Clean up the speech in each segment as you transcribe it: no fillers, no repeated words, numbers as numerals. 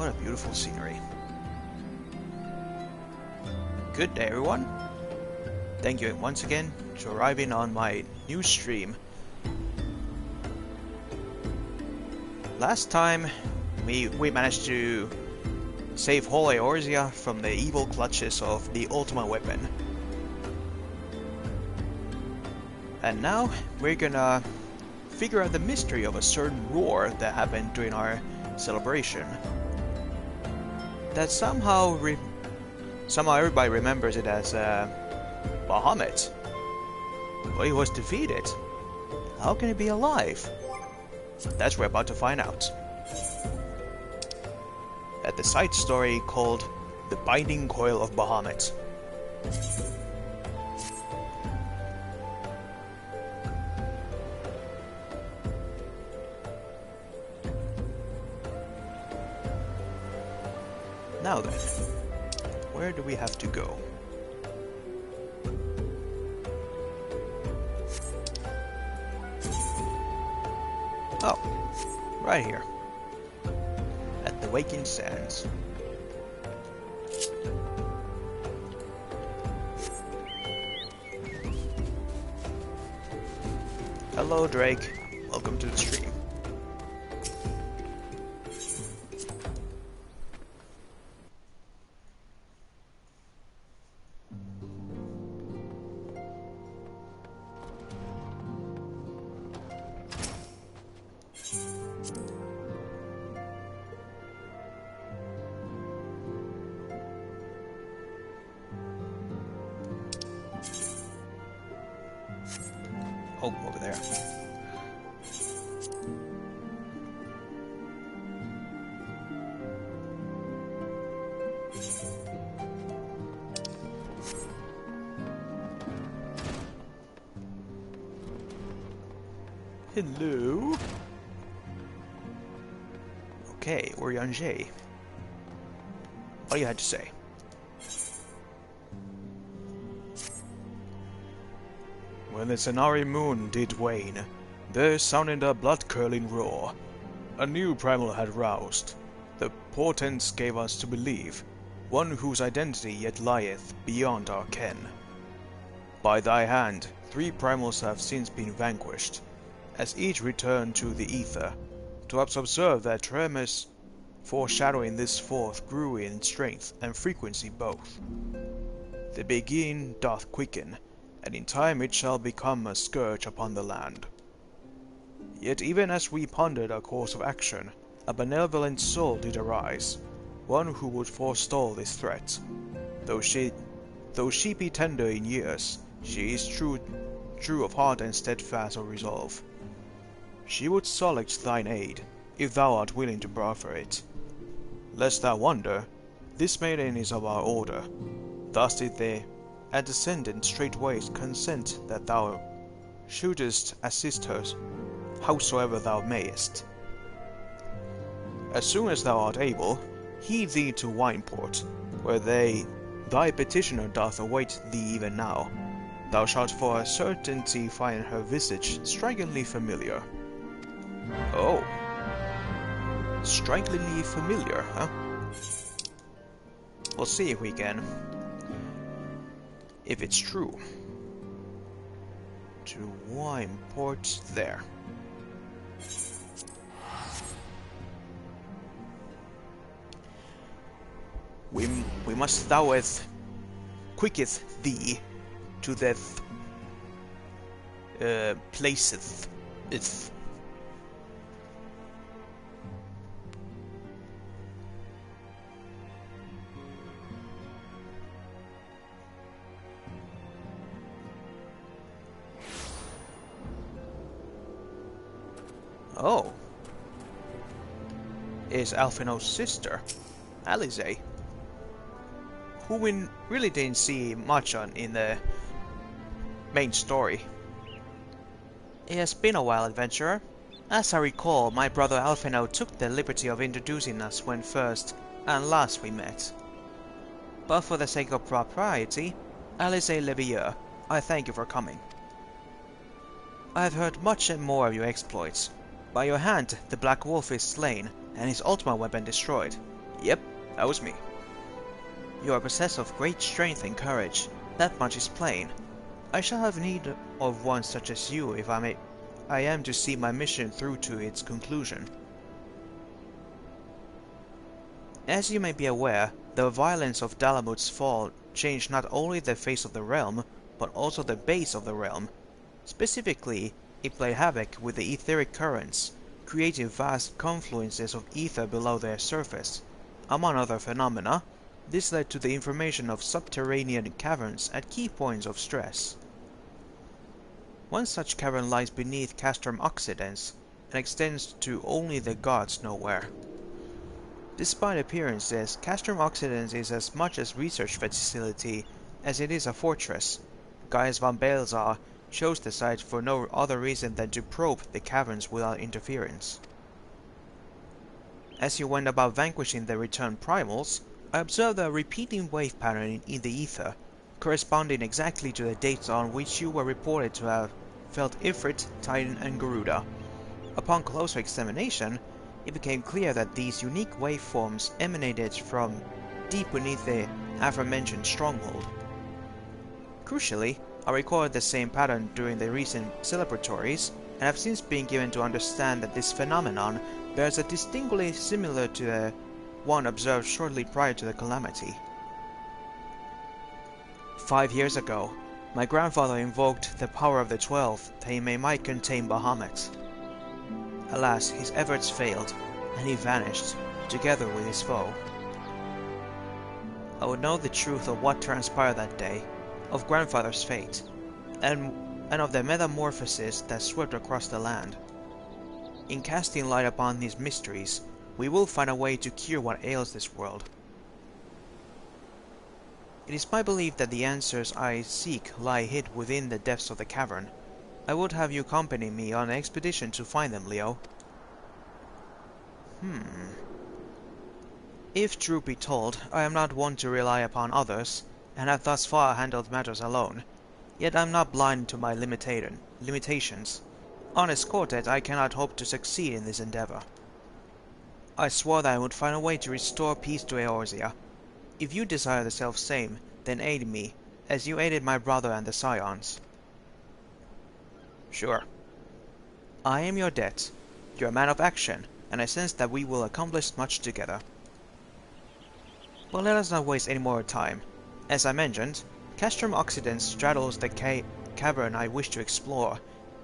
What a beautiful scenery. Good day, everyone. Thank you once again for arriving on my new stream. Last time we managed to save Holy Eorzea from the evil clutches of the ultimate weapon. And now we're gonna figure out the mystery of a certain roar that happened during our celebration. That somehow everybody remembers it as Bahamut. But he was defeated. How can he be alive? That's what we're about to find out. At the side story called The Binding Coil of Bahamut. Now then, where do we have to go? Oh, right here. At the Waking Sands. Hello, Drake. Welcome to the stream. Oh, over there. Hello? Okay, Oriange. What do you had to say? When the Cenari moon did wane, there sounded a blood-curdling roar. A new primal had roused. The portents gave us to believe, one whose identity yet lieth beyond our ken. By thy hand, 3 primals have since been vanquished, as each returned to the ether, to observe that tremors foreshadowing this fourth grew in strength and frequency both. The beginning doth quicken, and in time it shall become a scourge upon the land. Yet even as we pondered our course of action, a benevolent soul did arise, one who would forestall this threat. Though she be tender in years, she is true of heart and steadfast of resolve. She would solicit thine aid, if thou art willing to proffer it. Lest thou wonder, this maiden is of our order. Thus did they descendant straightway consent that thou shouldest assist her howsoever thou mayest. As soon as thou art able, heave thee to Wineport, where thy petitioner doth await thee even now. Thou shalt for a certainty find her visage strikingly familiar. Oh. Strikingly familiar, huh? We'll see if we can. If it's true. To Wineport there. We must thoueth quicketh thee to that placeth it. Oh. Is Alphinaud's sister, Alisaie, who we really didn't see much on in the main story. It has been a while, adventurer. As I recall, my brother Alphinaud took the liberty of introducing us when first and last we met. But for the sake of propriety, Alisaie Levieux, I thank you for coming. I have heard much and more of your exploits. By your hand, the Black Wolf is slain, and his ultimate weapon destroyed. Yep, that was me. You are possessed of great strength and courage. That much is plain. I shall have need of one such as you if I am to see my mission through to its conclusion. As you may be aware, the violence of Bahamut's fall changed not only the face of the realm, but also the base of the realm. Specifically, it played havoc with the etheric currents, creating vast confluences of ether below their surface. Among other phenomena, this led to the formation of subterranean caverns at key points of stress. One such cavern lies beneath Castrum Occidens, and extends to only the gods know where. Despite appearances, Castrum Occidens is as much a research facility as it is a fortress. Gaius van Baelzar chose the site for no other reason than to probe the caverns without interference. As you went about vanquishing the returned primals, I observed a repeating wave pattern in the ether, corresponding exactly to the dates on which you were reported to have felt Ifrit, Titan, and Garuda. Upon closer examination, it became clear that these unique waveforms emanated from deep beneath the aforementioned stronghold. Crucially, I recorded the same pattern during the recent celebratories, and have since been given to understand that this phenomenon bears a distinctly similar to the one observed shortly prior to the calamity. 5 years ago, my grandfather invoked the power of the 12 that he might contain Bahamut. Alas, his efforts failed, and he vanished, together with his foe. I would know the truth of what transpired that day, of grandfather's fate, and of the metamorphosis that swept across the land. In casting light upon these mysteries, we will find a way to cure what ails this world. It is my belief that the answers I seek lie hid within the depths of the cavern. I would have you accompany me on an expedition to find them, Leo. If truth be told, I am not one to rely upon others, and have thus far handled matters alone. Yet I am not blind to my limitations. Unescorted, I cannot hope to succeed in this endeavor. I swore that I would find a way to restore peace to Eorzea. If you desire the self-same, then aid me, as you aided my brother and the Scions. Sure. I am your debt. You are a man of action, and I sense that we will accomplish much together. But let us not waste any more time. As I mentioned, Castrum Occidens straddles the cavern I wish to explore.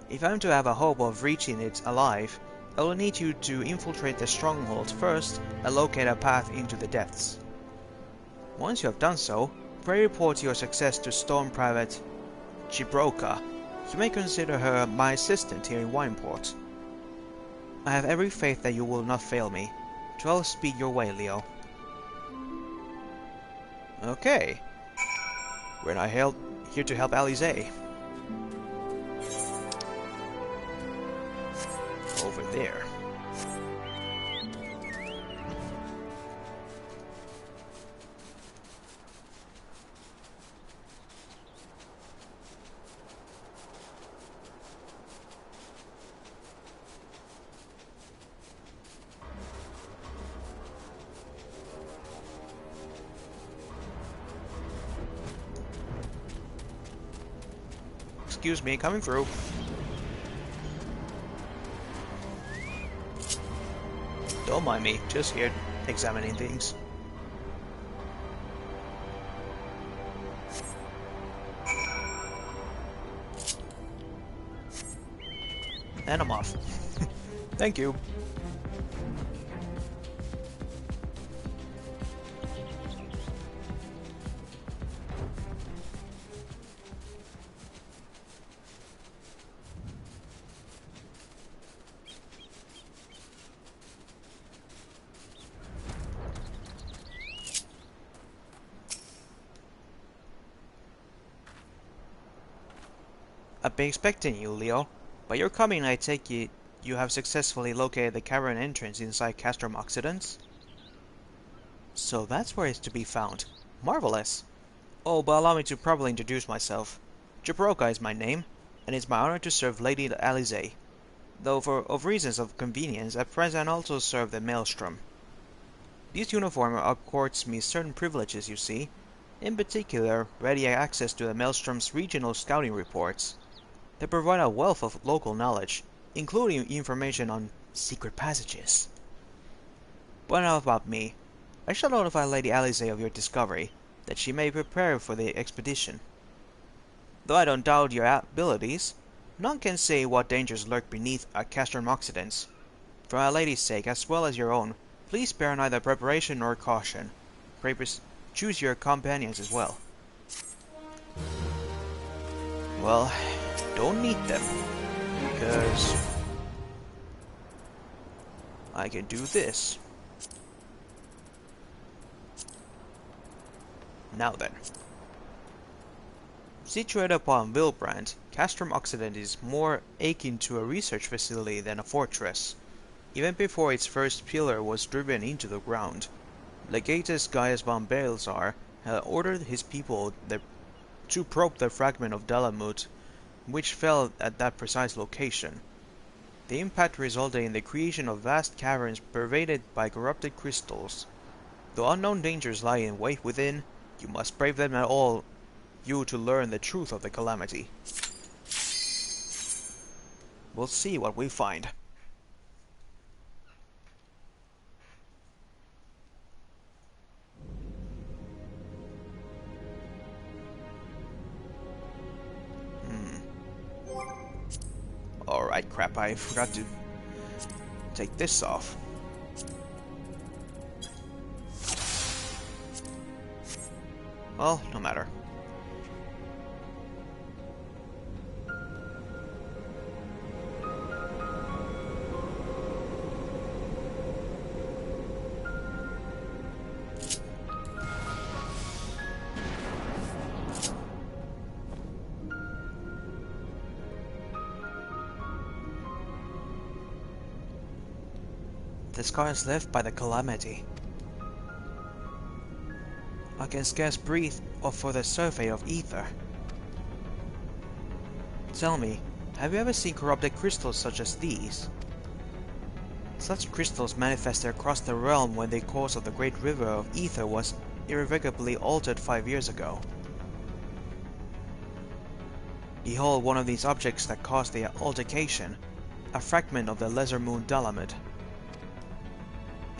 If I am to have a hope of reaching it alive, I will need you to infiltrate the stronghold first and locate a path into the depths. Once you have done so, pray report your success to Storm Private Gibroka. You may consider her my assistant here in Wineport. I have every faith that you will not fail me. 12 speed your way, Leo. Okay. We're not here to help Alize. Over there. Excuse me, coming through. Don't mind me, just here examining things. And I'm off. Thank you. I've been expecting you, Leo. By your coming, I take it you have successfully located the cavern entrance inside Castrum Occidens? So that's where it's to be found. Marvelous! Oh, but allow me to properly introduce myself. Gibroka is my name, and it's my honor to serve Lady Alize. Though of reasons of convenience, at present I also serve the Maelstrom. This uniform accords me certain privileges, you see. In particular, ready access to the Maelstrom's regional scouting reports. They provide a wealth of local knowledge, including information on secret passages. But enough about me. I shall notify Lady Alice of your discovery, that she may prepare for the expedition. Though I don't doubt your abilities, none can say what dangers lurk beneath a castrum occidens. For my lady's sake, as well as your own, please spare neither preparation nor caution. Pray choose your companions as well. Well, don't need them, because I can do this. Now then. Situated upon Wilbrand, Castrum Occident is more akin to a research facility than a fortress. Even before its first pillar was driven into the ground, Legatus Gaius von Balthasar had ordered his people to probe the fragment of Dalamut, which fell at that precise location. The impact resulted in the creation of vast caverns pervaded by corrupted crystals. Though unknown dangers lie in wait within, you must brave them at all you to learn the truth of the calamity. We'll see what we find. Alright, crap, I forgot to take this off. Well, no matter. The scars left by the calamity. I can scarce breathe for the survey of ether. Tell me, have you ever seen corrupted crystals such as these? Such crystals manifested across the realm when the course of the great river of ether was irrevocably altered 5 years ago. Behold one of these objects that caused the altercation, a fragment of the lesser moon Dalamud.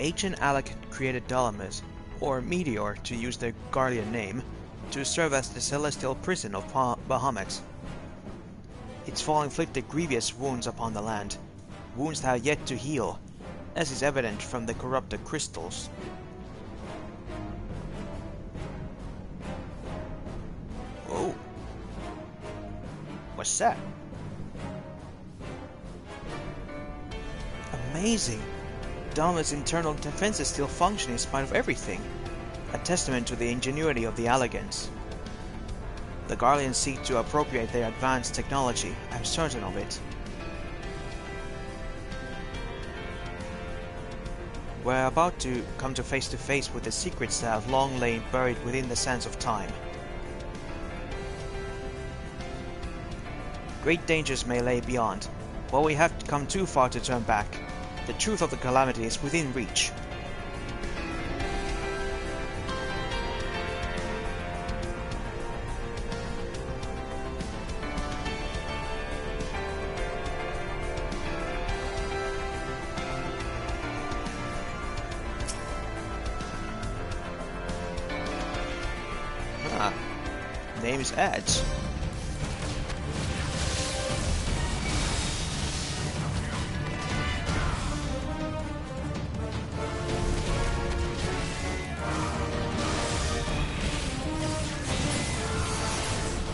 Ancient Alec created Dalamud, or Meteor to use the Guardian name, to serve as the celestial prison of Bahamut. Its fall inflicted grievous wounds upon the land, wounds that have yet to heal, as is evident from the corrupted crystals. Oh. What's that? Amazing! Dalamud's internal defenses still function in spite of everything, a testament to the ingenuity of the Allegans. The Guardians seek to appropriate their advanced technology, I'm certain of it. We're about to come to face with the secrets that have long lain buried within the sands of time. Great dangers may lay beyond, but we have come too far to turn back. The truth of the calamity is within reach. Name's Eds.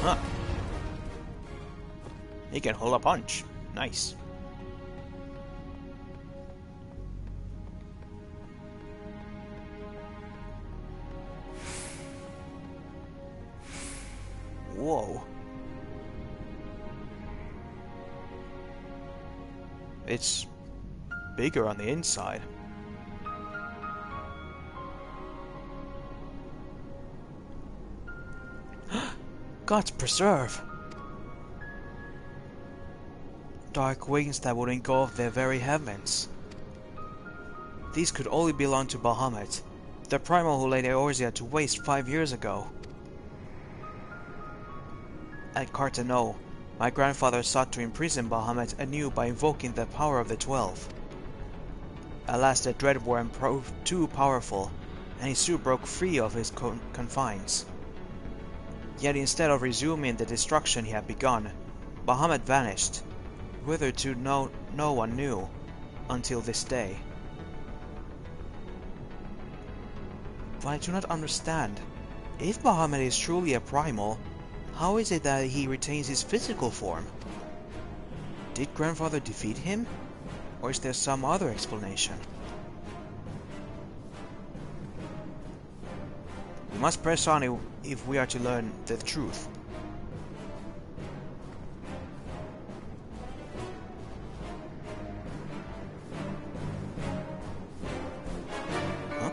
Huh. He can hold a punch. Nice. Whoa. It's bigger on the inside. Gods preserve! Dark wings that would engulf their very heavens. These could only belong to Bahamut, the primal who laid Eorzea to waste 5 years ago. At Carteneau, my grandfather sought to imprison Bahamut anew by invoking the power of the 12. Alas, the dread worm proved too powerful, and he soon broke free of his confines. Yet instead of resuming the destruction he had begun, Bahamut vanished, whither to no one knew, until this day. But I do not understand. If Bahamut is truly a primal, how is it that he retains his physical form? Did grandfather defeat him? Or is there some other explanation? We must press on if we are to learn the truth. Huh?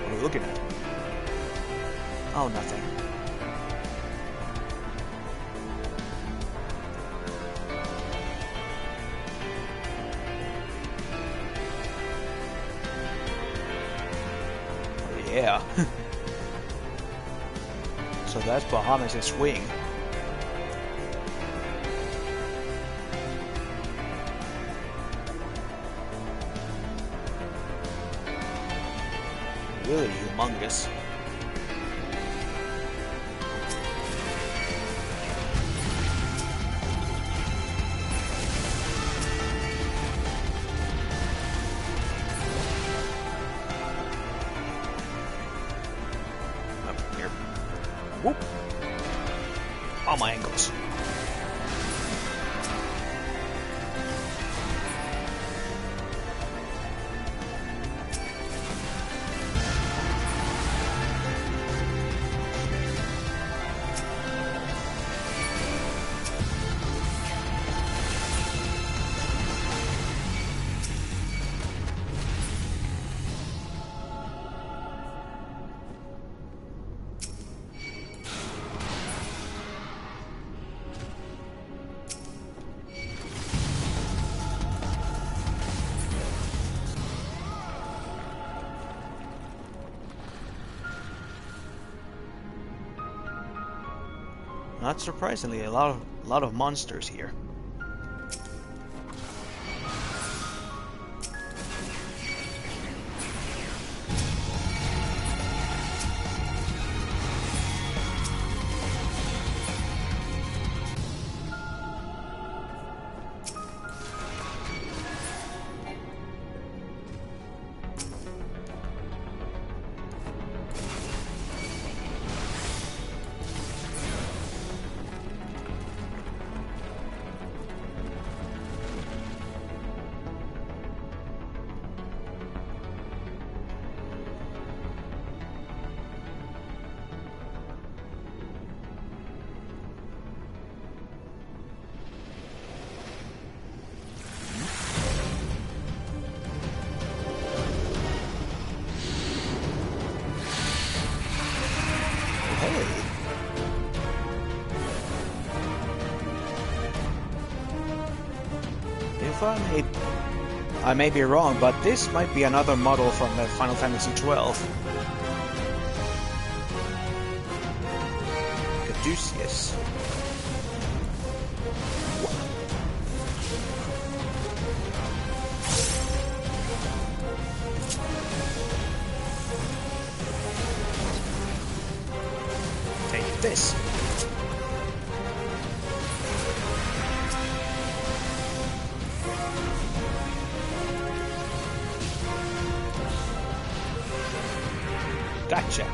What are you looking at? Oh, nothing. Yeah. So that's Bahamut's wing. Really humongous. Whoop! All my ankles. Not surprisingly, a lot of monsters here. If I may be wrong, but this might be another model from the Final Fantasy XII. Caduceus. Take this. Gotcha.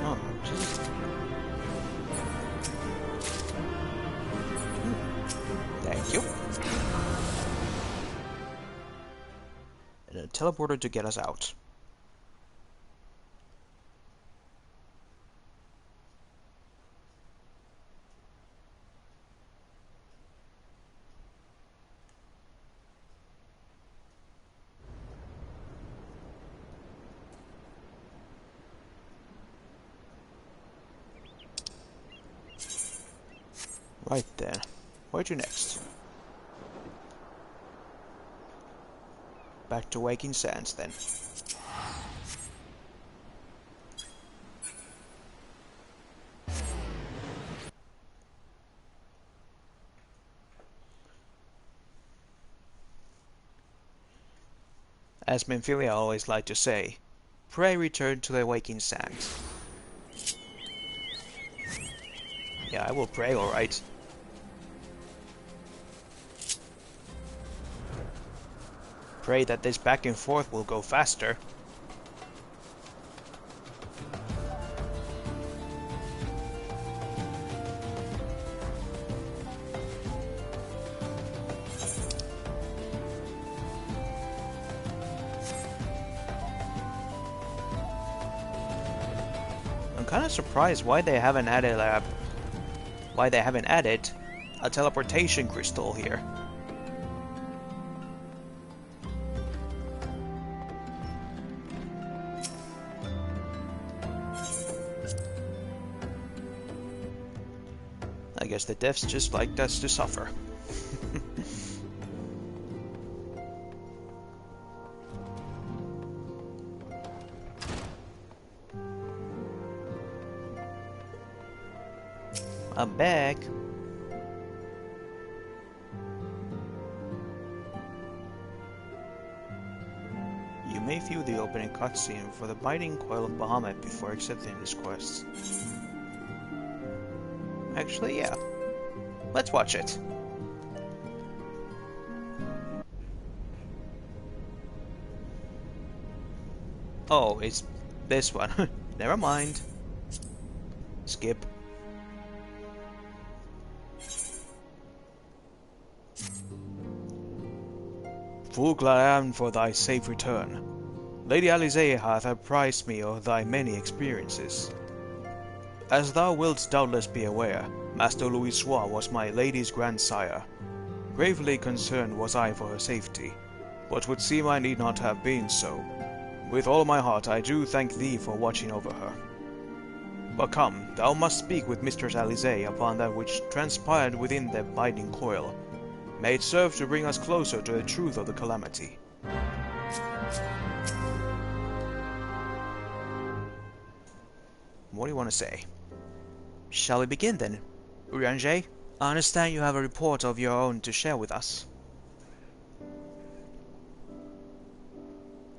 Oh, Jesus. Thank you. And a teleporter to get us out. Right then. Where to next? Back to Waking Sands then. As Memphilia always liked to say, pray return to the Waking Sands. Yeah, I will pray, alright. Pray that this back and forth will go faster. I'm kind of surprised why they haven't added a teleportation crystal here. I guess the devs just like us to suffer. I'm back. You may view the opening cutscene for the biting Coil of Bahamut before accepting this quest. Actually, yeah. Let's watch it. Oh, it's this one. Never mind. Skip. Full glad I am for thy safe return. Lady Alisaie hath apprised me of thy many experiences. As thou wilt doubtless be aware, Master Louisoix was my lady's grandsire. Gravely concerned was I for her safety, but would seem I need not have been so. With all my heart I do thank thee for watching over her. But come, thou must speak with Mistress Alisaie upon that which transpired within the binding coil. May it serve to bring us closer to the truth of the calamity. What do you want to say? Shall we begin then? Urianger, I understand you have a report of your own to share with us.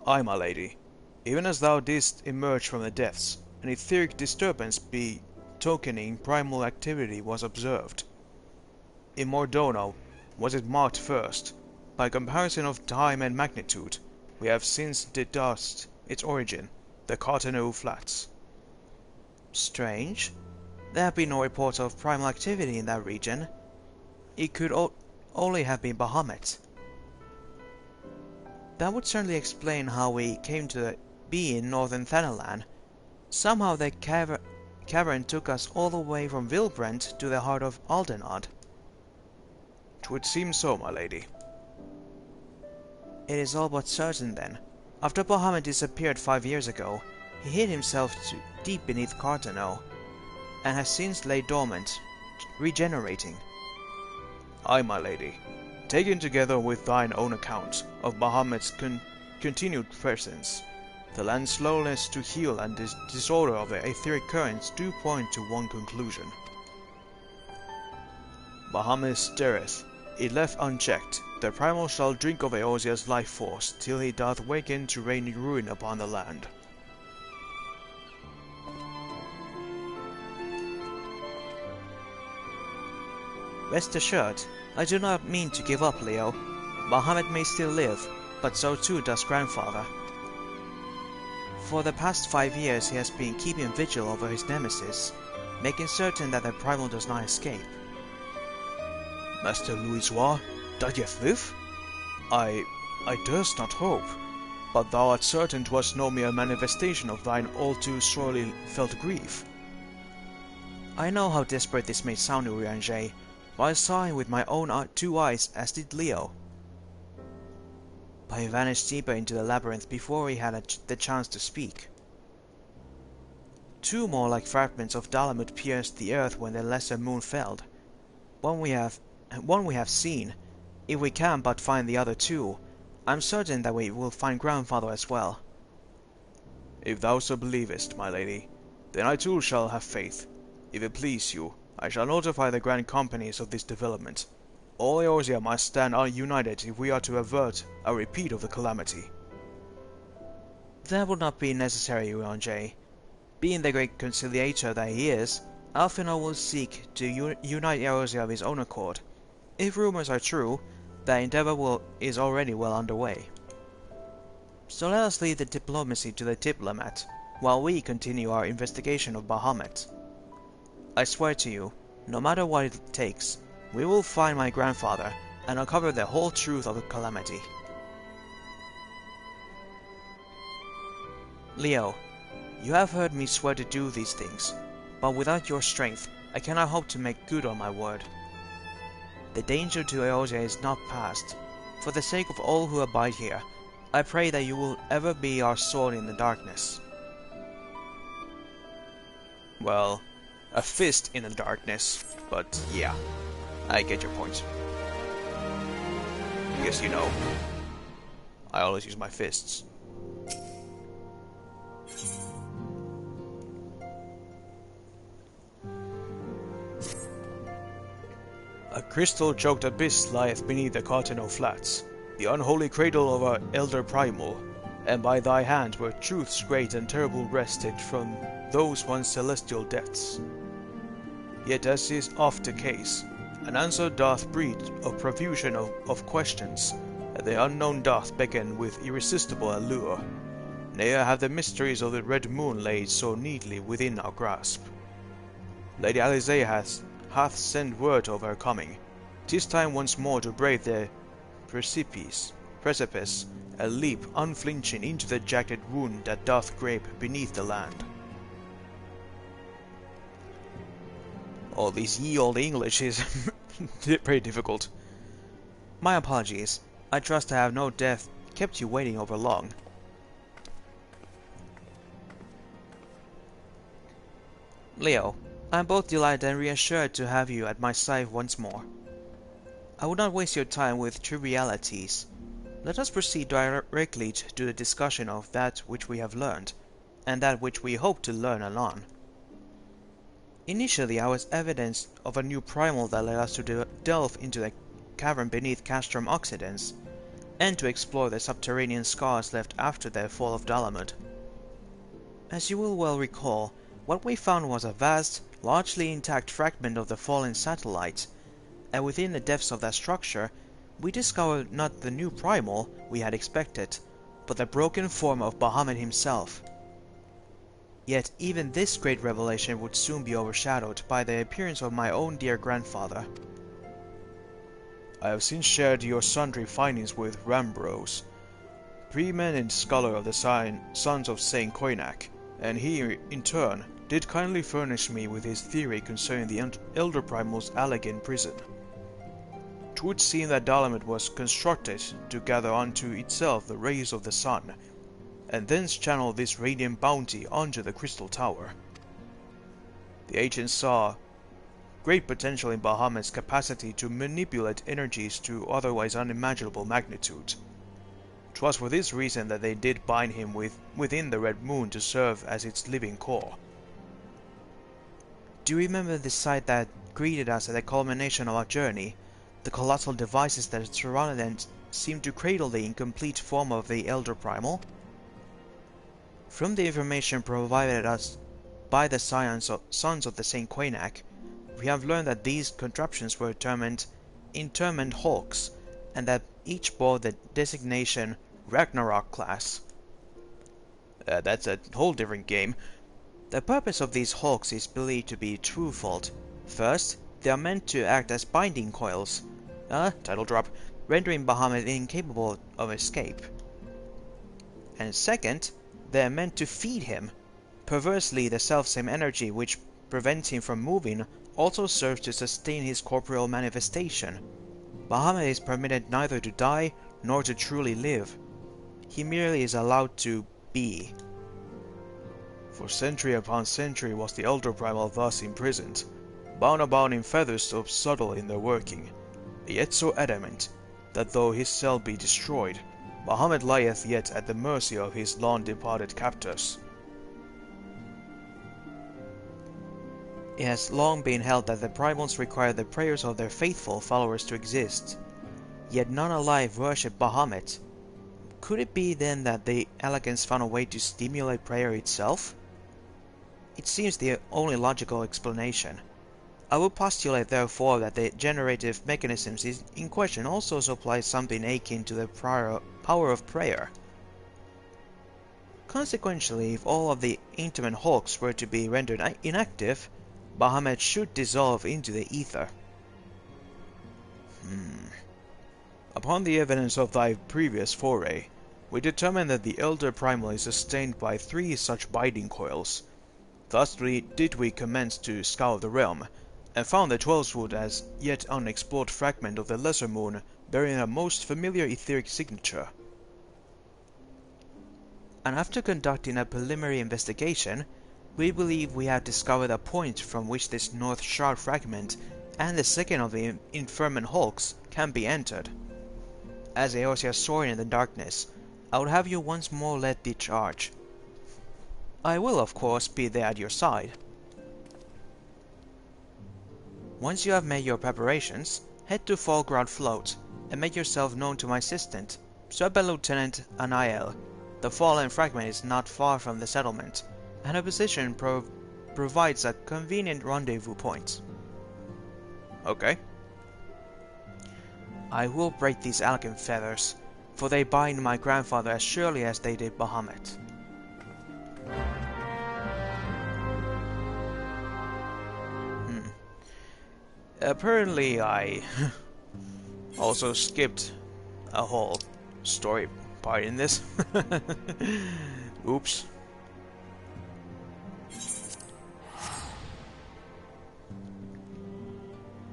Aye, my lady. Even as thou didst emerge from the depths, an etheric disturbance betokening primal activity was observed. In Mordona was it marked first. By comparison of time and magnitude, we have since deduced its origin, the Carteneau Flats. Strange. There have been no reports of primal activity in that region. It could only have been Bahamut. That would certainly explain how we came to be in northern Thanalan. Somehow the cavern took us all the way from Vilbrent to the heart of Aldenard. 'Twould seem so, my lady. It is all but certain then. After Bahamut disappeared 5 years ago, he hid himself deep beneath Carteneau, and has since laid dormant, regenerating. Aye, my lady. Taken together with thine own account of Bahamut's continued presence, the land's slowness to heal and disorder of the etheric currents do point to one conclusion. Bahamut stirreth, it left unchecked, the primal shall drink of Eosia's life force, till he doth waken to rain ruin upon the land. Rest assured, I do not mean to give up, Leo. Bahamut may still live, but so too does Grandfather. For the past 5 years he has been keeping vigil over his nemesis, making certain that the primal does not escape. Master Louisoix, doth yet live? I durst not hope, but thou art certain 'twas no mere manifestation of thine all too sorely felt grief. I know how desperate this may sound, Urianger, but I saw him with my own 2 eyes, as did Leo. But he vanished deeper into the labyrinth before he had the chance to speak. 2 more like fragments of Dalamut pierced the earth when the lesser moon fell. one we have seen. If we can but find the other two, I'm certain that we will find grandfather as well. If thou so believest, my lady, then I too shall have faith. If it please you, I shall notify the grand companies of this development. All Eorzea must stand united if we are to avert a repeat of the calamity. That would not be necessary, Yuan-Jay. Being the great conciliator that he is, Alphinaud will seek to unite Eorzea of his own accord. If rumors are true, that endeavor is already well underway. So let us leave the diplomacy to the diplomat, while we continue our investigation of Bahamut. I swear to you, no matter what it takes, we will find my grandfather and uncover the whole truth of the calamity. Leo, you have heard me swear to do these things, but without your strength, I cannot hope to make good on my word. The danger to Eorzea is not past. For the sake of all who abide here, I pray that you will ever be our sword in the darkness. Well, a fist in the darkness, but yeah, I get your point. Yes, you know, I always use my fists. A crystal-choked abyss lieth beneath the Carteno Flats, the unholy cradle of our elder primal, and by thy hand were truths great and terrible wrested from those once celestial depths. Yet as is oft the case, an answer doth breed of profusion of questions, and the unknown doth beckon with irresistible allure. Ne'er have the mysteries of the Red Moon laid so neatly within our grasp. Lady Alisaie hath sent word of her coming. 'Tis time once more to brave the precipice, and leap unflinching into the jagged wound that doth grape beneath the land. All these ye old English is pretty difficult. My apologies. I trust I have no death kept you waiting over long. Leo, I am both delighted and reassured to have you at my side once more. I would not waste your time with trivialities. Let us proceed directly to the discussion of that which we have learned, and that which we hope to learn anon. Initially, I was evidence of a new primal that led us to delve into the cavern beneath Castrum Occidens, and to explore the subterranean scars left after the fall of Dalamud. As you will well recall, what we found was a vast, largely intact fragment of the fallen satellite, and within the depths of that structure, we discovered not the new primal we had expected, but the broken form of Bahamut himself. Yet even this great revelation would soon be overshadowed by the appearance of my own dear grandfather. I have since shared your sundry findings with Rambrose, pre-eminent scholar of the Sons of Saint Koinak, and he, in turn, did kindly furnish me with his theory concerning the Elder Primal's Allegan prison. 'Twould seem that Dalamud was constructed to gather unto itself the rays of the sun, and thence channel this radiant bounty onto the Crystal Tower. The ancients saw great potential in Bahamut's capacity to manipulate energies to otherwise unimaginable magnitude. 'Twas for this reason that they did bind him within the Red Moon to serve as its living core. Do you remember the sight that greeted us at the culmination of our journey? The colossal devices that surrounded and seemed to cradle the incomplete form of the Elder Primal? From the information provided us by the Sons of the Saint Koinak, we have learned that these contraptions were interment hulks, and that each bore the designation Ragnarok class. That's a whole different game. The purpose of these hulks is believed to be twofold. First, they are meant to act as binding coils, title drop, rendering Bahamut incapable of escape. And second, they are meant to feed him. Perversely, the selfsame energy which prevents him from moving also serves to sustain his corporeal manifestation. Bahamut is permitted neither to die nor to truly live. He merely is allowed to be. For century upon century was the Elder Primal thus imprisoned, bound about in feathers so subtle in their working, yet so adamant, that though his cell be destroyed, Bahamut lieth yet at the mercy of his long-departed captors. It has long been held that the primals require the prayers of their faithful followers to exist, yet none alive worship Bahamut. Could it be then that the Elegans found a way to stimulate prayer itself? It seems the only logical explanation. I would postulate therefore that the generative mechanisms in question also supply something akin to the power of prayer. Consequently, if all of the intimate hulks were to be rendered inactive, Bahamut should dissolve into the ether. Upon the evidence of thy previous foray, we determined that the elder primal is sustained by 3 such binding coils. Thusly did we commence to scour the realm, and found the 12th wood as yet unexplored fragment of the lesser moon bearing a most familiar etheric signature. And after conducting a preliminary investigation, we believe we have discovered a point from which this North Shard fragment and the second of the infirmant hulks can be entered. As Eosia soaring in the darkness, I would have you once more lead the charge. I will, of course, be there at your side. Once you have made your preparations, head to Fallground Float and make yourself known to my assistant, Sub Lieutenant Anael. The fallen fragment is not far from the settlement, and her position provides a convenient rendezvous point. Okay. I will break these Alcan feathers, for they bind my grandfather as surely as they did Bahamut. Apparently I also skipped a whole story part in this. Oops.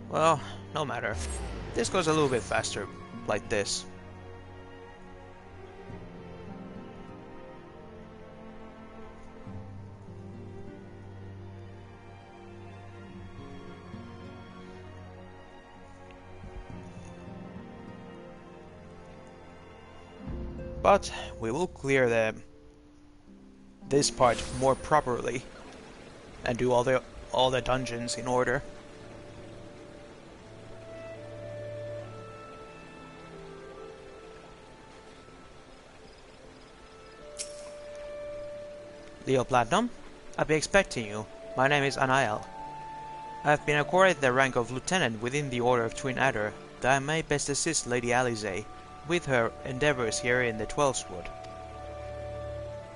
Well, no matter. This goes a little bit faster like this. But we will clear this part more properly and do all the dungeons in order. Leo Platinum, I'll be expecting you. My name is Anael. I have been accorded the rank of Lieutenant within the Order of Twin Adder, that I may best assist Lady Alize with her endeavors here in the 12th Wood.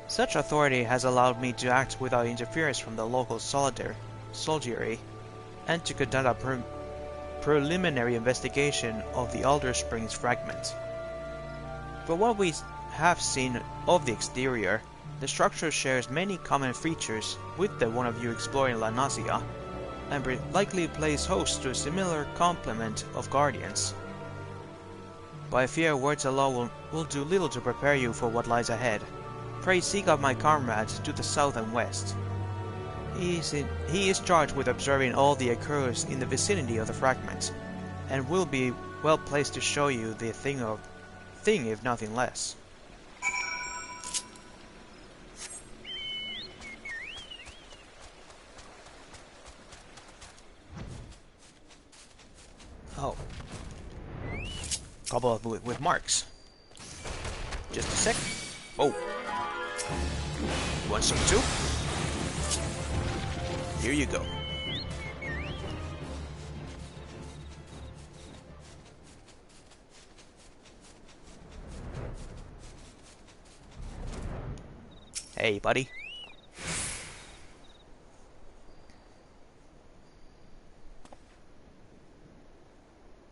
Such authority has allowed me to act without interference from the local soldiery, and to conduct a preliminary investigation of the Alder Springs fragment. For what we have seen of the exterior, the structure shares many common features with the one of you exploring La Nasia, and likely plays host to a similar complement of guardians. But I fear words alone will do little to prepare you for what lies ahead. Pray seek out my comrade to the south and west. He is charged with observing all that occurs in the vicinity of the fragment, and will be well placed to show you the thing if nothing less. Oh. Couple of with marks. Just a sec. Oh. You want some too? Here you go. Hey, buddy.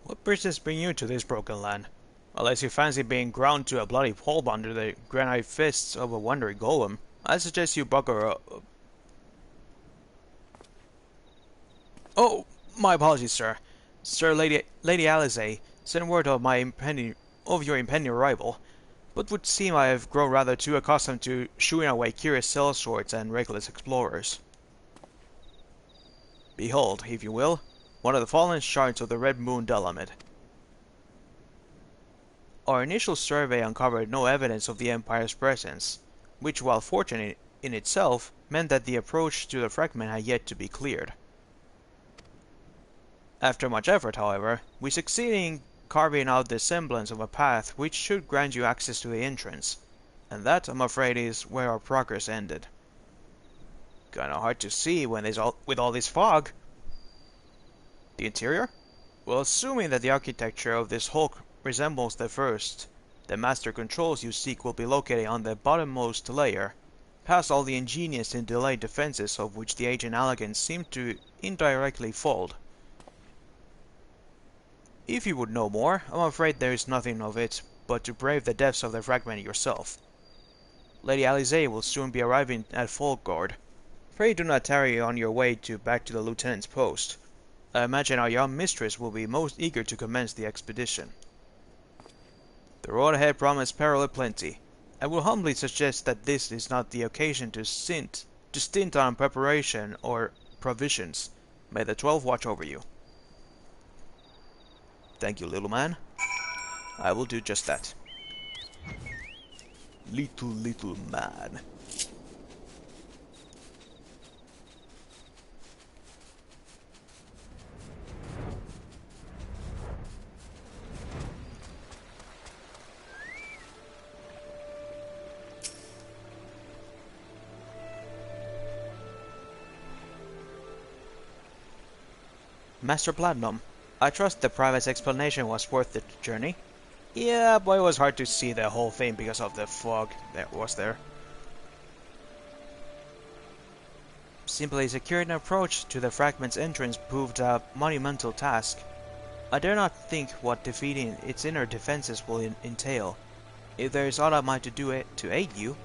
What business bring you to this broken land? Unless you fancy being ground to a bloody pulp under the granite fists of a wandering golem, I suggest you bucker up. Oh, my apologies, sir. Sir, Lady Alize sent word of your impending arrival, but would seem I have grown rather too accustomed to shooing away curious sellswords and reckless explorers. Behold, if you will, one of the fallen shards of the Red Moon Dalamid. Our initial survey uncovered no evidence of the Empire's presence, which, while fortunate in itself, meant that the approach to the fragment had yet to be cleared. After much effort, however, we succeeded in carving out the semblance of a path which should grant you access to the entrance, and that, I'm afraid, is where our progress ended. Kinda hard to see with all this fog. The interior? Well, assuming that the architecture of this hulk resembles the first, the master controls you seek will be located on the bottommost layer, past all the ingenious and delayed defenses of which the ancient Allagans seem to indirectly fold. If you would know more, I'm afraid there is nothing of it but to brave the depths of the fragment yourself. Lady Alisaie will soon be arriving at Folgord. Pray do not tarry on your way back to the lieutenant's post. I imagine our young mistress will be most eager to commence the expedition. The road ahead promises peril aplenty. I will humbly suggest that this is not the occasion to stint on preparation or provisions. May the 12 watch over you. Thank you, little man. I will do just that. Little man. Master Platinum, I trust the private's explanation was worth the journey. Yeah, but it was hard to see the whole thing because of the fog that was there. Simply securing an approach to the fragment's entrance proved a monumental task. I dare not think what defeating its inner defenses will entail. If there is aught I might do to aid you...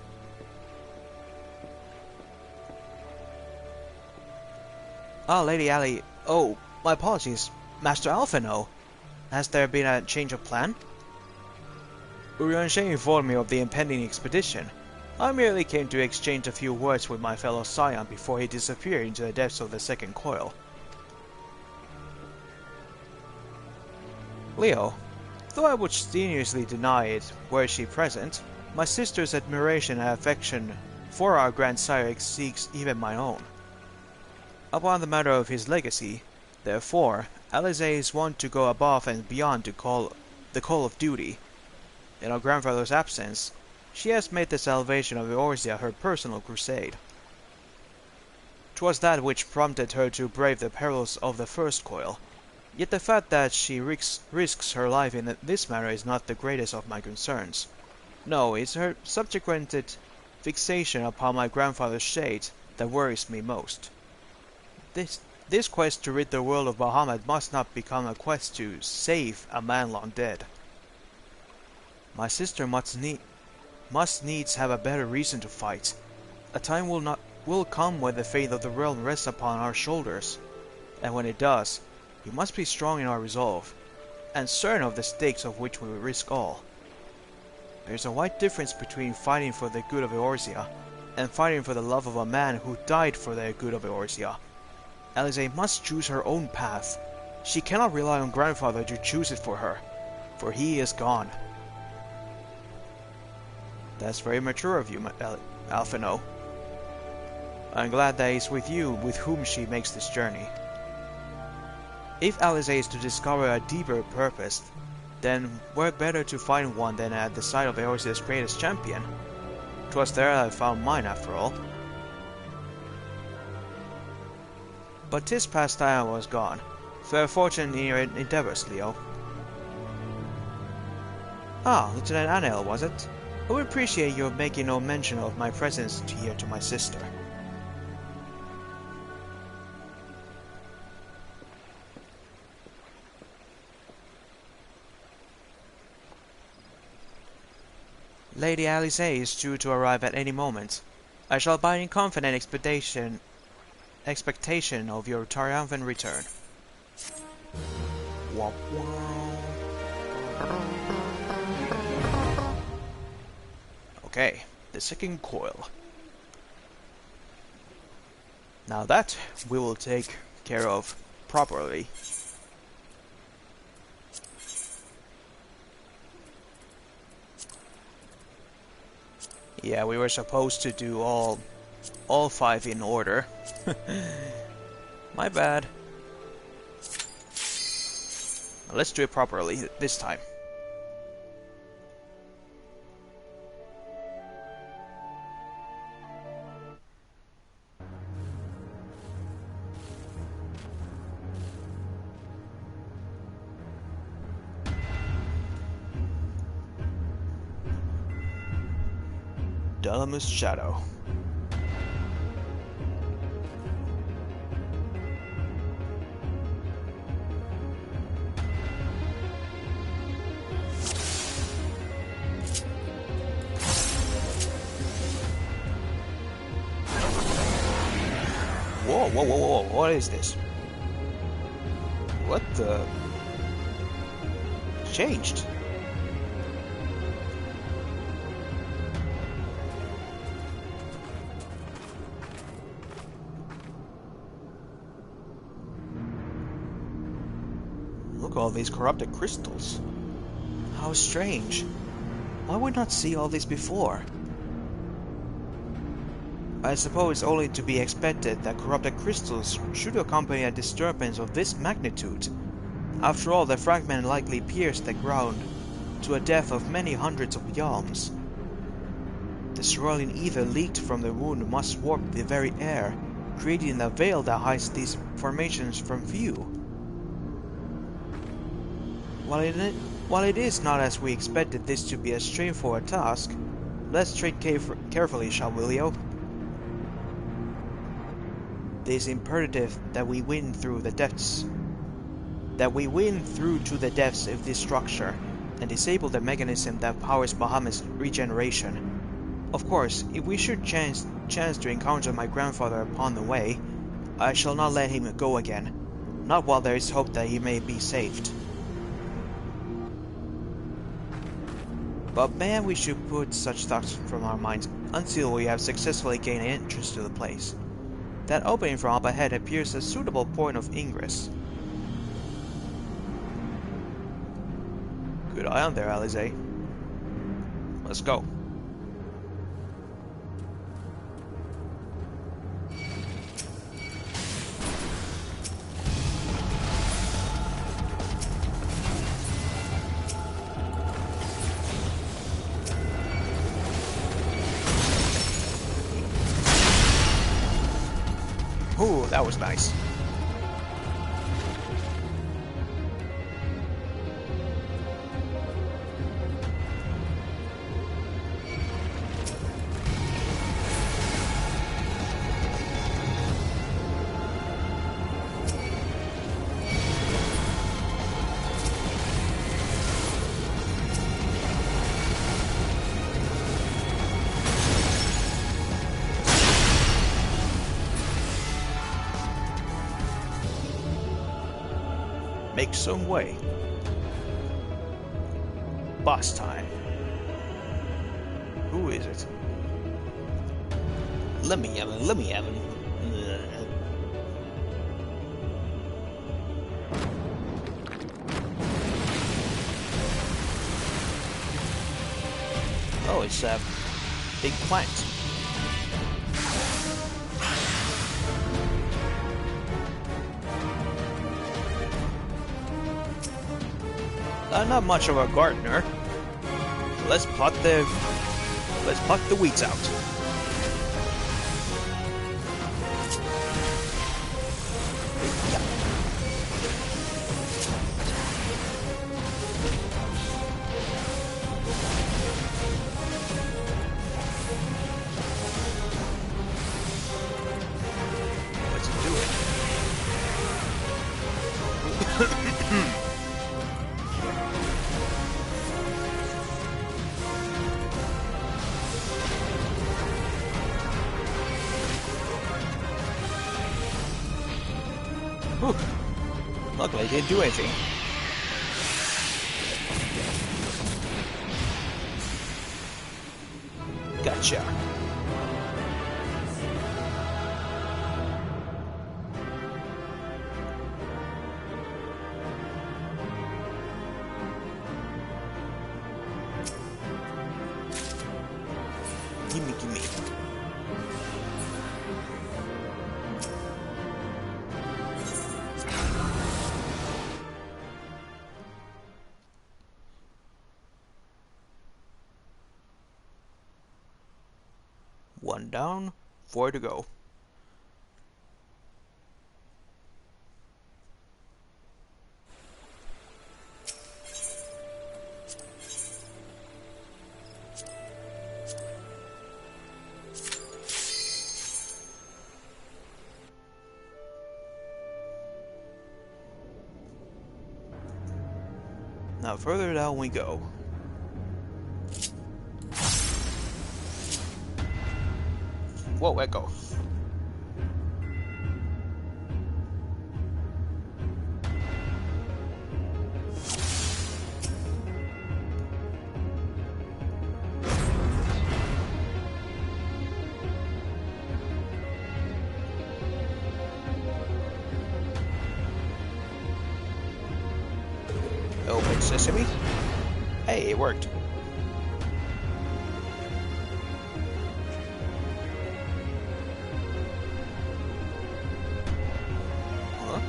Ah, Lady Ali... Oh, my apologies. Master Alphino, has there been a change of plan? Urianshe informed me of the impending expedition. I merely came to exchange a few words with my fellow scion before he disappeared into the depths of the second coil. Leo, though I would strenuously deny it were she present, my sister's admiration and affection for our grandsire exceeds even my own. Upon the matter of his legacy, therefore, Alisaie is wont to go above and beyond the call of duty. In our grandfather's absence, she has made the salvation of Eorzea her personal crusade. 'Twas that which prompted her to brave the perils of the first coil, yet the fact that she risks her life in this matter is not the greatest of my concerns. No, it's her subsequent fixation upon my grandfather's shade that worries me most. This quest to rid the world of Bahamut must not become a quest to save a man long dead. My sister must needs have a better reason to fight. A time will come when the fate of the realm rests upon our shoulders, and when it does, we must be strong in our resolve, and certain of the stakes of which we will risk all. There is a wide difference between fighting for the good of Eorzea, and fighting for the love of a man who died for the good of Eorzea. Alisaie must choose her own path. She cannot rely on grandfather to choose it for her, for he is gone. That's very mature of you, Alphino. I'm glad that it's with you with whom she makes this journey. If Alisaie is to discover a deeper purpose, then where better to find one than at the side of Eorzea's greatest champion? 'Twas there I found mine, after all. But 'tis past time I was gone. Fair fortune in your endeavors, Leo. Ah, Lieutenant Anel, was it? I would appreciate your making no mention of my presence here to my sister. Lady Alisaie is due to arrive at any moment. I shall abide in confident expectation of your triumphant return. Womp womp. Okay, the second coil. Now that we will take care of properly. Yeah, we were supposed to do all 5 in order. My bad. Let's do it properly this time. Dalamus Shadow. Whoa, whoa, whoa, whoa, what is this? What the? Changed. Look at all these corrupted crystals. How strange. Why would not see all this before? I suppose only to be expected that corrupted crystals should accompany a disturbance of this magnitude. After all, the fragment likely pierced the ground to a depth of many hundreds of yalms. The swirling ether leaked from the wound must warp the very air, creating a veil that hides these formations from view. While it is not as we expected this to be a straightforward task, let's tread carefully, shall we, Leo? It is imperative that we win through the depths. That we win through to the depths of this structure and disable the mechanism that powers Bahamut's regeneration. Of course, if we should chance to encounter my grandfather upon the way, I shall not let him go again, not while there is hope that he may be saved. But man, we should put such thoughts from our minds until we have successfully gained entrance to the place. That opening from up ahead appears a suitable point of ingress. Good eye on there, Alize. Let's go. Ooh, that was nice. Make some way. Boss time. Who is it? Let me have it. Oh, it's a big plant. Not much of a gardener. Let's pluck the weeds out. Let's do it. Whew. Luckily, I didn't do anything. Gotcha. One down, 4 to go. Now further down we go. Whoa, echo. Open sesame. Hey, it worked. Huh?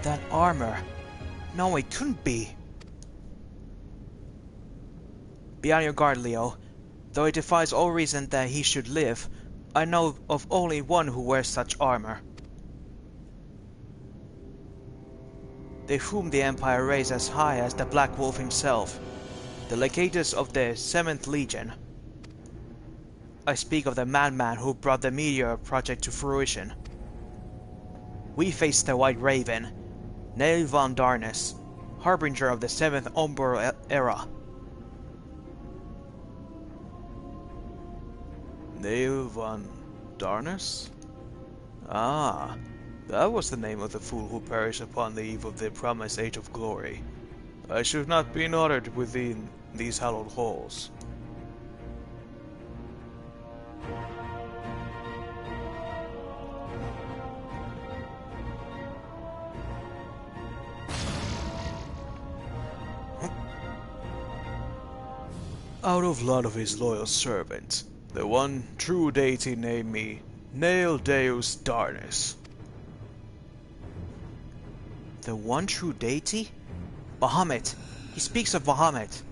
That armor. No, it couldn't be. Be on your guard, Leo. Though it defies all reason that he should live, I know of only one who wears such armor. They whom the Empire raised as high as the Black Wolf himself, the legatus of the 7th Legion. I speak of the madman who brought the Meteor project to fruition. We face the White Raven, Neil von Darnus, harbinger of the 7th Umbral era. Neil von Darnus? Ah, that was the name of the fool who perished upon the eve of the promised Age of Glory. I should not be honored within these hallowed halls. Out of lot of his loyal servants, the one true deity named me Nail Deus Darnus. The one true deity? Bahamut. He speaks of Bahamut.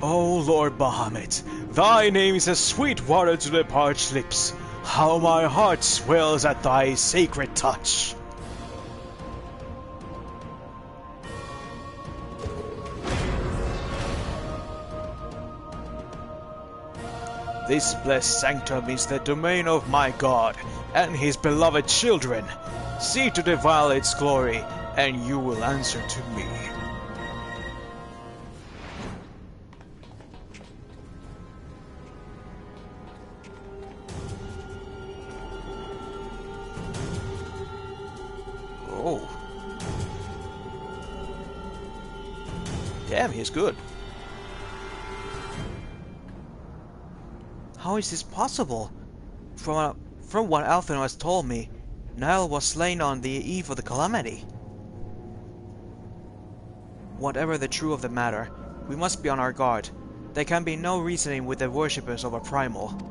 O Lord Bahamut, thy name is as sweet water to the parched lips. How my heart swells at thy sacred touch. This blessed sanctum is the domain of my God and his beloved children. See to defile its glory, and you will answer to me. Oh. Damn, he's good. How is this possible? From what Alphino has told me, Niall was slain on the eve of the calamity. Whatever the truth of the matter, we must be on our guard. There can be no reasoning with the worshippers of a primal.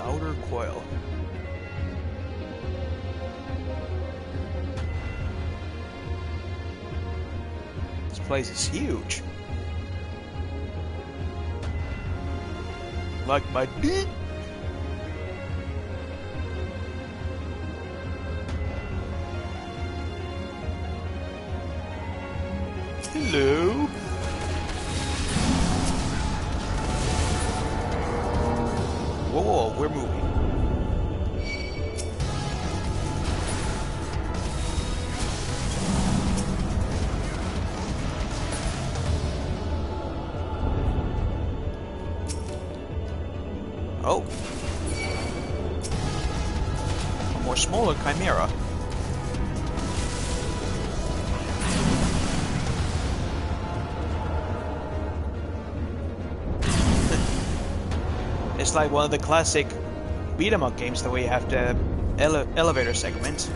Outer Coil. This place is huge. Like my dick. Hello. Whoa, we're moving. Oh. A more smaller chimera. It's like one of the classic beat 'em up games, the way you have the elevator segment.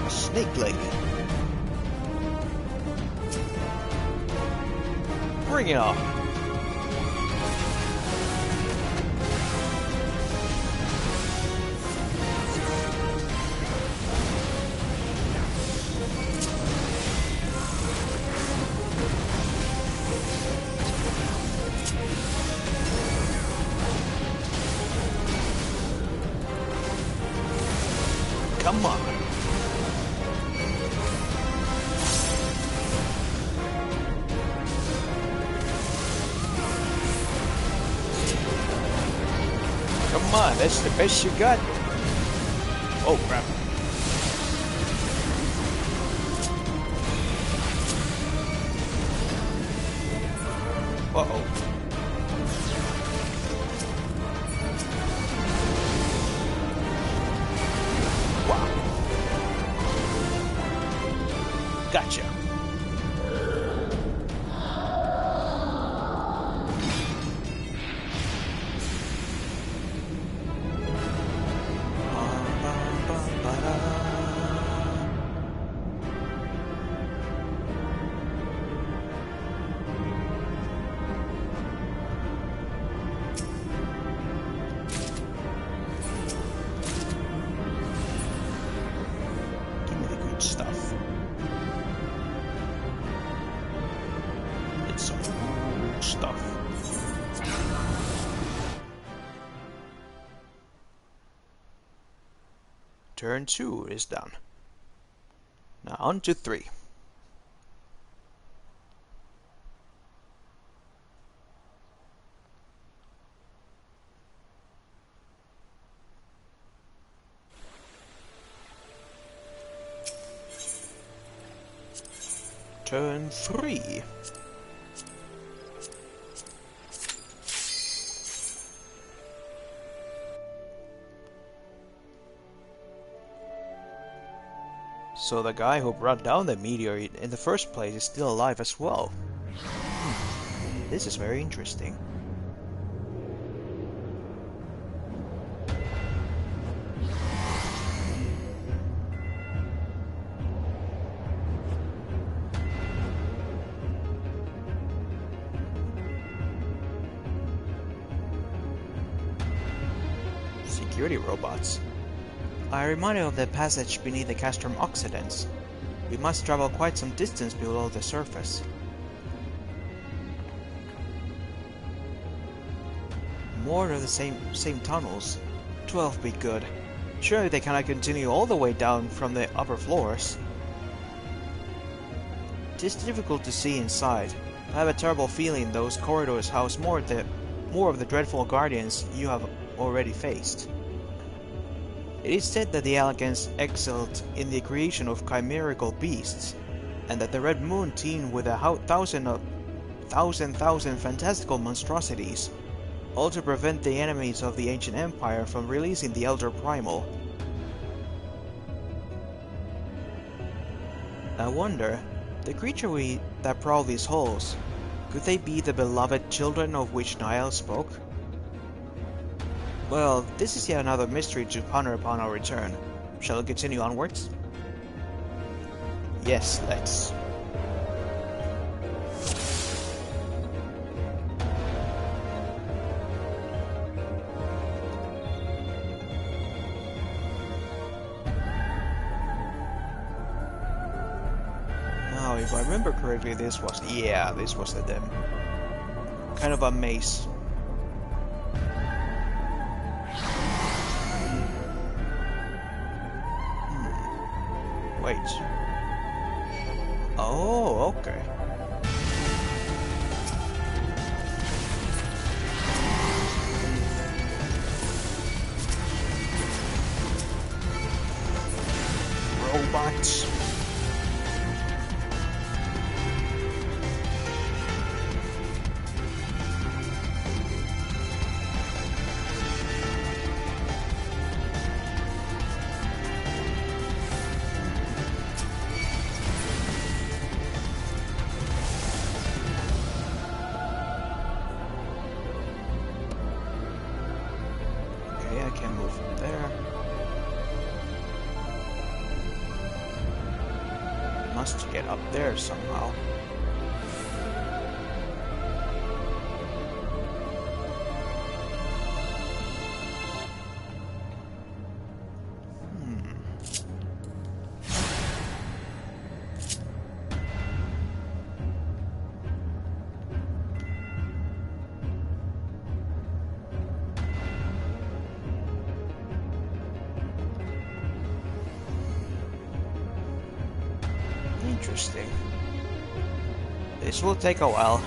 Snake leg. Bring it on. Come on. Come on, that's the best you got. Oh crap. Uh-oh. Wow. Gotcha. Stuff. It's some cool stuff. Turn 2 is done. Now on to 3. Turn 3. So the guy who brought down the meteorite in the first place is still alive as well. This is very interesting. Security robots. I am reminded of the passage beneath the Castrum Occidents. We must travel quite some distance below the surface. More of the same tunnels. 12 be good. Surely they cannot continue all the way down from the upper floors. It is difficult to see inside. I have a terrible feeling those corridors house more of the dreadful guardians you have already faced. It is said that the Allegans excelled in the creation of chimerical beasts, and that the Red Moon teemed with a thousand fantastical monstrosities, all to prevent the enemies of the ancient empire from releasing the Elder Primal. I wonder, the creature that prowl these halls, could they be the beloved children of which Niall spoke? Well, this is yet another mystery to ponder upon our return. Shall we continue onwards? Yes, let's. Now, if I remember correctly, this was the den. Kind of a maze. Wait. Oh, okay. Robots. I can move from there. Must get up there somehow. Interesting. This will take a while.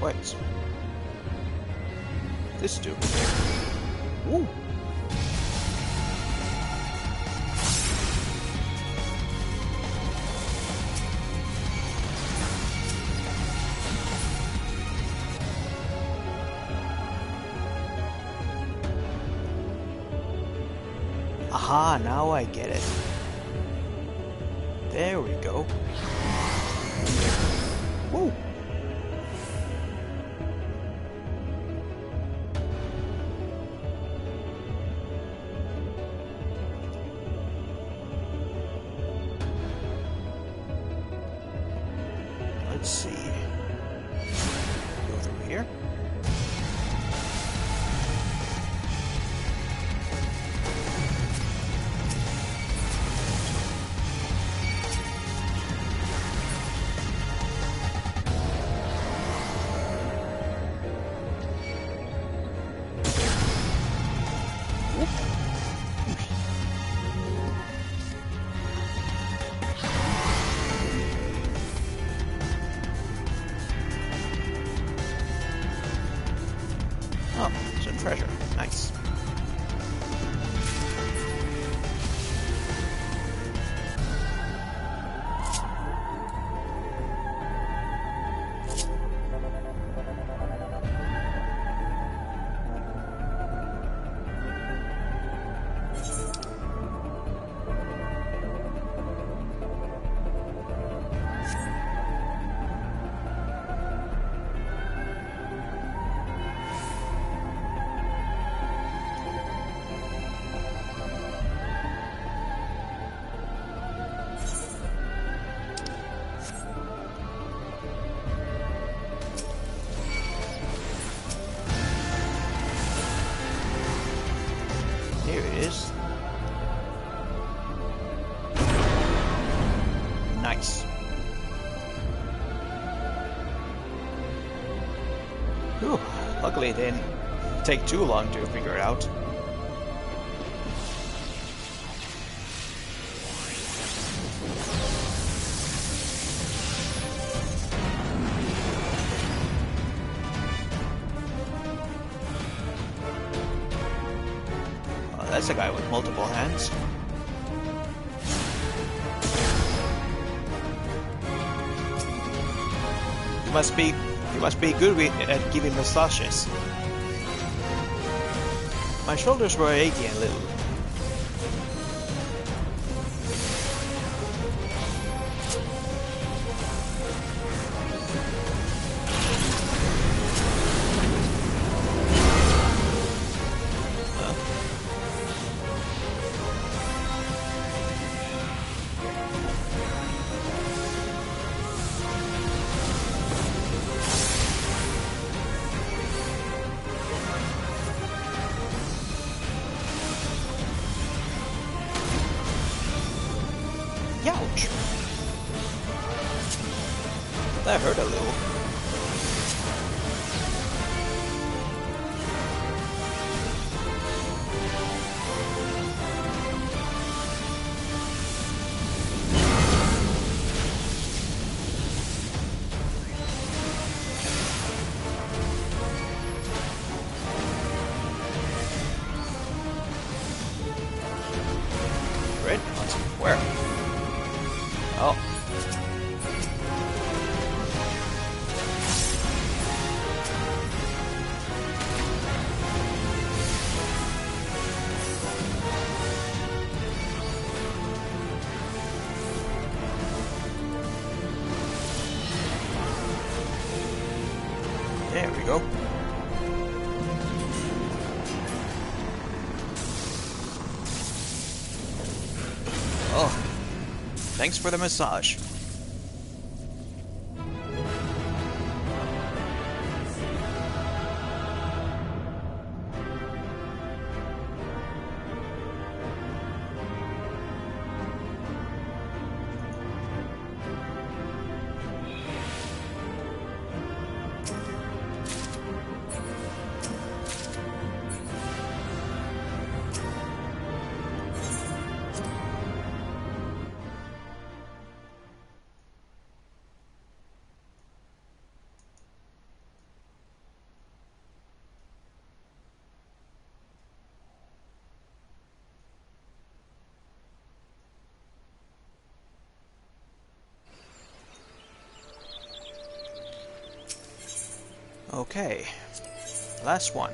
Wait. This stupid thing. Woo! Aha, now I get it. There we go. Woo! Let's see. Go through here. Oh, some treasure. Nice. Here it is. Nice. Whew. Luckily it didn't take too long to figure it out. That's a guy with multiple hands. He must be good at giving massages. My shoulders were aching a little. Youch! That hurt a little. Red hut? Where? Oh. There we go. Oh, thanks for the massage. Okay, last one.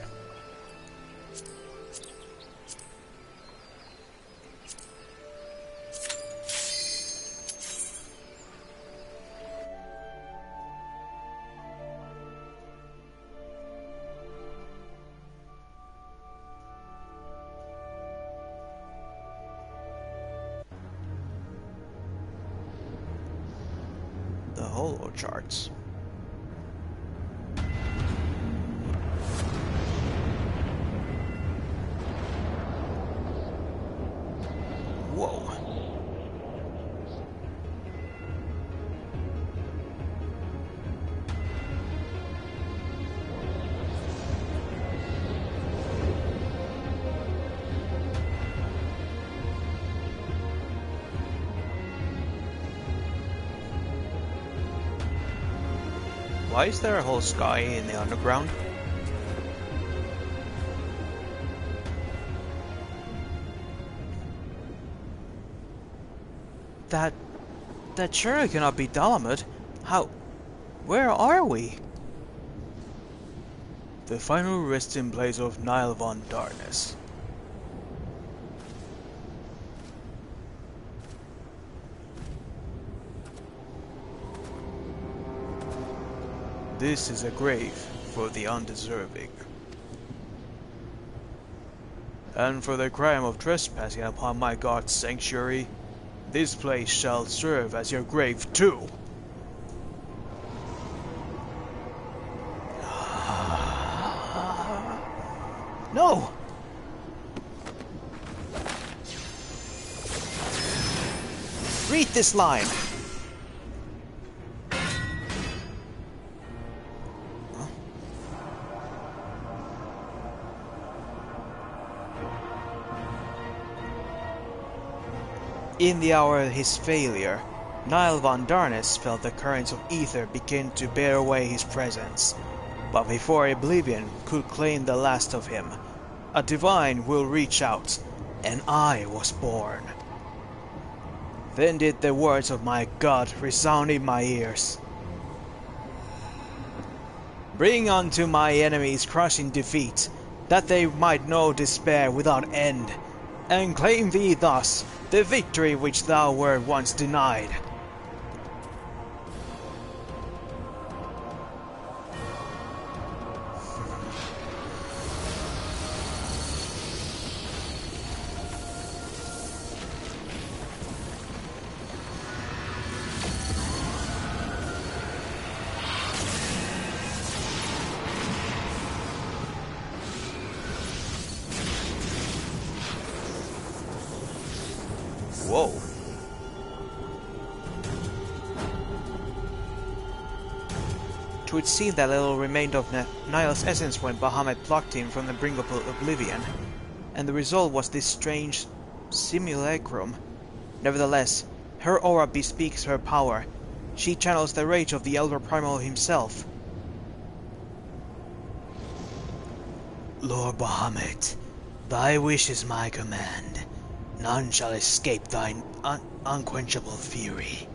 The holo charts. Whoa. Why is there a whole sky in the underground? That surely cannot be Bahamut. How? Where are we? The final resting place of Nile von Darkness. This is a grave for the undeserving. And for the crime of trespassing upon my god's sanctuary, this place shall serve as your grave too. No! Read this line! In the hour of his failure, Nile von Darkness felt the currents of ether begin to bear away his presence. But before oblivion could claim the last of him, a divine will reach out, and I was born. Then did the words of my God resound in my ears. Bring unto my enemies crushing defeat, that they might know despair without end, and claim thee thus the victory which thou wert once denied. Whoa. 'Twould seem that little remained of Niall's essence when Bahamut plucked him from the brink of oblivion, and the result was this strange simulacrum. Nevertheless, her aura bespeaks her power. She channels the rage of the Elder Primal himself. Lord Bahamut, thy wish is my command. None shall escape thine unquenchable fury.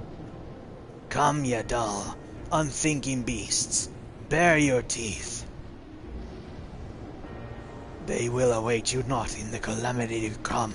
Come, ye dull, unthinking beasts, bare your teeth. They will await you not in the calamity to come.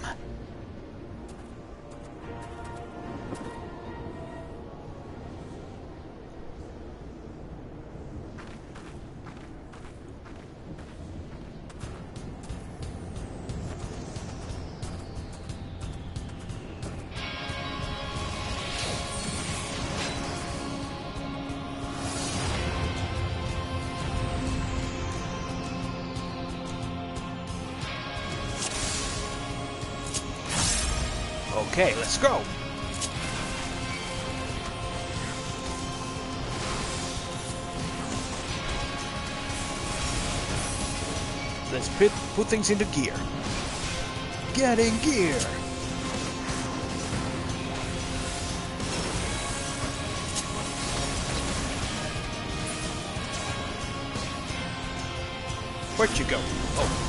Okay, let's go! Let's put things into gear. Get in gear! Where'd you go? Oh.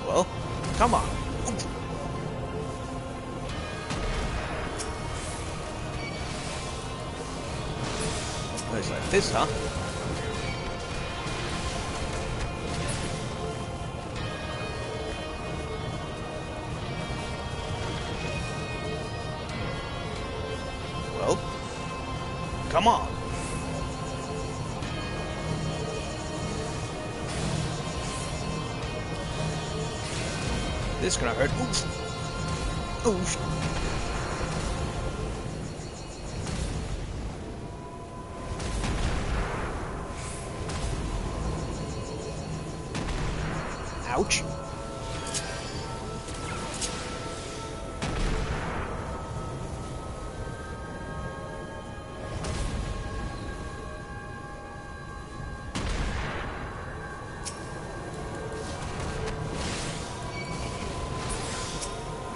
Well, come on. It's like this, huh? Well, come on. This is gonna hurt. Oof. Oof. Ouch.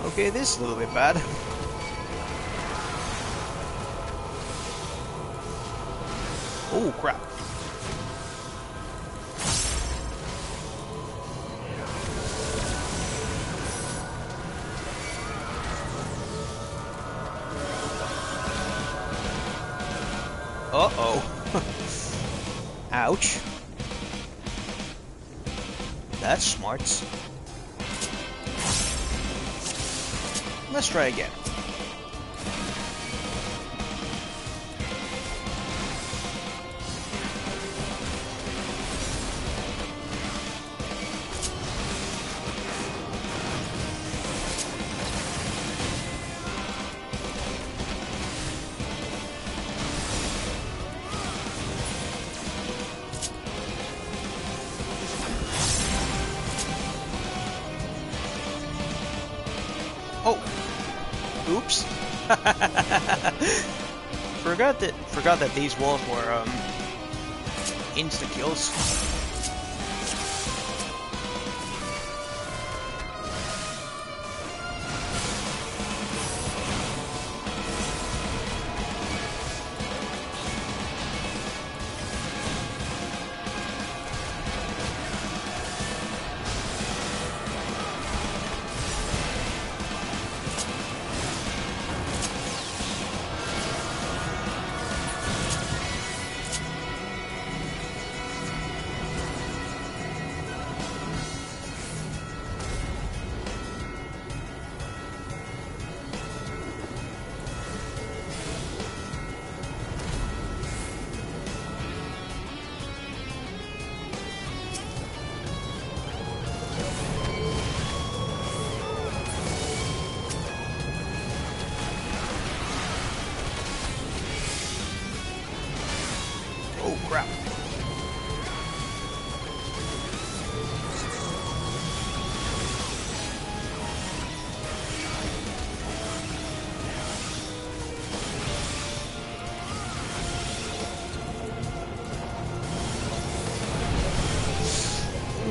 Okay, this is a little bit bad. Oh, crap. Uh-oh. Ouch. That's smart. Let's try again. Oh. Oops. Forgot that these walls were insta kills. Oh, crap.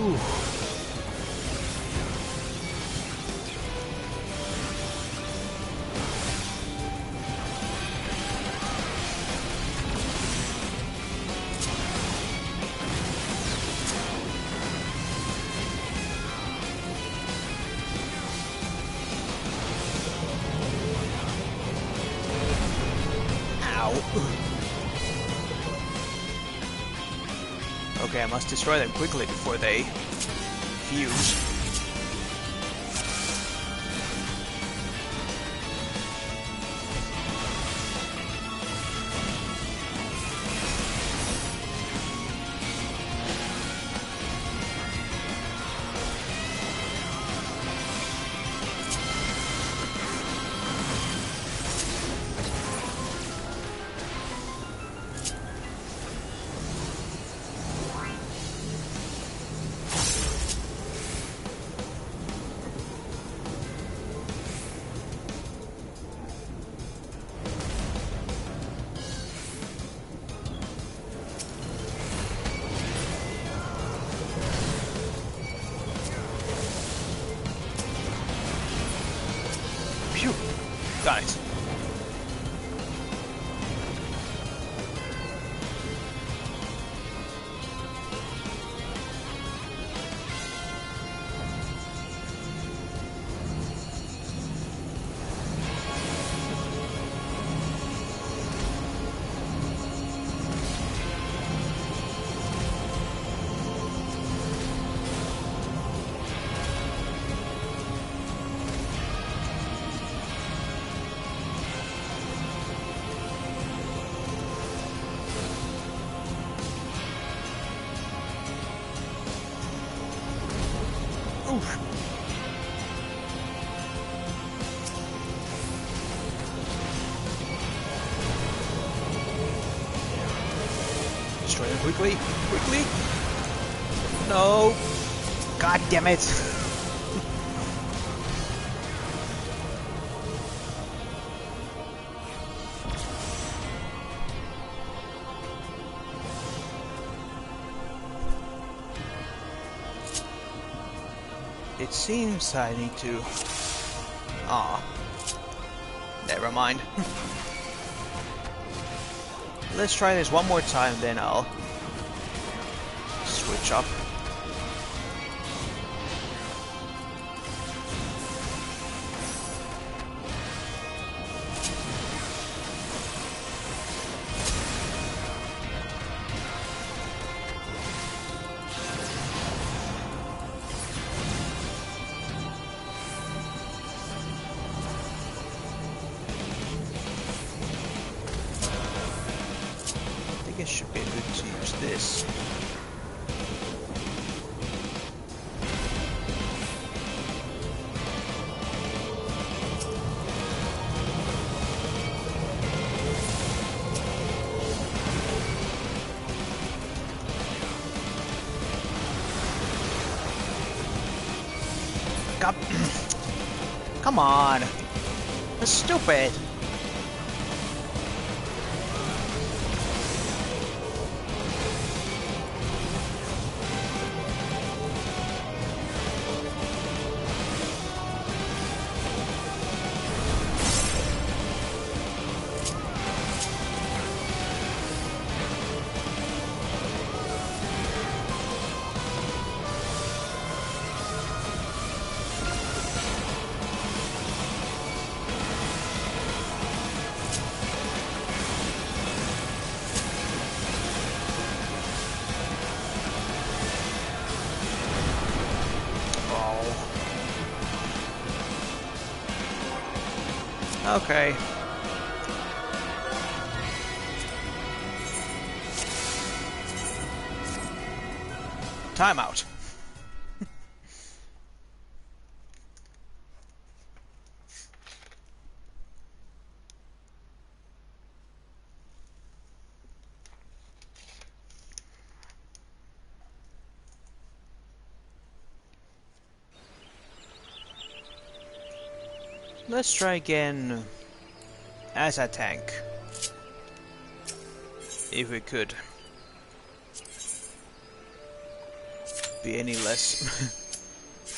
Ooh. Okay, I must destroy them quickly before they fuse. Phew! Got it. Oof. Destroy them quickly. Quickly. No. God damn it. It seems I need to... Ah. Never mind. Let's try this one more time, then I'll switch up. I think it should be good to use this. God. Come on. That's stupid. Okay. Timeout. Let's try again as a tank. If we could. be any less.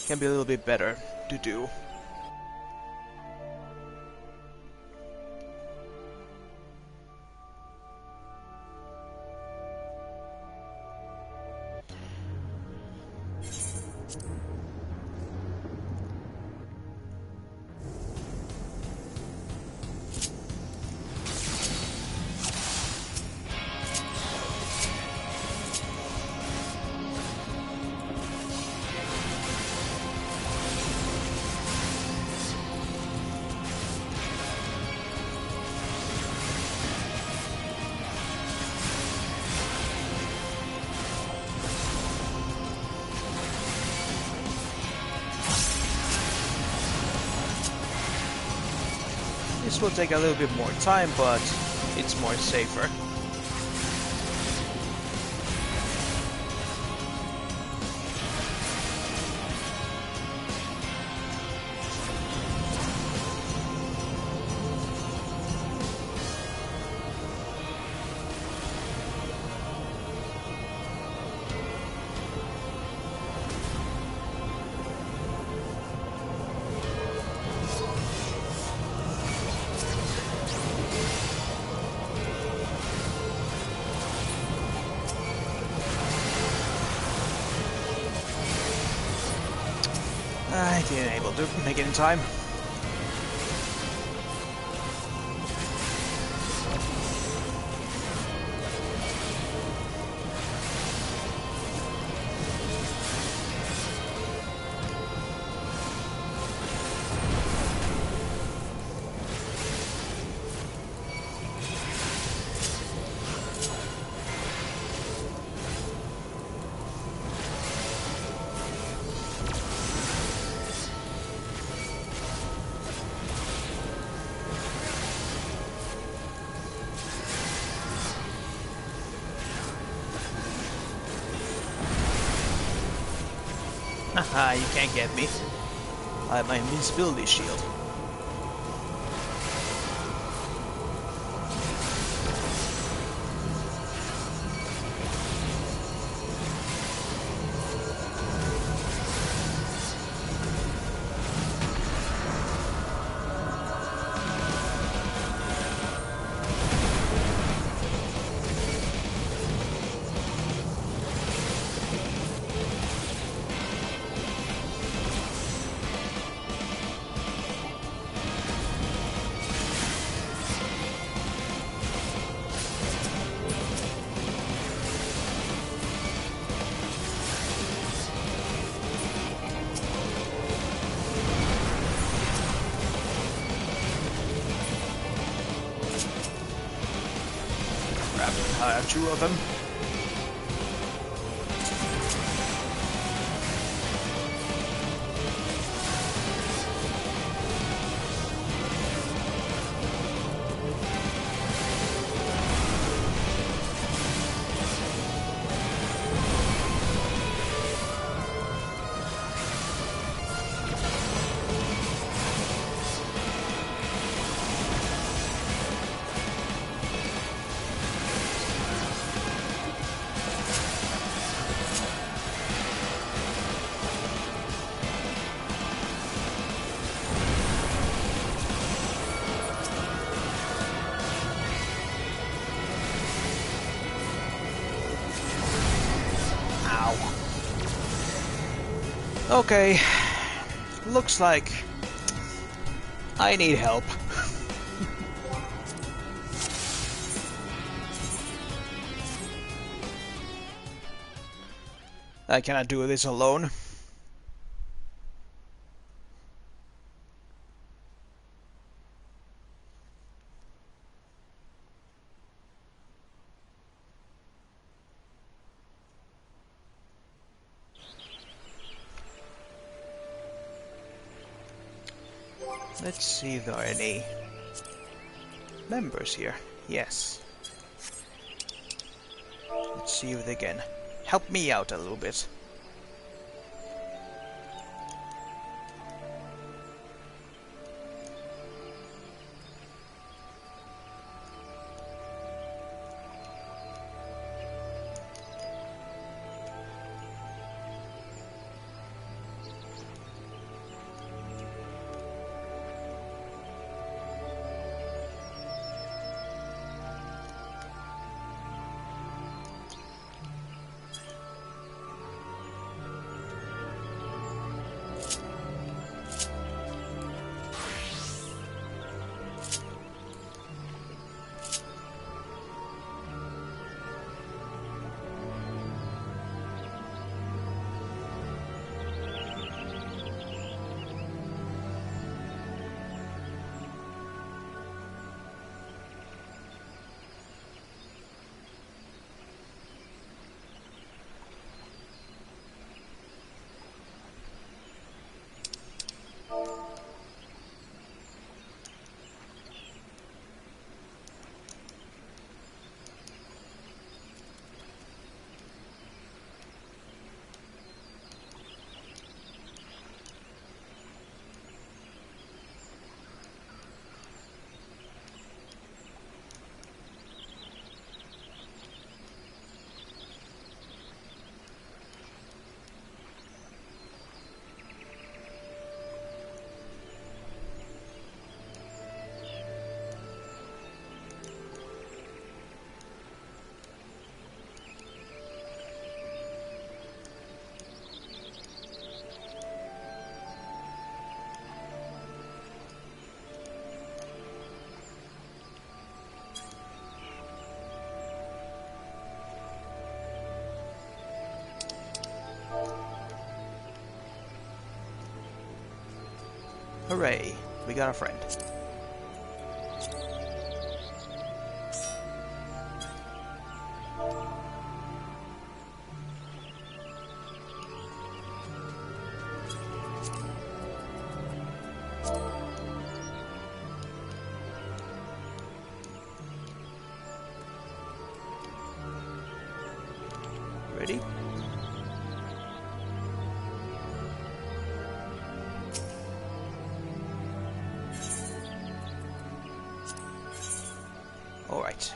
Can be a little bit better to do. This will take a little bit more time, but it's more safer. I didn't able to make it in time. Haha, you can't get me. I have my invincibility shield. I have two of them. Okay, looks like I need help. I cannot do this alone. Let's see if there are any members here. Yes. Let's see if they can help me out a little bit. Hooray, we got a friend. Ready? All right.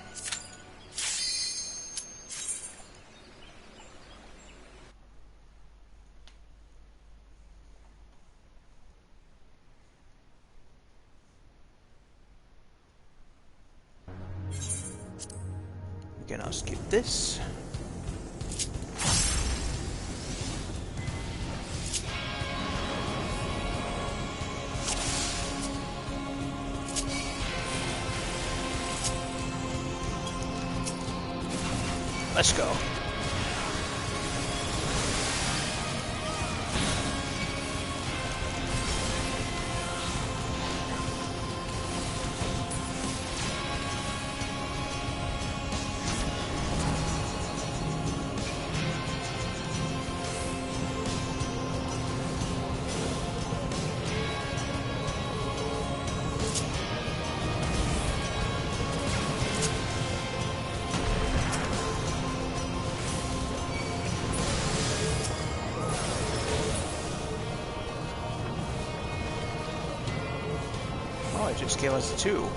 We can now skip this. Let's go. Oh, it just gave us 2.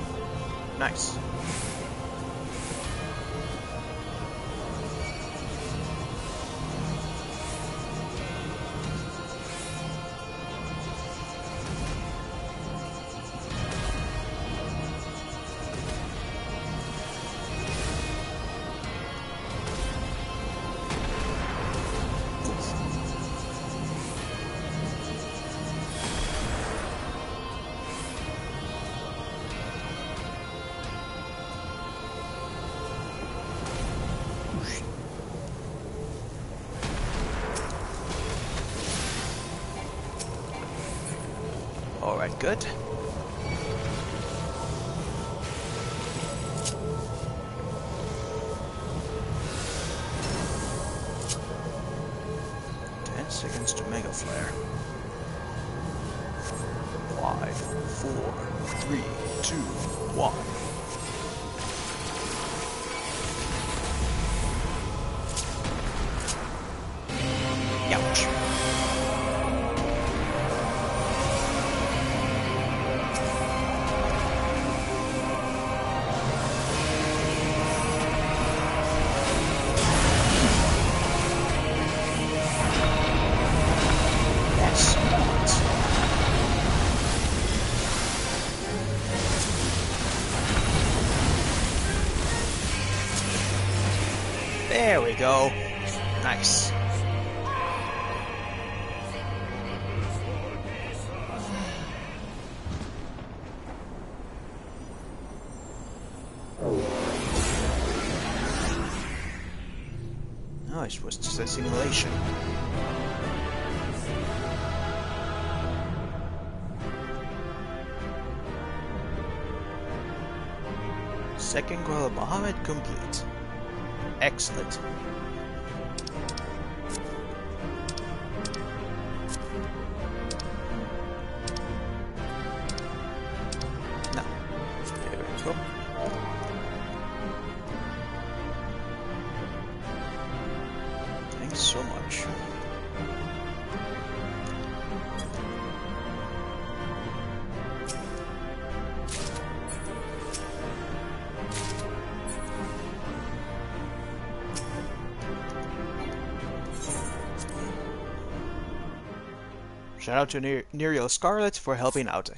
Nice. Alright, good. Seconds to Mega Flare. 5, 4, 3, 2, 1. Ouch. There we go. Nice. No, it was just a simulation. Second Coil of Bahamut complete. Excellent. Now, there we go. Thanks so much. Shout out to Neriel Scarlet for helping out.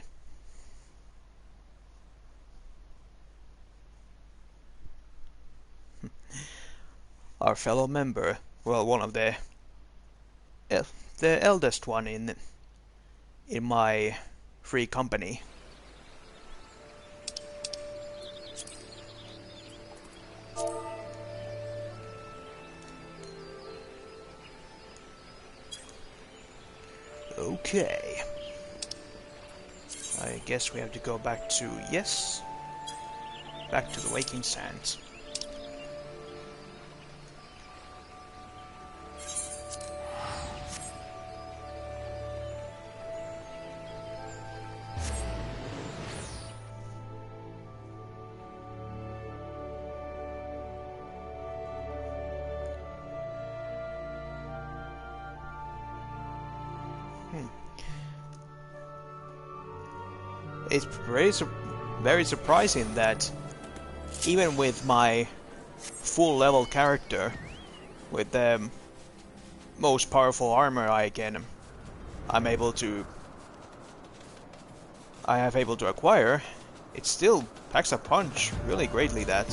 Our fellow member, well, one of the eldest one in my free company. Okay. I guess we have to go back to... yes. Back to the Waking Sands. It's very surprising that even with my full level character, with the most powerful armor I have able to acquire, it still packs a punch really greatly, that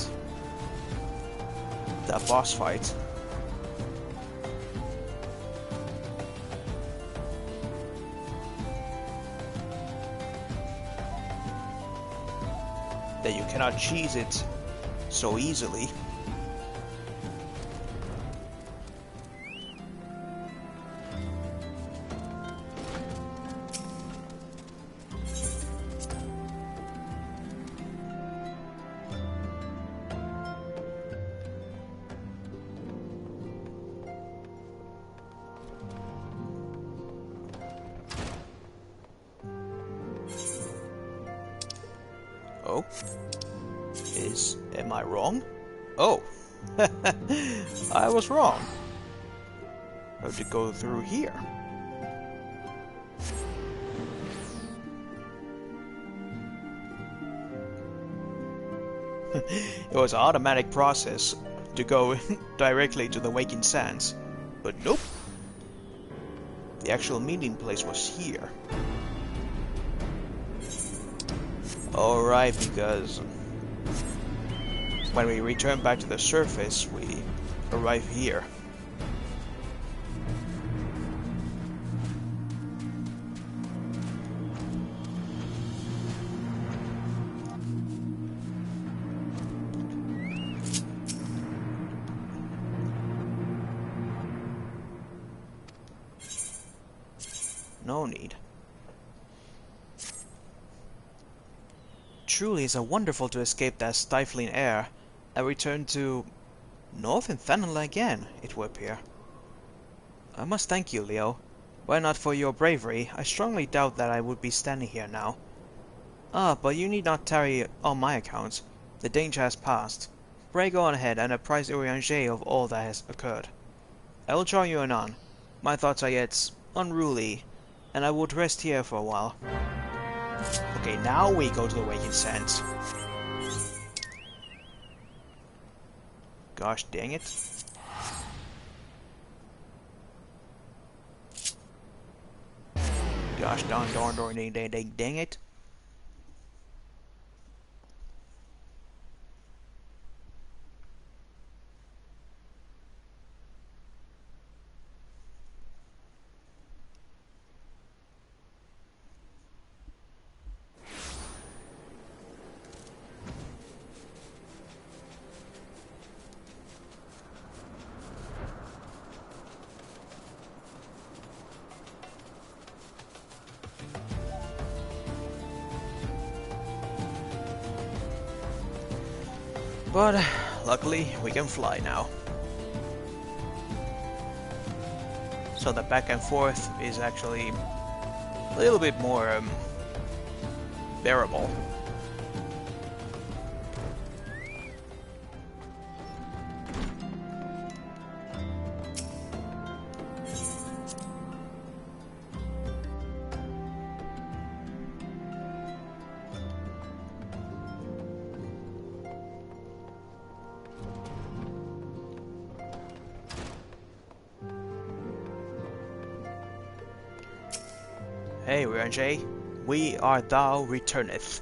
boss fight. That you cannot cheese it so easily. Oh. Am I wrong? Oh. I was wrong. I have to go through here. It was an automatic process to go directly to the Waking Sands. But nope. The actual meeting place was here. Alright, because when we return back to the surface, we arrive here. No need. Truly is wonderful to escape that stifling air and return to Northern Thanalan again, it would appear. I must thank you, Leo. Were it not for your bravery, I strongly doubt that I would be standing here now. Ah, but you need not tarry on my account. The danger has passed. Pray go on ahead and apprise Urianger of all that has occurred. I will join you anon. My thoughts are yet unruly, and I would rest here for a while. Okay, now we go to the Waking Sands. Gosh dang it. Gosh darn dang it. But luckily we can fly now. So the back and forth is actually a little bit more bearable. Hey, Urianger, we are thou returneth.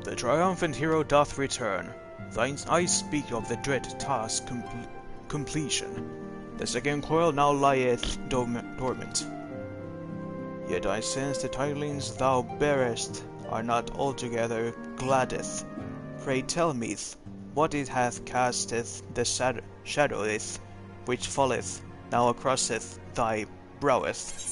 The triumphant hero doth return. Thine eyes speak of the dread task completion. The second coil now lieth dormant. Yet I sense the tidings thou bearest are not altogether gladdeth. Pray tell me what it hath casteth the shadoweth, which falleth now acrosseth thy broweth.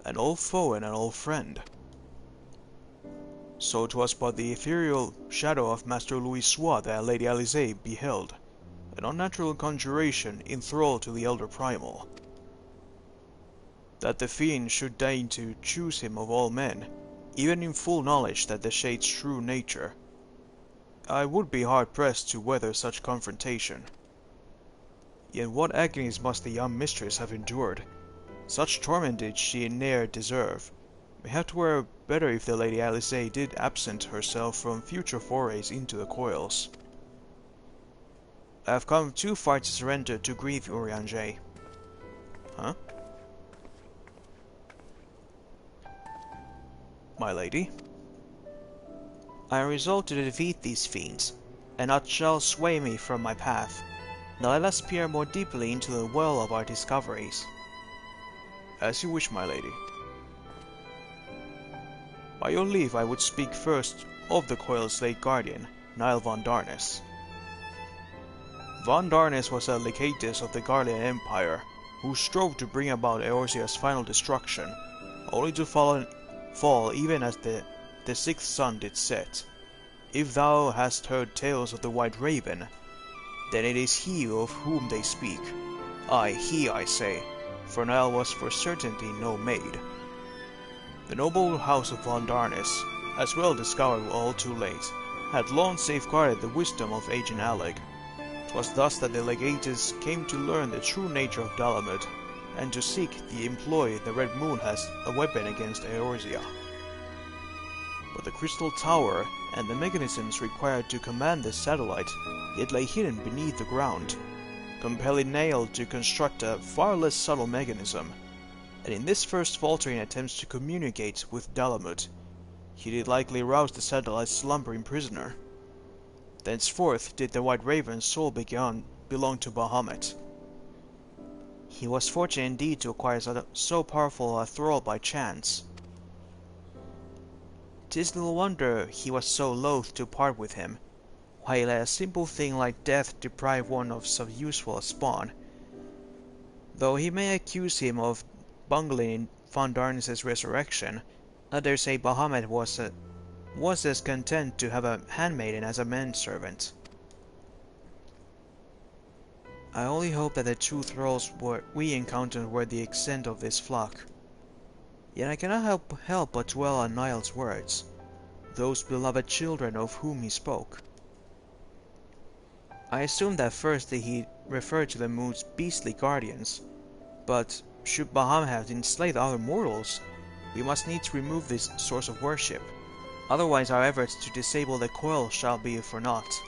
An old foe and an old friend. So 'twas but the ethereal shadow of Master Louis Soix that Lady Alisaie beheld, an unnatural conjuration enthralled to the elder primal. That the fiend should deign to choose him of all men, even in full knowledge that the shade's true nature, I would be hard-pressed to weather such confrontation. Yet what agonies must the young mistress have endured! Such torment did she ne'er deserve. Mayhap 'twere better if the Lady Alisaie did absent herself from future forays into the coils. I have come too far to surrender to grief, Urianger. Huh? My lady? I am resolved to defeat these fiends, and naught shall sway me from my path. Now let us peer more deeply into the well of our discoveries. As you wish, my lady. By your leave, I would speak first of the Coil's late guardian, Niall von Darnus. Von Darnus was a legatus of the Garlean Empire, who strove to bring about Eorzea's final destruction, only to fall even as the sixth sun did set. If thou hast heard tales of the White Raven, then it is he of whom they speak. Aye, he, I say, for Niall was for certainty no maid. The noble house of von Darnus, as well discovered all too late, had long safeguarded the wisdom of Agent Alec. 'Twas thus that the legatus came to learn the true nature of Bahamut, and to seek the employ the Red Moon as a weapon against Eorzea. But the crystal tower and the mechanisms required to command the satellite yet lay hidden beneath the ground, compelling Niall to construct a far less subtle mechanism, and in this first faltering attempts to communicate with Bahamut, he did likely rouse the satellite's slumbering prisoner. Thenceforth did the White Raven's soul belong to Bahamut. He was fortunate indeed to acquire so powerful a thrall by chance. 'Tis little wonder he was so loath to part with him, why he let a simple thing like death deprive one of so useful a spawn. Though he may accuse him of bungling in von Darnus's resurrection, others say Bahamut was as content to have a handmaiden as a manservant. I only hope that the two thralls we encountered were the extent of this flock. Yet I cannot help but dwell on Niall's words, those beloved children of whom he spoke. I assumed at first that he referred to the moon's beastly guardians, but should Bahamut have enslaved other mortals, we must needs remove this source of worship. Otherwise our efforts to disable the coil shall be for naught.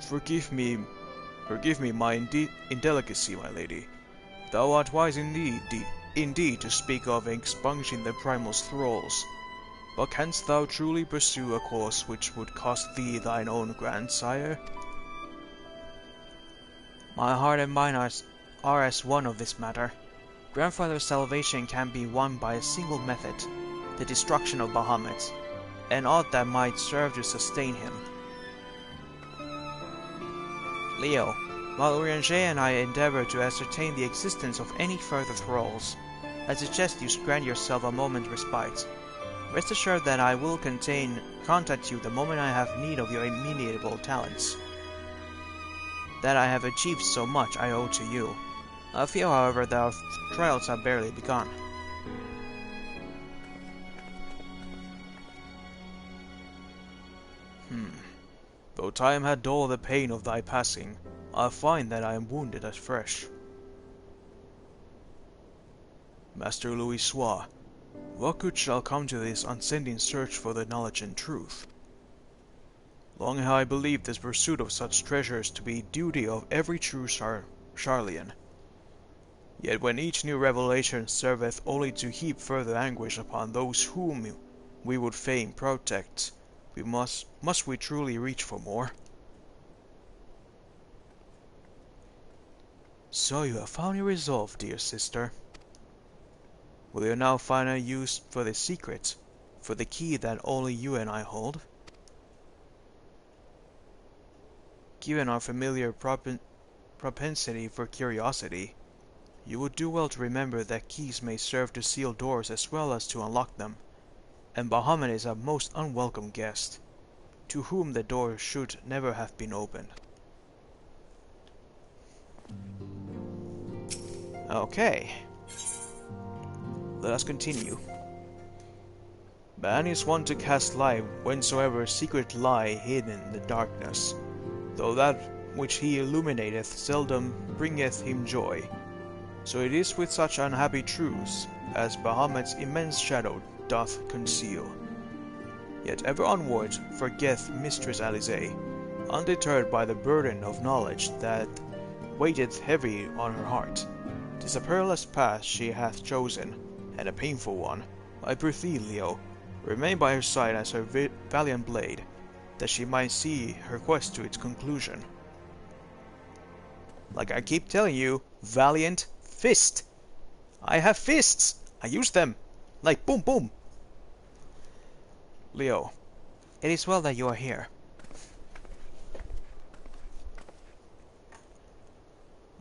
Forgive me my indelicacy, my lady. Thou art wise indeed to speak of expunging the primal's thralls, but canst thou truly pursue a course which would cost thee thine own grandsire? My heart and mind are as one of this matter. Grandfather's salvation can be won by a single method, the destruction of Bahamut, and aught that might serve to sustain him. Leo, while Urianger and I endeavor to ascertain the existence of any further thralls, I suggest you grant yourself a moment's respite. Rest assured that I will contact you the moment I have need of your immediate talents. That I have achieved so much I owe to you. I feel, however, that our trials have barely begun. Though time had dulled the pain of thy passing, I find that I am wounded afresh. Master Louis Soix, what good shall come to this unceasing search for the knowledge and truth? Long have I believed this pursuit of such treasures to be duty of every true Charlian. Yet when each new revelation serveth only to heap further anguish upon those whom we would fain protect, must we truly reach for more? So you have found your resolve, dear sister. Will you now find a use for this secret? for the key that only you and I hold. Given our familiar propensity for curiosity, you would do well to remember that keys may serve to seal doors as well as to unlock them, and Bahamut is a most unwelcome guest, to whom the door should never have been opened. Okay. Let us continue. Man is one to cast light whensoever secret lie hidden in the darkness, though that which he illuminateth seldom bringeth him joy. So it is with such unhappy truths as Bahamut's immense shadow doth conceal. Yet ever onward forgeth Mistress Alisaie, undeterred by the burden of knowledge that weighteth heavy on her heart. 'Tis a perilous path she hath chosen, and a painful one. I prithee, Leo, remain by her side as her valiant blade, that she might see her quest to its conclusion. Like I keep telling you, valiant fist! I have fists! I use them! Like boom boom! Leo, it is well that you are here.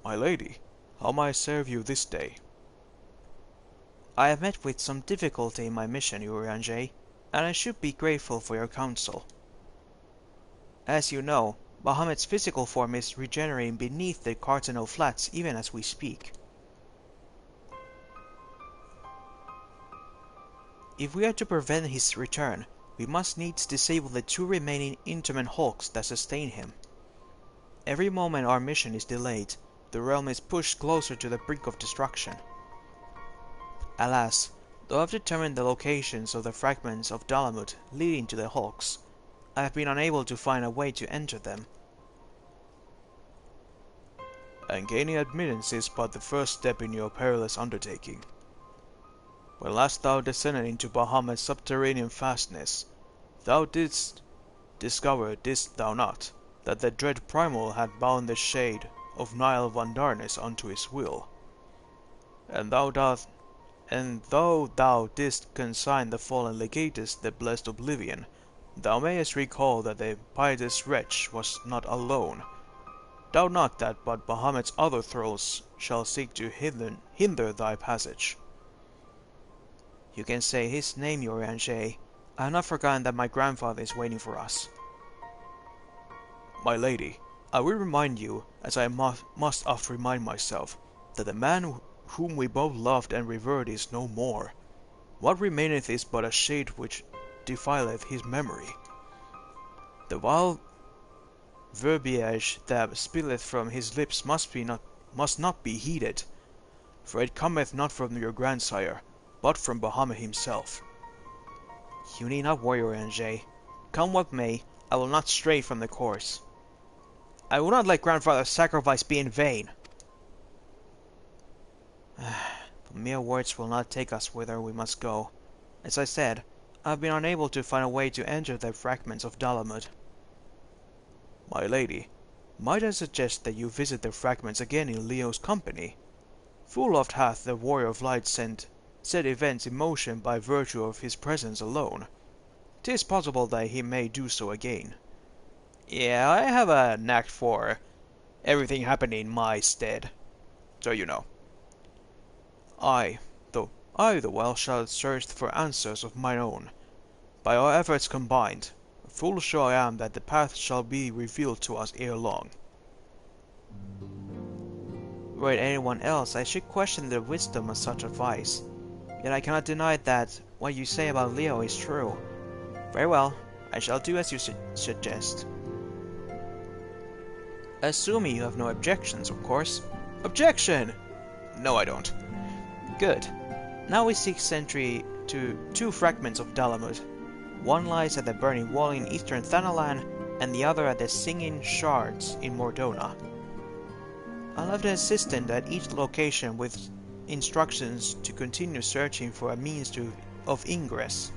My lady, how may I serve you this day? I have met with some difficulty in my mission, Urianger, and I should be grateful for your counsel. As you know, Bahamut's physical form is regenerating beneath the Cardinal Flats even as we speak. If we are to prevent his return, we must needs disable the 2 remaining interment hulks that sustain him. Every moment our mission is delayed, the realm is pushed closer to the brink of destruction. Alas, though I've determined the locations of the fragments of Dalamut leading to the hulks, I have been unable to find a way to enter them. And gaining admittance is but the first step in your perilous undertaking. When last thou descended into Bahamut's subterranean fastness, thou didst discover, didst thou not, that the dread Primal had bound the shade of Nile Vandarnes unto his will? And though thou didst consign the fallen legatus the blessed oblivion, thou mayest recall that the pietous wretch was not alone. Doubt not that but Bahamut's other thralls shall seek to hinder thy passage. You can say his name, Urianger. I have not forgotten that my grandfather is waiting for us. My lady, I will remind you, as I must oft remind myself, that the man whom we both loved and revered is no more. What remaineth is but a shade which defileth his memory. The vile verbiage that spilleth from his lips must not be heeded, for it cometh not from your grandsire, but from Bahamut himself. You need not worry, Urianger. Come what may, I will not stray from the course. I will not let grandfather's sacrifice be in vain. But mere words will not take us whither we must go. As I said, I have been unable to find a way to enter the fragments of Dalamut. My lady, might I suggest that you visit the fragments again in Leo's company? Full oft hath the Warrior of Light set events in motion by virtue of his presence alone. 'Tis possible that he may do so again. Yeah, I have a knack for everything happening in my stead, so you know. I, the while, shall search for answers of mine own. By our efforts combined, full sure I am that the path shall be revealed to us ere long. Were it anyone else, I should question the wisdom of such advice. Yet I cannot deny that what you say about Leo is true. Very well, I shall do as you suggest. Assuming you have no objections, of course. Objection! No, I don't. Good. Now we seek entry to 2 fragments of Dalamut. One lies at the Burning Wall in eastern Thanalan, and the other at the Singing Shards in Mordona. I'll have the assistant at each location with instructions to continue searching for a means of ingress.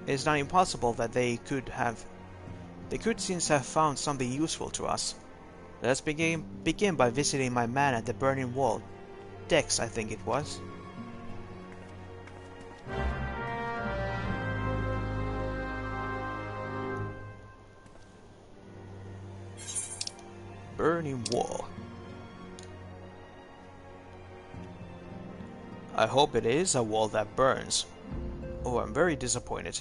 It is not impossible that they could since have found something useful to us. Let us begin by visiting my man at the Burning Wall. Dex, I think it was. Burning wall. I hope it is a wall that burns. Oh, I'm very disappointed.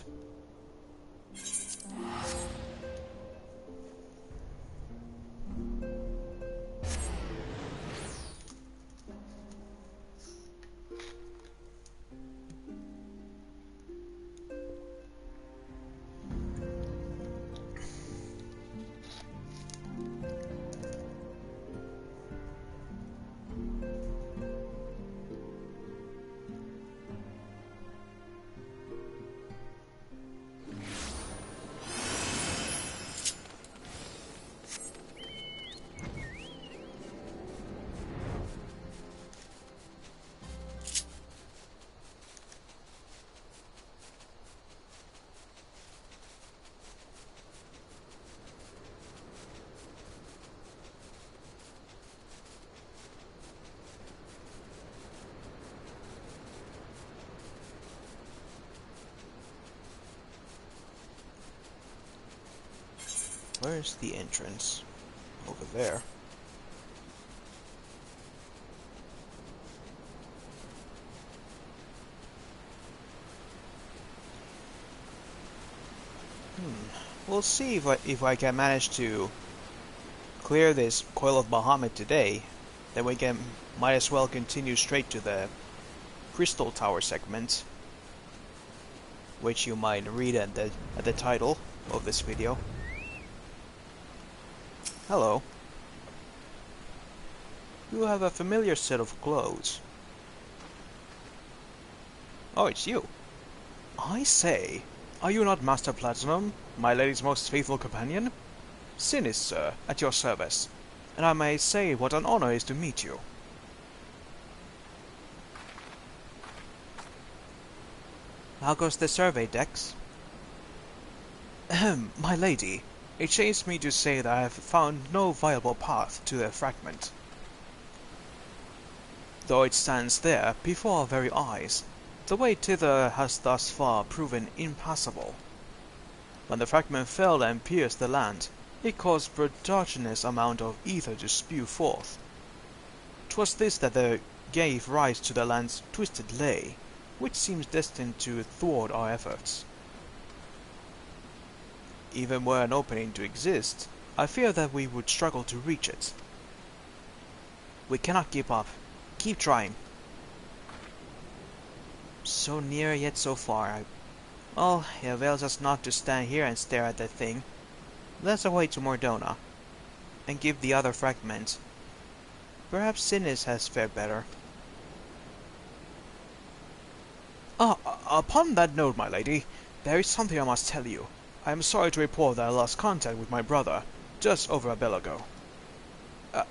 Where's the entrance? Over there. We'll see if I can manage to clear this Coil of Bahamut today. Then we can might as well continue straight to the Crystal Tower segment, which you might read at the title of this video. Hello. You have a familiar set of clothes. Oh, it's you. I say, are you not Master Platinum, my lady's most faithful companion? Sin is, sir, at your service, and I may say what an honor is to meet you. How goes the survey, Dex? Ahem, my lady. It shames me to say that I have found no viable path to the fragment. Though it stands there before our very eyes, the way thither has thus far proven impassable. When the fragment fell and pierced the land, it caused vertiginous amount of ether to spew forth. 'Twas this that gave rise to the land's twisted lay, which seems destined to thwart our efforts. Even were an opening to exist, I fear that we would struggle to reach it. We cannot give up. Keep trying. So near yet so far. Well, it avails us not to stand here and stare at that thing. Let's away to Mordona, and give the other fragment. Perhaps Sinis has fared better. Upon that note, my lady, there is something I must tell you. I am sorry to report that I lost contact with my brother just over a bell ago.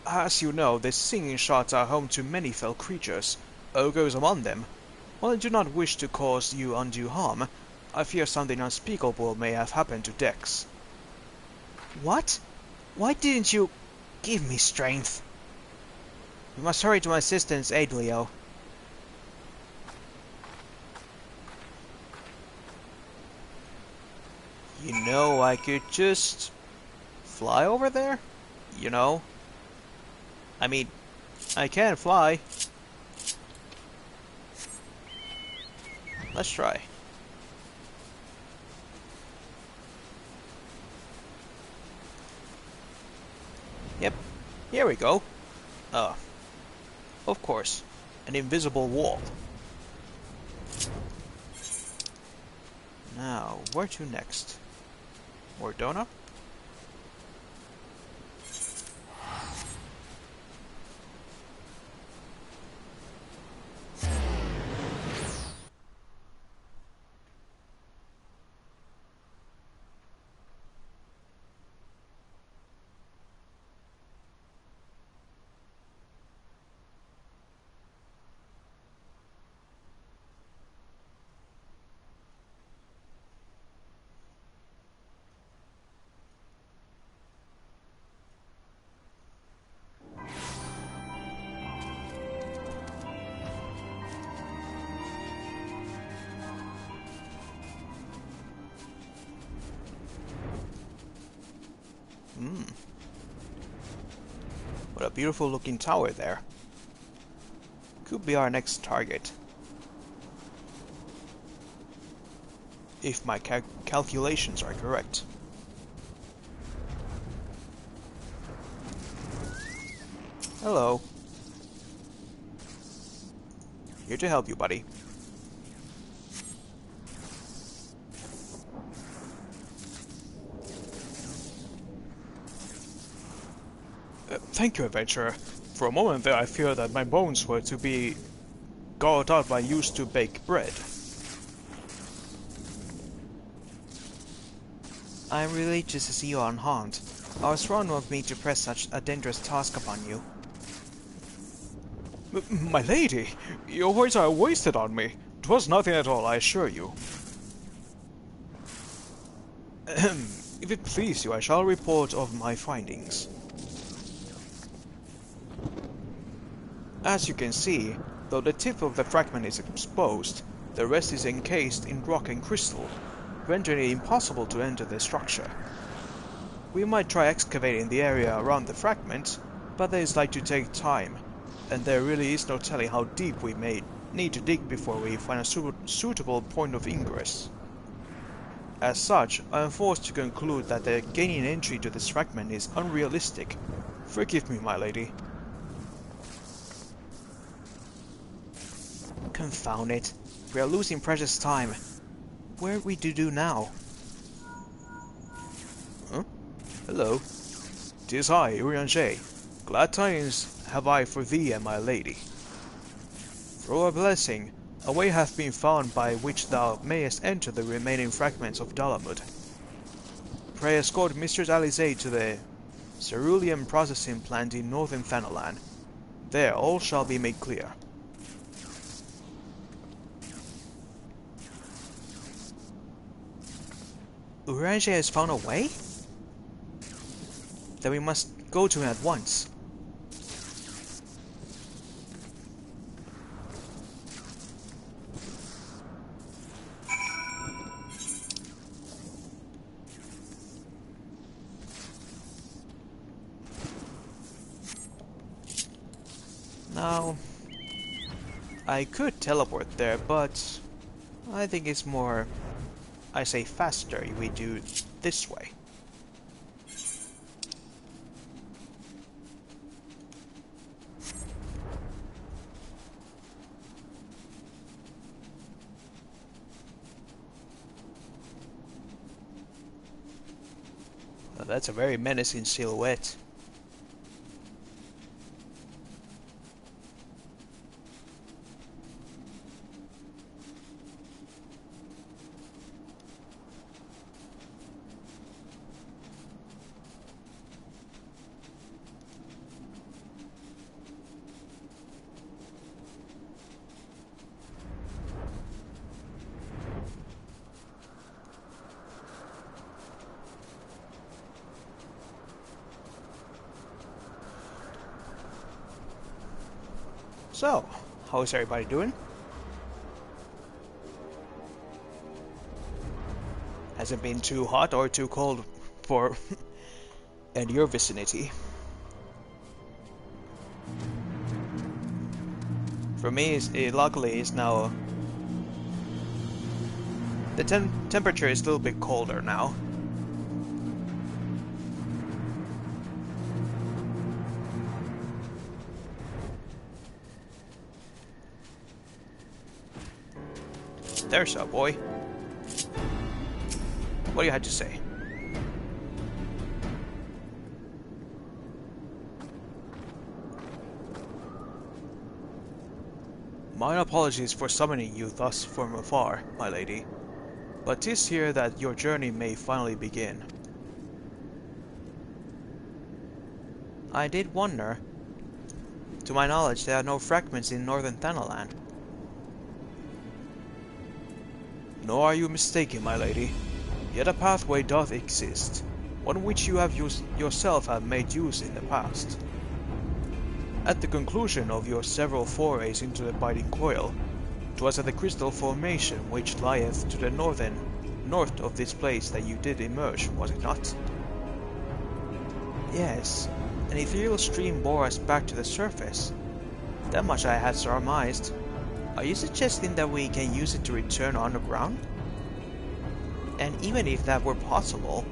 As you know, the singing shards are home to many fell creatures, ogres among them. While I do not wish to cause you undue harm, I fear something unspeakable may have happened to Dex. What? Why didn't you give me strength? We must hurry to my assistant's aid, Leo. You know, I could just fly over there? You know? I mean, I can fly. Let's try. Yep, here we go. Of course, an invisible wall. Now, where to next? Mordona? What a beautiful looking tower there. Could be our next target. If my calculations are correct. Hello. Here to help you, buddy. Thank you, adventurer. For a moment there I feared that my bones were to be gouged out by use to bake bread. I am relieved to see you unharmed. Our throne wants me to press such a dangerous task upon you. My lady, your words are wasted on me. 'Twas nothing at all, I assure you. If it please you, I shall report of my findings. As you can see, though the tip of the fragment is exposed, the rest is encased in rock and crystal, rendering it impossible to enter the structure. We might try excavating the area around the fragment, but that is like to take time, and there really is no telling how deep we may need to dig before we find a suitable point of ingress. As such, I am forced to conclude that the gaining entry to this fragment is unrealistic. Forgive me, my lady. Confound it. We are losing precious time. What are we to do now? Huh? Hello. 'Tis I, Urianger. Glad tidings have I for thee and my lady. Through a blessing, a way hath been found by which thou mayest enter the remaining fragments of Bahamut. Pray escort Mistress Alizé to the cerulean processing plant in northern Thanalan. There all shall be made clear. Urianger has found a way? Then we must go to him at once. Now, I could teleport there, but I think it's more, I say faster if we do this way. Well, that's a very menacing silhouette. So, how is everybody doing? Hasn't been too hot or too cold for in your vicinity. For me, luckily, it's now the temperature is a little bit colder now. There's a boy. What do you have to say? My apologies for summoning you thus from afar, my lady, but 'tis here that your journey may finally begin. I did wonder. To my knowledge, there are no fragments in northern Thanalan. Nor are you mistaken, my lady. Yet a pathway doth exist, one which you have yourself have made use in the past. At the conclusion of your several forays into the biting coil, 'twas at the crystal formation which lieth to the north of this place that you did emerge, was it not? Yes, An ethereal stream bore us back to the surface. That much I had surmised. Are you suggesting that we can use it to return underground? And even if that were possible,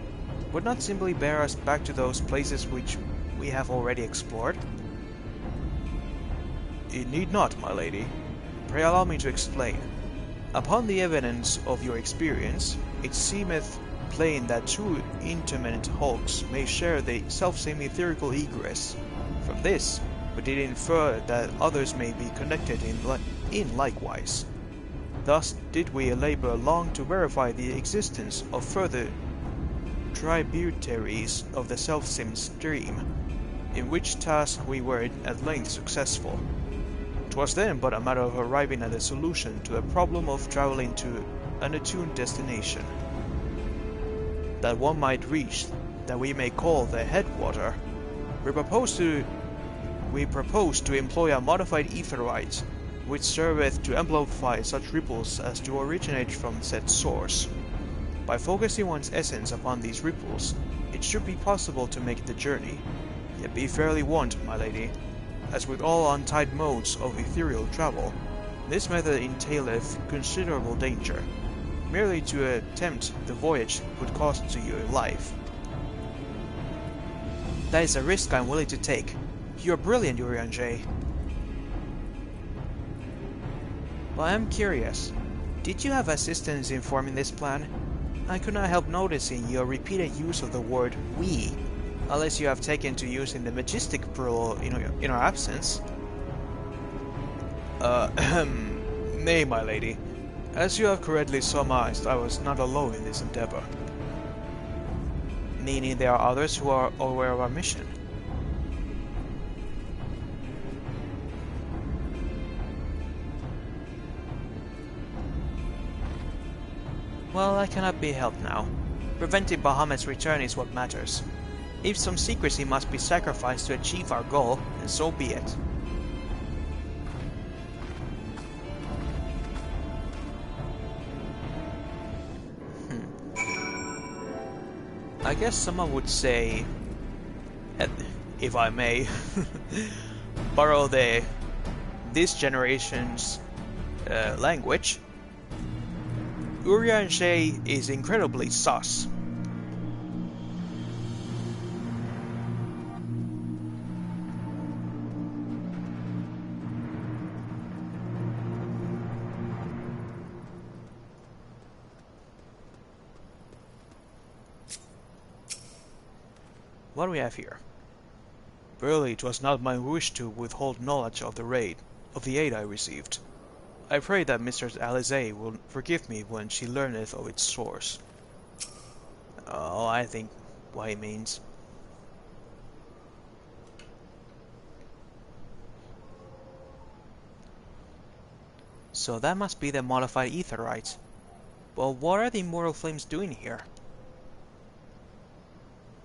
would not simply bear us back to those places which we have already explored? It need not, my lady. Pray allow me to explain. Upon the evidence of your experience, it seemeth plain that two intermittent hulks may share the selfsame etherical egress. From this, we did infer that others may be connected in likewise. Thus did we labor long to verify the existence of further tributaries of the selfsame stream, in which task we were at length successful. 'Twas then but a matter of arriving at a solution to the problem of traveling to an attuned destination that one might reach, that we may call the headwater. We propose to employ a modified aetherite, which serveth to amplify such ripples as to originate from said source. By focusing one's essence upon these ripples, it should be possible to make the journey. Yet be fairly warned, my lady, as with all untied modes of ethereal travel, this method entaileth considerable danger. Merely to attempt the voyage would cost to you life. That is a risk I am willing to take. You are brilliant, Urianger. But I am curious. Did you have assistance in forming this plan? I could not help noticing your repeated use of the word "we," unless you have taken to using the majestic plural in our absence. Nay, my lady. As you have correctly surmised, I was not alone in this endeavor. Meaning there are others who are aware of our mission. Well, that cannot be helped now. Preventing Bahamut's return is what matters. If some secrecy must be sacrificed to achieve our goal, then so be it. I guess someone would say, if I may, borrow this generation's language, Urianger is incredibly sus. What do we have here? Verily, 'twas not my wish to withhold knowledge of the aid I received. I pray that Mistress Alize will forgive me when she learneth of its source. Oh, I think what he means. So that must be the modified aetherite. But what are the immortal flames doing here?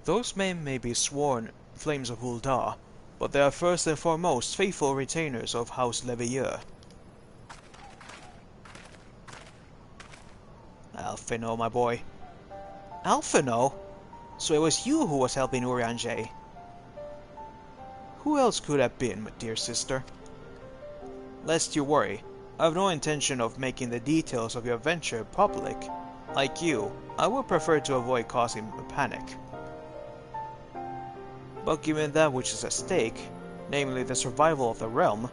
Those men may be sworn flames of Ul'dah, but they are first and foremost faithful retainers of House Leveilleur. Alphino, my boy. Alphino? So it was you who was helping Urianger. Who else could have been, my dear sister? Lest you worry, I have no intention of making the details of your venture public. Like you, I would prefer to avoid causing a panic. But given that which is at stake, namely the survival of the realm,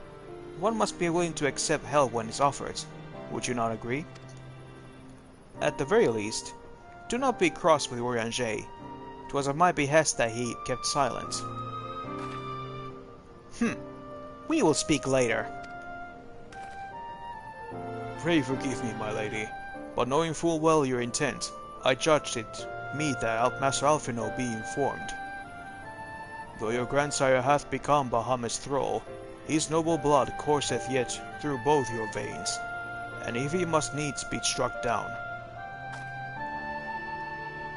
one must be willing to accept help when it's offered. Would you not agree? At the very least, do not be cross with Urianger. 'Twas at my behest that he kept silent. We will speak later. Pray forgive me, my lady, but knowing full well your intent, I judged it meet that Master Alphino be informed. Though your grandsire hath become Bahamut's thrall, his noble blood courseth yet through both your veins, and if he must needs be struck down.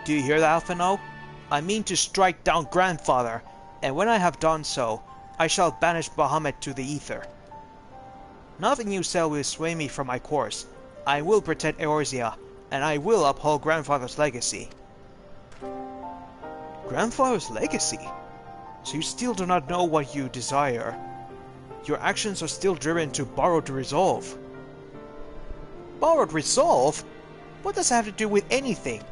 Do you hear that, Alphino? I mean to strike down grandfather, and when I have done so, I shall banish Bahamut to the ether. Nothing you say will sway me from my course. I will protect Eorzea, and I will uphold grandfather's legacy. Grandfather's legacy? So you still do not know what you desire. Your actions are still driven to borrowed resolve. Borrowed resolve? What does that have to do with anything?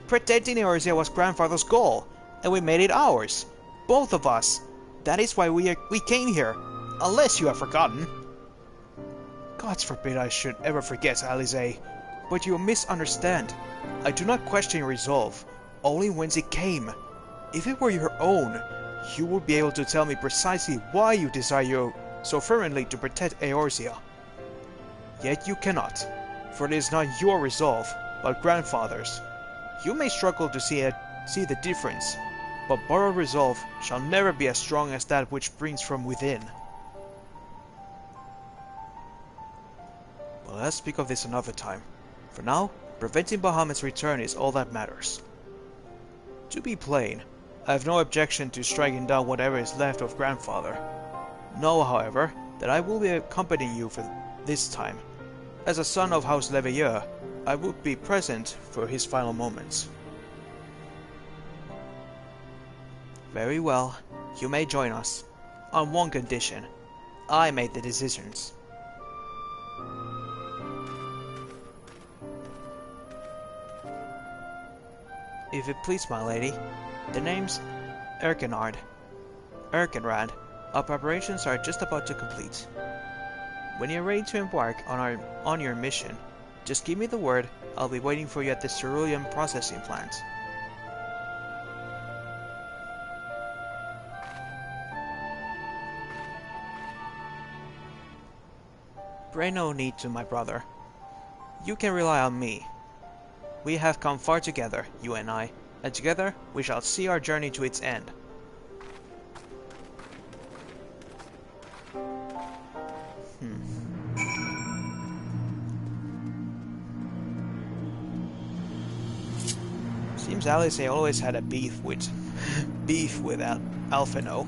Protecting Eorzea was grandfather's goal, and we made it ours. Both of us. That is why we came here. Unless you have forgotten. Gods forbid I should ever forget, Alisaie. But you misunderstand. I do not question your resolve, only whence it came. If it were your own, you would be able to tell me precisely why you desire so fervently to protect Eorzea. Yet you cannot, for it is not your resolve, but grandfather's. You may struggle to see the difference, but borrowed resolve shall never be as strong as that which springs from within. Well, let's speak of this another time. For now, preventing Bahamut's return is all that matters. To be plain, I have no objection to striking down whatever is left of grandfather. Know, however, that I will be accompanying you for this time. As a son of House Leveilleur, I will be present for his final moments. Very well, you may join us. On one condition. I made the decisions. If it please my lady, the name's Erkenrad. Our preparations are just about to complete. When you're ready to embark on your mission, just give me the word. I'll be waiting for you at the cerulean processing plant. Pray no need to, my brother. You can rely on me. We have come far together, you and I, and together we shall see our journey to its end. Seems Alisaie always had a beef with Alphino.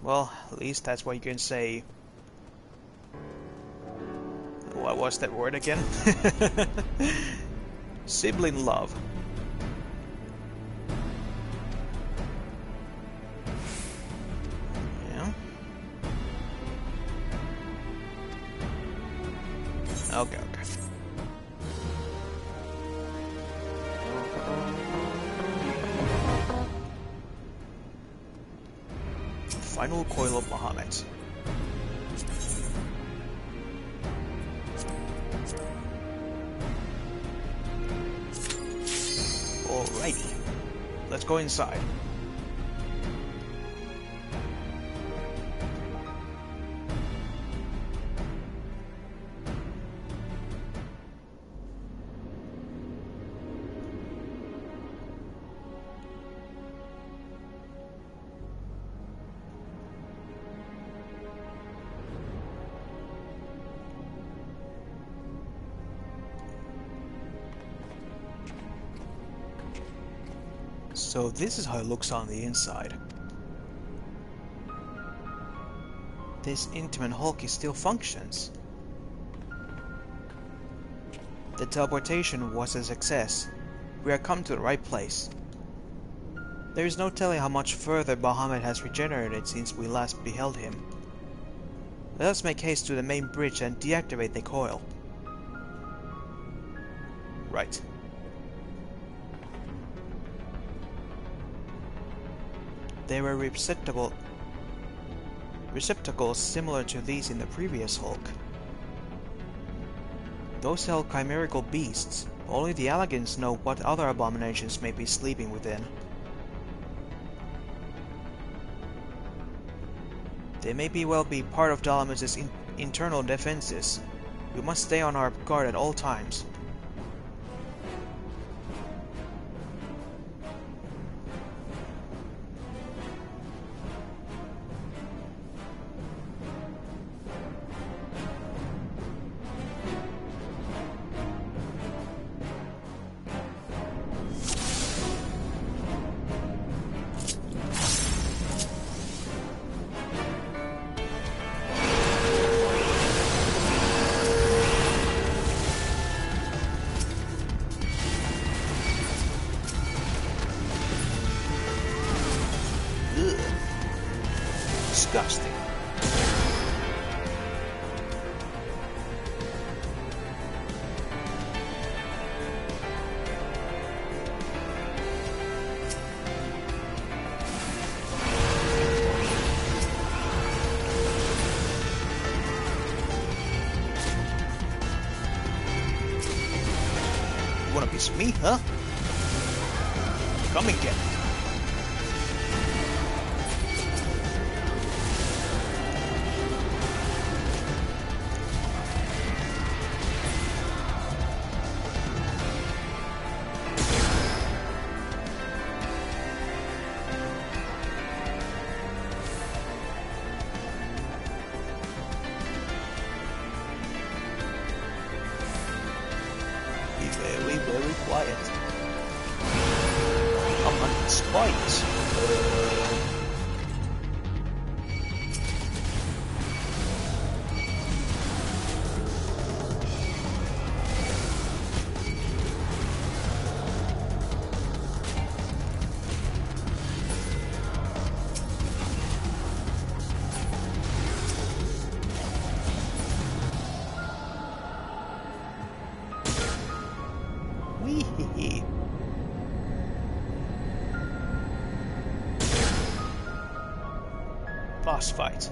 Well, at least that's what you can say. What was that word again? Sibling love. Yeah. Okay. Final Coil of Bahamut. Alrighty, let's go inside. So this is how it looks on the inside. This intimate hulk still functions. The teleportation was a success. We have come to the right place. There is no telling how much further Bahamut has regenerated since we last beheld him. Let us make haste to the main bridge and deactivate the coil. Right. There were receptacles similar to these in the previous hulk. Those held chimerical beasts. Only the Elegants know what other abominations may be sleeping within. They may well be part of Dalamut's internal defenses. We must stay on our guard at all times. disgusting. You wanna piece of me, huh? Come and get it. Be very, very quiet. I'm hunting spiders. Wee. Boss fight.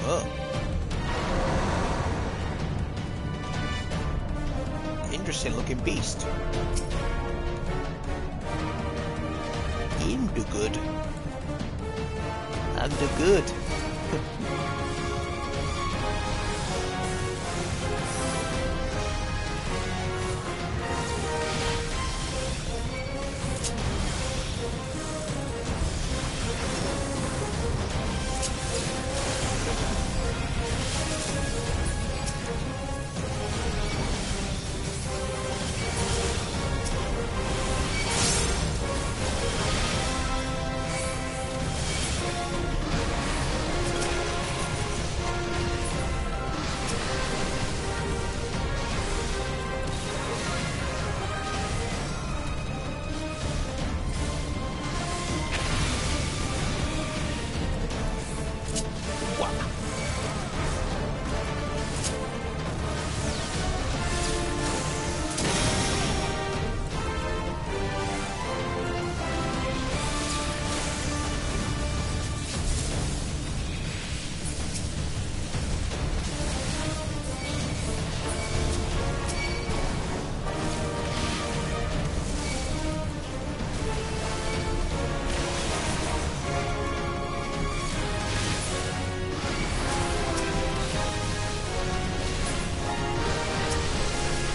Oh. Interesting looking beast. Him do good. I'm do good.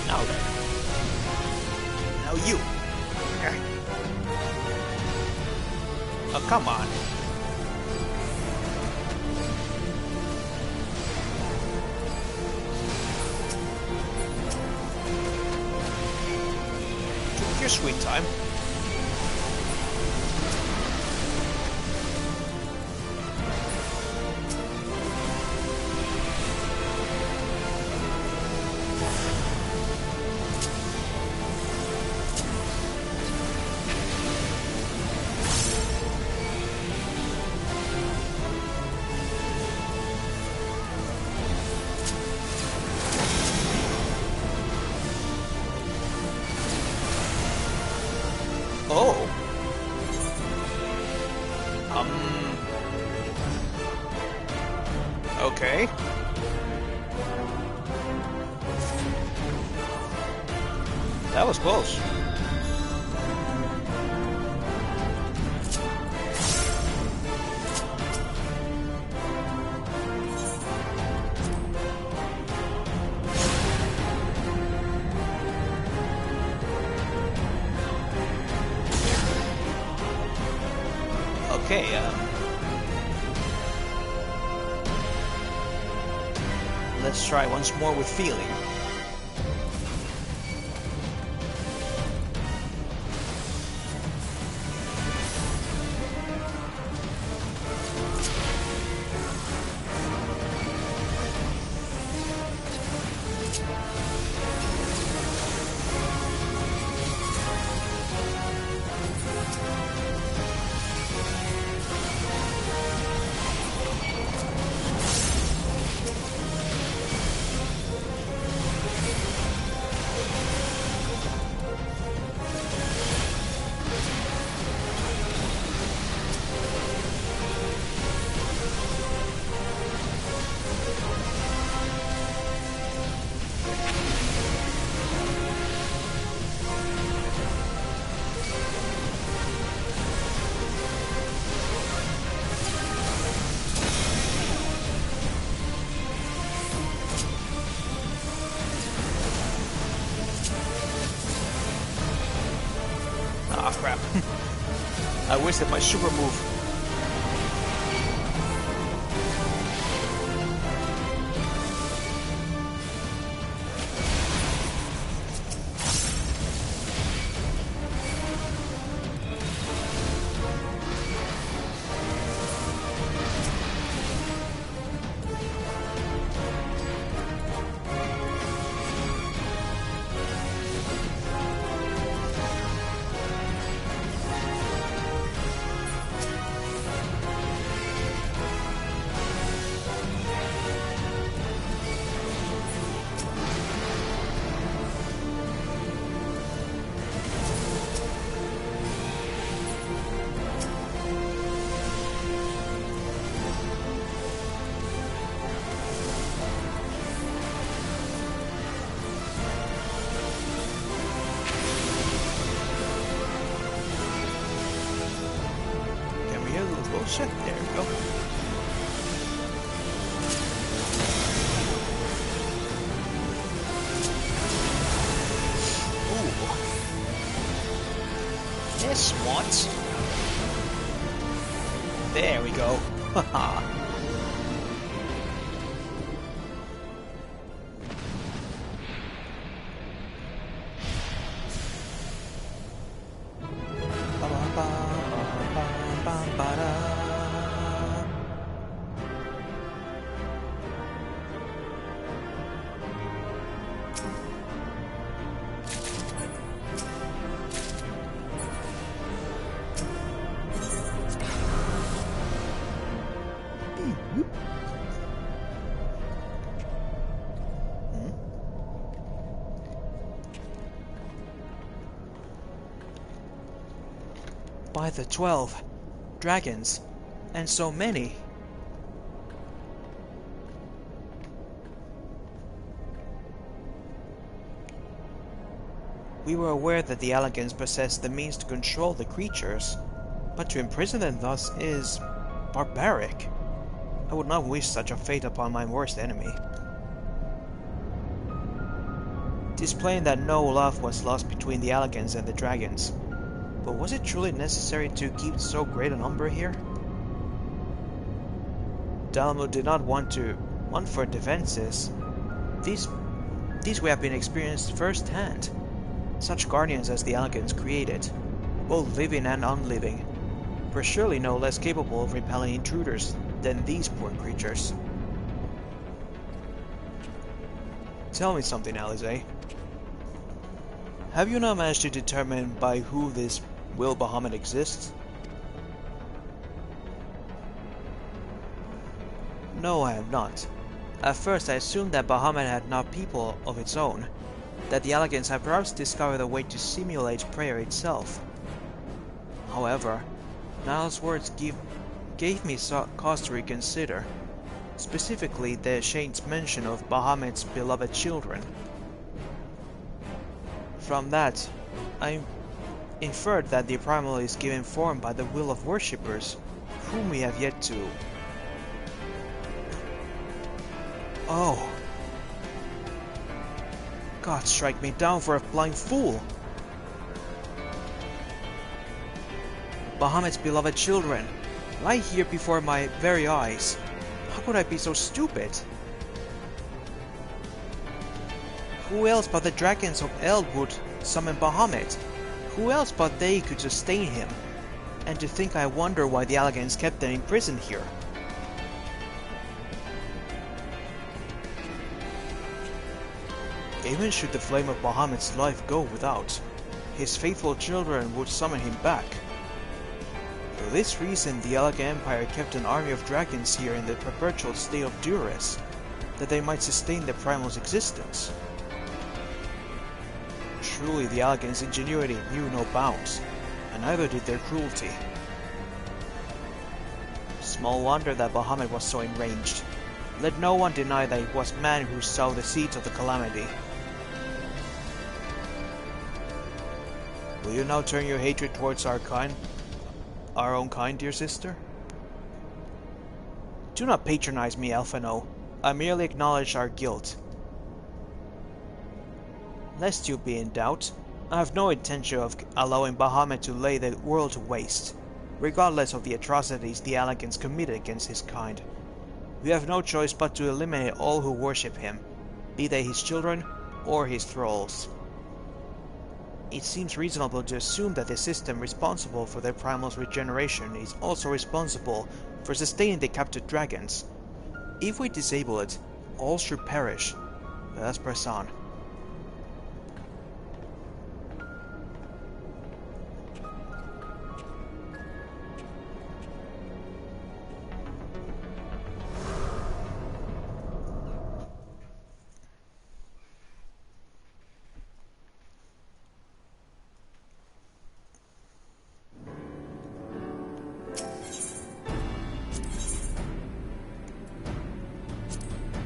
Now then. Now you. Oh, come on. Took your sweet time. Oh. Okay. That was close. Okay, let's try once more with feeling. Ah, crap. I wasted my super move. Shit, there we go. Ooh. This what? There we go. Haha. By the 12 dragons, and so many. We were aware that the Elegans possessed the means to control the creatures, but to imprison them thus is barbaric. I would not wish such a fate upon my worst enemy. It is plain that no love was lost between the Elegans and the dragons. But was it truly necessary to keep so great a number here? Bahamut did not want for defenses. These we have been experienced firsthand. Such guardians as the Elegans created, both living and unliving, were surely no less capable of repelling intruders than these poor creatures. Tell me something, Alize. Have you now managed to determine by who this Will Bahamut exists? No, I have not. At first I assumed that Bahamut had not people of its own, that the Elegans had perhaps discovered a way to simulate prayer itself. However, Niall's words gave me cause to reconsider, specifically the Shane's mention of Bahamut's beloved children. From that, I inferred that the primal is given form by the will of worshippers, whom we have yet to... Oh. God strike me down for a blind fool! Bahamut's beloved children, right here before my very eyes. How could I be so stupid? Who else but the dragons of Eld would summon Bahamut? Who else but they could sustain him? And to think I wonder why the Elegans kept them imprisoned here. Even should the flame of Bahamut's life go without, his faithful children would summon him back. For this reason the Elega Empire kept an army of dragons here in the perpetual state of duress, that they might sustain the primal's existence. Truly the Elegans' ingenuity knew no bounds, and neither did their cruelty. Small wonder that Bahamut was so enraged. Let no one deny that it was man who sowed the seeds of the calamity. Will you now turn your hatred towards our own kind, dear sister? Do not patronize me, Alphino. I merely acknowledge our guilt. Lest you be in doubt, I have no intention of allowing Bahamut to lay the world to waste, regardless of the atrocities the Allagans commit against his kind. We have no choice but to eliminate all who worship him, be they his children or his thralls. It seems reasonable to assume that the system responsible for their primal's regeneration is also responsible for sustaining the captured dragons. If we disable it, all should perish. Let us press on.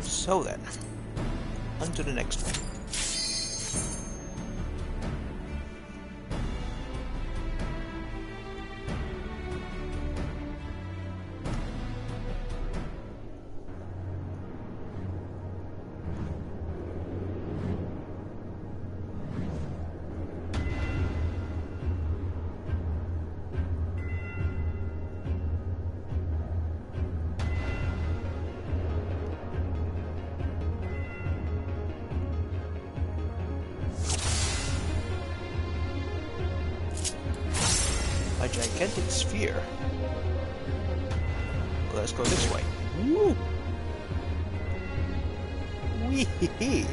So then, on to the next one. A gigantic sphere. Let's go this way. Woo! Wee-hee-hee!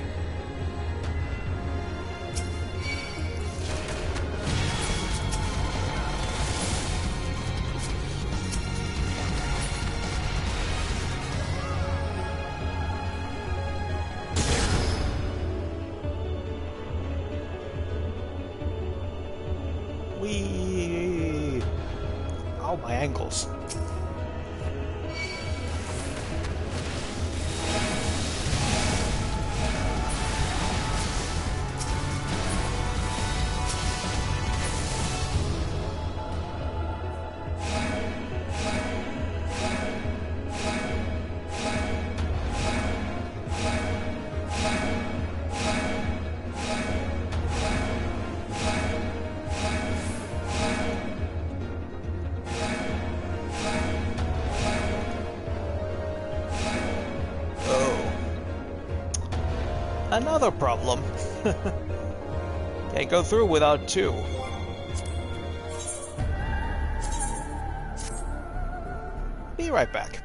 Wee! Ow, my ankles. Another problem. Can't go through without two. Be right back.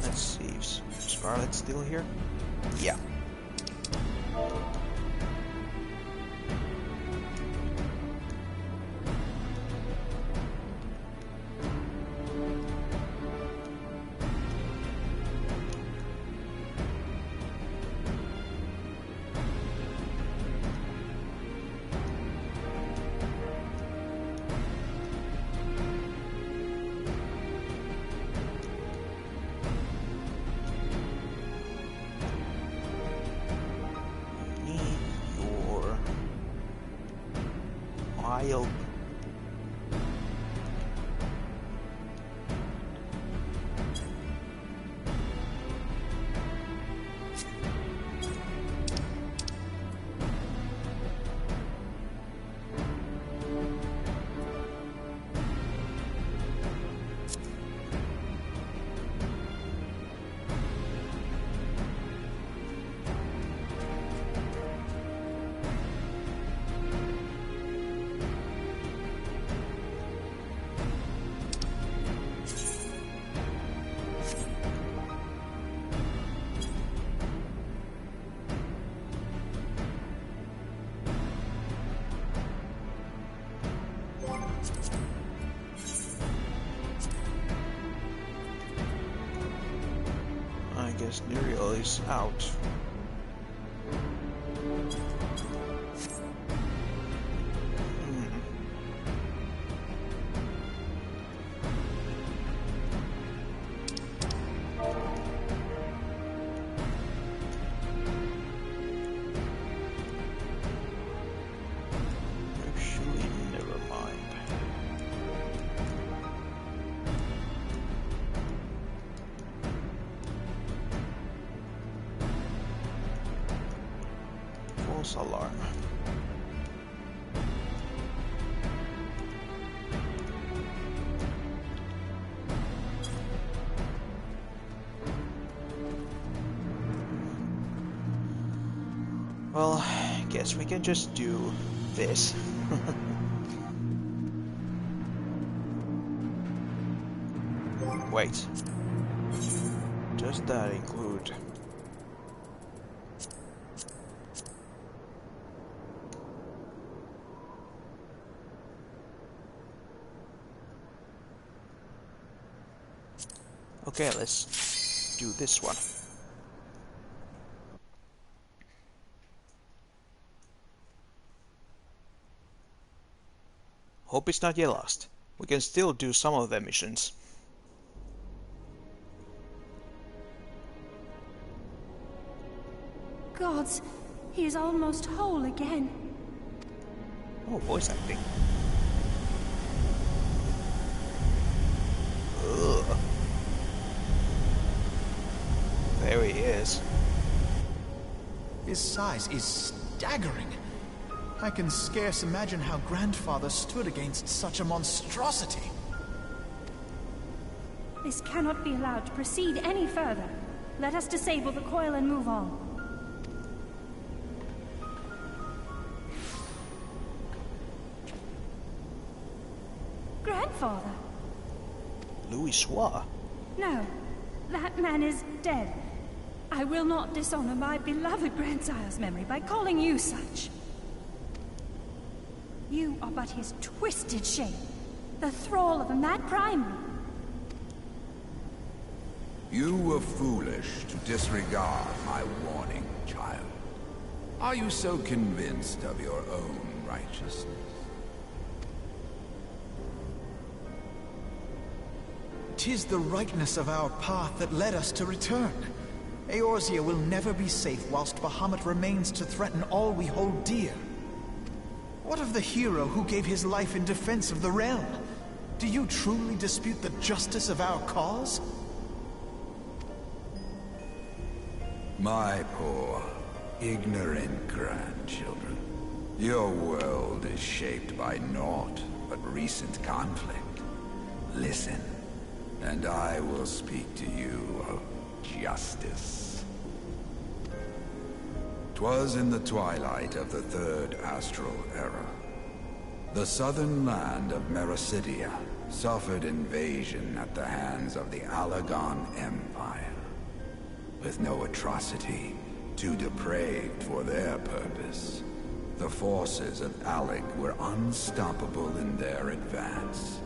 Let's see, is Scarlet's still here? Yeah. Coil. I guess Nuriel is out. Actually, never mind. false alarm. Well, guess we can just do this. Wait. Does that include... Okay, let's do this one. Hope it's not yet lost. We can still do some of the missions. Gods, he is almost whole again. Oh, voice acting. Ugh. There he is. His size is staggering. I can scarce imagine how Grandfather stood against such a monstrosity. This cannot be allowed to proceed any further. Let us disable the coil and move on. Grandfather? Louis Soir. No, that man is dead. I will not dishonor my beloved grandsire's memory by calling you such. You are but his twisted shape, the thrall of a mad primary. You were foolish to disregard my warning, child. Are you so convinced of your own righteousness? "'Tis the rightness of our path that led us to return. Eorzea will never be safe whilst Bahamut remains to threaten all we hold dear. What of the hero who gave his life in defense of the realm? Do you truly dispute the justice of our cause?" My poor, ignorant grandchildren. Your world is shaped by naught but recent conflict. Listen, and I will speak to you of justice. 'Twas in the twilight of the Third Astral Era. The southern land of Mericidia suffered invasion at the hands of the Alagon Empire. With no atrocity too depraved for their purpose, the forces of Alec were unstoppable in their advance.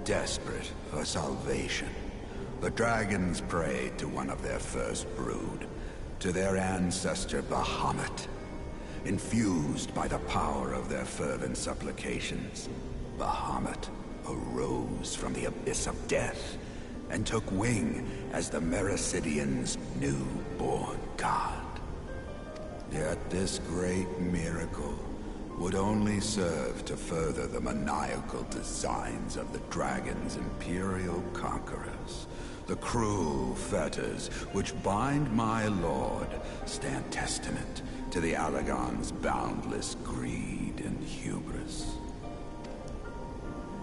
Desperate for salvation, the dragons prayed to one of their first brood, to their ancestor Bahamut. Infused by the power of their fervent supplications, Bahamut arose from the abyss of death and took wing as the Mericidians' newborn god. Yet this great miracle would only serve to further the maniacal designs of the dragon's imperial conquerors. The cruel fetters which bind my lord stand testament to the Alagon's boundless greed and hubris.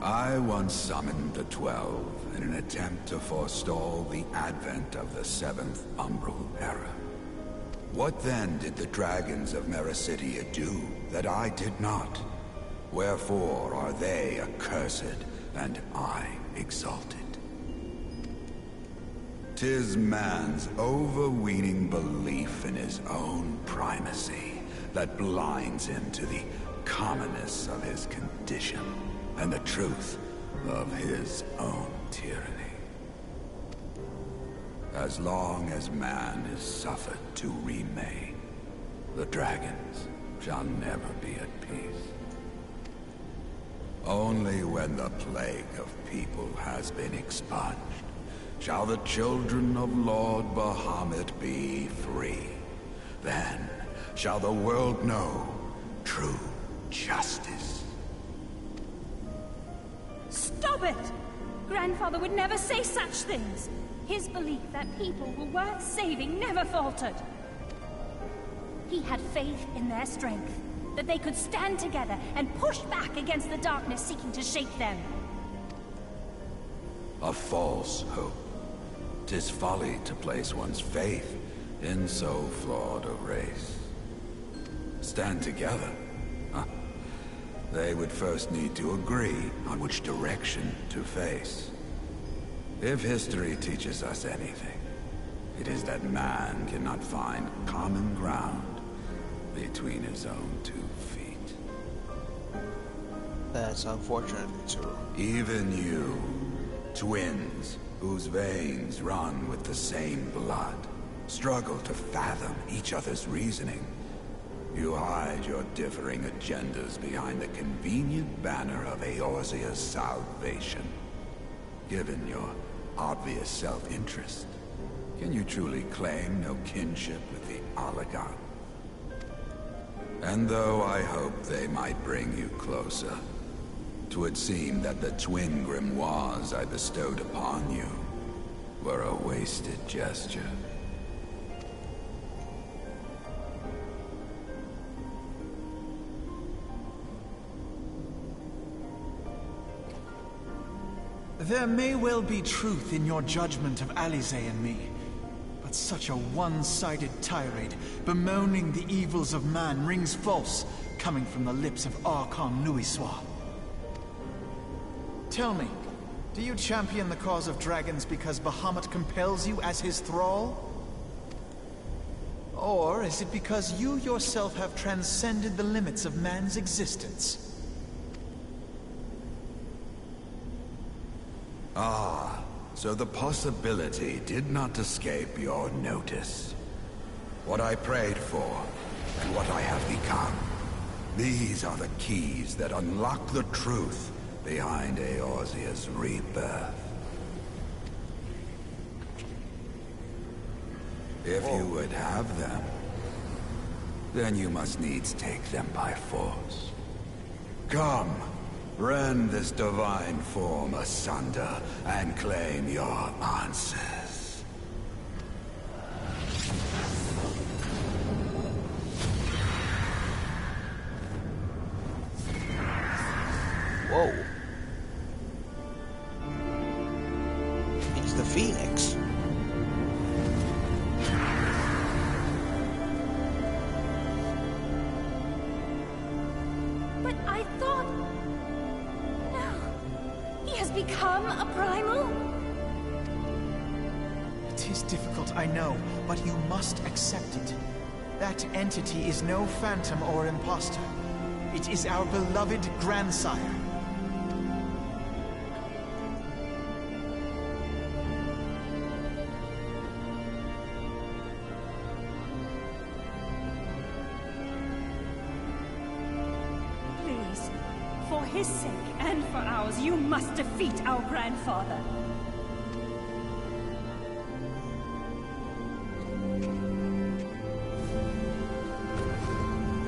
I once summoned the 12 in an attempt to forestall the advent of the 7th Umbral Era. What then did the dragons of Mericidia do that I did not? Wherefore are they accursed and I exalted? 'Tis man's overweening belief in his own primacy that blinds him to the commonness of his condition and the truth of his own tyranny. As long as man is suffered to remain, the dragons shall never be at peace. Only when the plague of people has been expunged shall the children of Lord Bahamut be free. Then shall the world know true justice. Stop it! Grandfather would never say such things. His belief that people were worth saving never faltered. he had faith in their strength, that they could stand together and push back against the darkness seeking to shake them. A false hope. 'Tis folly to place one's faith in so flawed a race. Stand together? Huh. They would first need to agree on which direction to face. If history teaches us anything, it is that man cannot find common ground between his own 2 feet. That's unfortunately true. Even you, twins whose veins run with the same blood, struggle to fathom each other's reasoning. You hide your differing agendas behind the convenient banner of Eorzea's salvation. Given your obvious self-interest, can you truly claim no kinship with the Oligarch? And though I hope they might bring you closer, 'twould seem that the twin grimoires I bestowed upon you were a wasted gesture. There may well be truth in your judgment of Alize and me, but such a one-sided tirade bemoaning the evils of man rings false, coming from the lips of Archon Louisoix. Tell me, do you champion the cause of dragons because Bahamut compels you as his thrall? Or is it because you yourself have transcended the limits of man's existence? Ah, so the possibility did not escape your notice. What I prayed for, and what I have become. These are the keys that unlock the truth behind Eorzea's rebirth. If you would have them, then you must needs take them by force. Come! Rend this divine form asunder and claim your answers. Whoa. It's the Phoenix. But I thought... He has become a primal? It is difficult, I know, but you must accept it. That entity is no phantom or imposter. It is our beloved grandsire. Please, for his sake and for ours, you must defeat our grandfather.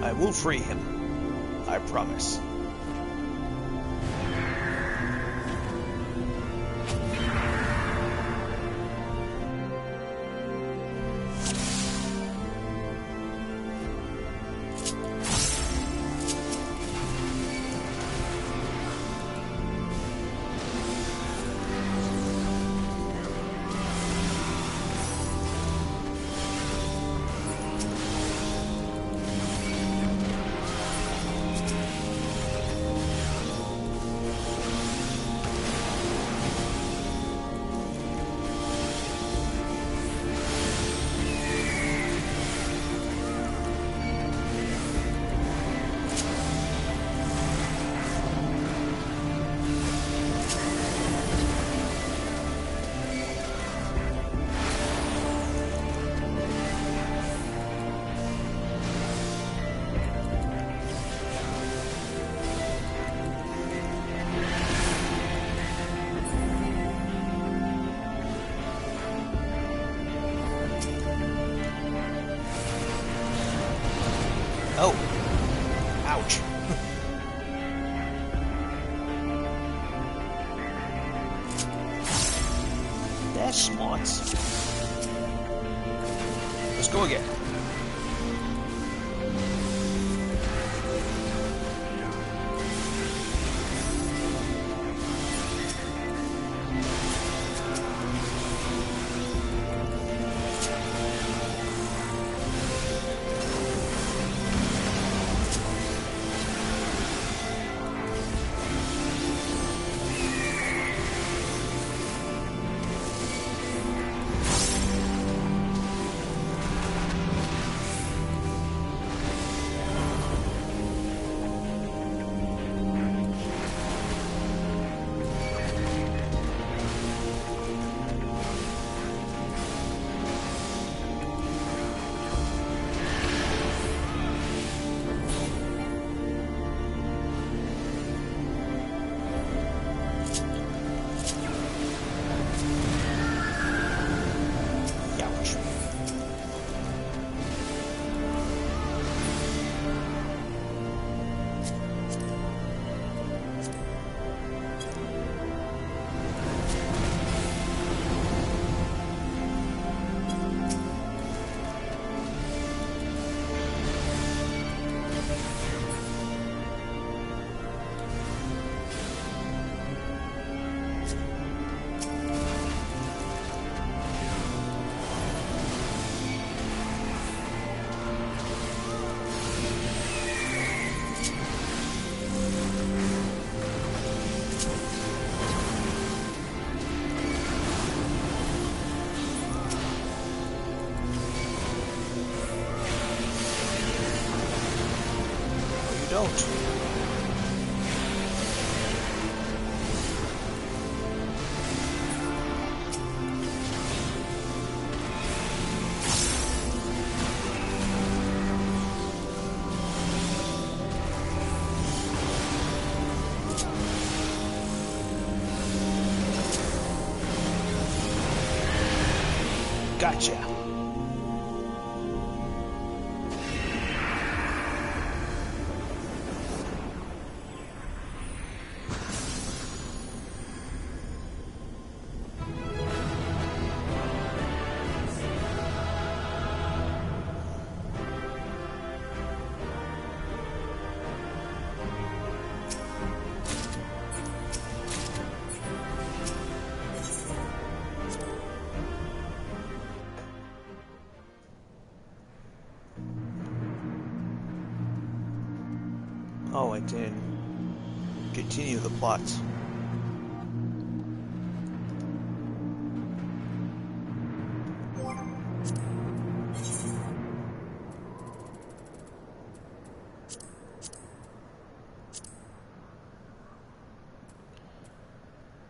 I will free him. I promise. Oh. Ouch. That's smart. Let's go again. don't. Gotcha. Oh, I didn't continue the plot.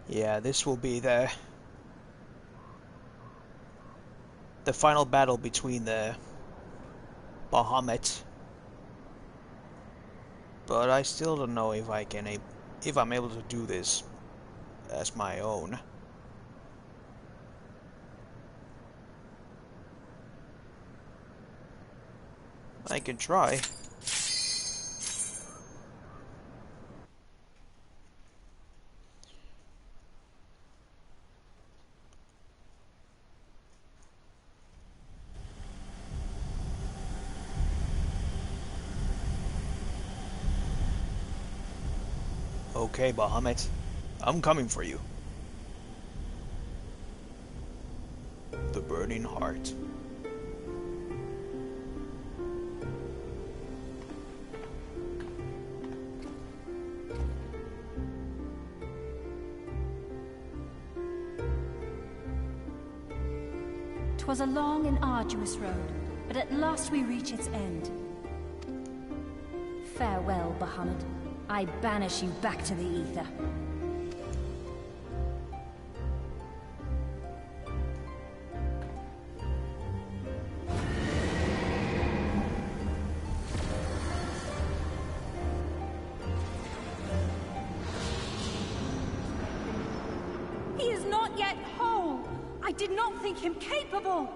Yeah, this will be the final battle between the Bahamut. But I still don't know if I'm able to do this as my own. I can try. Okay, Bahamut. I'm coming for you. The Burning Heart. "'Twas a long and arduous road, but at last we reach its end. Farewell, Bahamut. I banish you back to the ether." He is not yet whole. I did not think him capable.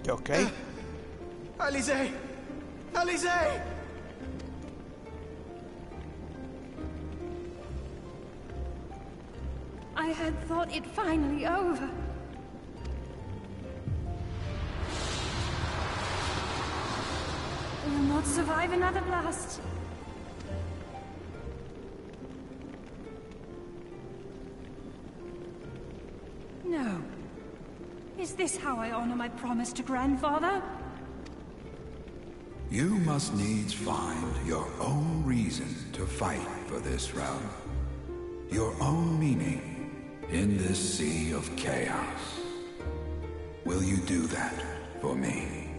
You okay? Alize! Alize! I had thought it finally over. I will not survive another blast. No. Is this how I honor my promise to Grandfather? You must needs find your own reason to fight for this realm. Your own meaning in this sea of chaos. Will you do that for me?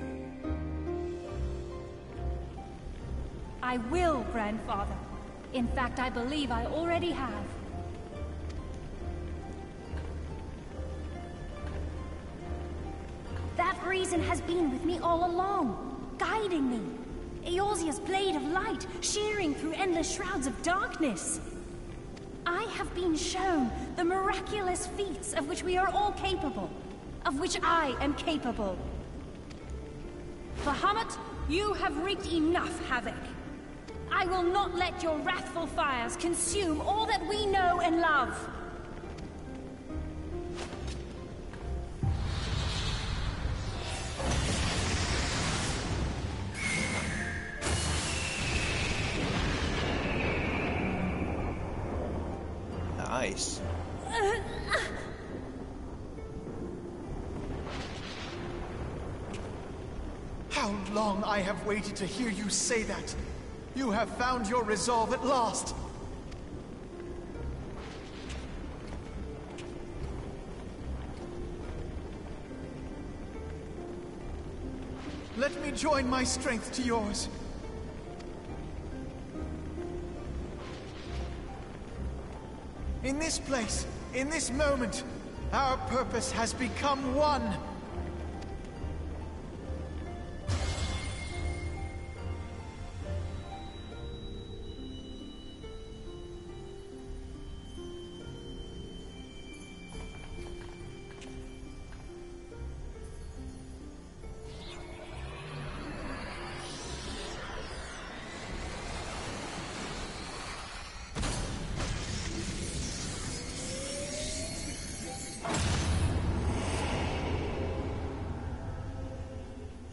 I will, Grandfather. In fact, I believe I already have. That reason has been with me all along, guiding me. Eorzea's blade of light, shearing through endless shrouds of darkness. I have been shown the miraculous feats of which we are all capable, of which I am capable. Bahamut, you have wreaked enough havoc. I will not let your wrathful fires consume all that we know and love. Nice. How long I have waited to hear you say that! You have found your resolve at last! let me join my strength to yours. In this place, in this moment, our purpose has become one.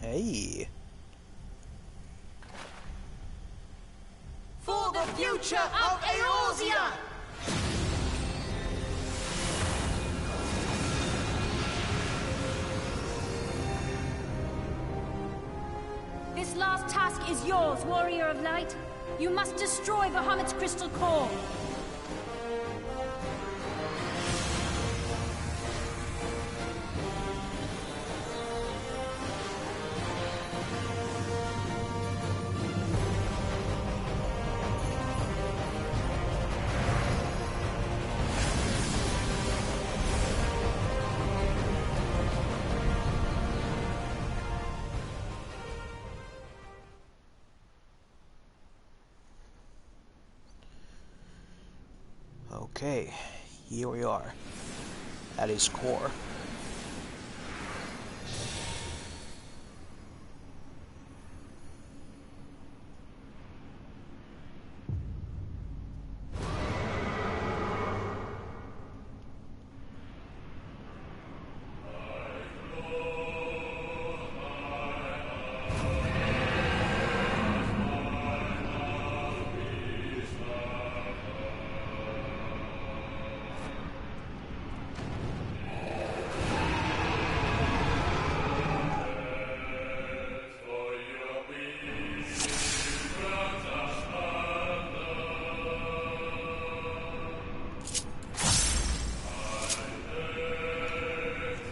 Hey. For the future of Eorzea! This last task is yours, Warrior of Light. You must destroy Bahamut's crystal core. Okay, here we are, at his core.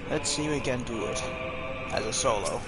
Let's see if we can do it as a solo.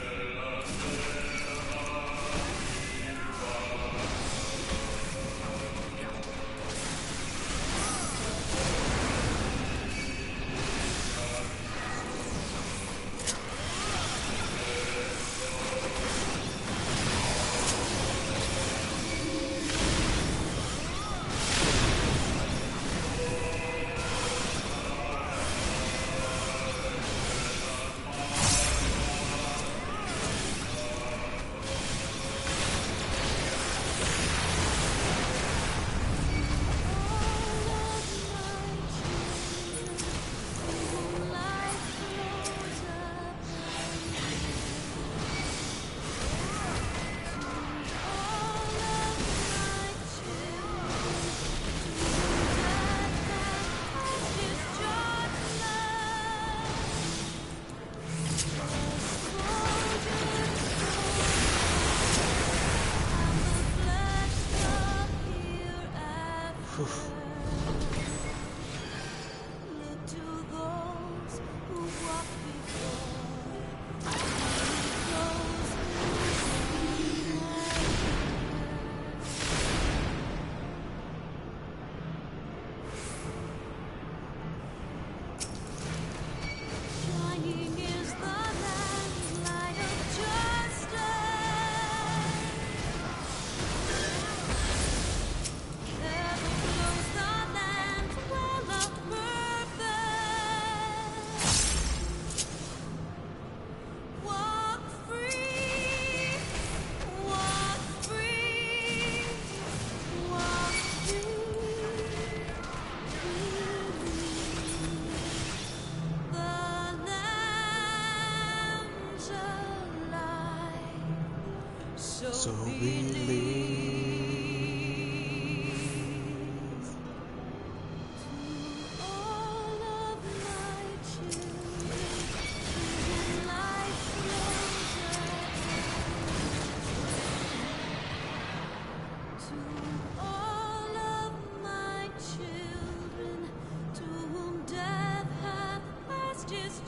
So believe.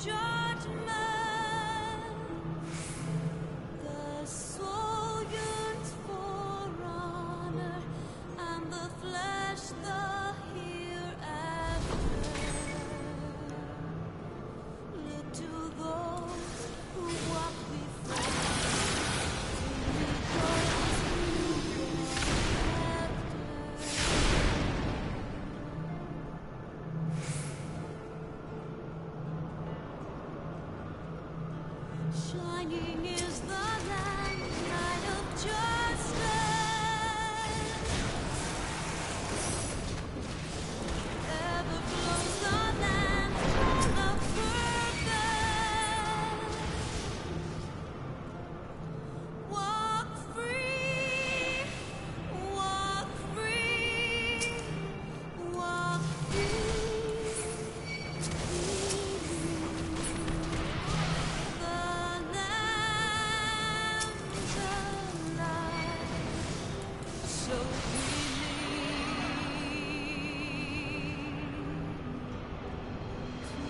Judgment, the Shining is the land, light of justice. Ever flows the land full of purpose. Walk free, walk free, walk free. The lamb's alive, so to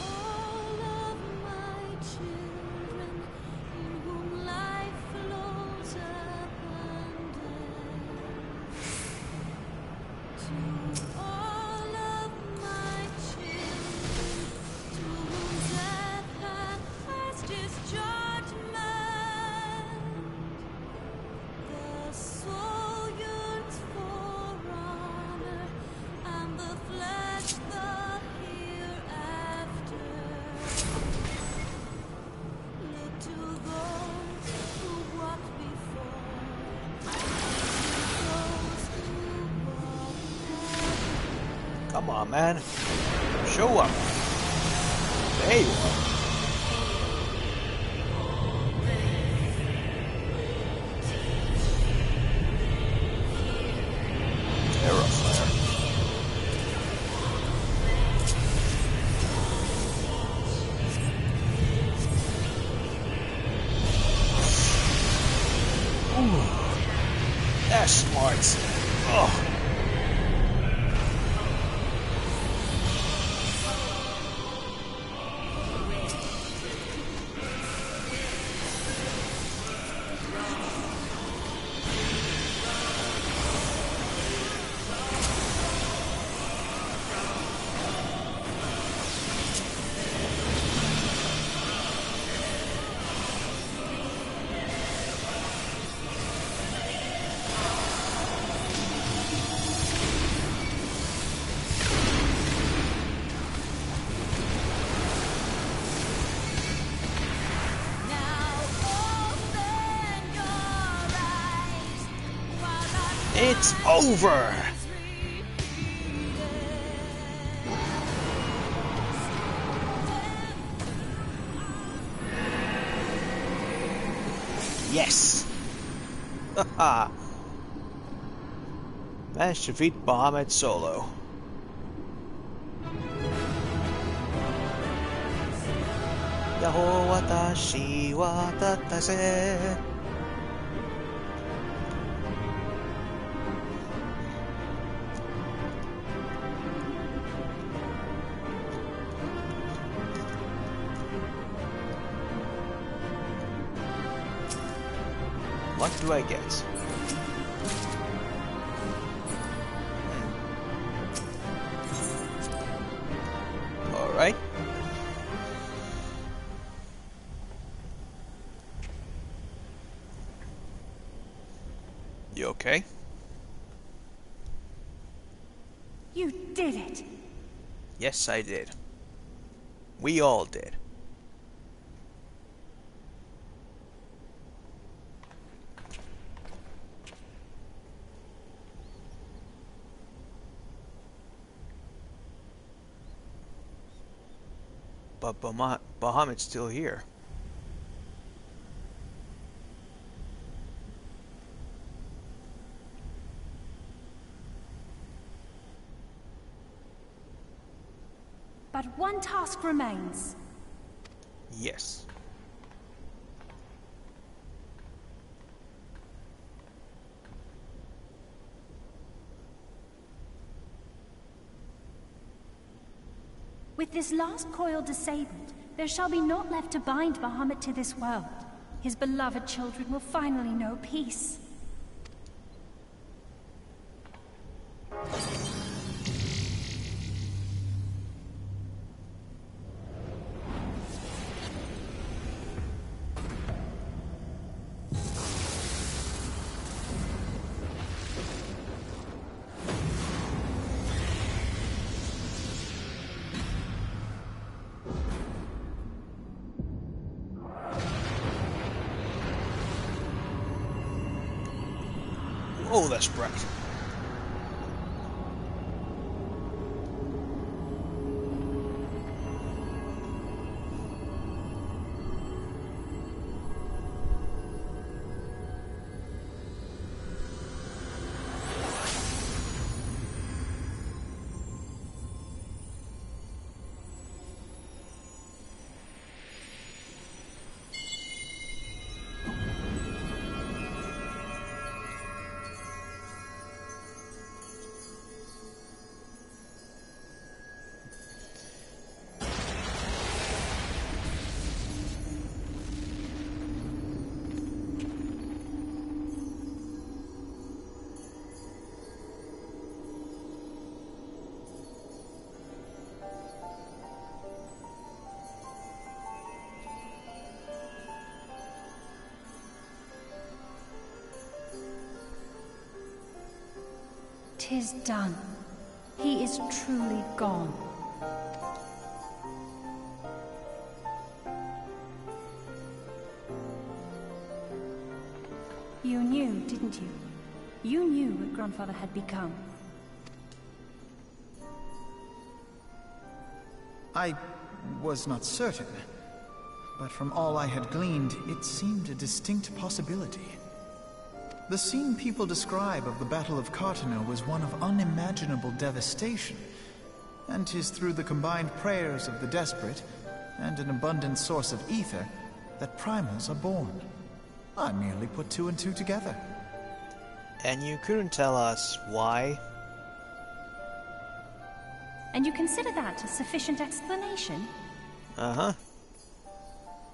all of my children, in whom life flows abundant. To all of my children, to whom death hath cast his judgment, the soul yearns for honor, and the flesh the hereafter. Look to those who walked before, those who walk after. Come on, man. Show up. There you are. Terra flare. Ooh. That's smart. Oh. It's over! Yes! Haha! Managed to defeat Bahamut solo. Yaho watashi wa tatase. What do I get? Alright. You okay? You did it! Yes, I did. We all did. But Bahamut's still here. But one task remains. Yes. With this last coil disabled, there shall be naught left to bind Bahamut to this world. His beloved children will finally know peace. Oh, that's bright. "'Tis done. He is truly gone." You knew, didn't you? You knew what Grandfather had become. I was not certain, but from all I had gleaned, it seemed a distinct possibility. The scene people describe of the Battle of Cartano was one of unimaginable devastation, and 'tis through the combined prayers of the desperate and an abundant source of ether that primals are born. I merely put two and two together. And you couldn't tell us why? And you consider that a sufficient explanation? Uh-huh.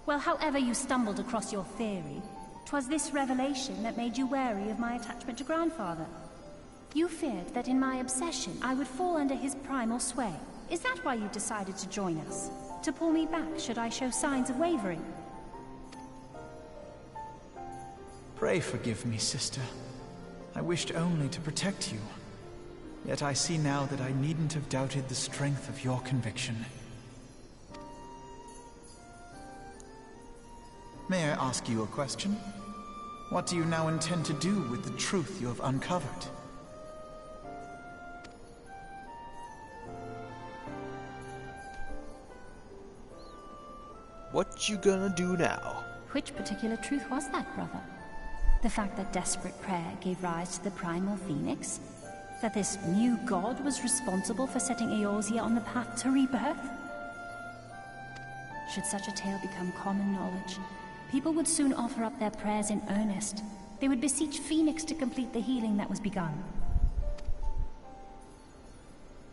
Well, however you stumbled across your theory, 'twas this revelation that made you wary of my attachment to Grandfather. You feared that in my obsession I would fall under his primal sway. Is that why you decided to join us? To pull me back should I show signs of wavering? Pray forgive me, sister. I wished only to protect you. Yet I see now that I needn't have doubted the strength of your conviction. May I ask you a question? What do you now intend to do with the truth you have uncovered? What you gonna do now? Which particular truth was that, brother? The fact that desperate prayer gave rise to the primal phoenix? That this new god was responsible for setting Eorzea on the path to rebirth? Should such a tale become common knowledge, people would soon offer up their prayers in earnest. They would beseech Phoenix to complete the healing that was begun.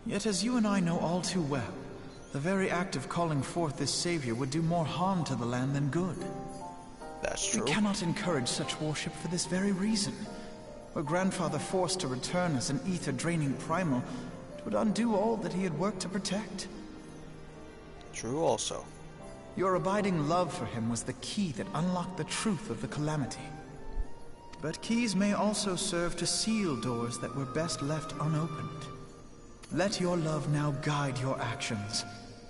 Yet as you and I know all too well, the very act of calling forth this savior would do more harm to the land than good. That's true. We cannot encourage such worship for this very reason. Were Grandfather forced to return as an ether-draining primal, it would undo all that he had worked to protect. True also. Your abiding love for him was the key that unlocked the truth of the calamity. But keys may also serve to seal doors that were best left unopened. Let your love now guide your actions,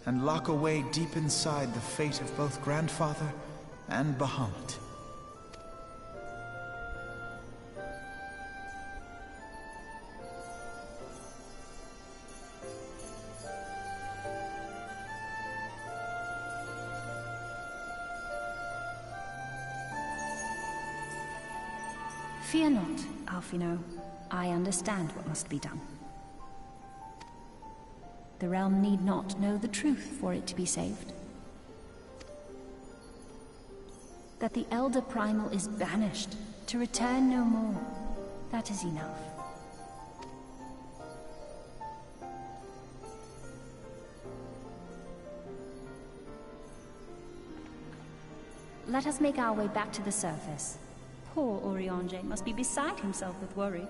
and lock away deep inside the fate of both Grandfather and Bahamut. Fear not, Alphino. I understand what must be done. The realm need not know the truth for it to be saved. That the Elder Primal is banished, to return no more. That is enough. Let us make our way back to the surface. Poor Oriange must be beside himself with worry.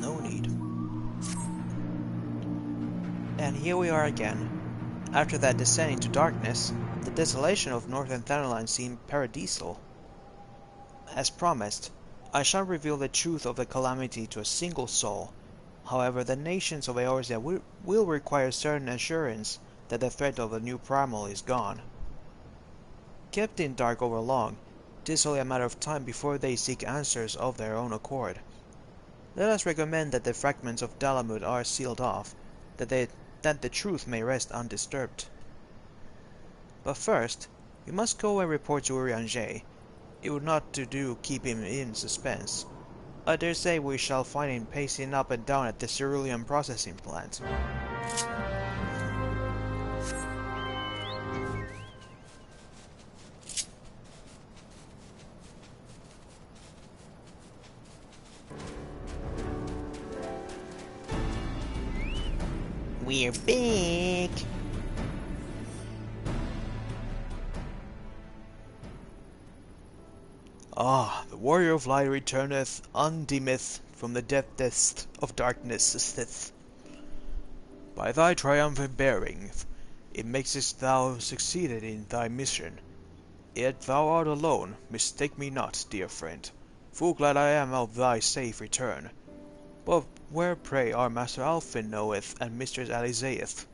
No need. And here we are again, After that descent into darkness, the desolation of northern Thanalan seemed paradisal. As promised, I shall reveal the truth of the calamity to a single soul. However, the nations of Eorzea will require certain assurance that the threat of the new primal is gone. Kept in dark over long, it is only a matter of time before they seek answers of their own accord. Let us recommend that the fragments of Dalamud are sealed off, that the truth may rest undisturbed. But first, we must go and report to Urianger. It would not do keep him in suspense. I dare say we shall find him pacing up and down at the cerulean processing plant. We're back! Ah, the warrior of light returneth, undimmeth from the depths of darkness. By thy triumphant bearing, it makest thou succeeded in thy mission. Yet thou art alone, mistake me not, dear friend. Full glad I am of thy safe return. But where, pray, our Master Alfin knoweth, and Mistress Alisaeth?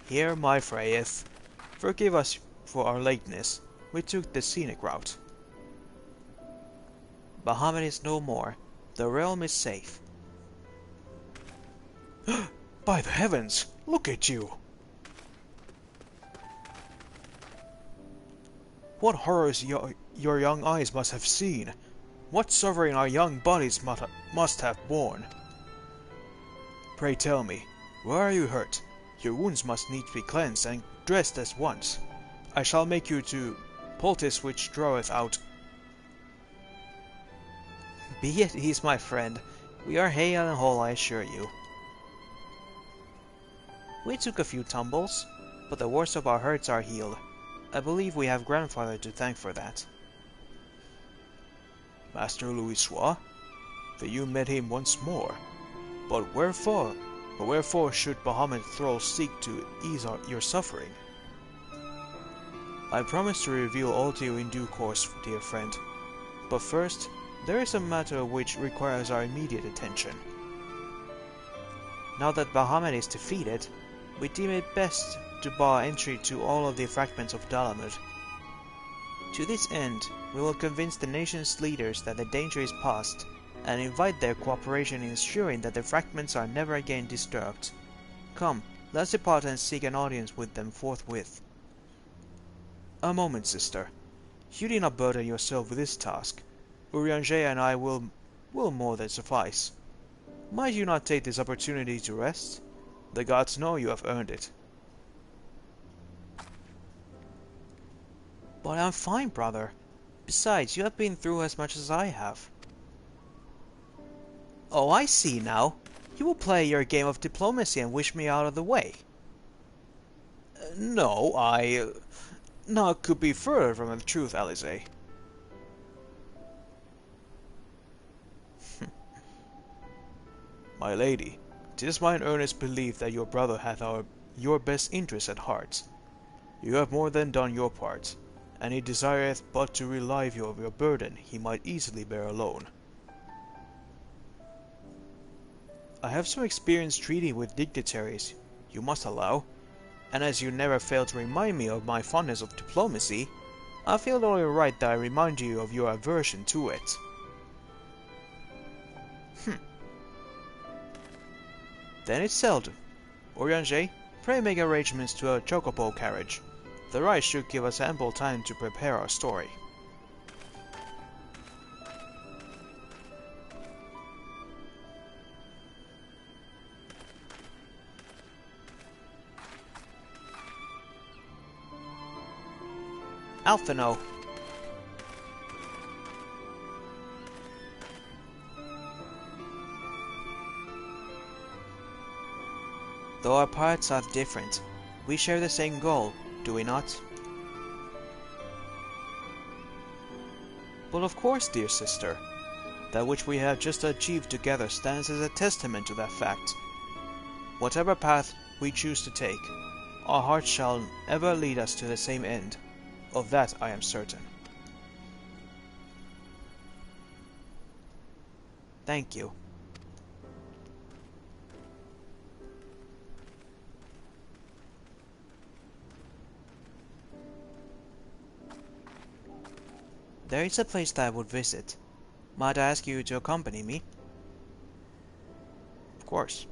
Here, my Freyeth, forgive us for our lateness. We took the scenic route. Bahamut is no more. The realm is safe. By the heavens, look at you! What horrors your young eyes must have seen! What suffering our young bodies must have borne! Pray tell me, where are you hurt? Your wounds must needs be cleansed and dressed at once. I shall make you to poultice which draweth out. Be at ease, my friend. We are hale and whole, I assure you. We took a few tumbles, but the worst of our hurts are healed. I believe we have grandfather to thank for that. Master Louisoix? Then you met him once more. But wherefore? But wherefore should Bahamut thralls seek to ease your suffering? I promise to reveal all to you in due course, dear friend. But first, there is a matter which requires our immediate attention. Now that Bahamut is defeated, we deem it best to bar entry to all of the fragments of Dalamud. To this end, we will convince the nation's leaders that the danger is past, and invite their cooperation in ensuring that the fragments are never again disturbed. Come, let's depart and seek an audience with them forthwith. A moment, sister. You need not burden yourself with this task. Urianger and I will more than suffice. Might you not take this opportunity to rest? The gods know you have earned it. But I'm fine, brother. Besides, you have been through as much as I have. Oh, I see now. You will play your game of diplomacy and wish me out of the way. No, Naught could be further from the truth, Alisaie. My lady, 'tis mine earnest belief that your brother hath your best interest at heart. You have more than done your part, and he desireth but to relieve you of your burden he might easily bear alone. I have some experience treating with dignitaries, you must allow, and as you never fail to remind me of my fondness of diplomacy, I feel it only right that I remind you of your aversion to it. Then it's settled. Urianger, pray make arrangements to a chocobo carriage. The ride should give us ample time to prepare our story. Alphino. Though our paths are different, we share the same goal, do we not? But of course, dear sister. That which we have just achieved together stands as a testament to that fact. Whatever path we choose to take, our hearts shall ever lead us to the same end. Of that I am certain. Thank you. There is a place that I would visit. Might I ask you to accompany me? Of course.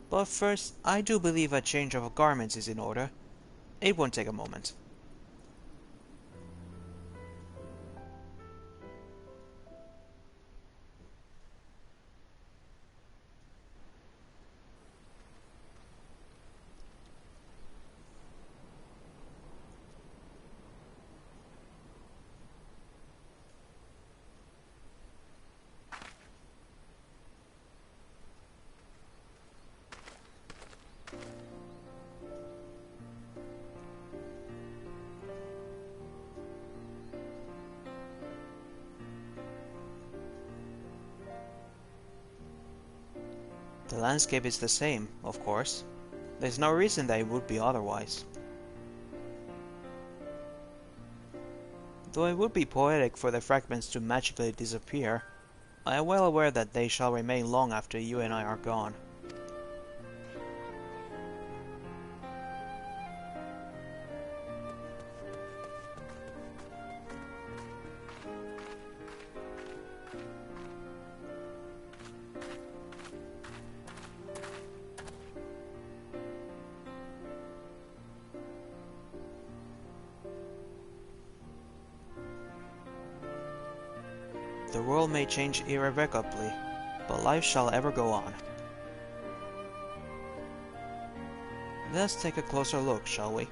But first, I do believe a change of garments is in order. It won't take a moment. The landscape is the same, of course. There's no reason that it would be otherwise. Though it would be poetic for the fragments to magically disappear, I am well aware that they shall remain long after you and I are gone. The world may change irrevocably, but life shall ever go on. Let's take a closer look, shall we?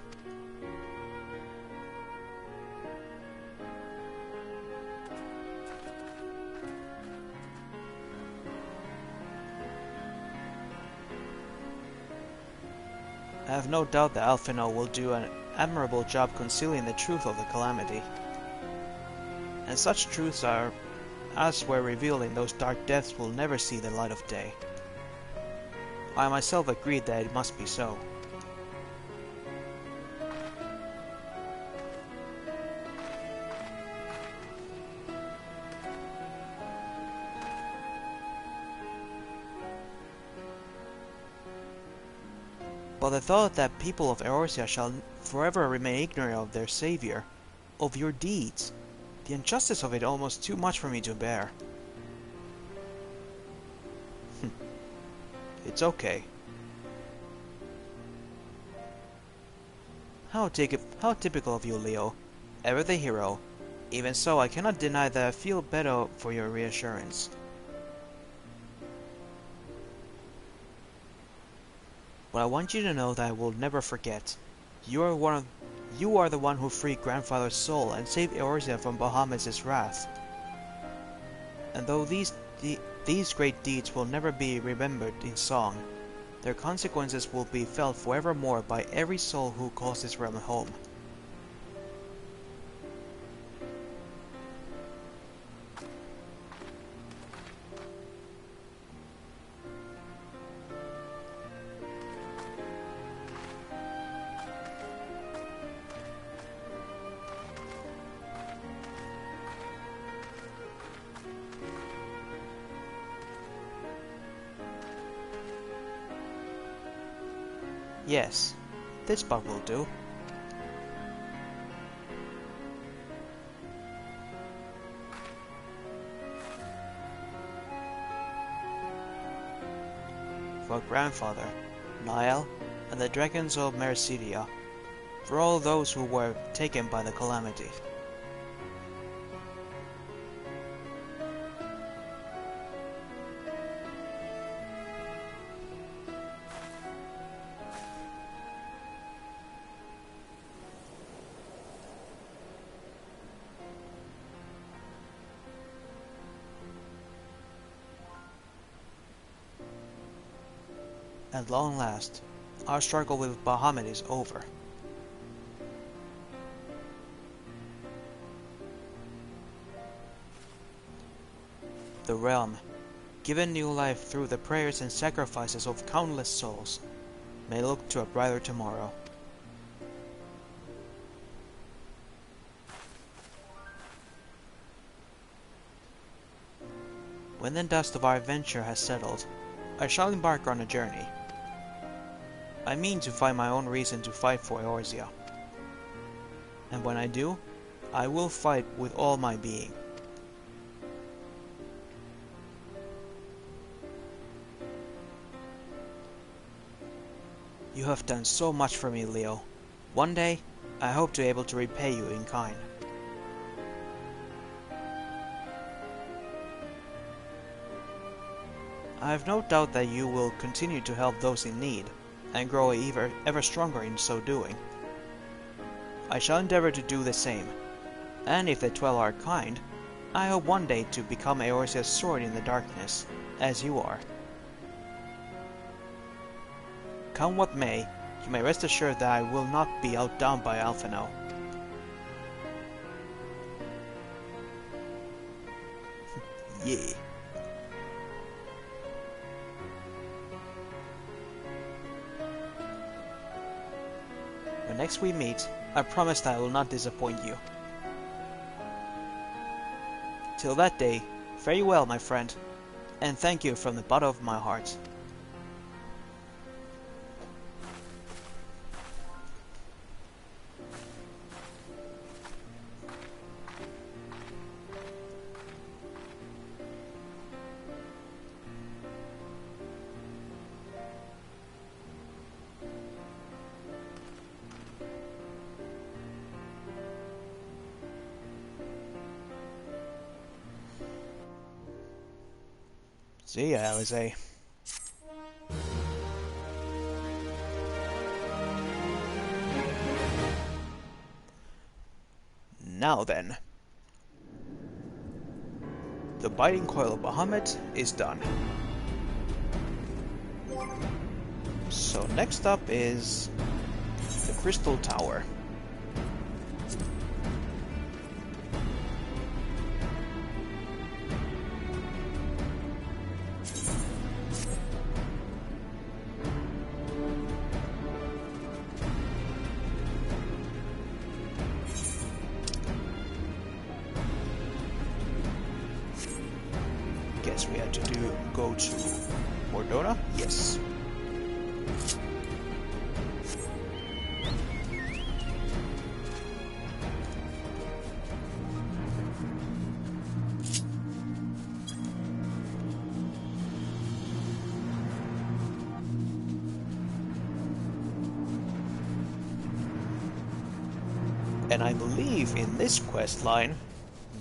I have no doubt that Alphinaud will do an admirable job concealing the truth of the calamity. And such truths as were revealed in those dark depths will never see the light of day. I myself agreed that it must be so. But the thought that people of Eorzea shall forever remain ignorant of their savior, of your deeds, the injustice of it almost too much for me to bear. It's okay. How typical of you, Leo. Ever the hero. Even so, I cannot deny that I feel better for your reassurance. But I want you to know that I will never forget. You are the one who freed Grandfather's soul and saved Eorzea from Bahamut's wrath. And though these great deeds will never be remembered in song, their consequences will be felt forevermore by every soul who calls this realm home. Yes, this spot will do. For Grandfather, Niall, and the dragons of Mercedia, for all those who were taken by the calamity. At long last, our struggle with Bahamut is over. the realm, given new life through the prayers and sacrifices of countless souls, may look to a brighter tomorrow. When the dust of our adventure has settled, I shall embark on a journey. I mean to find my own reason to fight for Eorzea. And when I do, I will fight with all my being. You have done so much for me, Leo. One day, I hope to be able to repay you in kind. I have no doubt that you will continue to help those in need, and grow ever stronger in so doing. I shall endeavor to do the same, and if the 12 are kind, I hope one day to become Eorzea's sword in the darkness, as you are. Come what may, you may rest assured that I will not be outdone by Alphinaud. Yeah. When next we meet, I promise that I will not disappoint you. Till that day, fare you well, my friend, and thank you from the bottom of my heart. See ya, Alize. Now then. The biting coil of Bahamut is done. So next up is the Crystal Tower. Guess we had to go to Mordona? Yes. And I believe in this quest line,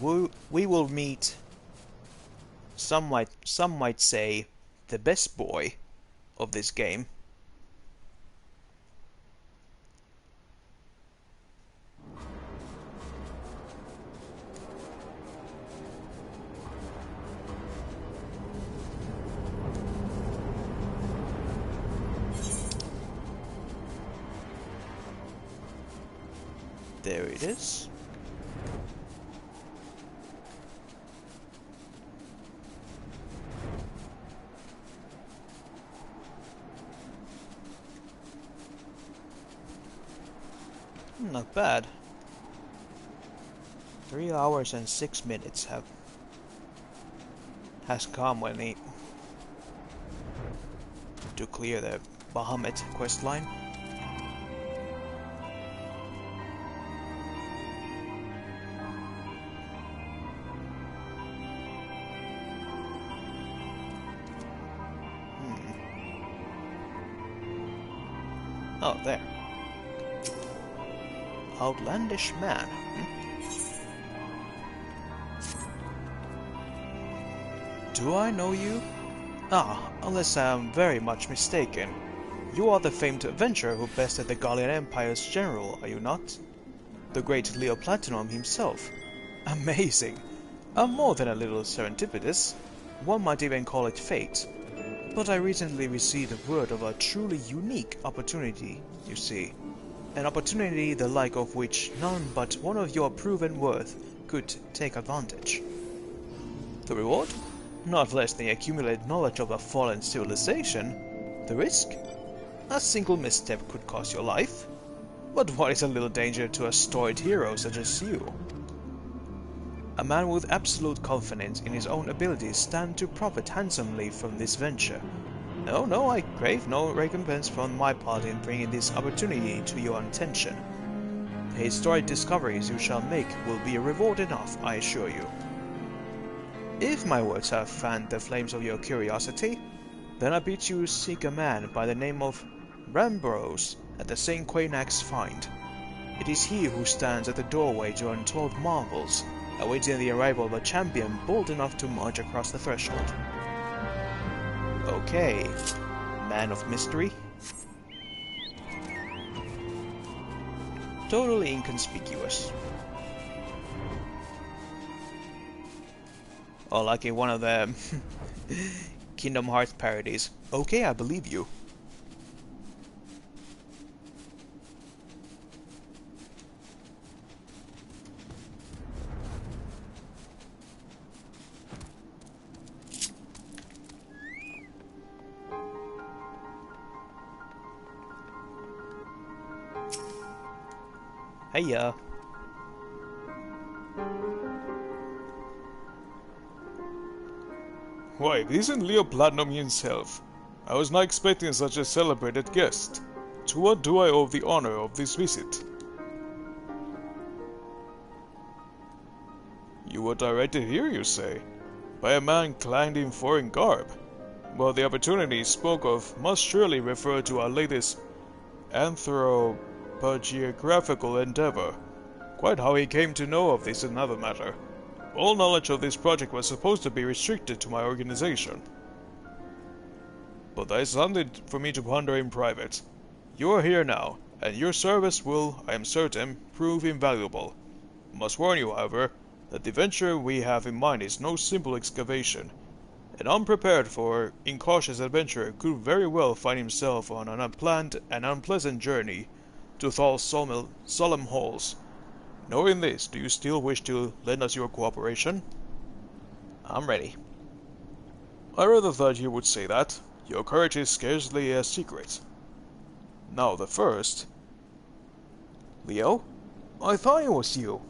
we will meet, some might say, the best boy of this game. There it is. Not bad. 3 hours and 6 minutes has come when he to clear the Bahamut quest line. Oh, there. Outlandish man. Do I know you? Ah, unless I am very much mistaken. You are the famed adventurer who bested the Gallian Empire's general, are you not? The great Leo Platinum himself. Amazing. I'm more than a little serendipitous. One might even call it fate. But I recently received word of a truly unique opportunity, you see. An opportunity the like of which none but one of your proven worth could take advantage. The reward? not less than the accumulated knowledge of a fallen civilization. The risk? A single misstep could cost your life. But what is a little danger to a storied hero such as you? A man with absolute confidence in his own abilities stands to profit handsomely from this venture. No, I crave no recompense from my part in bringing this opportunity to your attention. The historic discoveries you shall make will be reward enough, I assure you. If my words have fanned the flames of your curiosity, then I bid you seek a man by the name of Rambrose at the St. Quainax Find. It is he who stands at the doorway to untold marvels, awaiting the arrival of a champion bold enough to march across the threshold. Okay, man of mystery. Totally inconspicuous. Oh, like in one of the Kingdom Hearts parodies. Okay, I believe you. Hiya. Why, this isn't Leo Platinum himself. I was not expecting such a celebrated guest. To what do I owe the honor of this visit? You were directed here, you say? By a man clad in foreign garb? Well, the opportunity spoke of must surely refer to our latest anthropogeographical endeavor. Quite how he came to know of this is another matter. All knowledge of this project was supposed to be restricted to my organization. But that is something for me to ponder in private. You are here now, and your service will, I am certain, prove invaluable. I must warn you, however, that the venture we have in mind is no simple excavation. An unprepared for incautious adventurer could very well find himself on an unplanned and unpleasant journey to Thal's solemn halls. Knowing this, do you still wish to lend us your cooperation? I'm ready. I rather thought you would say that. Your courage is scarcely a secret. Now the first... Leo? I thought it was you.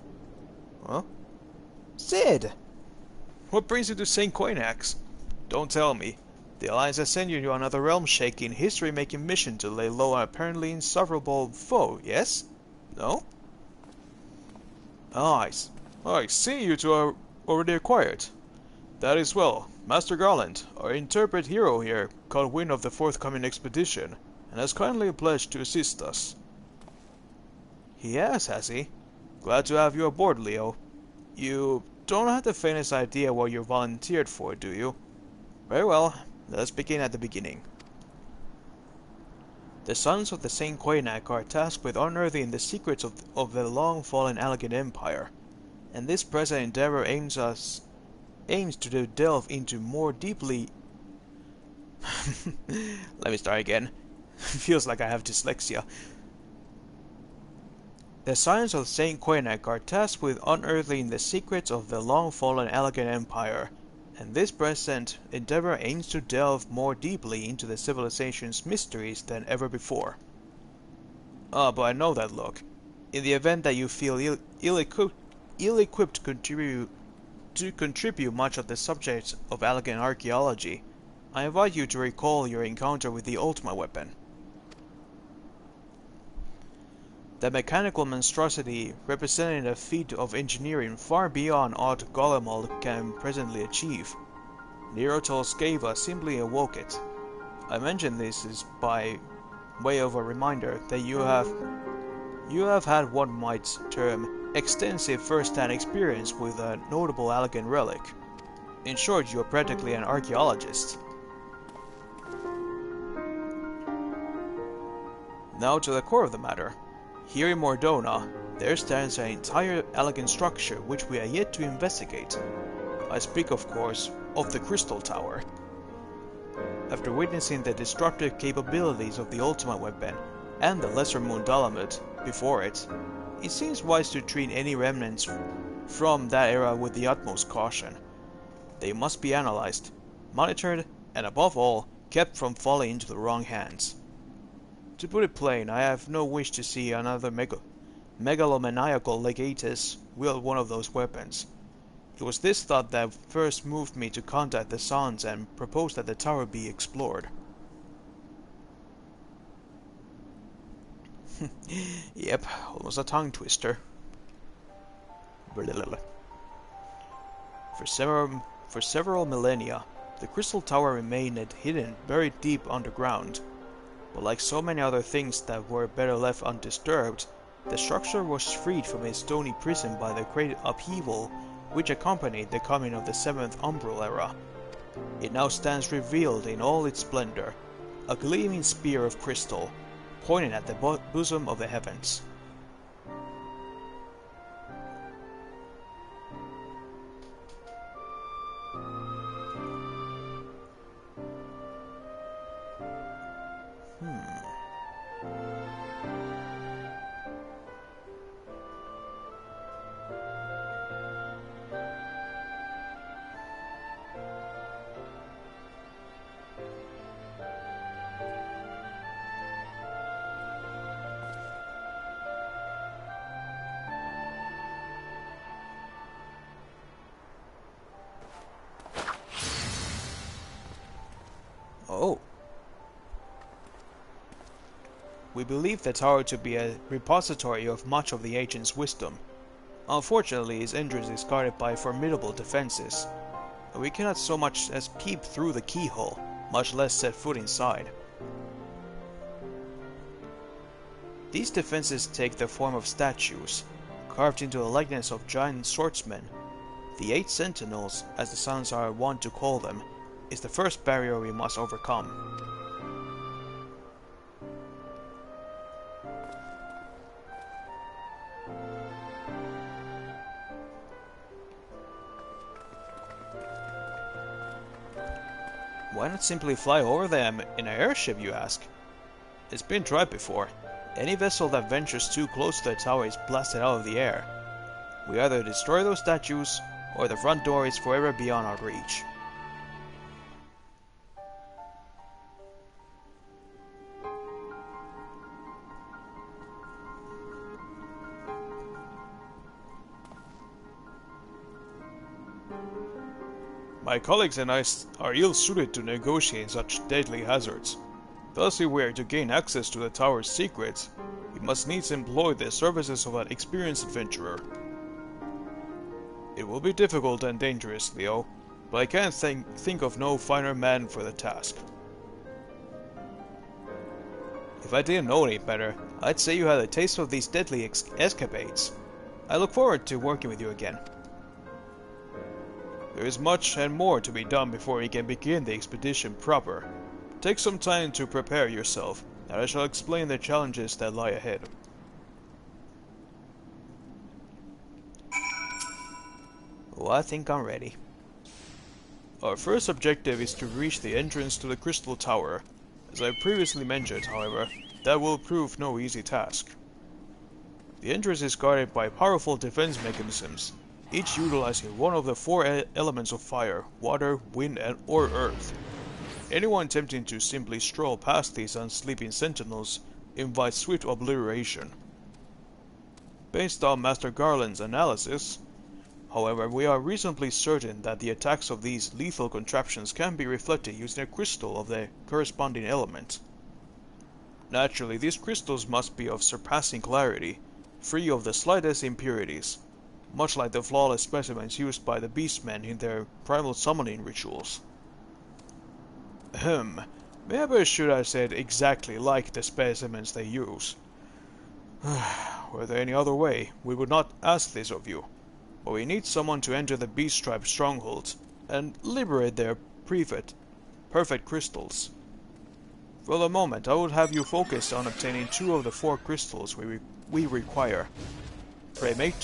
Huh? Sid! What brings you to St. Quainax? Don't tell me. The Alliance has sent you to another realm-shaking, history-making mission to lay low an apparently insufferable foe, yes? No? I see you two are already acquired. That is well. Master Garland, our interpret hero here, caught wind of the forthcoming expedition, and has kindly pledged to assist us. He has he? Glad to have you aboard, Leo. You don't have the faintest idea what you volunteered for, do you? Very well, let's begin at the beginning. The sons of the St. Quainax are tasked with unearthing the secrets of the long-fallen Allegan Empire, and this present endeavor aims to delve into more deeply... Let me start again. Feels like I have dyslexia. The sons of St. Quainax are tasked with unearthing the secrets of the long-fallen Allegan Empire, and this present endeavor aims to delve more deeply into the civilization's mysteries than ever before. Ah, but I know that look. In the event that you feel ill-equipped to contribute much of the subject of Allegan archaeology, I invite you to recall your encounter with the Ultima weapon. The mechanical monstrosity represented a feat of engineering far beyond aught Golemald can presently achieve. Nerotos Geva simply awoke it. I mention this is by way of a reminder that you have had what might term extensive first-hand experience with a notable Allegan relic. In short, you are practically an archaeologist. Now to the core of the matter. Here in Mordona, there stands an entire Allegan structure which we are yet to investigate. I speak, of course, of the Crystal Tower. After witnessing the destructive capabilities of the Ultima weapon and the Lesser Moon Bahamut before it, it seems wise to treat any remnants from that era with the utmost caution. They must be analyzed, monitored, and above all, kept from falling into the wrong hands. To put it plain, I have no wish to see another megalomaniacal legatus wield one of those weapons. It was this thought that first moved me to contact the Sans and propose that the tower be explored. Yep, almost a tongue twister. For several millennia, the Crystal Tower remained hidden, buried deep underground. But like so many other things that were better left undisturbed, the structure was freed from its stony prison by the great upheaval which accompanied the coming of the 7th Umbral Era. It now stands revealed in all its splendor, a gleaming spear of crystal, pointing at the bosom of the heavens. Oh. We believe the tower to be a repository of much of the ancient's wisdom. Unfortunately, its entrance is guarded by formidable defenses, and we cannot so much as peep through the keyhole, much less set foot inside. These defenses take the form of statues, carved into the likeness of giant swordsmen. The 8 Sentinels, as the Suns are wont to call them, is the first barrier we must overcome. Why not simply fly over them in an airship, you ask? It's been tried before. Any vessel that ventures too close to the tower is blasted out of the air. We either destroy those statues, or the front door is forever beyond our reach. My colleagues and I are ill-suited to negotiate such deadly hazards. Thus, if we are to gain access to the tower's secrets, we must needs employ the services of an experienced adventurer. It will be difficult and dangerous, Leo, but I can't think of no finer man for the task. If I didn't know any better, I'd say you had a taste of these deadly escapades. I look forward to working with you again. There is much and more to be done before we can begin the expedition proper. Take some time to prepare yourself, and I shall explain the challenges that lie ahead. Oh, I think I'm ready. Our first objective is to reach the entrance to the Crystal Tower. As I previously mentioned, however, that will prove no easy task. The entrance is guarded by powerful defense mechanisms, each utilizing one of the 4 elements of fire, water, wind, or earth. Anyone attempting to simply stroll past these unsleeping sentinels invites swift obliteration. Based on Master Garland's analysis, however, we are reasonably certain that the attacks of these lethal contraptions can be reflected using a crystal of the corresponding element. Naturally, these crystals must be of surpassing clarity, free of the slightest impurities, much like the flawless specimens used by the Beastmen in their primal summoning rituals. Maybe should I said exactly like the specimens they use. Were there any other way, we would not ask this of you, but we need someone to enter the Beast Tribe strongholds and liberate their perfect crystals. For the moment, I would have you focus on obtaining 2 of the 4 crystals we require. Pray make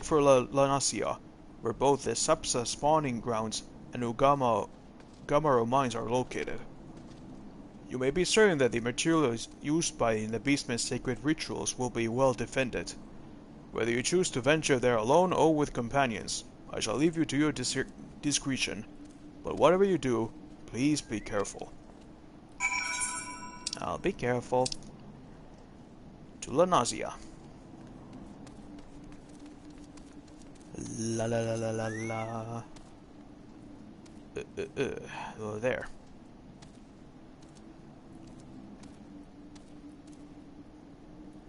for Lanasia, where both the Sapsa spawning grounds and Gamaro mines are located. You may be certain that the materials used in the Beastmen's sacred rituals will be well defended. Whether you choose to venture there alone or with companions, I shall leave you to your discretion. But whatever you do, please be careful. I'll be careful. To La Nausea. La la la la la la. Oh, there.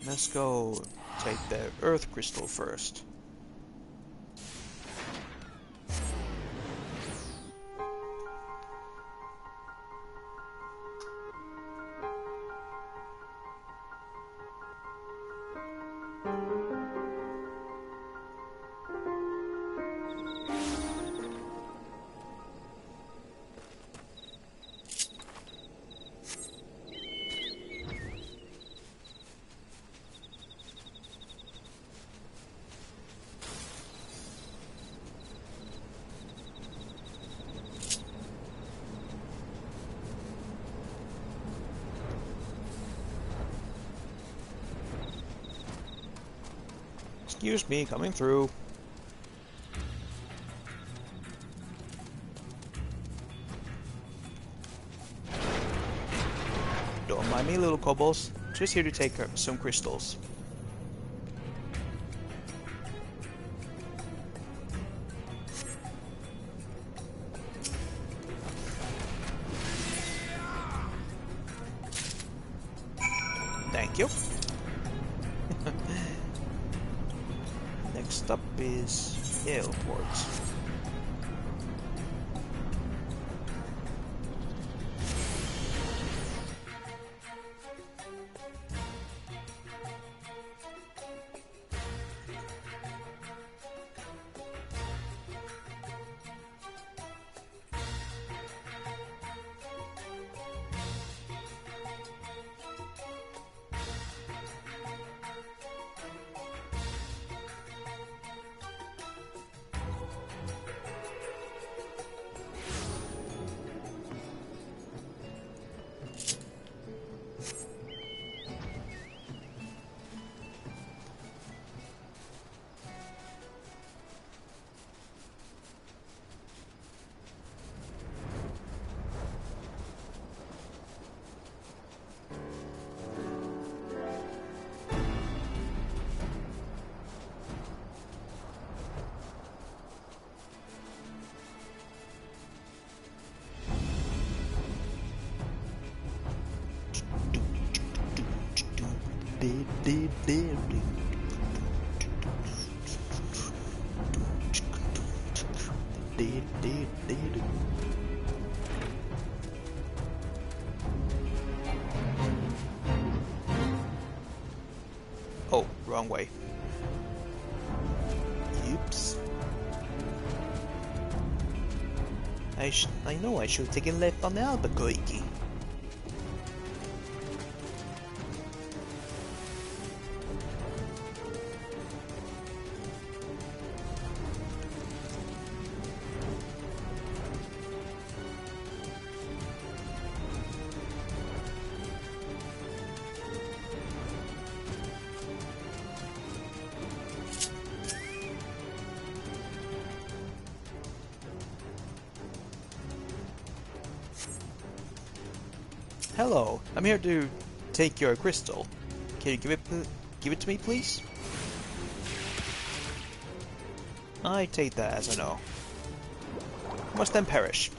Let's go take the Earth Crystal first. Excuse me, coming through. Don't mind me, little kobolds. Just here to take some crystals. Thank you. Next up is airport. Oh, wrong way. Oops. I know I should have taken left on the Albuquerque. Hello, I'm here to take your crystal. Can you give it to me, please? I take that as a no. Must then perish.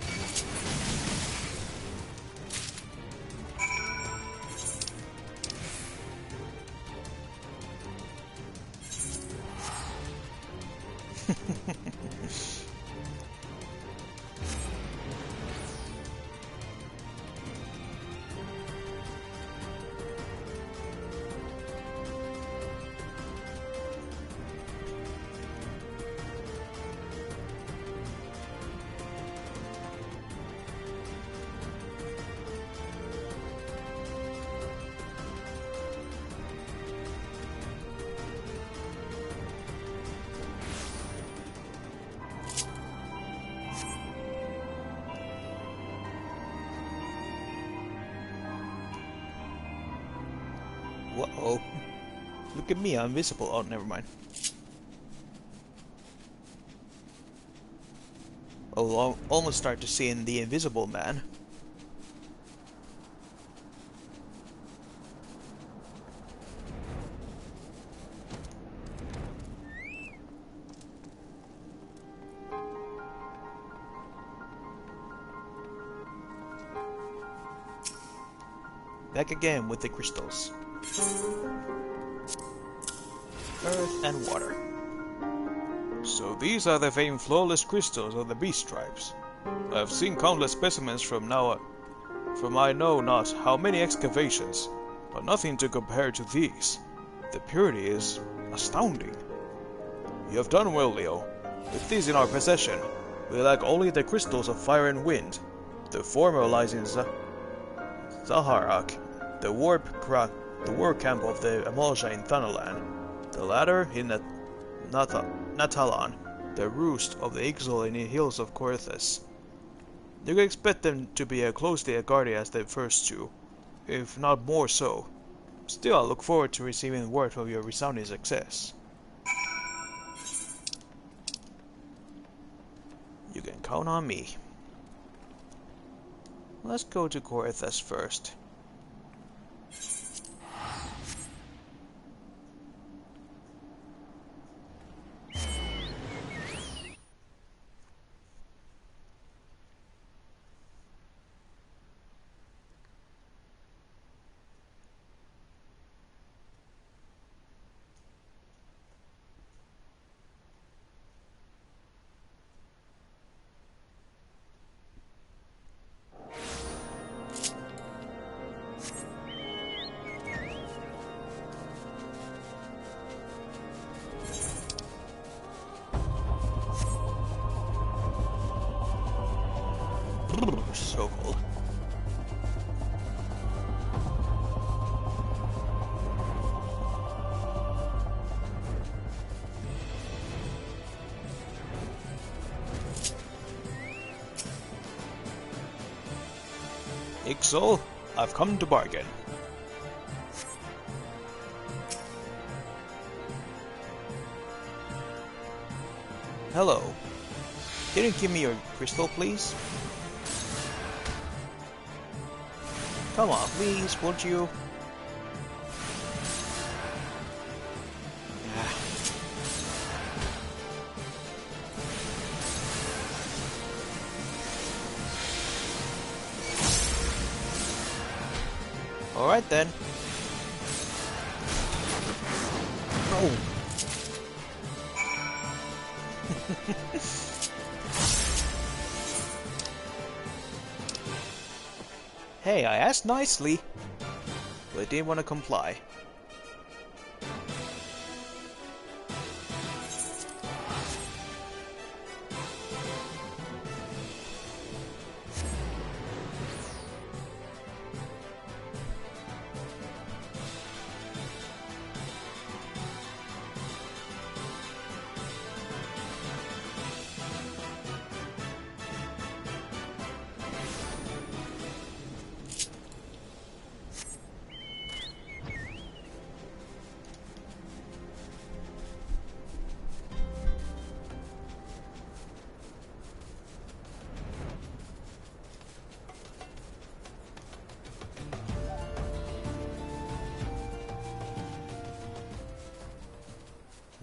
Whoa. Look at me, I'm invisible. Oh, never mind. I'll almost start to see in the Invisible Man. Back again with the crystals. Earth and water. So these are the famed flawless crystals of the beast tribes. I have seen countless specimens from I know not how many excavations, but nothing to compare to these. The purity is astounding. You have done well, Leo. With these in our possession, we lack only the crystals of fire and wind. The former lies in Zaharak, the war camp of the Amalja in Thanalan. The latter in Natalan, the roost of the Ixal in the hills of Corythus. You can expect them to be as closely guarded as the first two, if not more so. Still, I look forward to receiving word of your resounding success. You can count on me. Let's go to Corythus first. So cold. Ixal, I've come to bargain. Hello. Can you give me your crystal, please? Come on, please, won't you? Alright then. Oh. Hey, I asked nicely, but I didn't want to comply.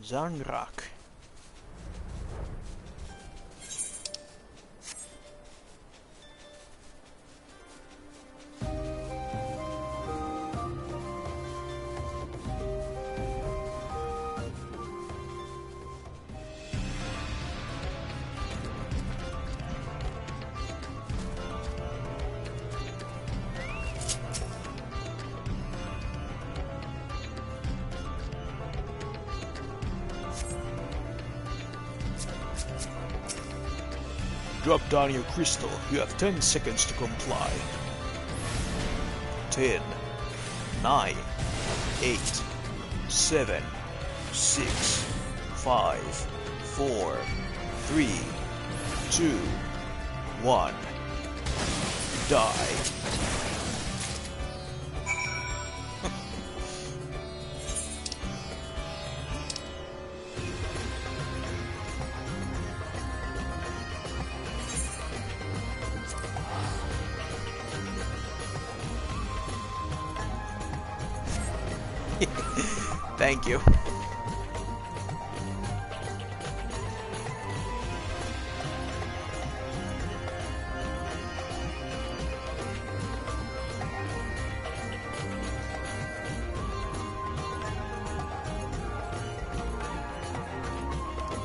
Zanrak. Drop down your crystal. You have 10 seconds to comply. 10, 9, 8, 7, 6, 5, 4, 3, 2, 1. Die. Thank you.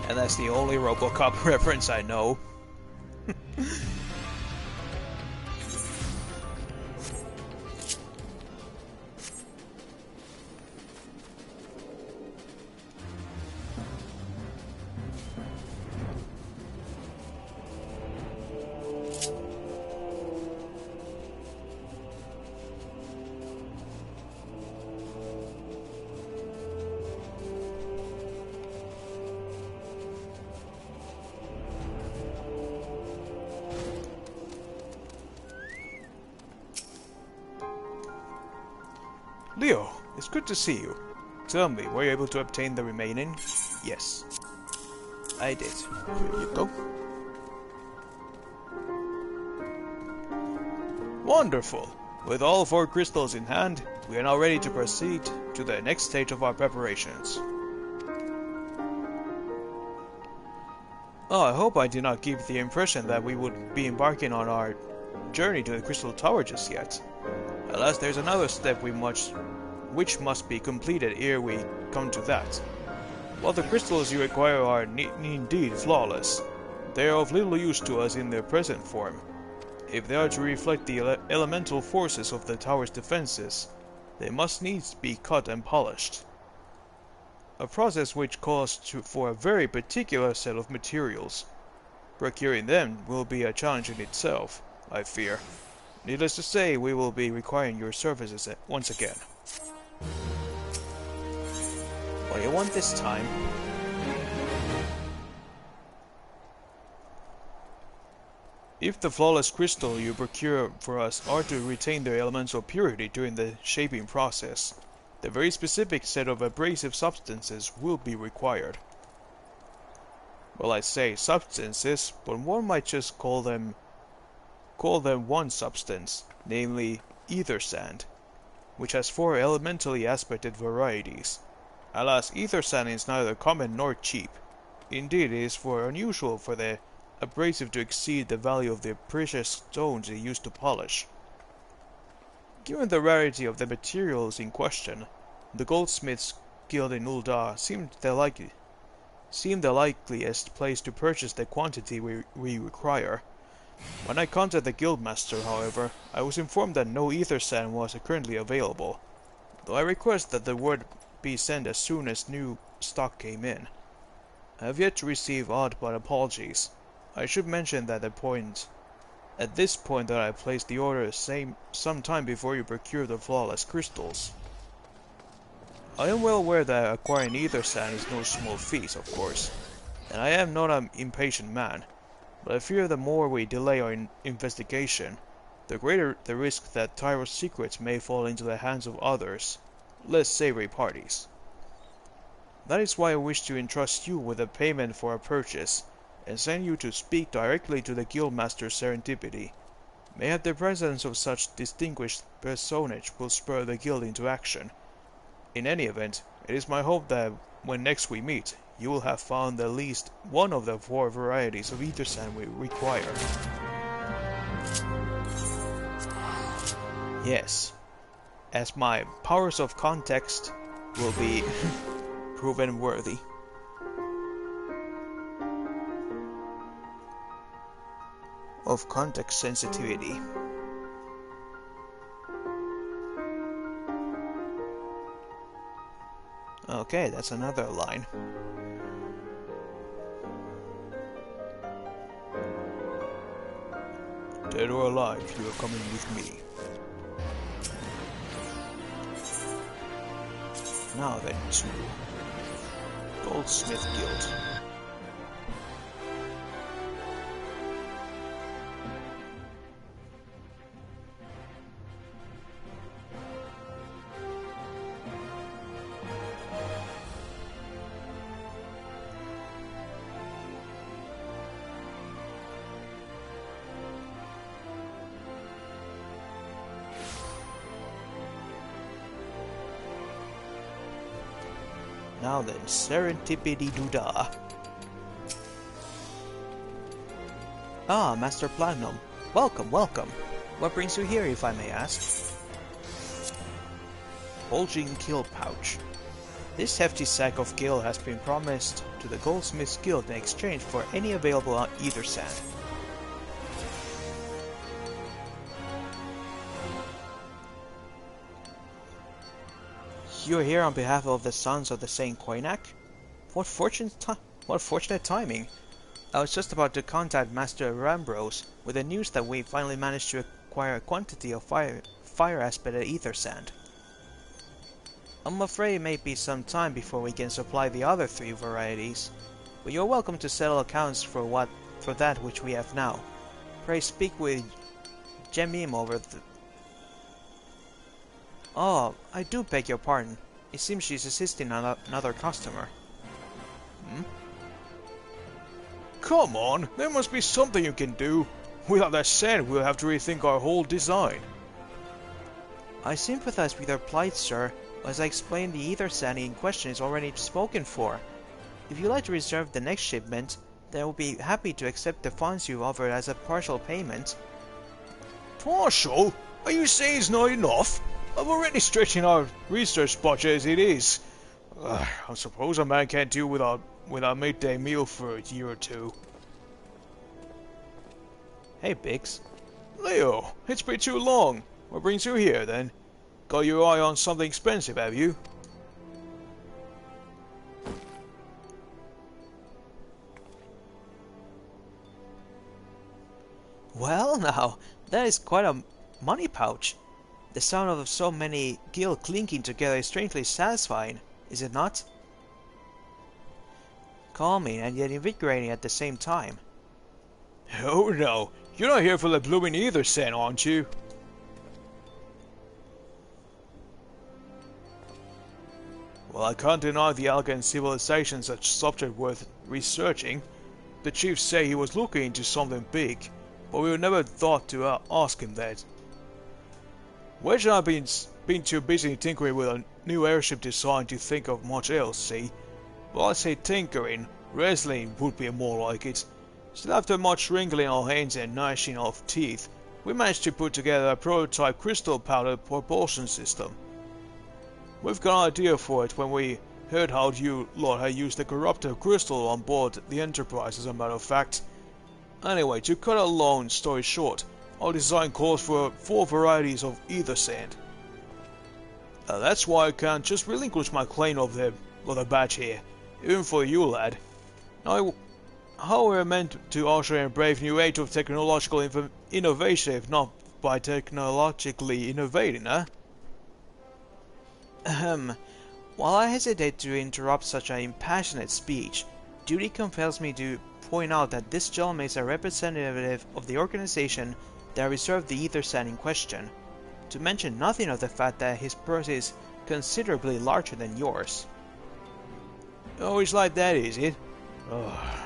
And that's the only RoboCop reference I know. Leo, it's good to see you. Tell me, were you able to obtain the remaining? Yes, I did. Here you go. Wonderful! With all 4 crystals in hand, we are now ready to proceed to the next stage of our preparations. Oh, I hope I did not give the impression that we would be embarking on our journey to the Crystal Tower just yet. Alas, there's another step which must be completed ere we come to that. While the crystals you require are indeed flawless, they are of little use to us in their present form. If they are to reflect the elemental forces of the tower's defenses, they must needs be cut and polished. A process which calls for a very particular set of materials. Procuring them will be a challenge in itself, I fear. Needless to say, we will be requiring your services once again. What do you want this time? If the flawless crystal you procure for us are to retain their elemental purity during the shaping process, the very specific set of abrasive substances will be required. Well, I say substances, but one might just call them one substance, namely ether sand, which has 4 elementally aspected varieties. Alas, ether sand is neither common nor cheap. Indeed, it is unusual for the abrasive to exceed the value of the precious stones it used to polish. Given the rarity of the materials in question, the goldsmith's guild in Ul'dah seemed the likeliest place to purchase the quantity we require. When I contacted the guildmaster, however, I was informed that no ether sand was currently available, though I request that the word be sent as soon as new stock came in. I have yet to receive aught but apologies. I should mention that at this point that I placed the order some time before you procure the flawless crystals. I am well aware that acquiring ether sand is no small feat, of course, and I am not an impatient man, but I fear the more we delay our investigation, the greater the risk that Tyro's secrets may fall into the hands of others, less savory parties. That is why I wish to entrust you with a payment for a purchase, and send you to speak directly to the guildmaster's serendipity. Mayhap the presence of such distinguished personage will spur the guild into action. In any event, it is my hope that when next we meet, you will have found at least one of the 4 varieties of ether sand we require. Yes, as my powers of context will be proven worthy. Of context sensitivity. Okay, that's another line. Dead or alive, you are coming with me. Now then to Goldsmith Guild. Now then, serendipity-doo-dah. Ah, Master Platinum. Welcome, welcome. What brings you here, if I may ask? Bulging Gill Pouch. This hefty sack of gill has been promised to the Goldsmith's Guild in exchange for any available ether sand. You're here on behalf of the Sons of the Saint Koinak? What fortunate timing! I was just about to contact Master Rambrose with the news that we finally managed to acquire a quantity of fire aspected ether sand. I'm afraid it may be some time before we can supply the other 3 varieties, but you're welcome to settle accounts for that which we have now. Pray speak with Jemim over the... Oh, I do beg your pardon. It seems she's assisting another customer. Hmm? Come on, there must be something you can do. Without that sand, we'll have to rethink our whole design. I sympathize with your plight, sir. As I explained, the ether sand in question is already spoken for. If you'd like to reserve the next shipment, then I will be happy to accept the funds you offer as a partial payment. Partial? Are you saying it's not enough? I'm already stretching our research budget as it is. I suppose a man can't do without a midday meal for a year or 2. Hey, Biggs. Leo, it's been too long. What brings you here, then? Got your eye on something expensive, have you? Well now, that is quite a money pouch. The sound of so many gill clinking together is strangely satisfying, is it not? Calming and yet invigorating at the same time. Oh no, you're not here for the blooming ether sand, aren't you? Well, I can't deny the Algan civilization such subject worth researching. The chief say he was looking into something big, but we never thought to ask him that. Wedge and I have been too busy tinkering with a new airship design to think of much else, see? Well, I say tinkering, wrestling would be more like it. Still, after much wrinkling of hands and gnashing of teeth, we managed to put together a prototype crystal powder propulsion system. We've got an idea for it when we heard how you lot had used the corruptive crystal on board the Enterprise, as a matter of fact. Anyway, to cut a long story short, our design calls for 4 varieties of ether sand. That's why I can't just relinquish my claim of the badge here, even for you, lad. Now, how we're meant to usher in a brave new age of technological innovation if not by technologically innovating, huh? While I hesitate to interrupt such an impassionate speech, duty compels me to point out that this gentleman is a representative of the organization that reserved the ether sand in question, to mention nothing of the fact that his purse is considerably larger than yours. Oh, it's like that, is it? Ugh.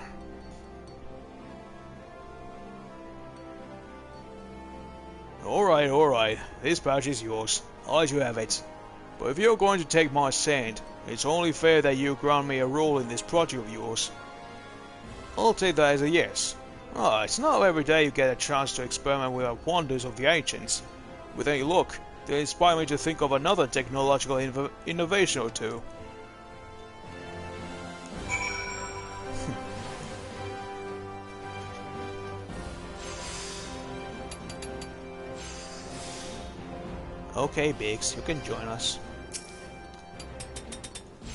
Alright, this pouch is yours. I'll let you have it. But if you're going to take my sand, it's only fair that you grant me a role in this project of yours. I'll take that as a yes. It's not every day you get a chance to experiment with the wonders of the ancients. With any luck, they'll inspire me to think of another technological innovation or 2. Okay, Biggs, you can join us.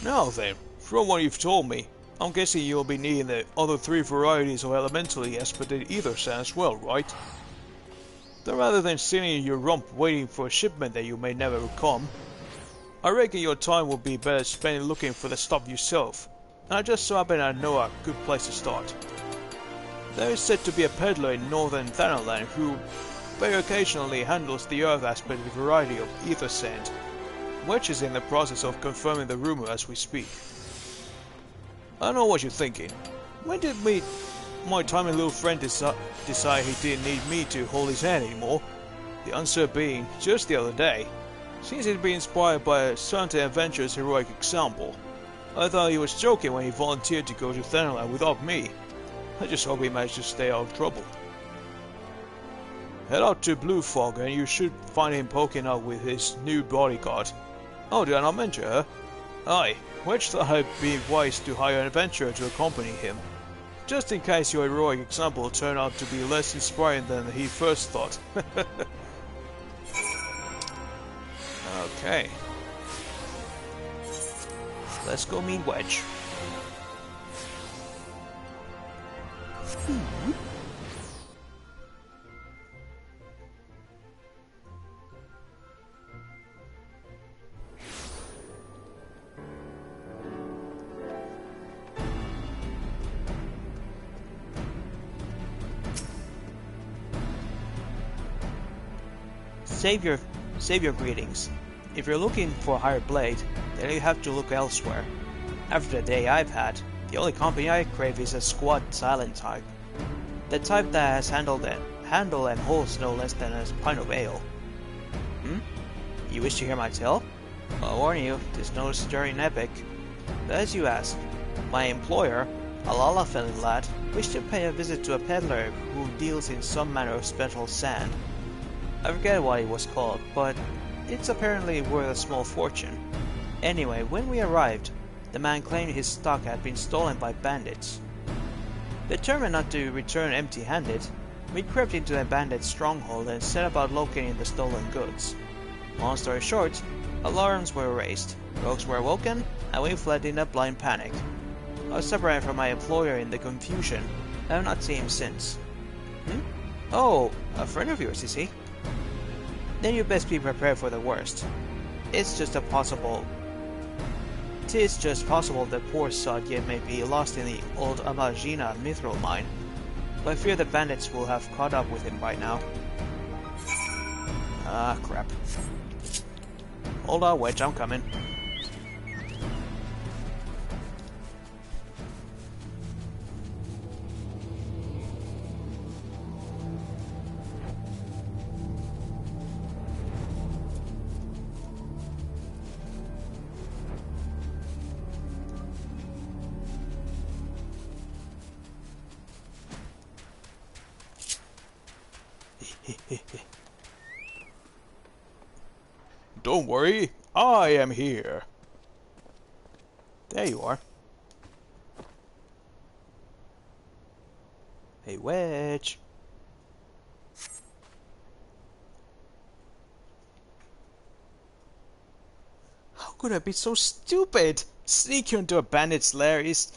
Now then, from what you've told me, I'm guessing you'll be needing the other 3 varieties of elementally aspirated ether sand as well, right? Then rather than sitting in your rump waiting for a shipment that you may never come, I reckon your time will be better spent looking for the stuff yourself, and I just so happen I know a good place to start. There is said to be a peddler in northern Thanalan who very occasionally handles the earth aspirated variety of ether sand, which is in the process of confirming the rumor as we speak. I know what you're thinking. When did my tiny little friend decide he didn't need me to hold his hand anymore? The answer being, just the other day. Seems he'd been inspired by a certain adventurous heroic example. I thought he was joking when he volunteered to go to Thenland without me. I just hope he managed to stay out of trouble. Head out to Blue Fog and you should find him poking out with his new bodyguard. Oh, did I not mention her? Aye, Wedge thought it'd be wise to hire an adventurer to accompany him, just in case your heroic example turned out to be less inspiring than he first thought. Okay. Let's go meet Wedge. Save your greetings. If you're looking for a higher blade, then you have to look elsewhere. After the day I've had, the only company I crave is a squat, silent type. The type that has handle and holds no less than a pint of ale. You wish to hear my tale? I'll warn you, this no stirring epic. But as you ask, my employer, a Lalafell lad, wished to pay a visit to a peddler who deals in some manner of special sand. I forget what it was called, but it's apparently worth a small fortune. Anyway, when we arrived, the man claimed his stock had been stolen by bandits. Determined not to return empty-handed, we crept into a bandit stronghold and set about locating the stolen goods. Long story short, alarms were raised, rogues were woken, and we fled in a blind panic. I was separated from my employer in the confusion, and have not seen him since. Oh, a friend of yours, is he? Then you best be prepared for the worst. Tis just possible the poor sod yet may be lost in the old Amagina mithril mine, but I fear the bandits will have caught up with him by now. Ah, crap. Hold on, Wedge, I'm coming. Don't worry, I am here. There you are. Hey, Wedge. How could I be so stupid? Sneaking into a bandit's lair is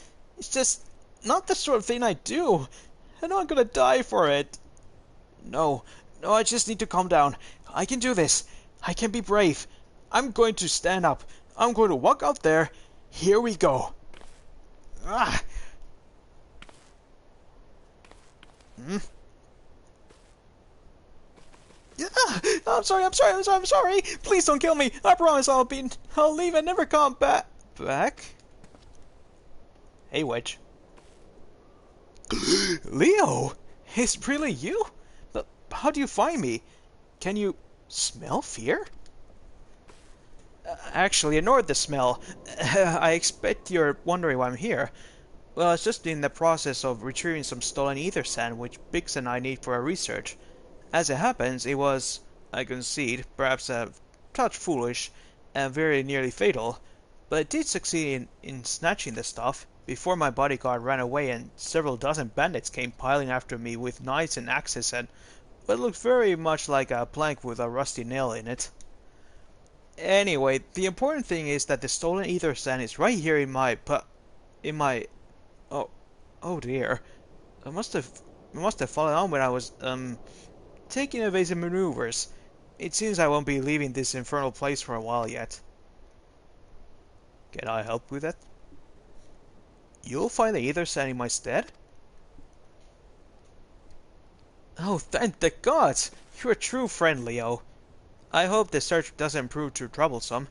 just not the sort of thing I do. I know I'm gonna die for it. No, I just need to calm down. I can do this. I can be brave. I'm going to stand up. I'm going to walk out there. Here we go. Ah. Yeah. I'm sorry. Please don't kill me. I promise I'll leave and never come back. Hey, Wedge. Leo, is it really you? But how do you find me? Can you smell fear? Actually, ignore the smell. I expect you're wondering why I'm here. Well, I was just in the process of retrieving some stolen ether sand which Biggs and I need for our research. As it happens, it was, I concede, perhaps a touch foolish and very nearly fatal, but I did succeed in snatching the stuff before my bodyguard ran away and several dozen bandits came piling after me with knives and axes and what looked very much like a plank with a rusty nail in it. Anyway, the important thing is that the stolen ether sand is right here in my oh dear. I must have fallen on when I was taking evasive maneuvers. It seems I won't be leaving this infernal place for a while yet. Can I help with that? You'll find the ether sand in my stead? Oh, thank the gods! You're a true friend, Leo. I hope the search doesn't prove too troublesome.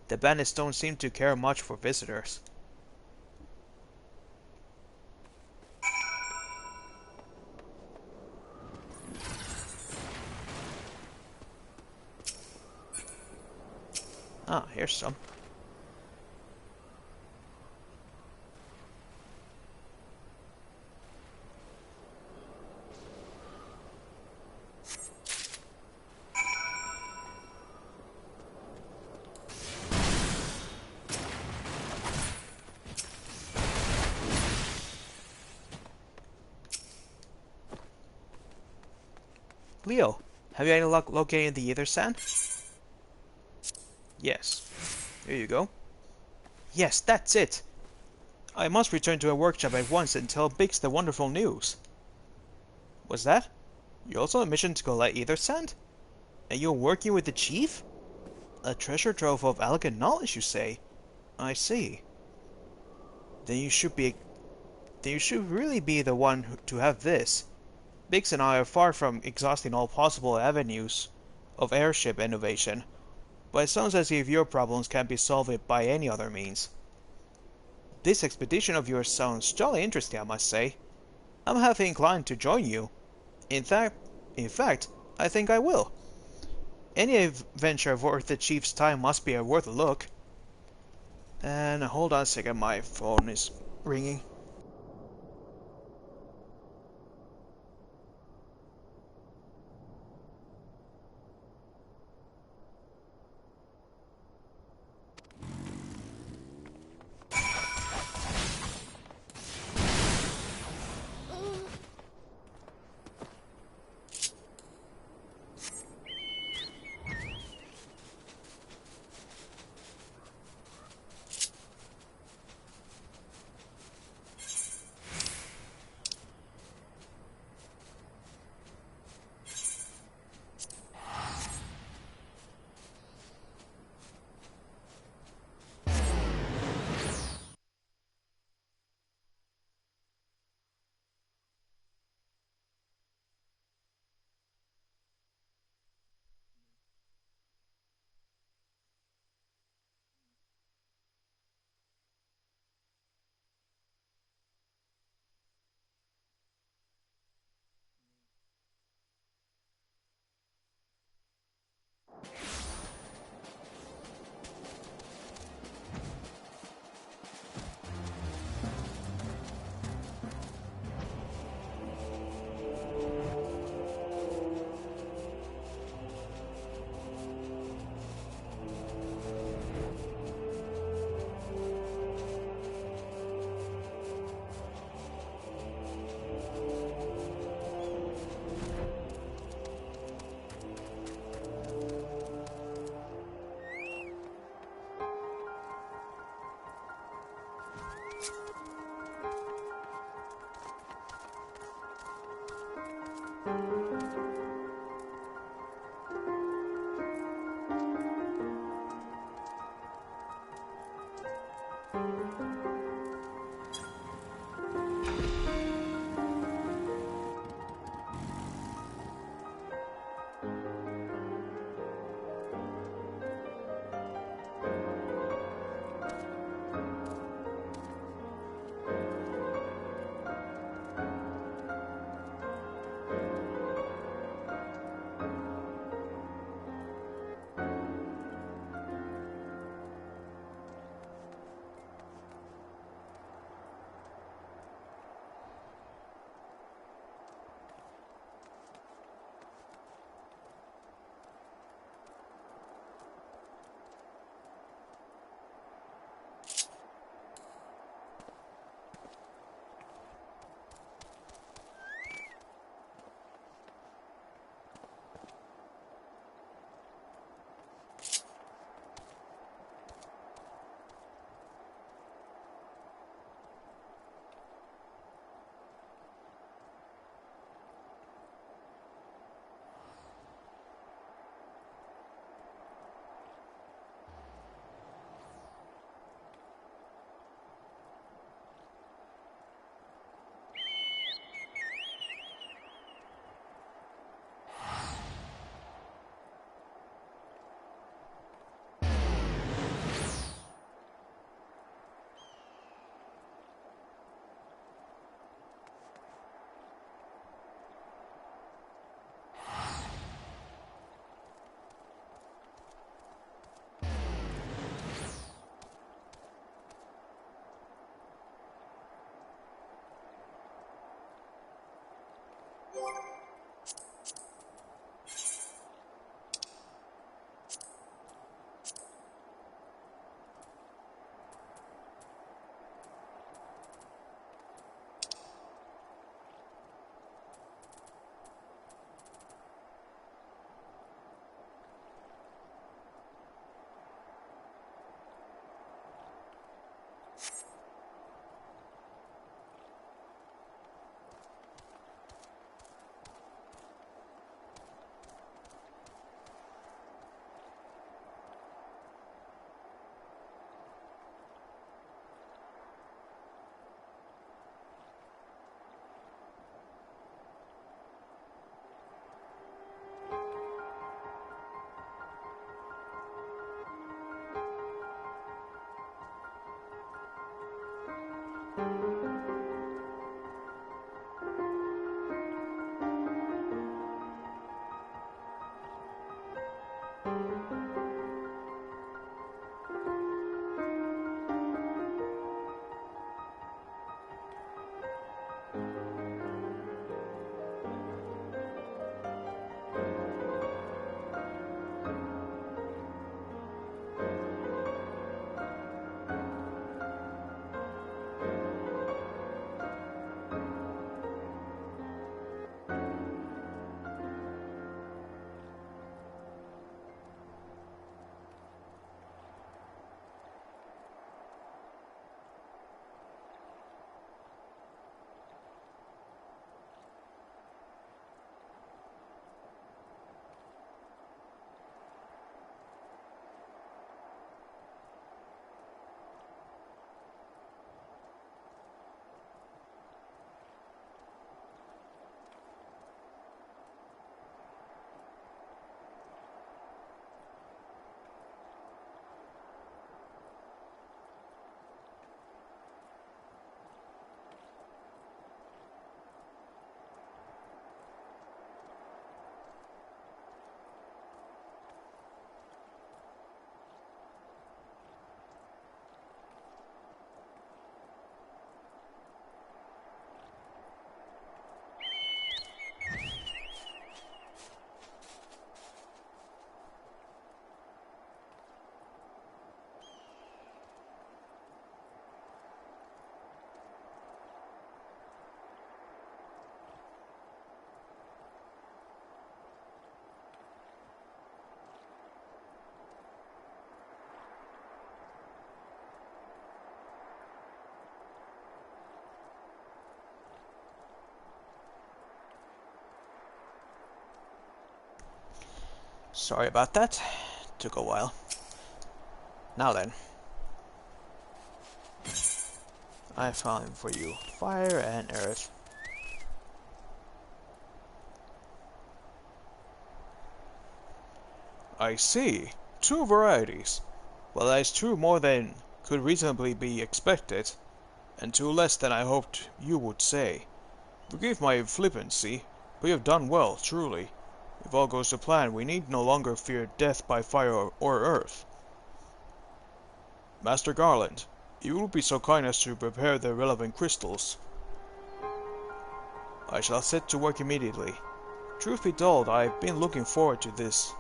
The bandits don't seem to care much for visitors. Ah, here's some. Leo, have you any luck locating the ether sand? Yes. Here you go. Yes, that's it! I must return to a workshop at once and tell Biggs the wonderful news. What's that? You're also on a mission to collect ether sand? And you're working with the chief? A treasure trove of elegant knowledge, you say? I see. Then you should really be the one to have this. Biggs and I are far from exhausting all possible avenues of airship innovation, but it sounds as if your problems can't be solved by any other means. This expedition of yours sounds jolly interesting, I must say. I'm half inclined to join you. In fact, I think I will. Any adventure worth the chief's time must be worth a look. And hold on a second, my phone is ringing. Sorry about that. Took a while. Now then. I found for you fire and earth. I see. 2 varieties. Well, that is 2 more than could reasonably be expected, and 2 less than I hoped you would say. Forgive my flippancy, but you have done well, truly. If all goes to plan, we need no longer fear death by fire or earth. Master Garland, you will be so kind as to prepare the relevant crystals. I shall set to work immediately. Truth be told, I've been looking forward to this.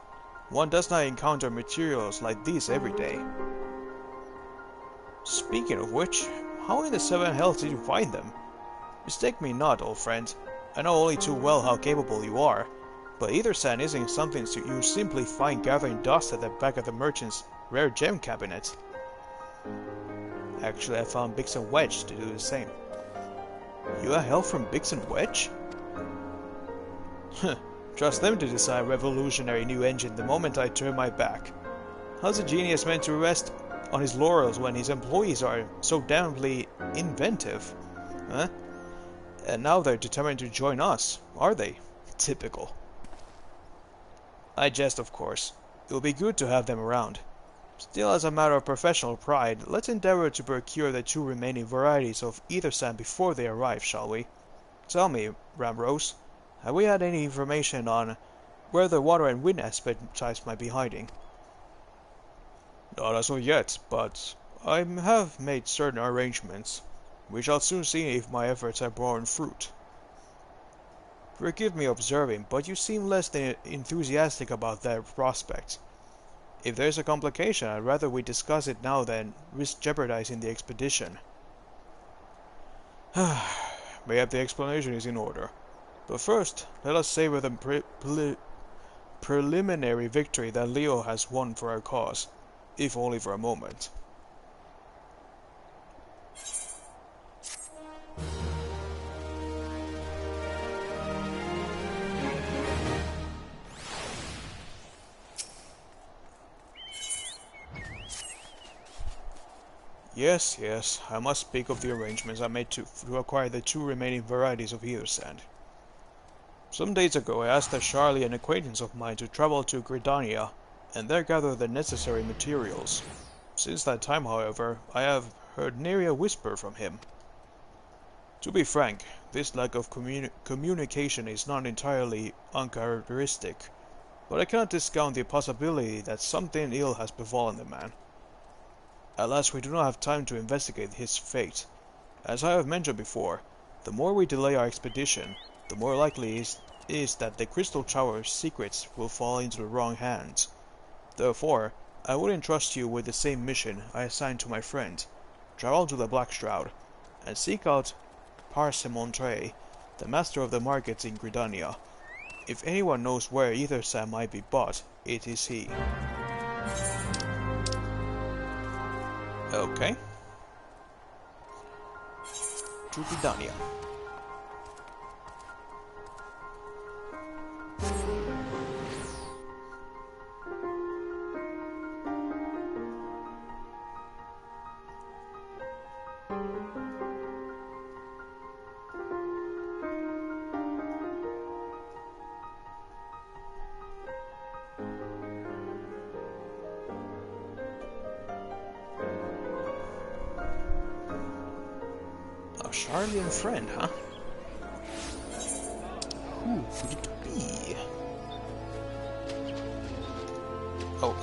One does not encounter materials like these every day. Speaking of which, how in the 7 hells did you find them? Mistake me not, old friend. I know only too well how capable you are, but either sand isn't something you simply find gathering dust at the back of the merchant's rare gem cabinet. Actually, I found Biggs and Wedge to do the same. You are help from Biggs and Wedge? Trust them to design a revolutionary new engine the moment I turn my back. How's a genius meant to rest on his laurels when his employees are so damnably inventive? Huh? And now they're determined to join us, are they? Typical. I jest, of course. It will be good to have them around. Still, as a matter of professional pride, let's endeavor to procure the 2 remaining varieties of either sand before they arrive, shall we? Tell me, Ramrose, have we had any information on where the water and wind aspect types might be hiding? Not as of yet, but I have made certain arrangements. We shall soon see if my efforts have borne fruit. Forgive me observing, but you seem less than enthusiastic about that prospect. If there's a complication, I'd rather we discuss it now than risk jeopardizing the expedition. Mayhap the explanation is in order. But first, let us savor the preliminary victory that Leo has won for our cause, if only for a moment. Yes, I must speak of the arrangements I made to acquire the 2 remaining varieties of either sand. Some days ago I asked a Charlie, an acquaintance of mine, to travel to Gridania, and there gather the necessary materials. Since that time, however, I have heard nary a whisper from him. To be frank, this lack of communication is not entirely uncharacteristic, but I cannot discount the possibility that something ill has befallen the man. Alas, we do not have time to investigate his fate. As I have mentioned before, the more we delay our expedition, the more likely is that the Crystal Tower's secrets will fall into the wrong hands. Therefore, I would entrust you with the same mission I assigned to my friend. Travel to the Black Shroud, and seek out Parsemontre, the master of the markets in Gridania. If anyone knows where ether sand might be bought, it is he. Okay. To Gridania. A Charlian friend, huh? Who could it be? Oh.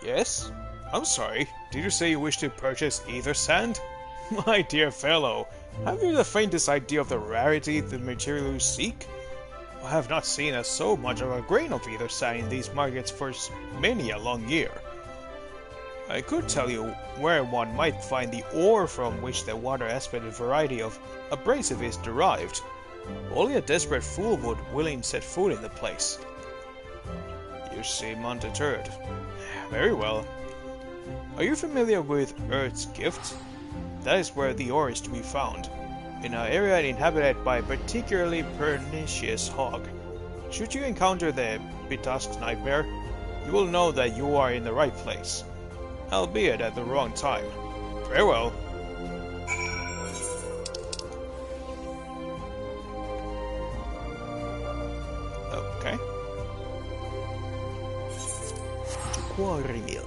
Yes? I'm sorry, did you say you wish to purchase ether sand? My dear fellow, have you the faintest idea of the rarity of the material you seek? I have not seen so much of a grain of ether sand in these markets for many a long year. I could tell you where one might find the ore from which the water-aspirated variety of abrasive is derived. Only a desperate fool would willingly set foot in the place. You seem undeterred. Very well. Are you familiar with Earth's Gift? That is where the ore is to be found, in an area inhabited by a particularly pernicious hog. Should you encounter the Bitusk nightmare, you will know that you are in the right place, albeit at the wrong time. Farewell. Okay. To Quarry Mill.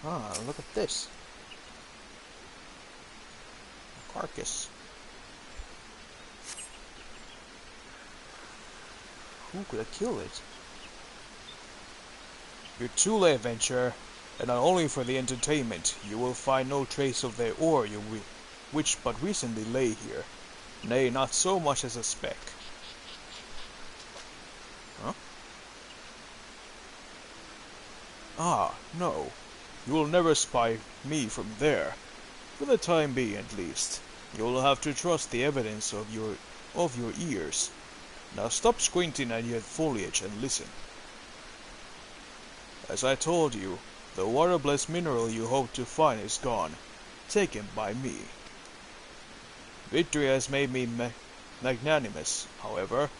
Ah, look at this. A carcass. Who could have killed it? You're too late, adventurer, and not only for the entertainment, you will find no trace of the ore which but recently lay here. Nay, not so much as a speck. Huh? Ah, no. You will never spy me from there. For the time being, at least. You'll have to trust the evidence of your ears. Now stop squinting at your foliage and listen. As I told you, the water-blessed mineral you hoped to find is gone, taken by me. Victory has made me magnanimous, however.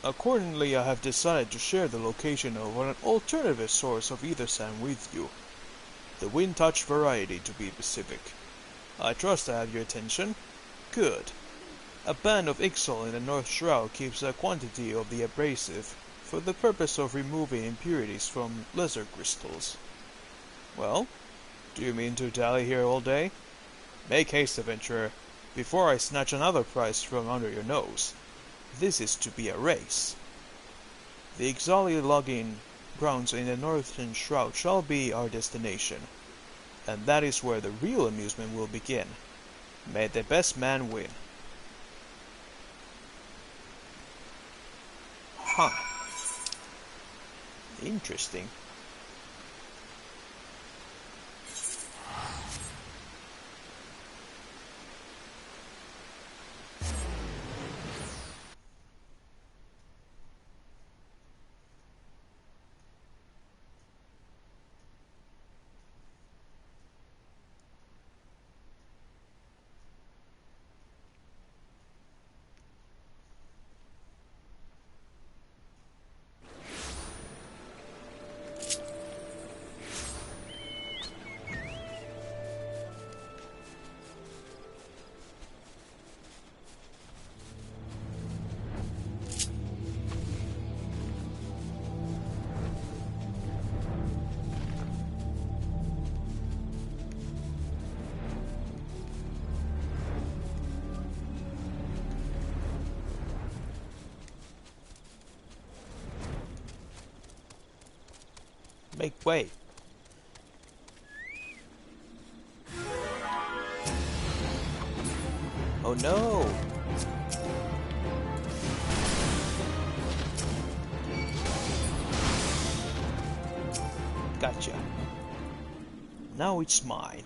Accordingly, I have decided to share the location of an alternative source of ether sand with you. The wind touch variety, to be specific. I trust I have your attention? Good. A band of Ixol in the North Shroud keeps a quantity of the abrasive for the purpose of removing impurities from lesser crystals. Well, do you mean to dally here all day? Make haste, adventurer, before I snatch another prize from under your nose. This is to be a race. The Ixali logging grounds in the Northern Shroud shall be our destination, and that is where the real amusement will begin. May the best man win. Huh. Interesting. Make way. Oh no! Gotcha. Now it's mine.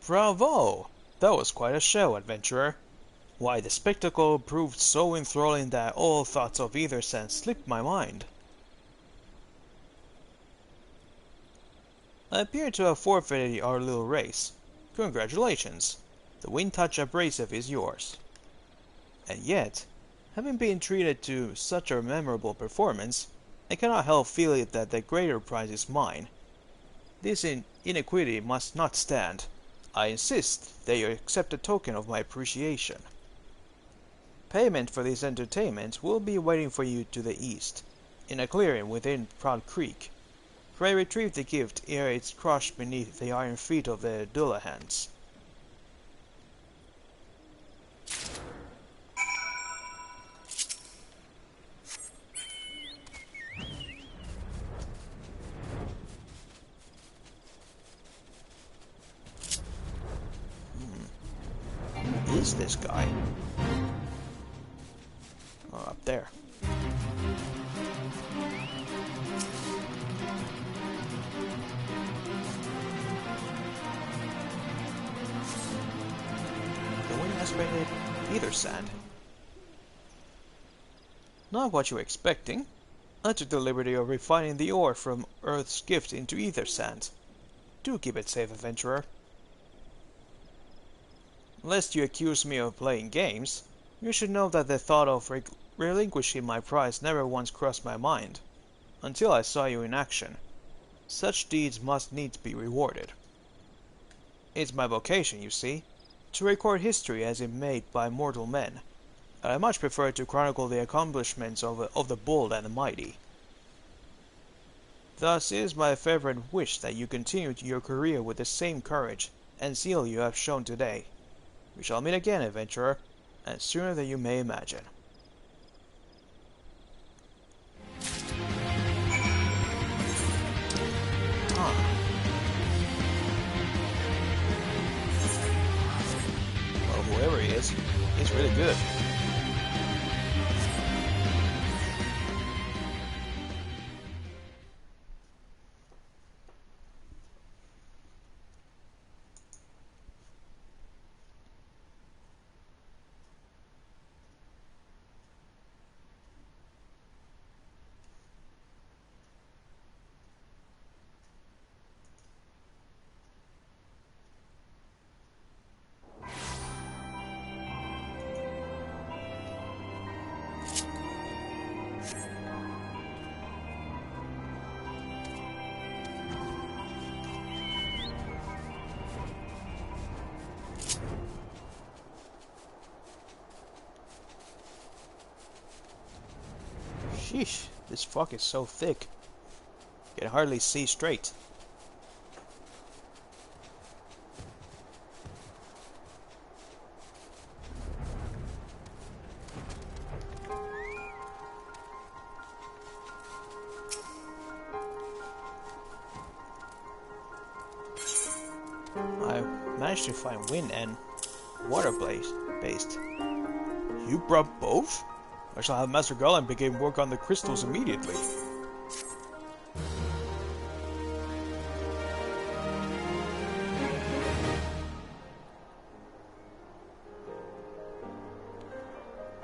Bravo! That was quite a show, adventurer. Why, the spectacle proved so enthralling that all thoughts of either sense slipped my mind. I appear to have forfeited our little race. Congratulations. The wind touch abrasive is yours. And yet, having been treated to such a memorable performance, I cannot help feeling that the greater prize is mine. This inequity must not stand. I insist that you accept a token of my appreciation. Payment for this entertainment will be waiting for you to the east, in a clearing within Proud Creek. Pray retrieve the gift ere it's crushed beneath the iron feet of the Dullahans. Who is this guy? Oh, up there. The wind has raided either sand. Not what you were expecting. I took the liberty of refining the ore from Earth's gift into ether sand. Do keep it safe, adventurer. Lest you accuse me of playing games, you should know that the thought of relinquishing my prize never once crossed my mind, until I saw you in action. Such deeds must needs be rewarded. It's my vocation, you see, to record history as it made by mortal men, and I much prefer to chronicle the accomplishments of the bold and the mighty. Thus it is my fervent wish that you continue your career with the same courage and zeal you have shown today. We shall meet again, adventurer, and sooner than you may imagine. Well, whoever he is, he's really good. Sheesh, this fog is so thick. Can hardly see straight. I managed to find wind and water based. You brought both? I shall have Master Garland begin work on the crystals immediately.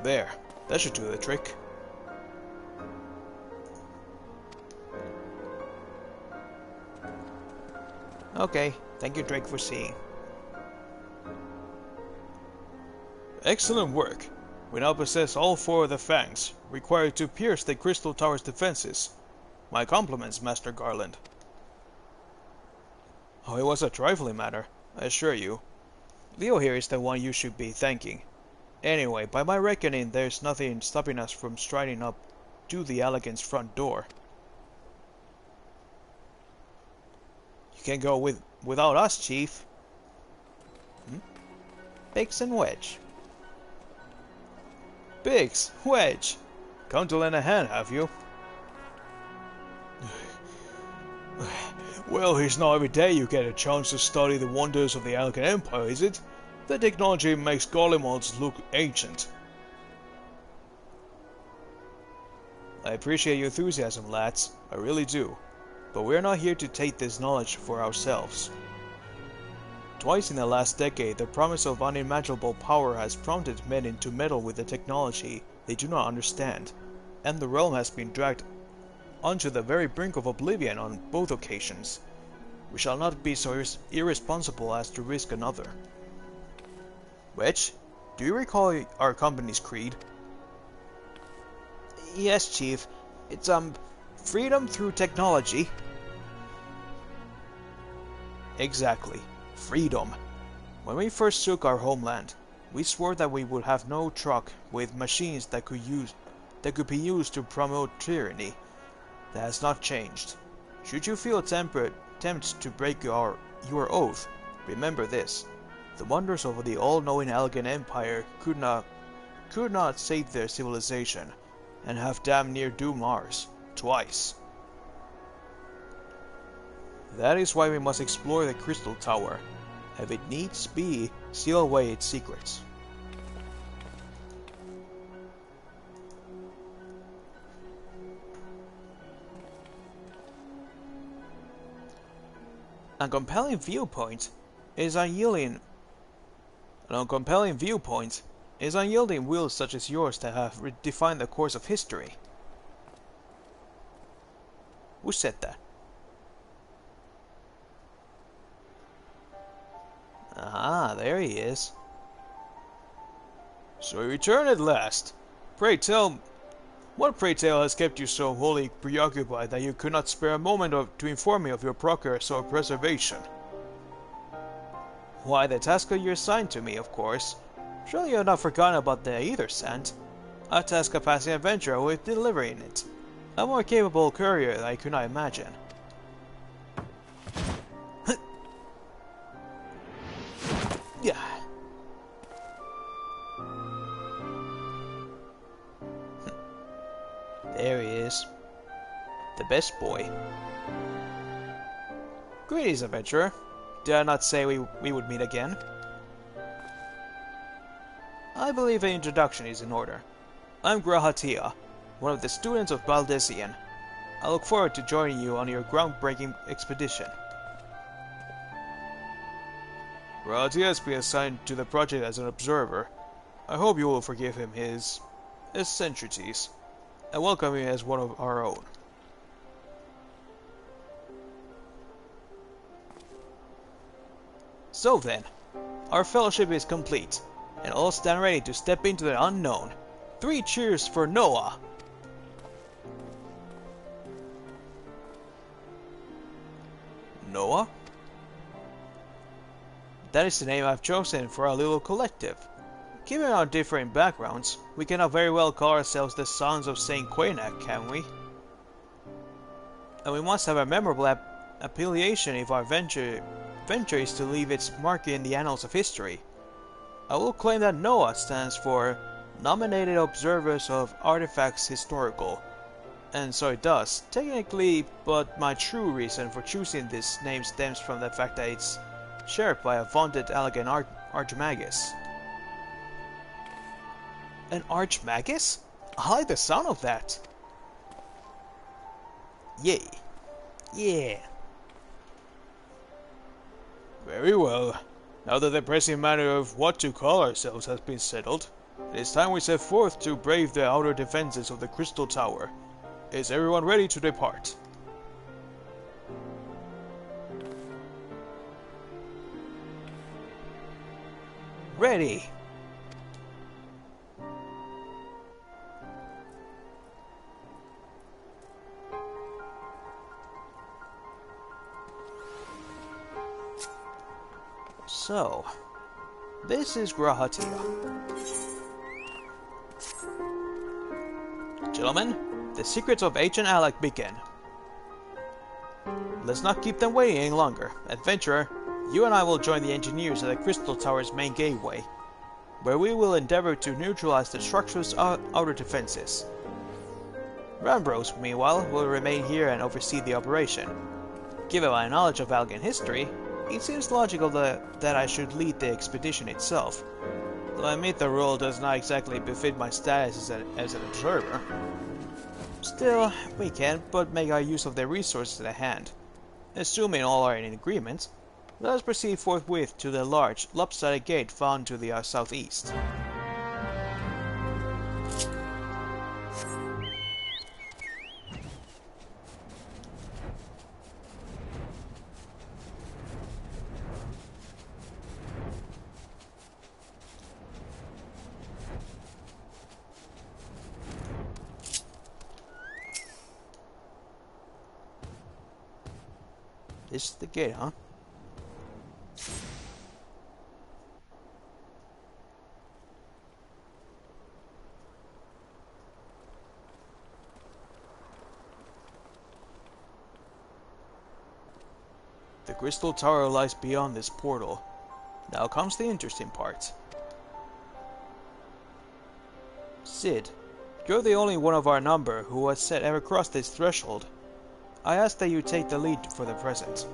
There, that should do the trick. Okay, thank you, Drake, for seeing. Excellent work. We now possess all 4 of the fangs, required to pierce the Crystal Tower's defenses. My compliments, Master Garland. Oh, it was a trifling matter, I assure you. Leo here is the one you should be thanking. Anyway, by my reckoning, there's nothing stopping us from striding up to the elegant's front door. You can't go without us, Chief. Biggs and Wedge. Biggs, Wedge, come to lend a hand, have you? Well, it's not every day you get a chance to study the wonders of the Alcan Empire, is it? The technology makes Golemods look ancient. I appreciate your enthusiasm, lads. I really do. But we're not here to take this knowledge for ourselves. Twice in the last decade, the promise of unimaginable power has prompted men to meddle with the technology they do not understand, and the realm has been dragged onto the very brink of oblivion on both occasions. We shall not be so irresponsible as to risk another. Wedge, do you recall our company's creed? Yes, Chief. It's, freedom through technology. Exactly. Freedom. When we first took our homeland, we swore that we would have no truck with machines that could be used to promote tyranny. That has not changed. Should you feel tempted to break your oath, remember this. The wonders of the all-knowing Alcan Empire could not save their civilization, and have damn near doomed ours, twice. That is why we must explore the Crystal Tower, and if it needs be, seal away its secrets. A compelling viewpoint is unyielding wills such as yours that have redefined the course of history. Who said that? Ah, there he is. So you return at last. Pray tell, what pray tell has kept you so wholly preoccupied that you could not spare a moment to inform me of your progress or preservation? Why, the task you assigned to me, of course. Surely you have not forgotten about the Aether Sand. A task a passing adventurer with delivering it. A more capable courier than I could not imagine. Yeah. There he is. The best boy. Greetings, adventurer. Did I not say we would meet again? I believe an introduction is in order. I'm Grahatia, one of the students of Baldesian. I look forward to joining you on your groundbreaking expedition. Grahatia has been assigned to the project as an observer. I hope you will forgive him his eccentricities, and welcome him as one of our own. So then, our fellowship is complete, and all stand ready to step into the unknown. 3 cheers for Noah! Noah? That is the name I've chosen for our little collective. Given our differing backgrounds, we cannot very well call ourselves the Sons of Saint Quaynak, can we? And we must have a memorable affiliation if our venture is to leave its mark in the annals of history. I will claim that NOAA stands for Nominated Observers of Artifacts Historical, and so it does, technically, but my true reason for choosing this name stems from the fact that it's shared by a vaunted elegant Archmagus. An Archmagus? I like the sound of that! Yay. Yeah. Very well. Now that the pressing matter of what to call ourselves has been settled, it is time we set forth to brave the outer defenses of the Crystal Tower. Is everyone ready to depart? Ready! So, this is Grahatia. Gentlemen, the secrets of Ancient Alec begin. Let's not keep them waiting any longer. Adventurer, you and I will join the engineers at the Crystal Tower's main gateway, where we will endeavor to neutralize the structure's outer defenses. Rambros, meanwhile, will remain here and oversee the operation. Given my knowledge of Algan history, it seems logical that I should lead the expedition itself, though I admit the role does not exactly befit my status as an observer. Still, we can't but make our use of the resources at hand. Assuming all are in agreement, let us proceed forthwith to the large, lopsided gate found to the southeast. This is the gate, huh? The Crystal Tower lies beyond this portal. Now comes the interesting part. Sid, you're the only one of our number who has ever crossed this threshold. I ask that you take the lead for the present.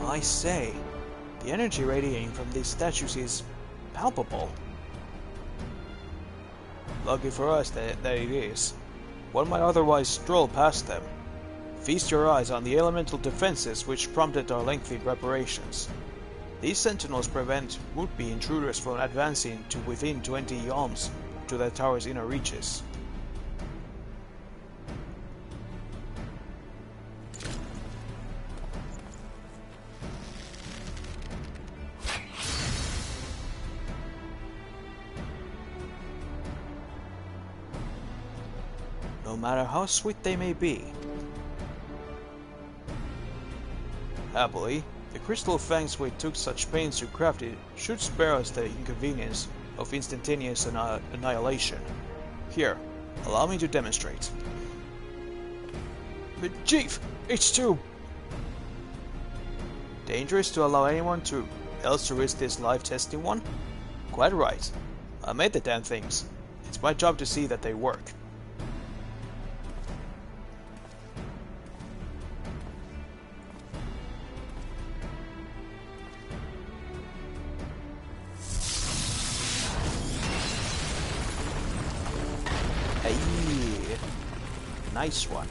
I say, the energy radiating from these statues is palpable. Lucky for us that it is. One might otherwise stroll past them. Feast your eyes on the elemental defenses which prompted our lengthy preparations. These sentinels prevent would-be intruders from advancing to within 20 yalms to the tower's inner reaches. No matter how sweet they may be. Happily, the crystal fangs we took such pains to craft it should spare us the inconvenience of instantaneous annihilation. Here, allow me to demonstrate. But Chief, it's too dangerous to allow anyone else to risk this life-testing one? Quite right. I made the damn things. It's my job to see that they work. Nice one.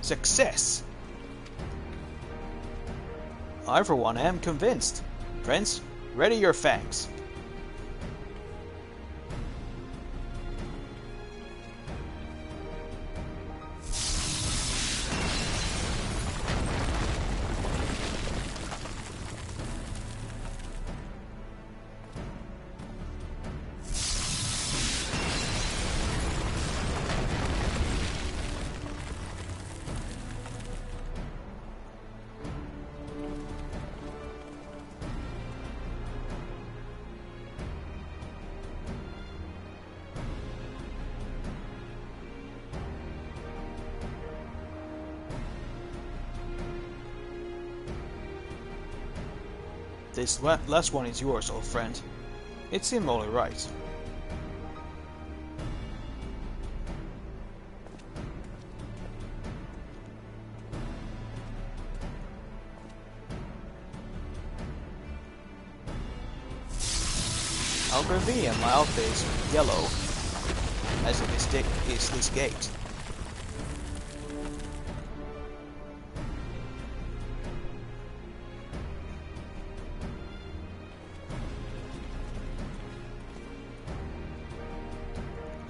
Success! I for one am convinced. Prince, ready your fangs. This last one is yours, old friend. It seemed only right. Our convenient my outfit is yellow, as it is this gate.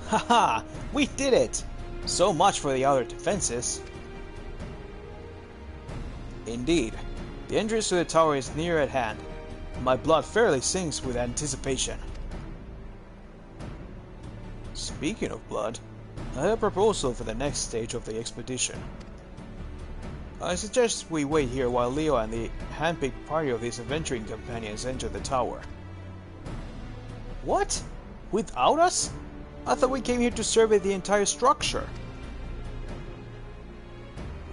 Haha! We did it! So much for the outer defenses. Indeed, the entrance to the tower is near at hand. My blood fairly sinks with anticipation. Speaking of blood, I have a proposal for the next stage of the expedition. I suggest we wait here while Leo and the handpicked party of his adventuring companions enter the tower. What? Without us? I thought we came here to survey the entire structure.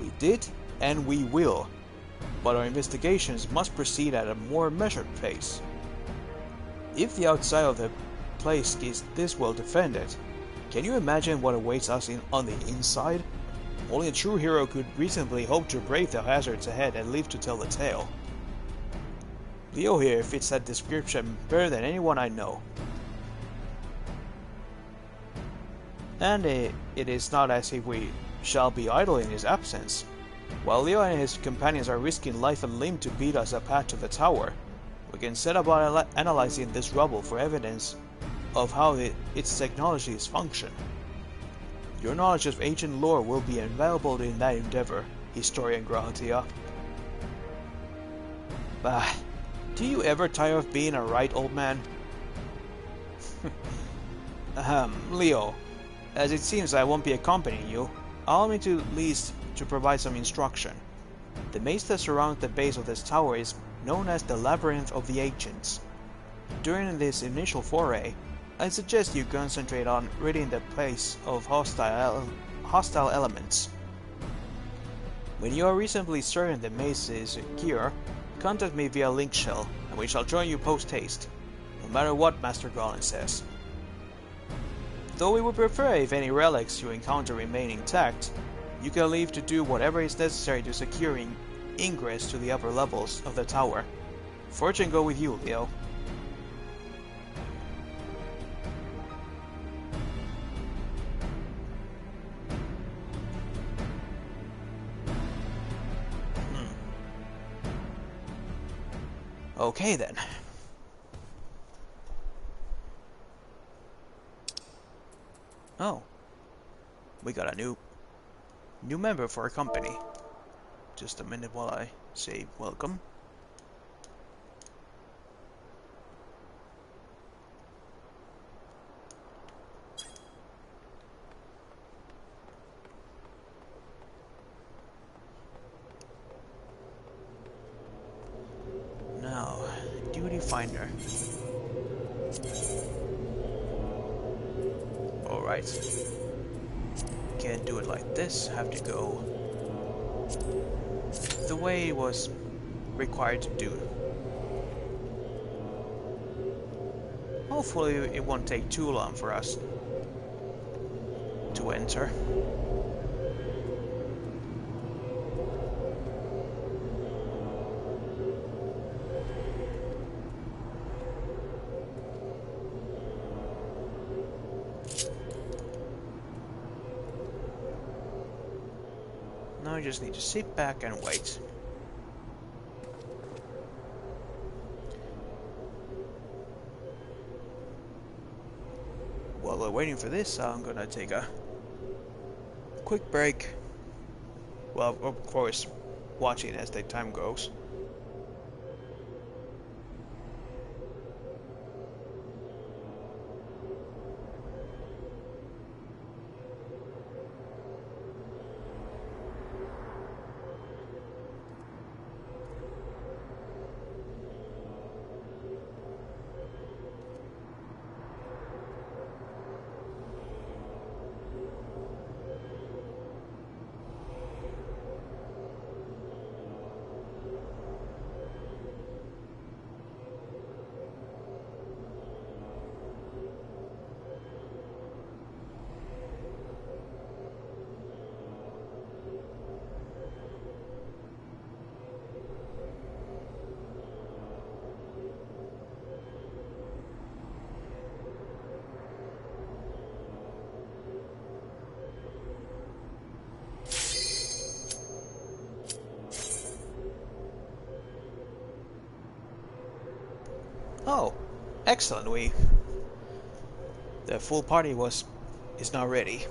We did, and we will. But our investigations must proceed at a more measured pace. If the outside of the place is this well defended, can you imagine what awaits us on the inside? Only a true hero could reasonably hope to brave the hazards ahead and live to tell the tale. Leo here fits that description better than anyone I know. And it is not as if we shall be idle in his absence. While Leo and his companions are risking life and limb to beat us a path to the tower, we can set about analyzing this rubble for evidence of how its technologies function. Your knowledge of ancient lore will be invaluable in that endeavor, Historian Grahatia. Bah, do you ever tire of being a right, old man? Leo, as it seems I won't be accompanying you, allow me to at least to provide some instruction. The maze that surrounds the base of this tower is known as the Labyrinth of the Ancients. During this initial foray, I suggest you concentrate on ridding the place of hostile elements. When you are reasonably certain the maze is secure, contact me via link shell, and we shall join you post-haste, no matter what Master Garland says. Though we would prefer if any relics you encounter remain intact, you can leave to do whatever is necessary to securing ingress to the upper levels of the tower. Fortune go with you, Leo. Okay then. Oh, we got a new member for our company. Just a minute while I say welcome. Now, duty finder. Alright. Can't do it like this, have to go the way it was required to do. Hopefully it won't take too long for us to enter. I just need to sit back and wait. While we're waiting for this, I'm gonna take a quick break. Well, of course, watching as the time goes. Oh, excellent. The full party is now ready.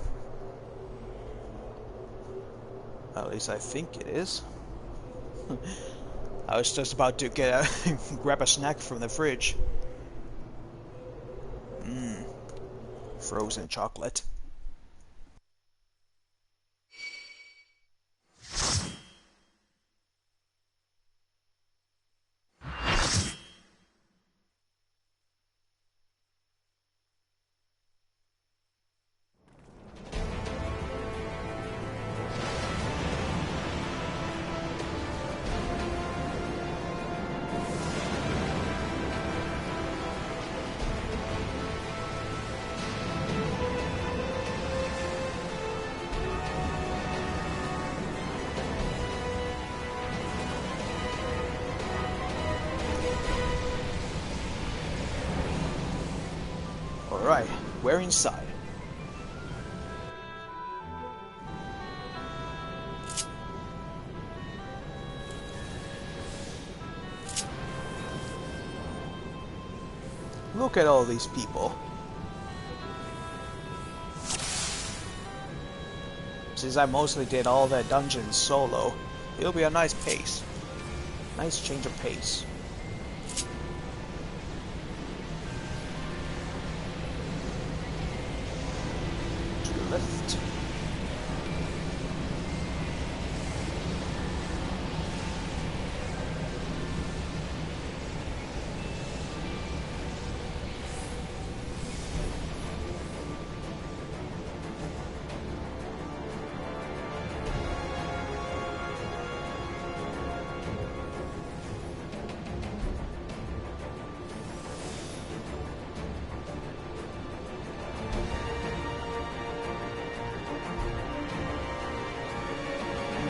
At least I think it is. I was just about to get grab a snack from the fridge. Frozen chocolate. Alright, we're inside. Look at all these people. Since I mostly did all the dungeons solo, it'll be a nice pace. Nice change of pace. Left.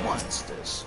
Monsters.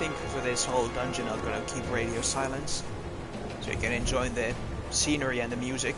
think for this whole dungeon I'm gonna keep radio silence, so you can enjoy the scenery and the music.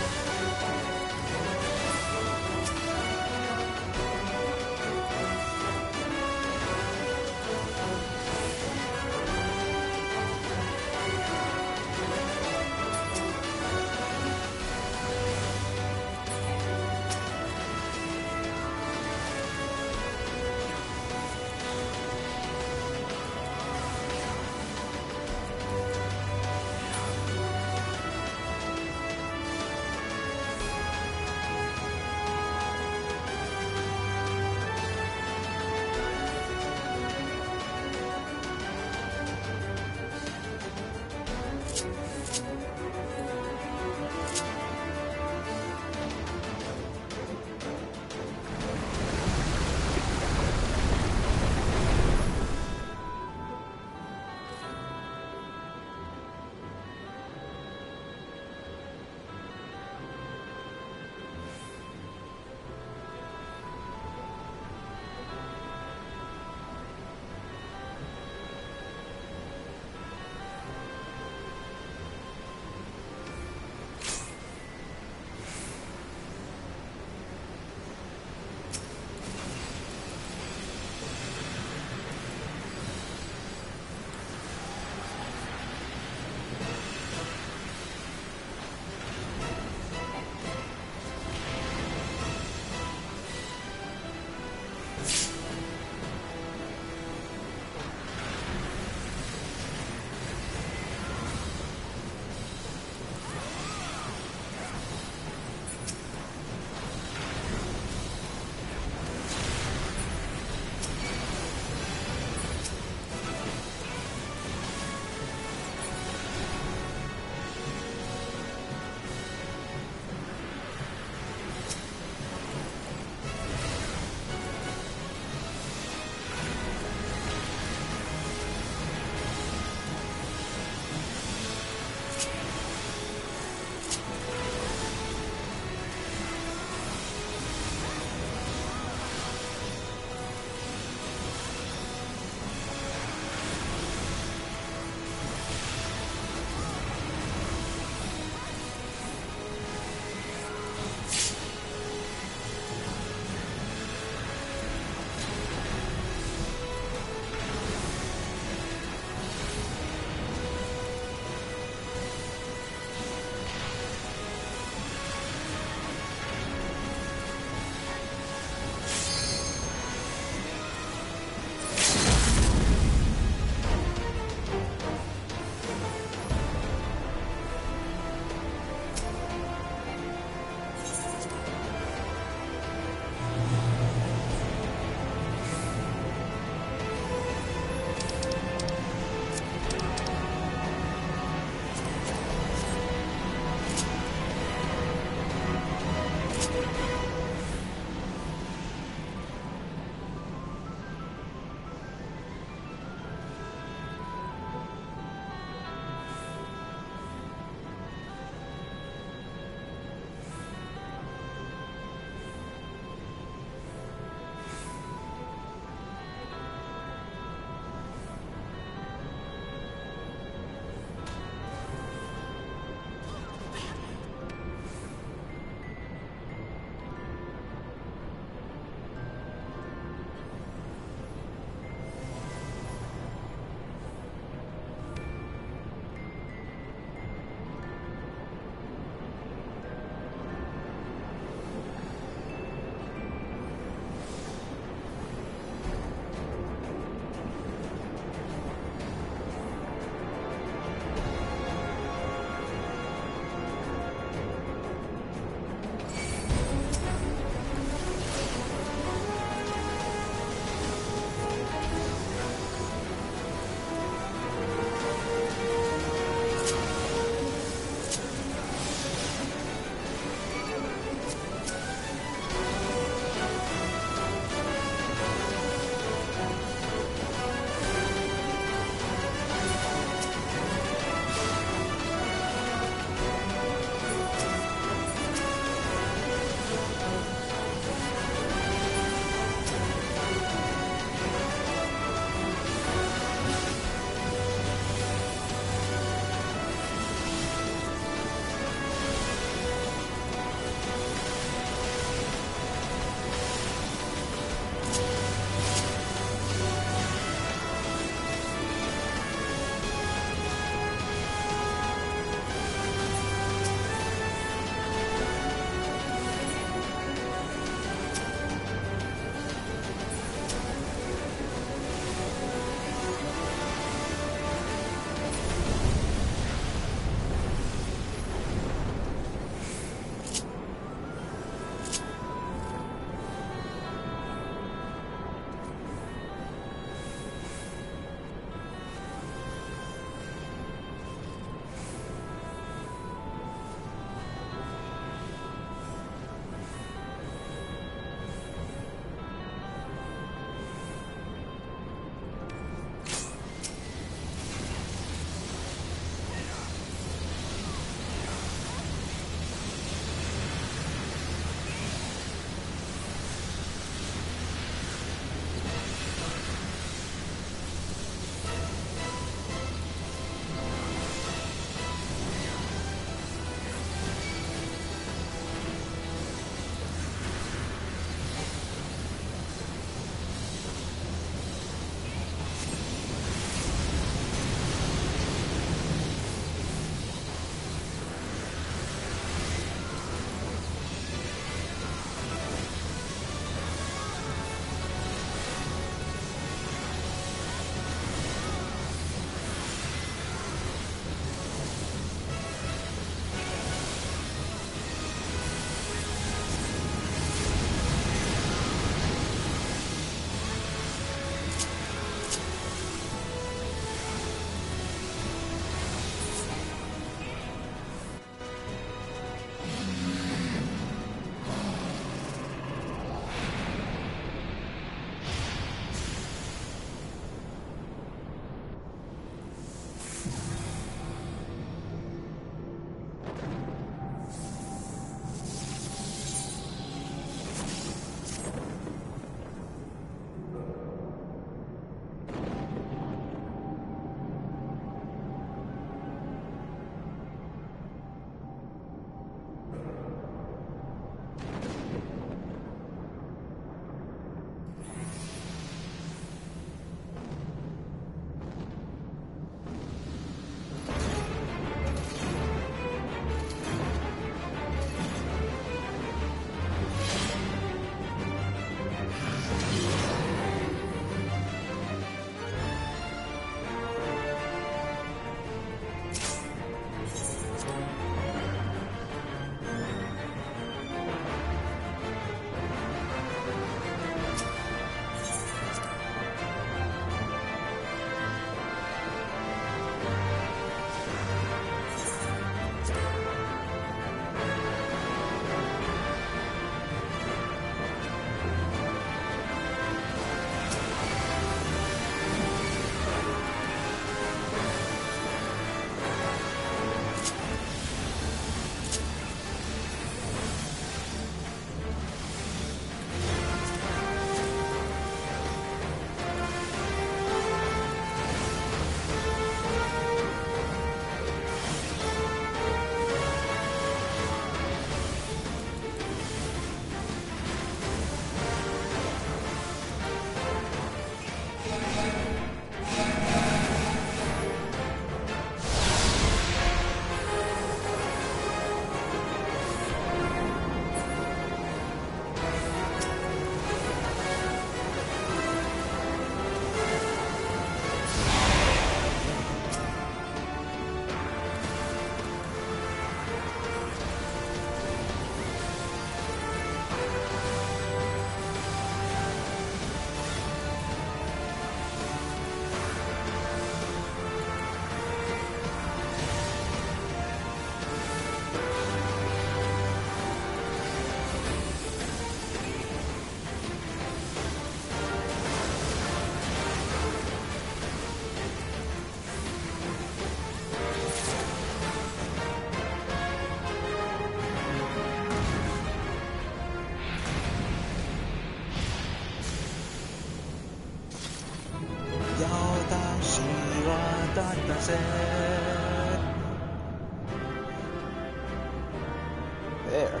There.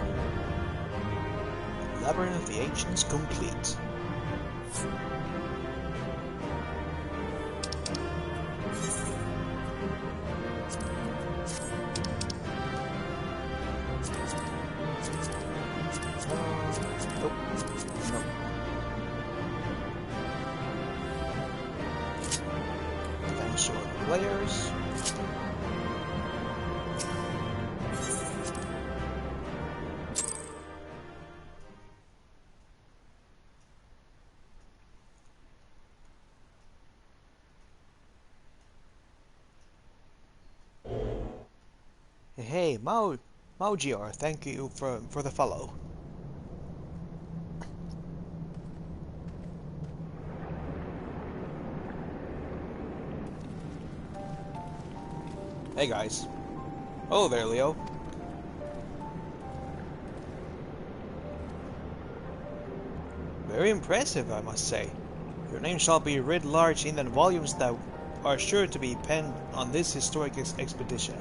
Labyrinth of the Ancients complete. Nope. Nope. Dinosaur players. Hey, Maugior, thank you for the follow. Hey guys. Hello there, Leo. Very impressive, I must say. Your name shall be writ large in the volumes that are sure to be penned on this historic expedition.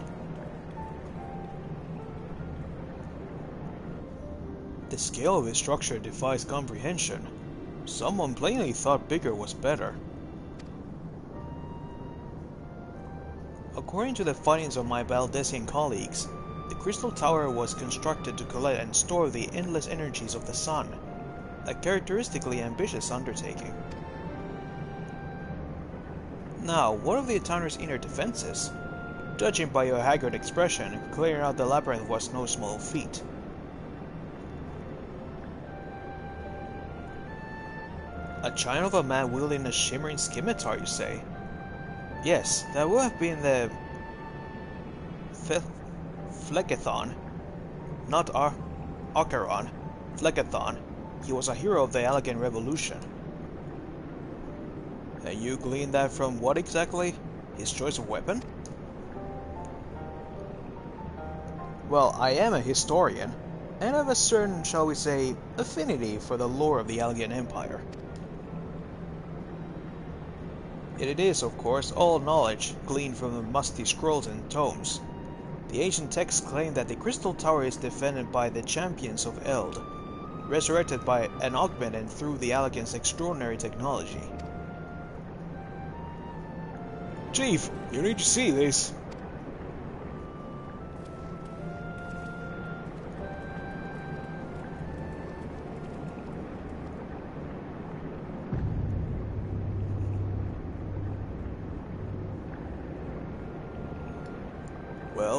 The scale of his structure defies comprehension. Someone plainly thought bigger was better. According to the findings of my Valdesian colleagues, the Crystal Tower was constructed to collect and store the endless energies of the sun, a characteristically ambitious undertaking. Now, what of the Eternal's inner defenses? Judging by your haggard expression, clearing out the labyrinth was no small feat. A chine of a man wielding a shimmering scimitar, you say? Yes, that would have been the Phlegethon, not Acheron. Phlegethon. He was a hero of the Allegan Revolution. And you gleaned that from what exactly? His choice of weapon? Well, I am a historian, and have a certain, shall we say, affinity for the lore of the Allegan Empire. It is, of course, all knowledge gleaned from the musty scrolls and tomes. The ancient texts claim that the Crystal Tower is defended by the champions of Eld, resurrected by an augment through the Allegan's extraordinary technology. Chief, you need to see this.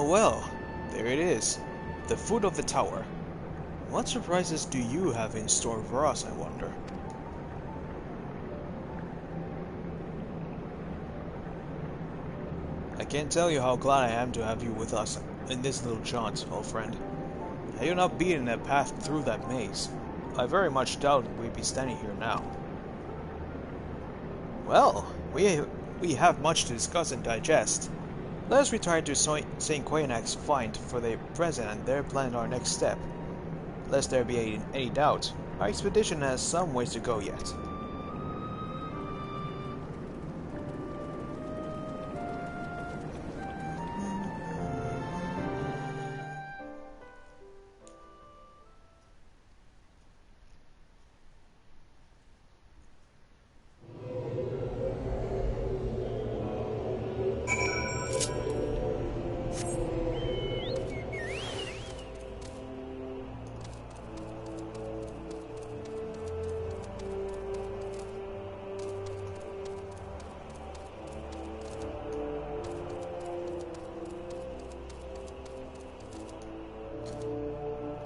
Well, there it is. The foot of the tower. What surprises do you have in store for us, I wonder? I can't tell you how glad I am to have you with us in this little jaunt, old friend. Had you not beaten a path through that maze, I very much doubt we'd be standing here now. Well, we have much to discuss and digest. Let us return to St. Quainac's find for the present and there plan our next step. Lest there be any doubt, our expedition has some ways to go yet.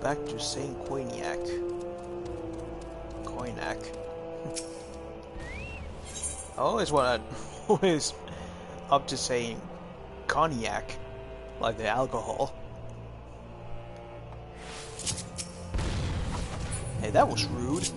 Back to St. Quainac. I always up to saying cognac, like the alcohol. Hey, that was rude.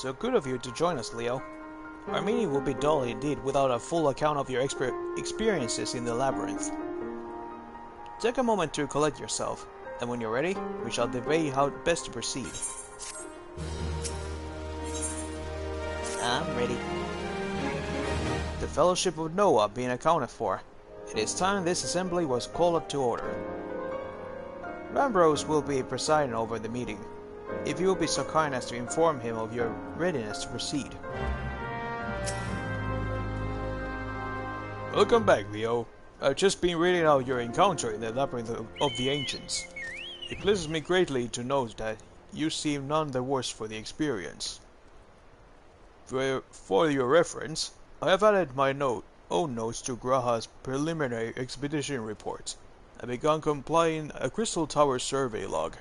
So good of you to join us, Leo. Our meeting will be dull indeed without a full account of your experiences in the labyrinth. Take a moment to collect yourself, and when you're ready, we shall debate how best to proceed. I'm ready. The Fellowship of Noah being accounted for, it is time this assembly was called to order. Rambrose will be presiding over the meeting, if you will be so kind as to inform him of your readiness to proceed. Welcome back, Leo. I've just been reading out your encounter in the Labyrinth of the Ancients. It pleases me greatly to note that you seem none the worse for the experience. For your reference, I have added my own notes to Graha's preliminary expedition report and begun compiling a Crystal Tower survey log.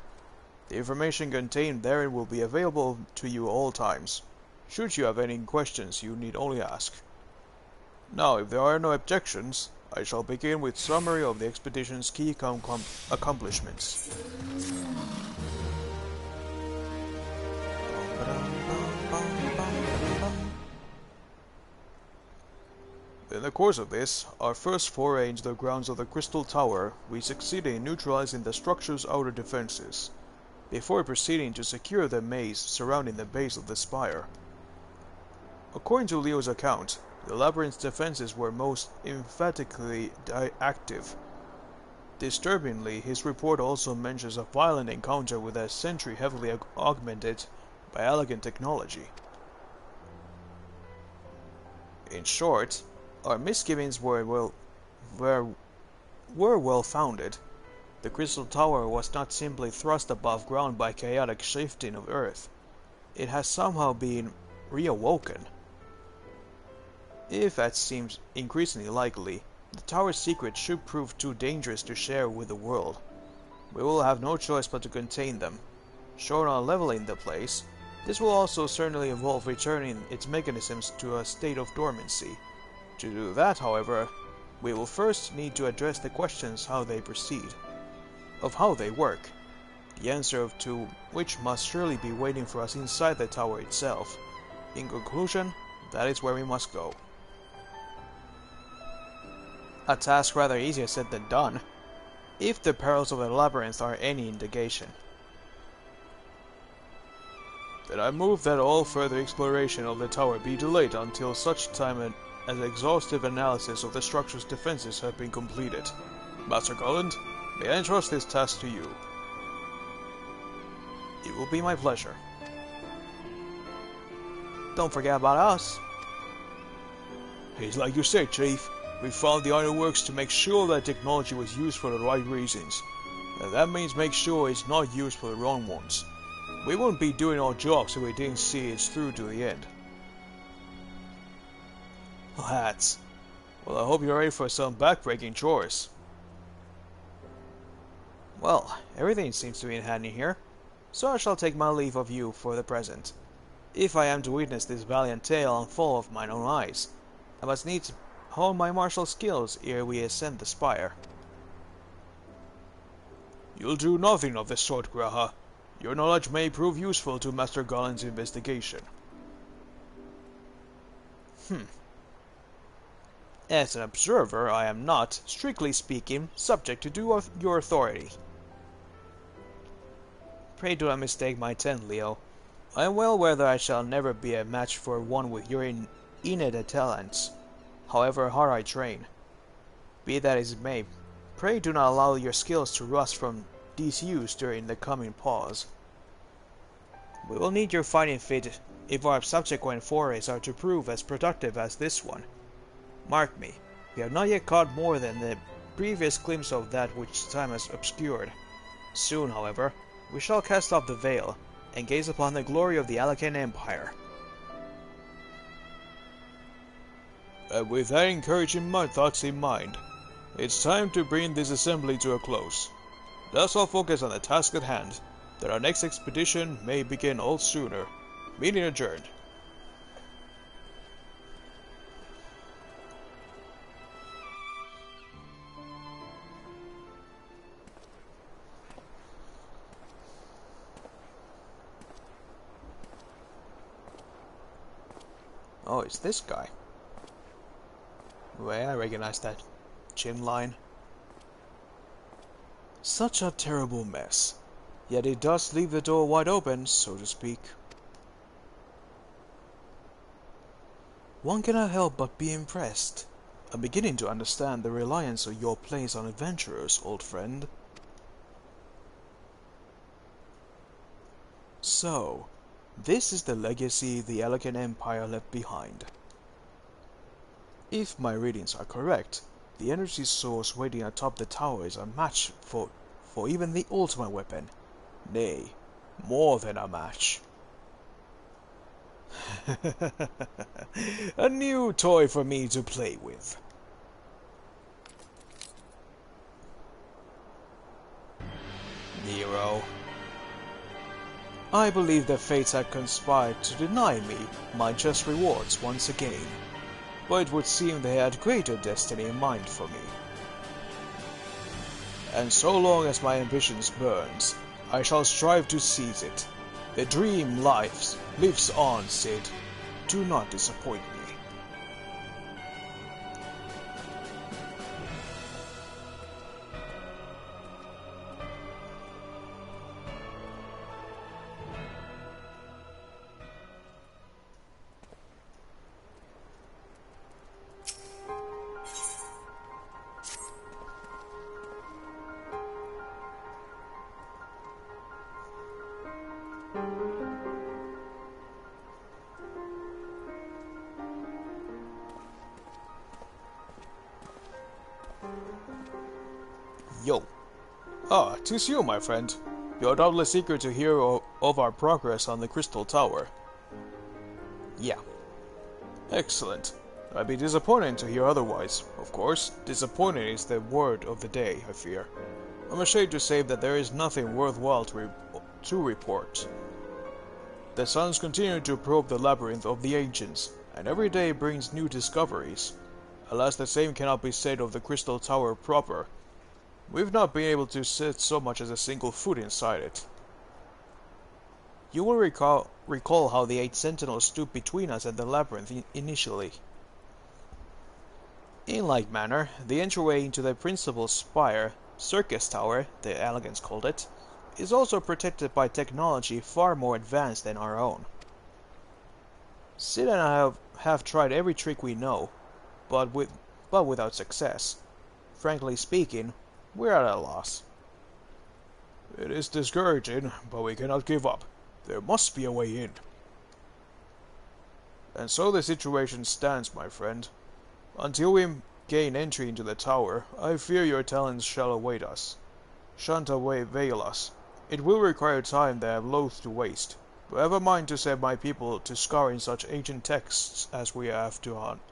The information contained therein will be available to you all times. Should you have any questions, you need only ask. Now, if there are no objections, I shall begin with summary of the expedition's key accomplishments. In the course of this, our first foray into the grounds of the Crystal Tower, we succeeded in neutralizing the structure's outer defenses, before proceeding to secure the maze surrounding the base of the spire. According to Leo's account, the labyrinth's defenses were most emphatically active. Disturbingly, his report also mentions a violent encounter with a sentry heavily augmented by elegant technology. In short, our misgivings were well founded. The Crystal Tower was not simply thrust above ground by chaotic shifting of Earth. It has somehow been reawoken. If, as seems increasingly likely, the tower's secrets should prove too dangerous to share with the world, we will have no choice but to contain them. Short on leveling the place, this will also certainly involve returning its mechanisms to a state of dormancy. To do that, however, we will first need to address the questions how they proceed, of how they work, the answer to which must surely be waiting for us inside the tower itself. In conclusion, that is where we must go. A task rather easier said than done, if the perils of the labyrinth are any indication. Then I move that all further exploration of the tower be delayed until such time as exhaustive analysis of the structure's defenses have been completed. Master Garland, may I entrust this task to you? It will be my pleasure. Don't forget about us. It's like you said, Chief. We found the ironworks to make sure that technology was used for the right reasons. And that means make sure it's not used for the wrong ones. We wouldn't be doing our jobs if we didn't see it through to the end. Lads. Well, I hope you're ready for some backbreaking chores. Well, everything seems to be in hand here, so I shall take my leave of you for the present. If I am to witness this valiant tale unfold of mine own eyes, I must needs hone my martial skills ere we ascend the spire. You'll do nothing of the sort, Graha. Your knowledge may prove useful to Master Garland's investigation. As an observer, I am not, strictly speaking, subject to your authority. Pray do not mistake my intent, Leo. I am well aware that I shall never be a match for one with your innate talents, however hard I train. Be that as it may, pray do not allow your skills to rust from disuse during the coming pause. We will need your fighting fit if our subsequent forays are to prove as productive as this one. Mark me, we have not yet caught more than the previous glimpse of that which time has obscured. Soon, however, we shall cast off the veil and gaze upon the glory of the Alakan Empire. And with that encouraging thoughts in mind, it's time to bring this assembly to a close. Thus I'll focus on the task at hand, that our next expedition may begin all sooner. Meeting adjourned. Oh, it's this guy. Well, I recognize that chin line. Such a terrible mess. Yet it does leave the door wide open, so to speak. One cannot help but be impressed. I'm beginning to understand the reliance of your place on adventurers, old friend. So, this is the legacy the Elegant Empire left behind. If my readings are correct, the energy source waiting atop the tower is a match for even the ultimate weapon. Nay, more than a match. A new toy for me to play with. Nero. I believe the fates had conspired to deny me my just rewards once again, but it would seem they had greater destiny in mind for me. And so long as my ambitions burns, I shall strive to seize it. The dream lives on, Cid. Do not disappoint me. Yo. Ah, 'tis you, my friend. You're doubtless eager to hear of our progress on the Crystal Tower. Yeah. Excellent. I'd be disappointed to hear otherwise. Of course, disappointed is the word of the day, I fear. I'm ashamed to say that there is nothing worthwhile to report. The Suns continue to probe the labyrinth of the ancients, and every day brings new discoveries. Alas, the same cannot be said of the Crystal Tower proper. We've not been able to set so much as a single foot inside it. You will recall how the 8 sentinels stood between us and the labyrinth initially. In like manner, the entryway into the principal spire, Circus Tower, the Elegants called it, is also protected by technology far more advanced than our own. Sid and I have tried every trick we know, but without success. Frankly speaking, we're at a loss. It is discouraging, but we cannot give up. There must be a way in. And so the situation stands, my friend. Until we gain entry into the tower, I fear your talents shall await us. Shan't avail us. It will require time that I am loath to waste, but I have a mind to send my people to scouring such ancient texts as we have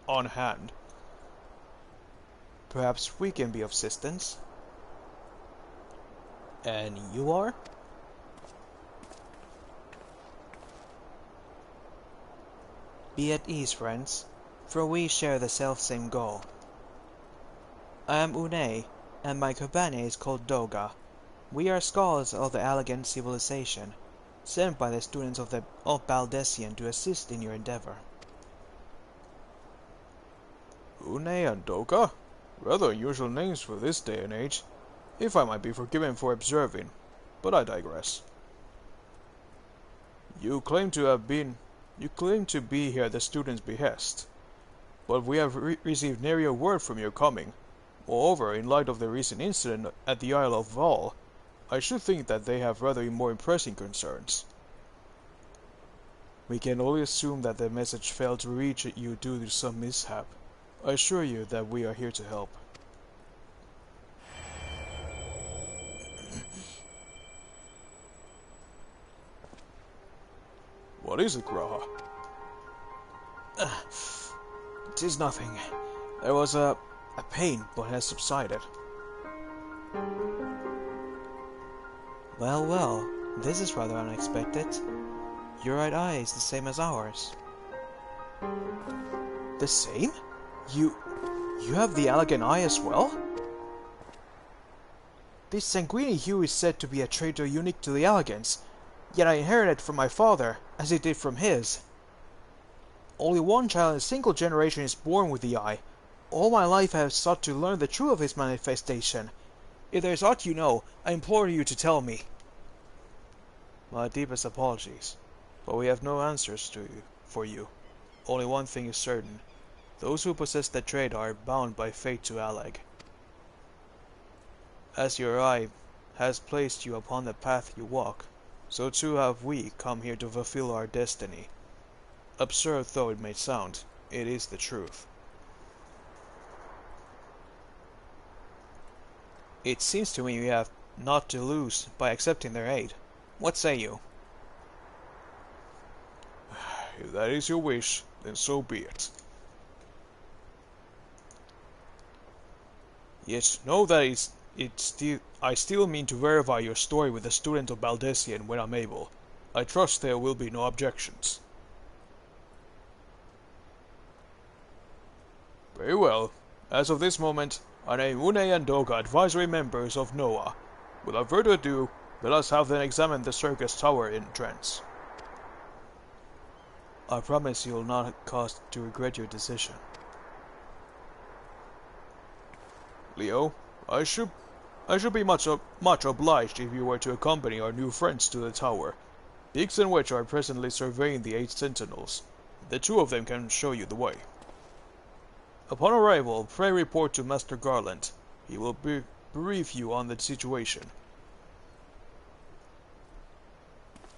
on hand. Perhaps we can be of assistance. And you are? Be at ease, friends, for we share the selfsame goal. I am Une, and my companion is called Doga. We are scholars of the Elegant civilization, sent by the students of Baldessian to assist in your endeavor. Une and Doga? Rather unusual names for this day and age, if I might be forgiven for observing, but I digress. You claim to be here at the students' behest, but we have received nary a word from your coming. Moreover, in light of the recent incident at the Isle of Val, I should think that they have rather more pressing concerns. We can only assume that the message failed to reach you due to some mishap. I assure you that we are here to help. What is it, Graha? 'Tis nothing. There was a pain, but it has subsided. Well, this is rather unexpected. Your right eye is the same as ours. The same? You have the Elegant Eye as well? This sanguine hue is said to be a trait unique to the Elegants, yet I inherited it from my father, as he did from his. Only one child in a single generation is born with the eye. All my life I have sought to learn the truth of its manifestation. If there is aught you know, I implore you to tell me. My deepest apologies, but we have no answers for you. Only one thing is certain. Those who possess the trait are bound by fate to Alleg. As your eye has placed you upon the path you walk, so too have we come here to fulfill our destiny. Absurd though it may sound, it is the truth. It seems to me you have naught to lose by accepting their aid. What say you? If that is your wish, then so be it. Yet know that I still mean to verify your story with a student of Baldessian when I'm able. I trust there will be no objections. Very well. As of this moment, I name Une and Doga advisory members of Noah. Without further ado, let us have them examine the circus tower entrance. I promise you will not cause to regret your decision. Leo, I should be much obliged if you were to accompany our new friends to the tower. Biggs and Wedge are presently surveying the 8 sentinels. The 2 of them can show you the way. Upon arrival, pray report to Master Garland. He will brief you on the situation.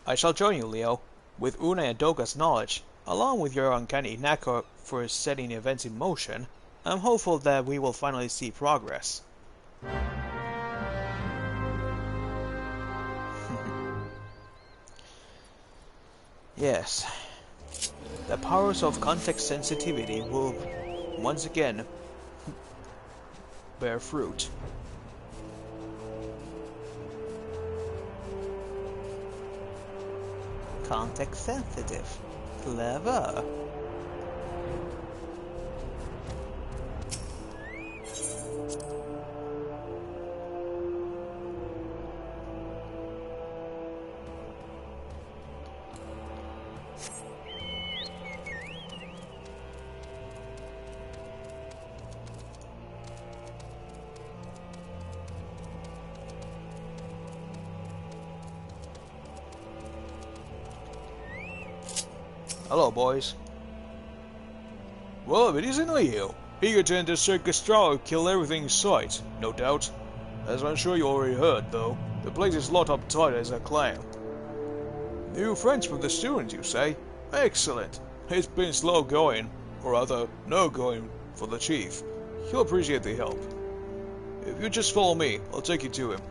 I shall join you, Leo. With Une and Doga's knowledge, along with your uncanny knack for setting events in motion, I'm hopeful that we will finally see progress. Yes, the powers of context sensitivity will once again bear fruit. Context sensitive. Clever. Hello, boys. Well, it isn't Leo. He could enter Circus Tower and kill everything in sight, no doubt. As I'm sure you already heard, though, the place is locked up tight as a clam. New friends from the students, you say? Excellent. It's been slow going, or rather, no going, for the chief. He'll appreciate the help. If you just follow me, I'll take you to him.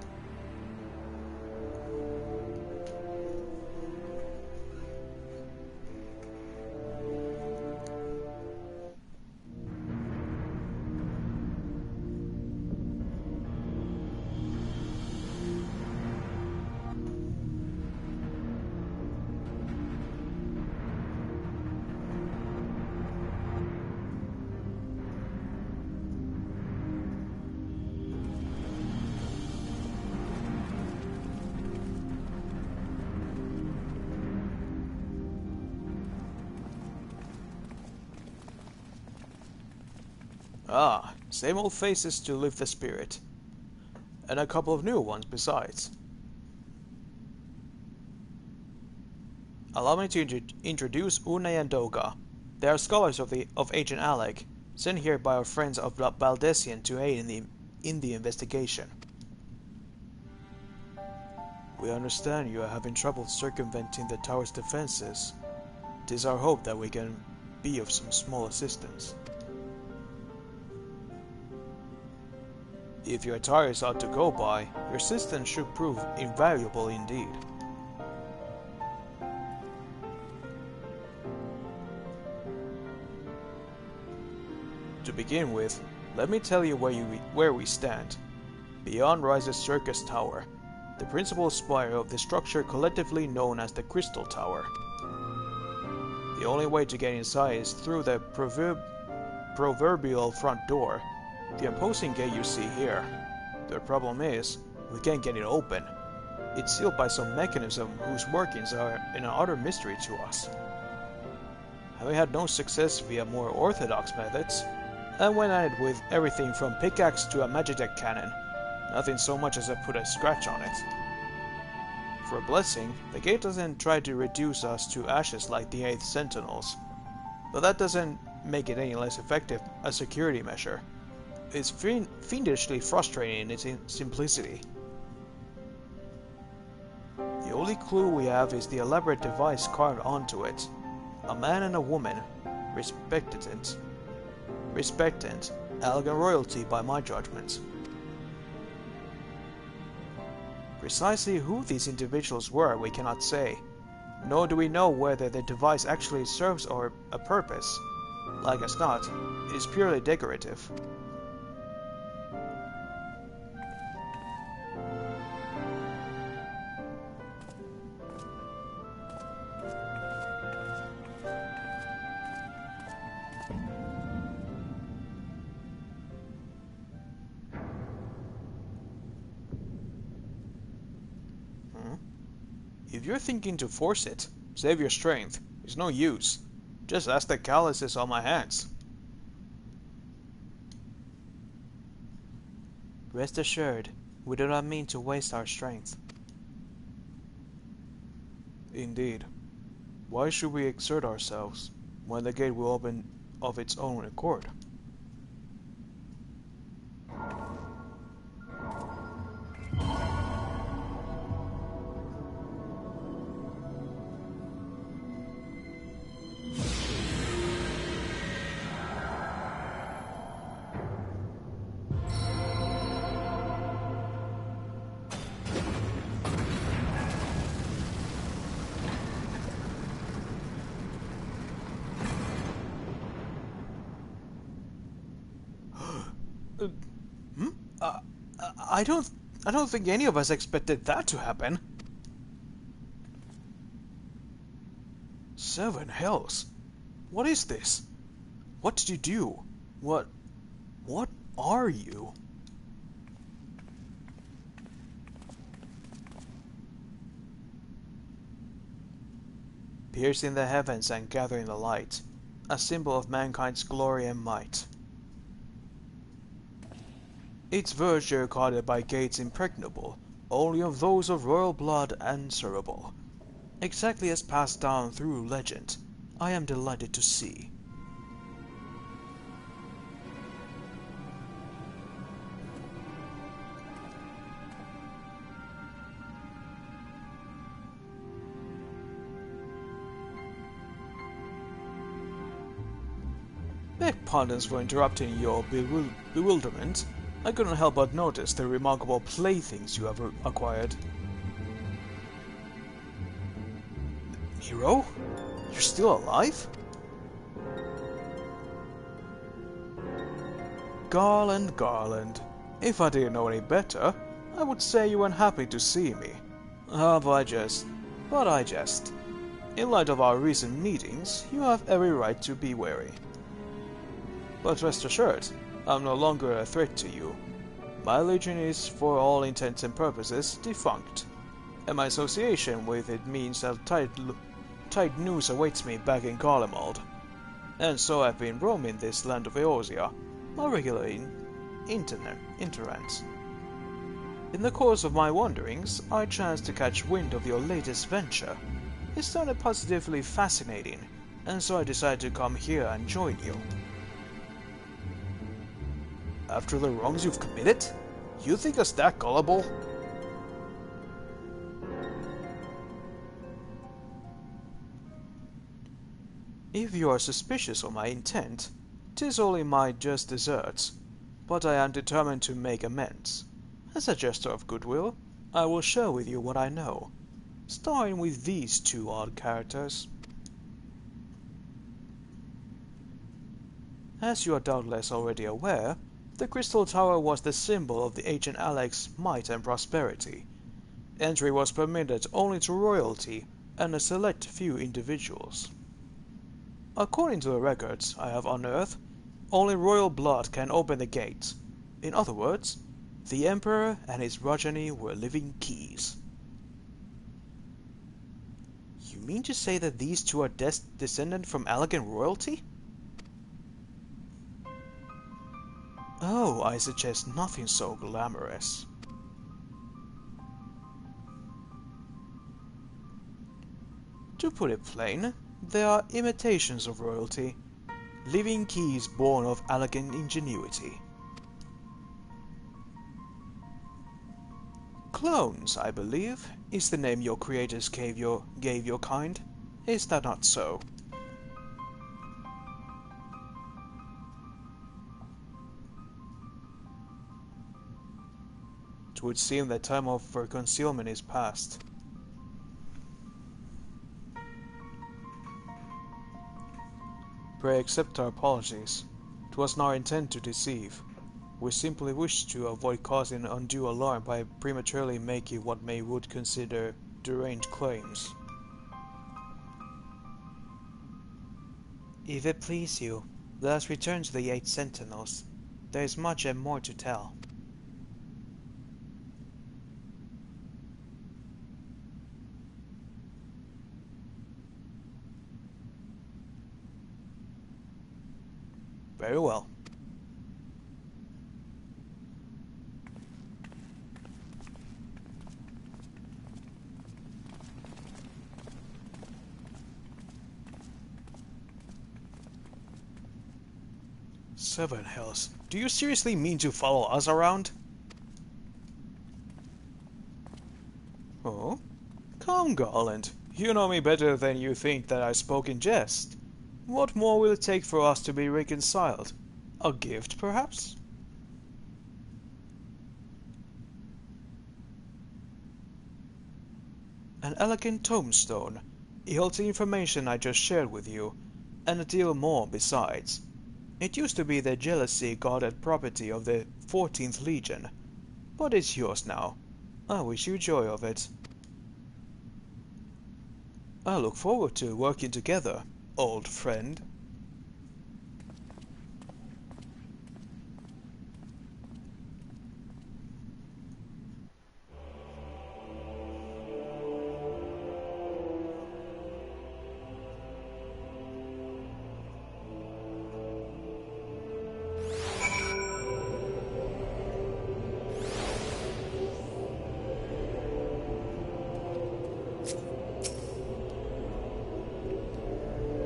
Ah, same old faces to lift the spirit. And a couple of new ones besides. Allow me to introduce Une and Doga. They are scholars of Agent Alec, sent here by our friends of Baldessian to aid in the investigation. We understand you are having trouble circumventing the tower's defenses. It is our hope that we can be of some small assistance. If your attire is out to go by, your assistance should prove invaluable indeed. To begin with, let me tell you where we stand. Beyond rises Circus Tower, the principal spire of the structure collectively known as the Crystal Tower. The only way to get inside is through the proverbial front door, the imposing gate you see here. The problem is, we can't get it open. It's sealed by some mechanism whose workings are an utter mystery to us. having had no success via more orthodox methods, I went at it with everything from pickaxe to a magitech cannon. Nothing so much as I put a scratch on it. For a blessing, the gate doesn't try to reduce us to ashes like the 8th Sentinels, but that doesn't make it any less effective a security measure. It's fiendishly frustrating in its simplicity. The only clue we have is the elaborate device carved onto it. A man and a woman, respectant, elegant royalty by my judgment. Precisely who these individuals were we cannot say, nor do we know whether the device actually serves a purpose. Like as not, it is purely decorative. If you're thinking to force it, save your strength. It's no use. Just ask the calluses on my hands. Rest assured, we do not mean to waste our strength. Indeed. Why should we exert ourselves when the gate will open of its own accord? I don't think any of us expected that to happen. 7 hells. What is this? What did you do? What are you? Piercing the heavens and gathering the light, a symbol of mankind's glory and might. Its verdure guarded by gates impregnable, only of those of royal blood answerable. Exactly as passed down through legend, I am delighted to see. Beg pardons for interrupting your bewilderment. I couldn't help but notice the remarkable playthings you have acquired. Hero? You're still alive? Garland, Garland. If I didn't know any better, I would say you weren't happy to see me. But I jest. In light of our recent meetings, you have every right to be wary. But rest assured, I'm no longer a threat to you. My legion is, for all intents and purposes, defunct, and my association with it means that tight news awaits me back in Garlemald. And so I've been roaming this land of Eorzea, my regular interrants. In the course of my wanderings, I chanced to catch wind of your latest venture. It sounded positively fascinating, and so I decided to come here and join you. After the wrongs you've committed? You think us that gullible? If you are suspicious of my intent, 'tis only my just deserts, but I am determined to make amends. As a gesture of goodwill, I will share with you what I know, starting with these 2 odd characters. As you are doubtless already aware, the Crystal Tower was the symbol of the ancient Alex's might and prosperity. Entry was permitted only to royalty and a select few individuals. According to the records I have unearthed, only royal blood can open the gate. In other words, the Emperor and his progeny were living keys. You You mean to say that these two are descended from elegant royalty? Oh, I suggest nothing so glamorous. To put it plain, they are imitations of royalty, living keys born of elegant ingenuity. Clones, I believe, is the name your creators gave your kind. Is that not so? It would seem that time for concealment is past. Pray accept our apologies. It was not our intent to deceive. We simply wished to avoid causing undue alarm by prematurely making what may would consider deranged claims. If it please you, let us return to the 8 Sentinels. There is much and more to tell. Very well. Seven hells. Do you seriously mean to follow us around? Oh? Come, Garland. You know me better than you think that I spoke in jest. What more will it take for us to be reconciled? A gift, perhaps? An elegant tombstone. It holds the information I just shared with you, and a deal more besides. It used to be the jealousy-guarded property of the 14th Legion, but it's yours now. I wish you joy of it. I look forward to working together, old friend.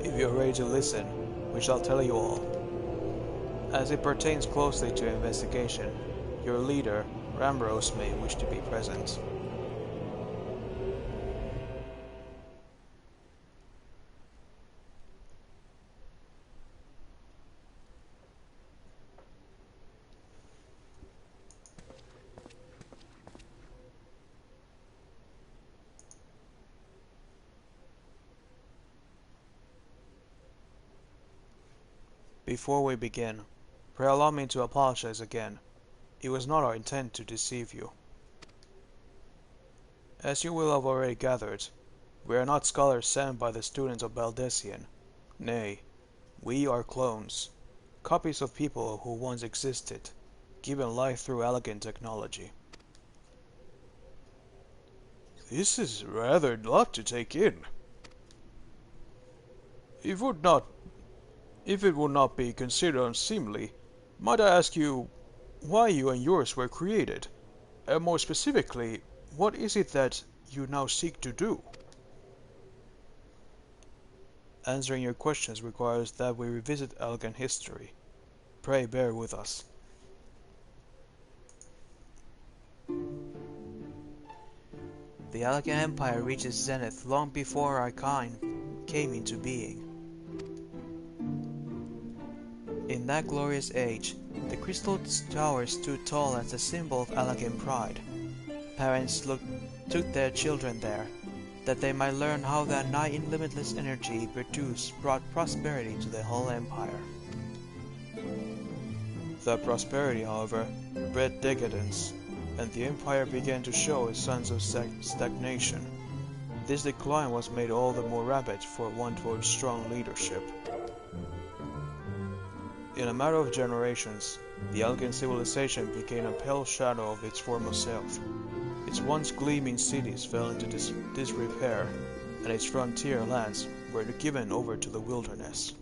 If you are ready to listen, we shall tell you all. As it pertains closely to investigation, your leader, Ramrose, may wish to be present. Before we begin, pray allow me to apologize again. It was not our intent to deceive you. As you will have already gathered, we are not scholars sent by the students of Baldessian. Nay, we are clones, copies of people who once existed, given life through elegant technology. This is rather a lot to take in. If it would not be considered unseemly, might I ask you why you and yours were created? And more specifically, what is it that you now seek to do? Answering your questions requires that we revisit elegant history. Pray bear with us. The Elegant Empire reached its zenith long before our kind came into being. In that glorious age, the crystal tower stood tall as a symbol of elegant pride. Parents took their children there, that they might learn how that nigh limitless energy produced brought prosperity to the whole empire. That prosperity, however, bred decadence, and the empire began to show signs of stagnation. This decline was made all the more rapid for one towards strong leadership. In a matter of generations, the elegant civilization became a pale shadow of its former self. Its once gleaming cities fell into disrepair, and its frontier lands were given over to the wilderness.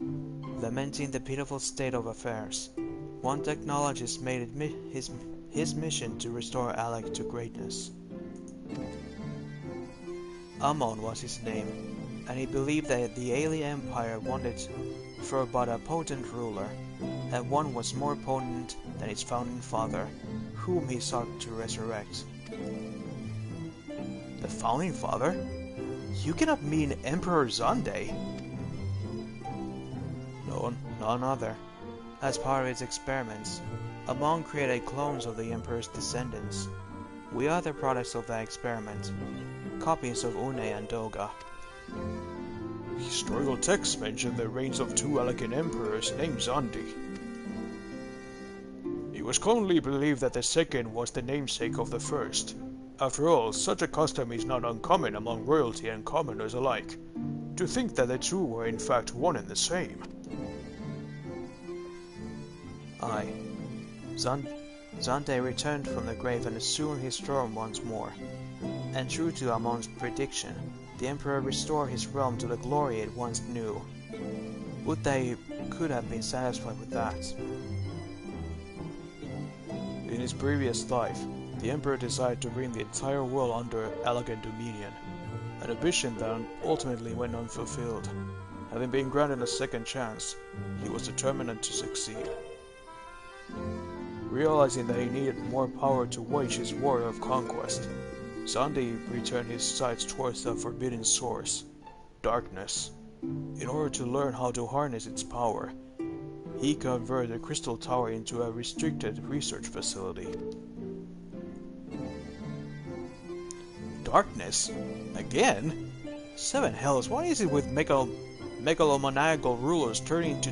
Lamenting the pitiful state of affairs, one technologist made it his mission to restore Alec to greatness. Amon was his name, and he believed that the alien empire wanted for but a potent ruler, and one was more potent than its founding father, whom he sought to resurrect. The founding father? You cannot mean Emperor Xande. No, none other. As part of its experiments, Amon created clones of the Emperor's descendants. We are the products of that experiment, copies of Une and Doga. Historical texts mention the reigns of two elegant emperors named Xande. It was commonly believed that the second was the namesake of the first. After all, such a custom is not uncommon among royalty and commoners alike. To think that the two were in fact one and the same. Aye. Xande returned from the grave and assumed his throne once more. And true to Amon's prediction, the Emperor restored his realm to the glory it once knew. Would they could have been satisfied with that. In his previous life, the Emperor decided to bring the entire world under elegant dominion, an ambition that ultimately went unfulfilled. Having been granted a second chance, he was determined to succeed. Realizing that he needed more power to wage his war of conquest, Xande returned his sights towards the forbidden source, darkness. In order to learn how to harness its power, he converted the Crystal Tower into a restricted research facility. Darkness? Again? Seven hells, what is it with megalomaniacal rulers turning to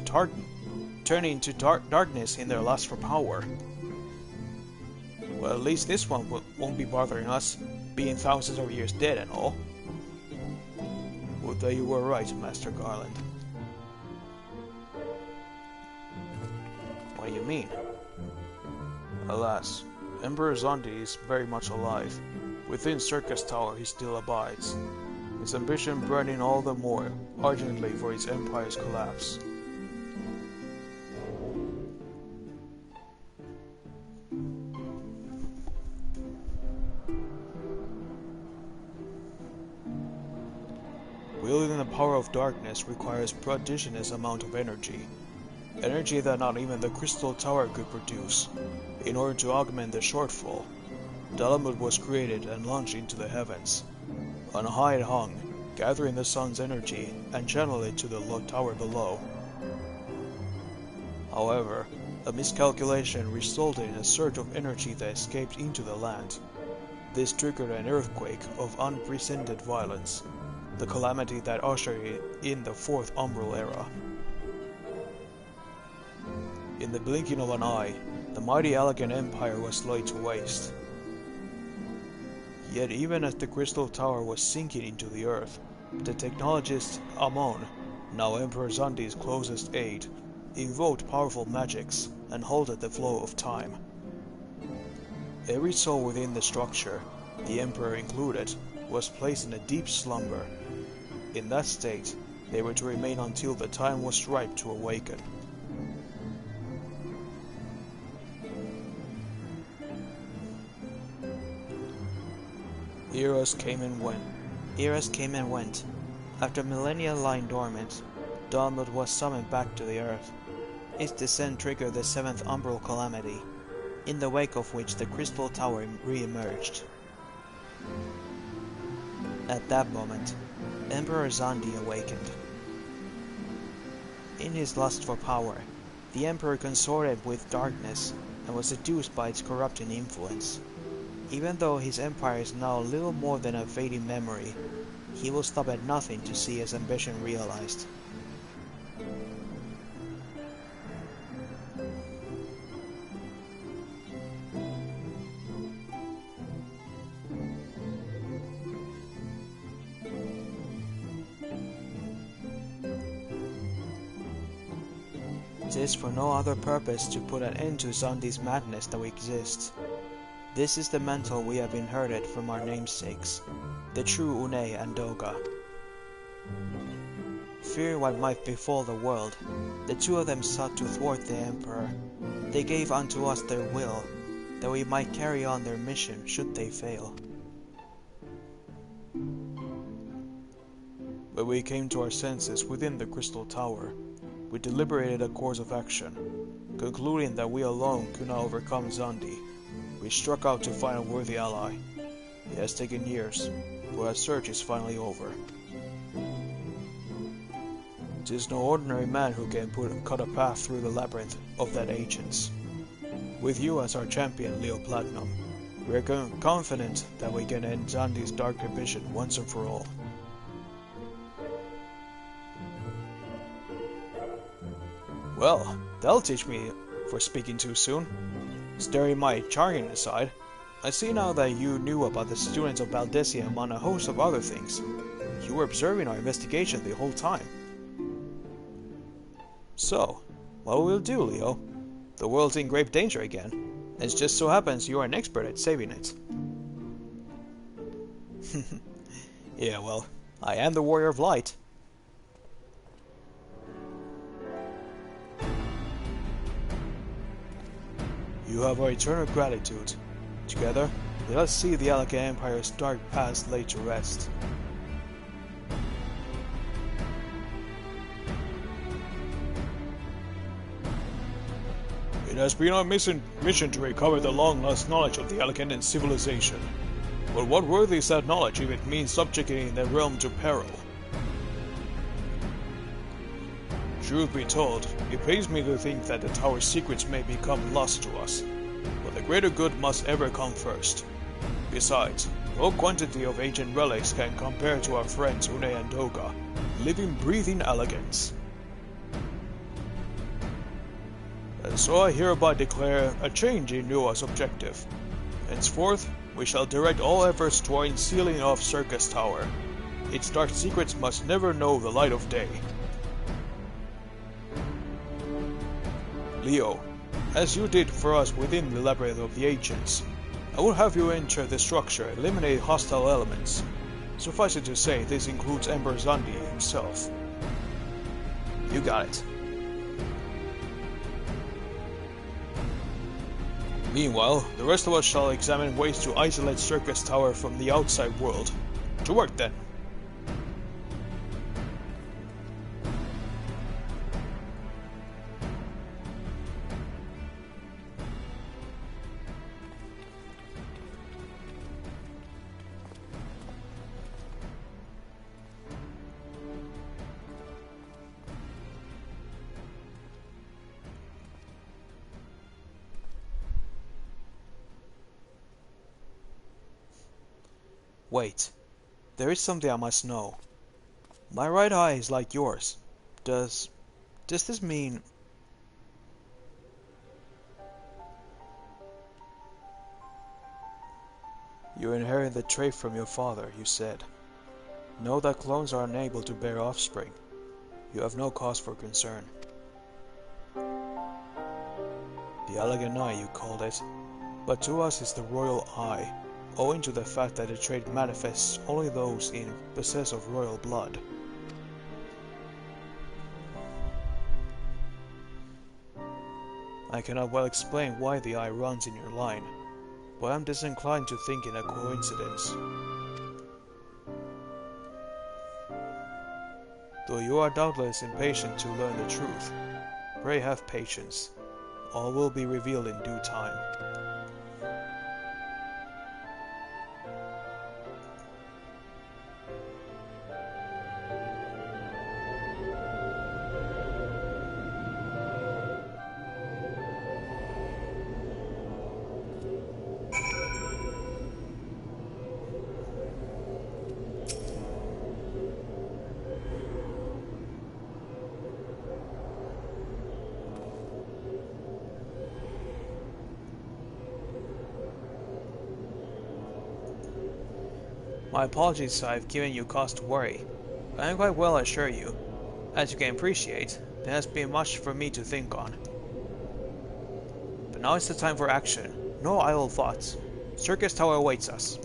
darkness in their lust for power? Well, at least this one won't be bothering us, being thousands of years dead and all. Would that you were right, Master Garland. What do you mean? Alas, Emperor Xande is very much alive. Within Circus Tower he still abides, his ambition burning all the more ardently for his empire's collapse. Wielding the power of darkness requires prodigious amount of energy that not even the Crystal Tower could produce. In order to augment the shortfall, Bahamut was created and launched into the heavens. On high it hung, gathering the sun's energy and channel it to the tower below. However, a miscalculation resulted in a surge of energy that escaped into the land. This triggered an earthquake of unprecedented violence, the calamity that ushered in the Fourth Umbral Era. In the blinking of an eye, the mighty Elegant Empire was laid to waste. Yet even as the Crystal Tower was sinking into the earth, the technologist Amon, now Emperor Xande's closest aide, invoked powerful magics and halted the flow of time. Every soul within the structure, the Emperor included, was placed in a deep slumber. In that state, they were to remain until the time was ripe to awaken. Eras came and went. After millennia lying dormant, Bahamut was summoned back to the earth. Its descent triggered the Seventh Umbral Calamity, in the wake of which the Crystal Tower re-emerged. At that moment, Emperor Xande awakened. In his lust for power, the Emperor consorted with darkness and was seduced by its corrupting influence. Even though his empire is now little more than a fading memory, he will stop at nothing to see his ambition realized. It is for no other purpose to put an end to Xande's madness that we exist. This is the mantle we have inherited from our namesakes, the true Une and Doga. Fearing what might befall the world, the two of them sought to thwart the Emperor. They gave unto us their will, that we might carry on their mission should they fail. When we came to our senses within the Crystal Tower, we deliberated a course of action. Concluding that we alone could not overcome Zandi, we struck out to find a worthy ally. It has taken years, but our search is finally over. It is no ordinary man who can cut a path through the labyrinth of that ancients. With you as our champion, Leo Platinum, we are confident that we can end Zandi's dark ambition once and for all. Well, that'll teach me for speaking too soon. Staring my charming aside, I see now that you knew about the students of Baldesia among a host of other things. You were observing our investigation the whole time. So, what will we do, Leo? The world's in grave danger again, and it just so happens you are an expert at saving it. Yeah, well, I am the Warrior of Light. You have our eternal gratitude. Together, let us see the Alakan Empire's dark past laid to rest. It has been our mission to recover the long-lost knowledge of the Alakan civilization. But what worthy is that knowledge if it means subjugating their realm to peril? Truth be told, it pains me to think that the tower's secrets may become lost to us, but the greater good must ever come first. Besides, no quantity of ancient relics can compare to our friends Une and Doga, living, breathing elegance. And so I hereby declare a change in Nua's objective. Henceforth, we shall direct all efforts toward sealing off Circus Tower. Its dark secrets must never know the light of day. Leo, as you did for us within the labyrinth of the ancients, I will have you enter the structure and eliminate hostile elements. Suffice it to say, this includes Emperor Zandi himself. You got it. Meanwhile, the rest of us shall examine ways to isolate Circus Tower from the outside world. To work then! Wait, there is something I must know. My right eye is like yours. Does this mean... You inherit the trait from your father, you said. Know that clones are unable to bear offspring. You have no cause for concern. The elegant eye, you called it, but to us it's the royal eye, owing to the fact that the trait manifests only those in possess of royal blood. I cannot well explain why the eye runs in your line, but I'm disinclined to think it a coincidence. Though you are doubtless impatient to learn the truth, pray have patience. All will be revealed in due time. My apologies if I've given you cause to worry. I am quite well, I assure you. As you can appreciate, there has been much for me to think on. But now is the time for action. No idle thoughts. Circus Tower awaits us.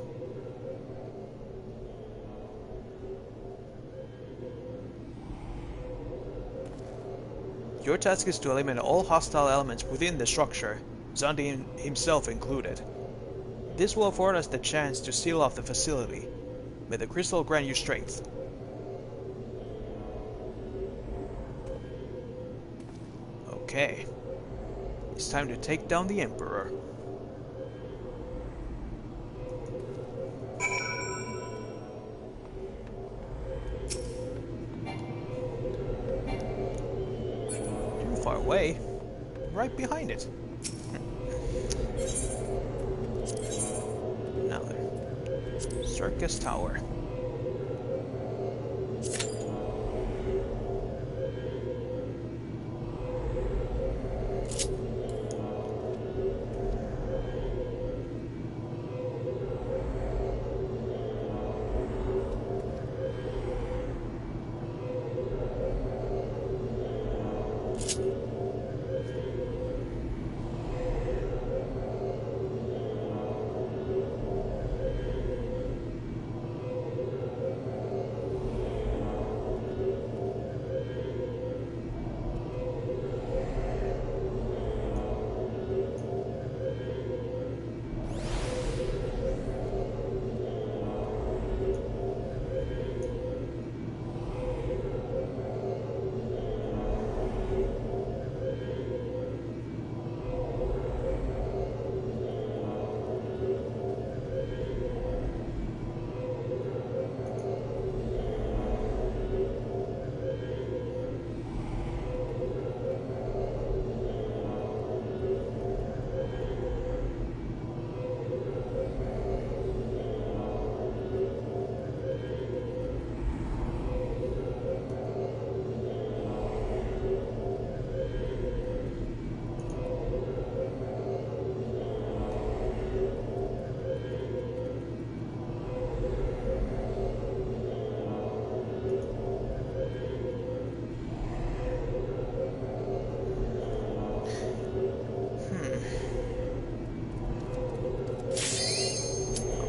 Your task is to eliminate all hostile elements within the structure, Zandi himself included. This will afford us the chance to seal off the facility. May the crystal grant you strength. Okay. It's time to take down the Emperor. Too far away. Right behind it. Now then. Circus Tower.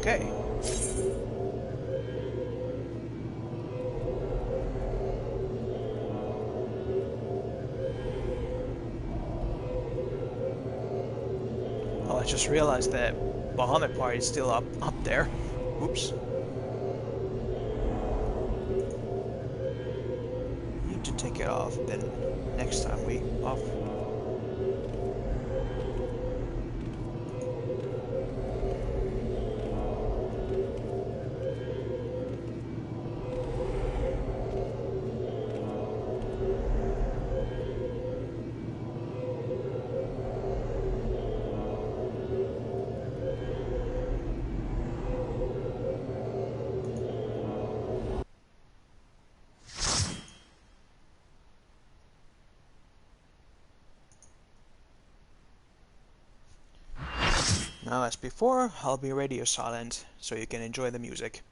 Okay. Oh, I just realized that Bahamut part is still up there. Oops. Need to take it off, then next time we off. Now, as before, I'll be radio silent, so you can enjoy the music.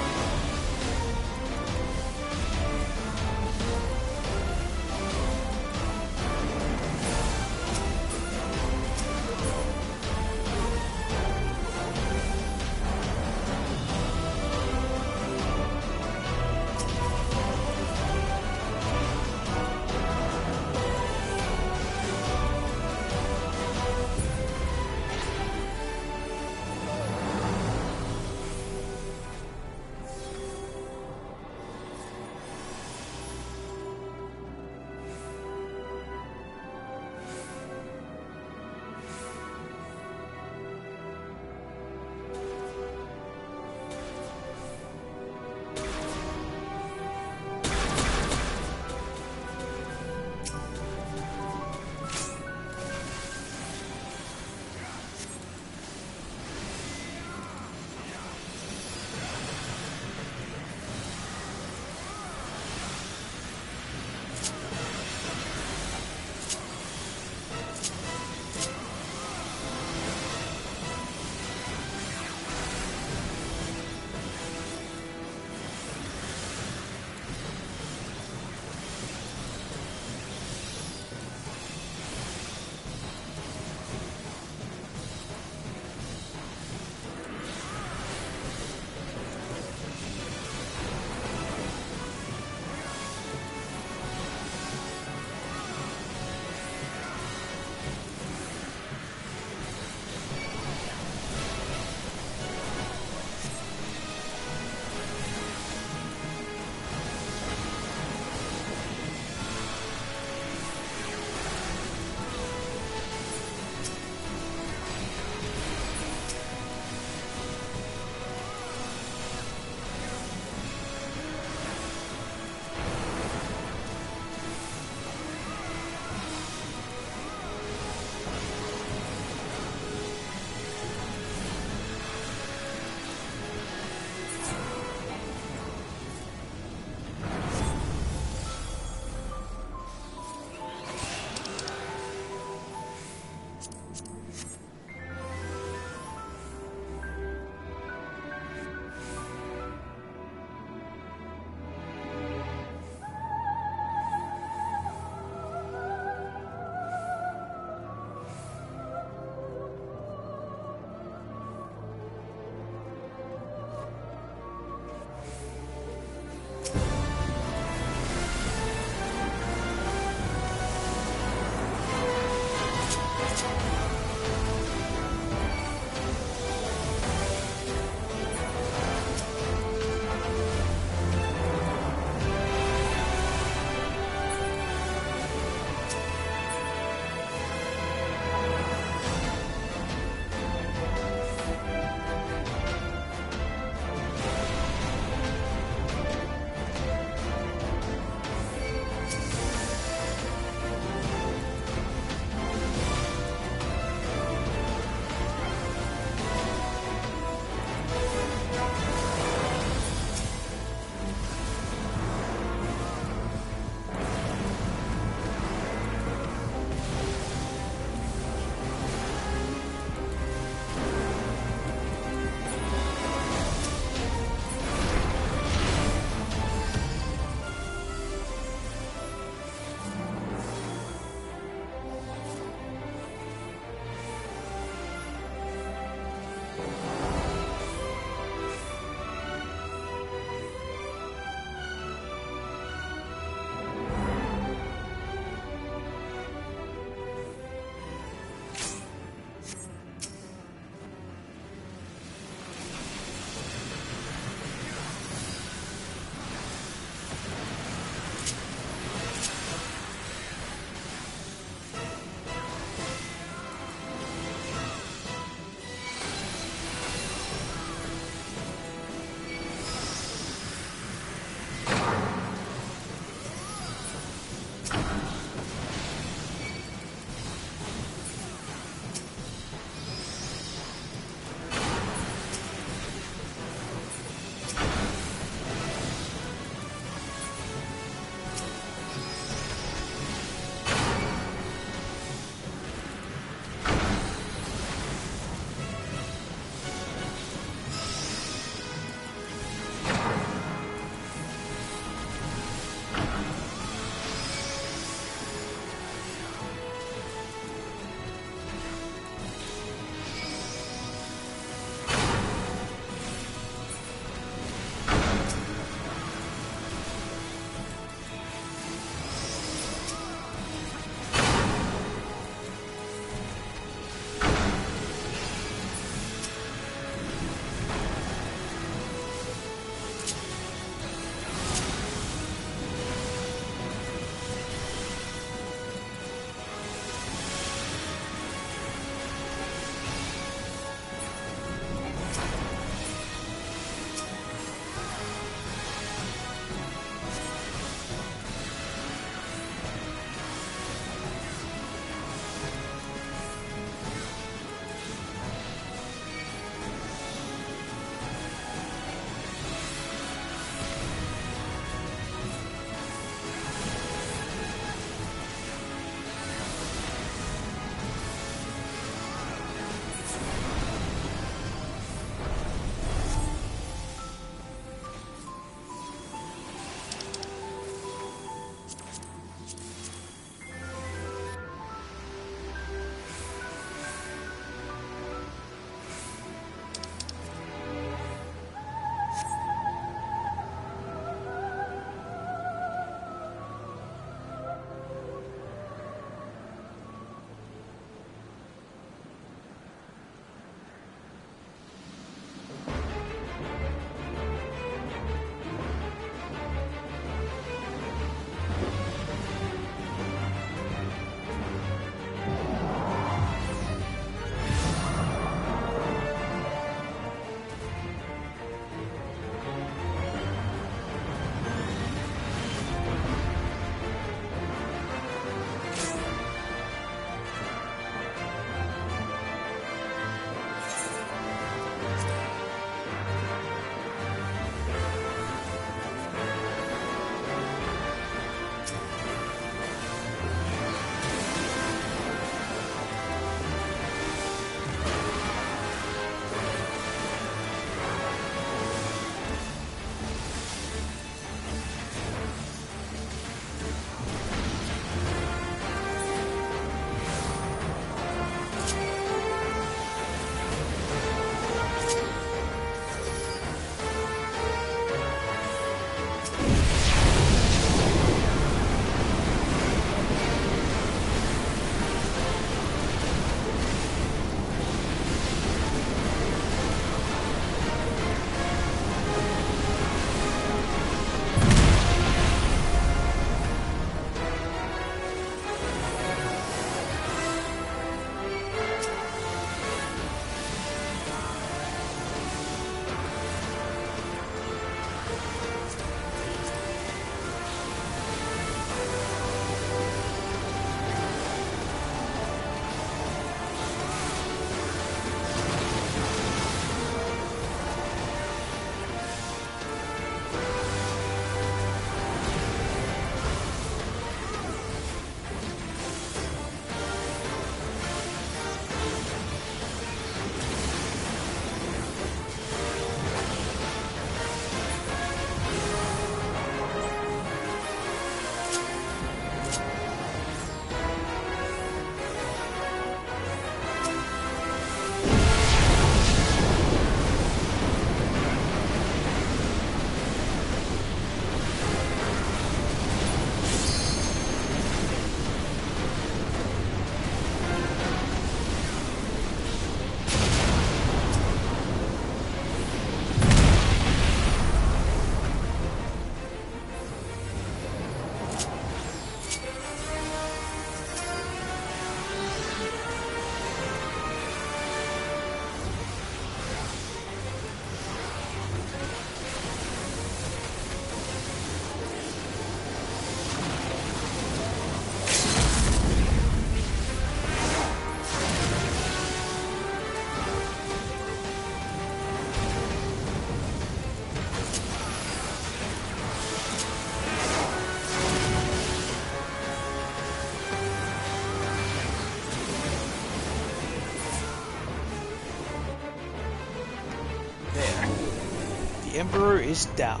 The Emperor is down.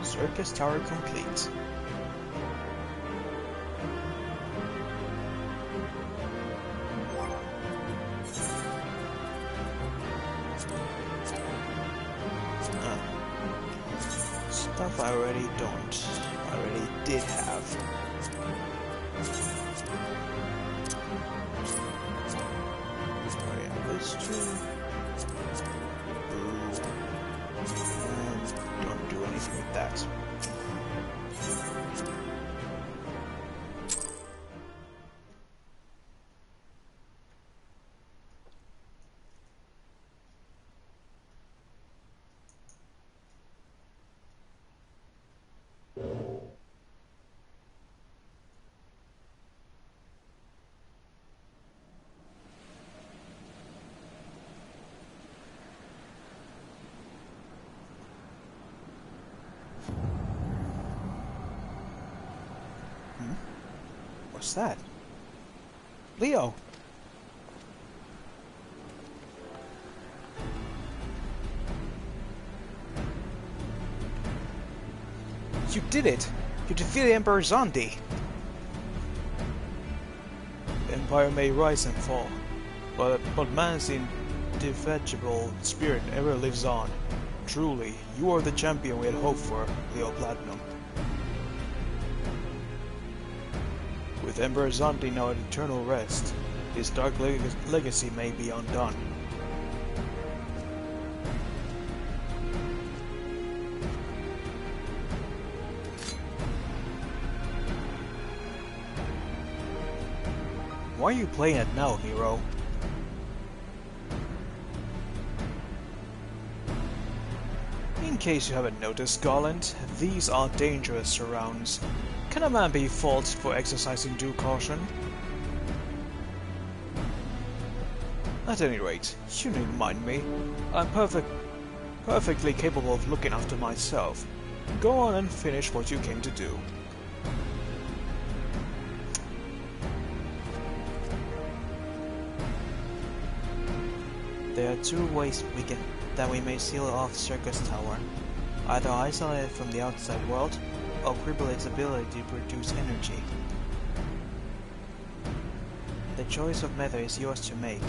Circus Tower complete. Stuff I already don't. I already did have. Alright, those two. And don't do anything with that. What's that? Leo! You did it! You defeated Emperor Zandi! The Empire may rise and fall, but man's indefatigable spirit ever lives on. Truly, you are the champion we had hoped for, Leo Platinum. With Emperor Zandi now at eternal rest, his dark legacy may be undone. Why are you playing it now, Nero? In case you haven't noticed, Garland, these are dangerous surrounds. Can a man be faulted for exercising due caution? At any rate, you needn't mind me. I'm perfectly capable of looking after myself. Go on and finish what you came to do. There are two ways that we may seal off Circus Tower. Either isolate it from the outside world, or cripple its ability to produce energy. The choice of method is yours to make.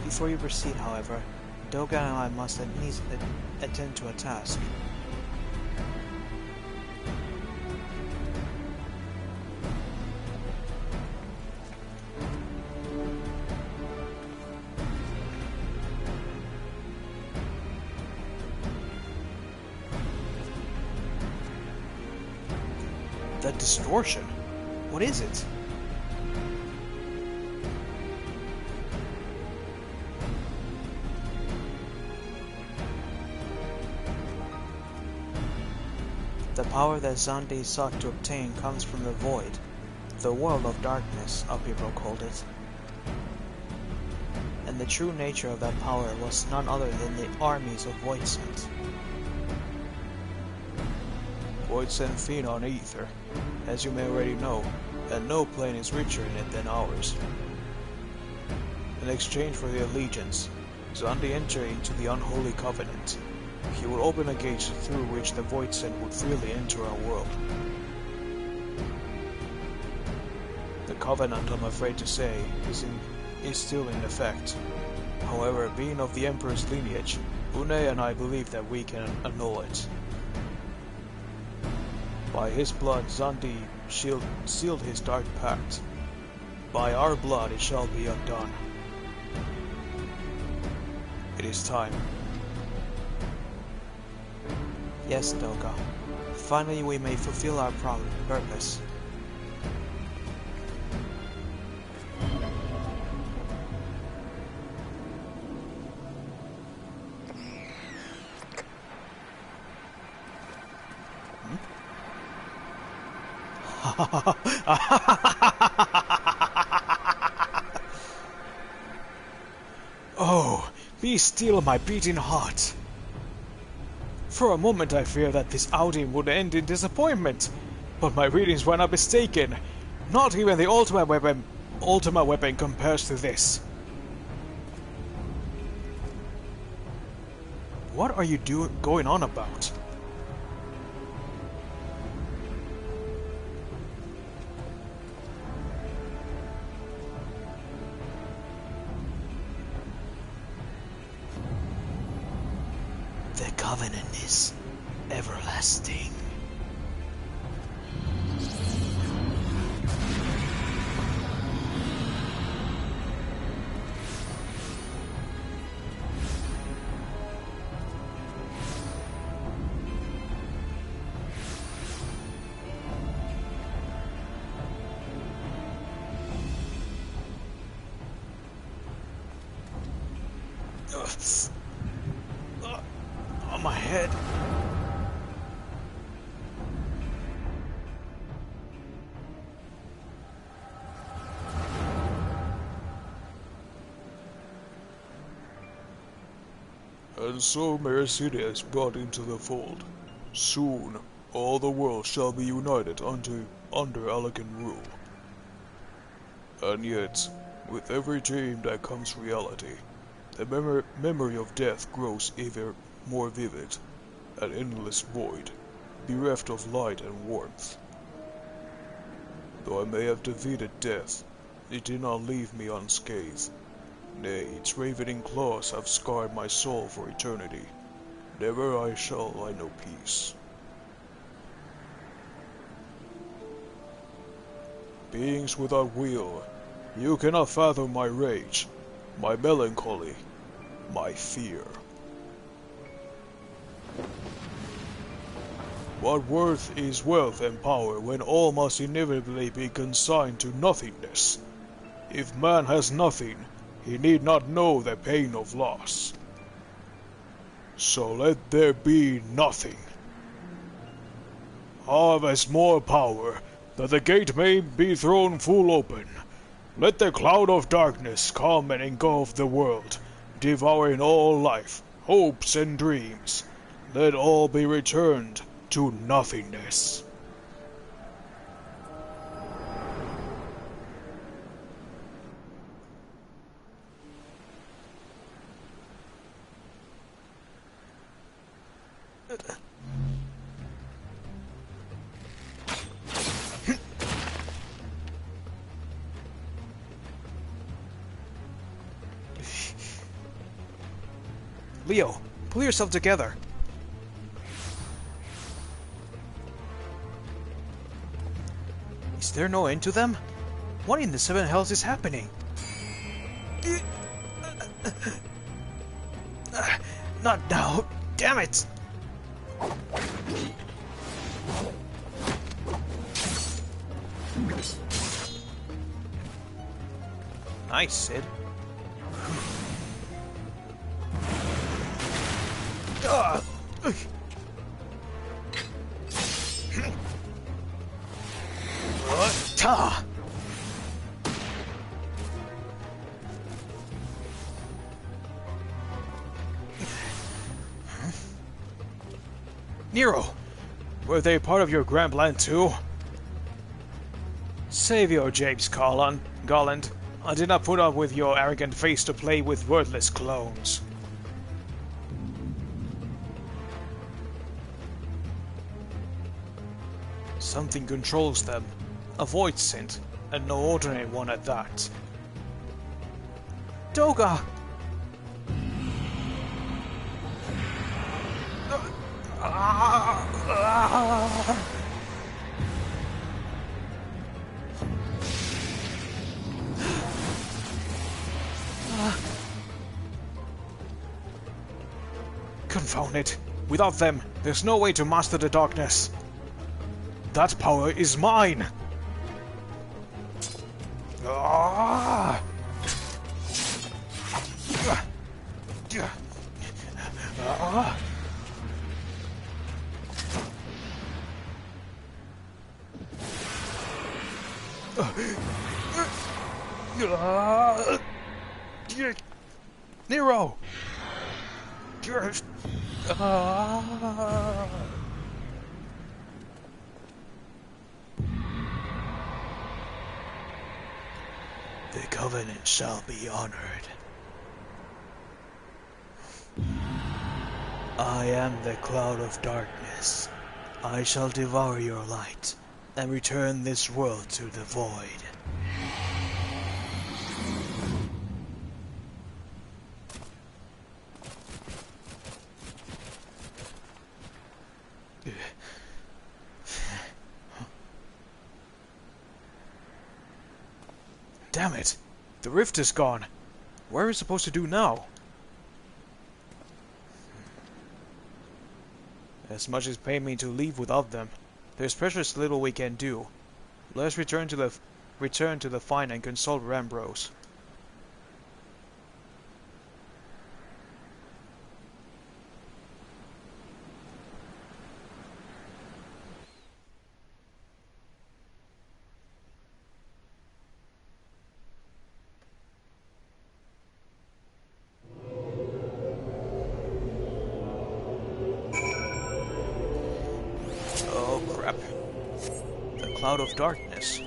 Before you proceed, however, Doga and I must at least attend to a task. That distortion? What is it? The power that Zandi sought to obtain comes from the Void, the world of darkness, our people called it. And the true nature of that power was none other than the armies of Voidsent. Voidsent feed on ether, as you may already know, and no plane is richer in it than ours. In exchange for the allegiance, Zandi entered into the Unholy Covenant. He would open a gate through which the Voidsent would freely enter our world. The Covenant, I'm afraid to say, is still in effect. However, being of the Emperor's lineage, Une and I believe that we can annul it. By his blood, Zandi sealed his dark pact. By our blood, it shall be undone. It is time. Yes, Doga. Finally we may fulfill our purpose. Be still, my beating heart. For a moment I feared that this outing would end in disappointment, but my readings were not mistaken. Not even the ultimate weapon compares to this. What are you going on about? The Covenant is everlasting. On my head. And so Mercida is brought into the fold. Soon, all the world shall be united under elegant rule. And yet, with every dream that comes reality, the memory of death grows ever more vivid, an endless void, bereft of light and warmth. Though I may have defeated death, it did not leave me unscathed. Nay, its ravening claws have scarred my soul for eternity. Never shall I know peace. Beings without will, you cannot fathom my rage, my melancholy, my fear. What worth is wealth and power when all must inevitably be consigned to nothingness? If man has nothing, he need not know the pain of loss. So let there be nothing. Harvest more power, that the gate may be thrown full open. Let the cloud of darkness come and engulf the world, devouring all life, hopes and dreams. Let all be returned to nothingness. Leo, pull yourself together. Is there no end to them? What in the seven hells is happening? Not now! Damn it! Nice, Sid. Ta! Nero! Were they part of your grand plan too? Save your japes, Garland. I did not put up with your arrogant face to play with worthless clones. Something controls them. A void scent, and no ordinary one at that. Doga! Confound it. Without them, there's no way to master the darkness. That power is mine! Ah! Ah! Nero! Just... Ah. The Covenant shall be honored. I am the Cloud of Darkness. I shall devour your light, and return this world to the void. Damn it! The rift is gone. What are we supposed to do now? As much as pain me to leave without them, there's precious little we can do. Let's return to the fine and consult Rambrose. Oh crap. The Cloud of Darkness.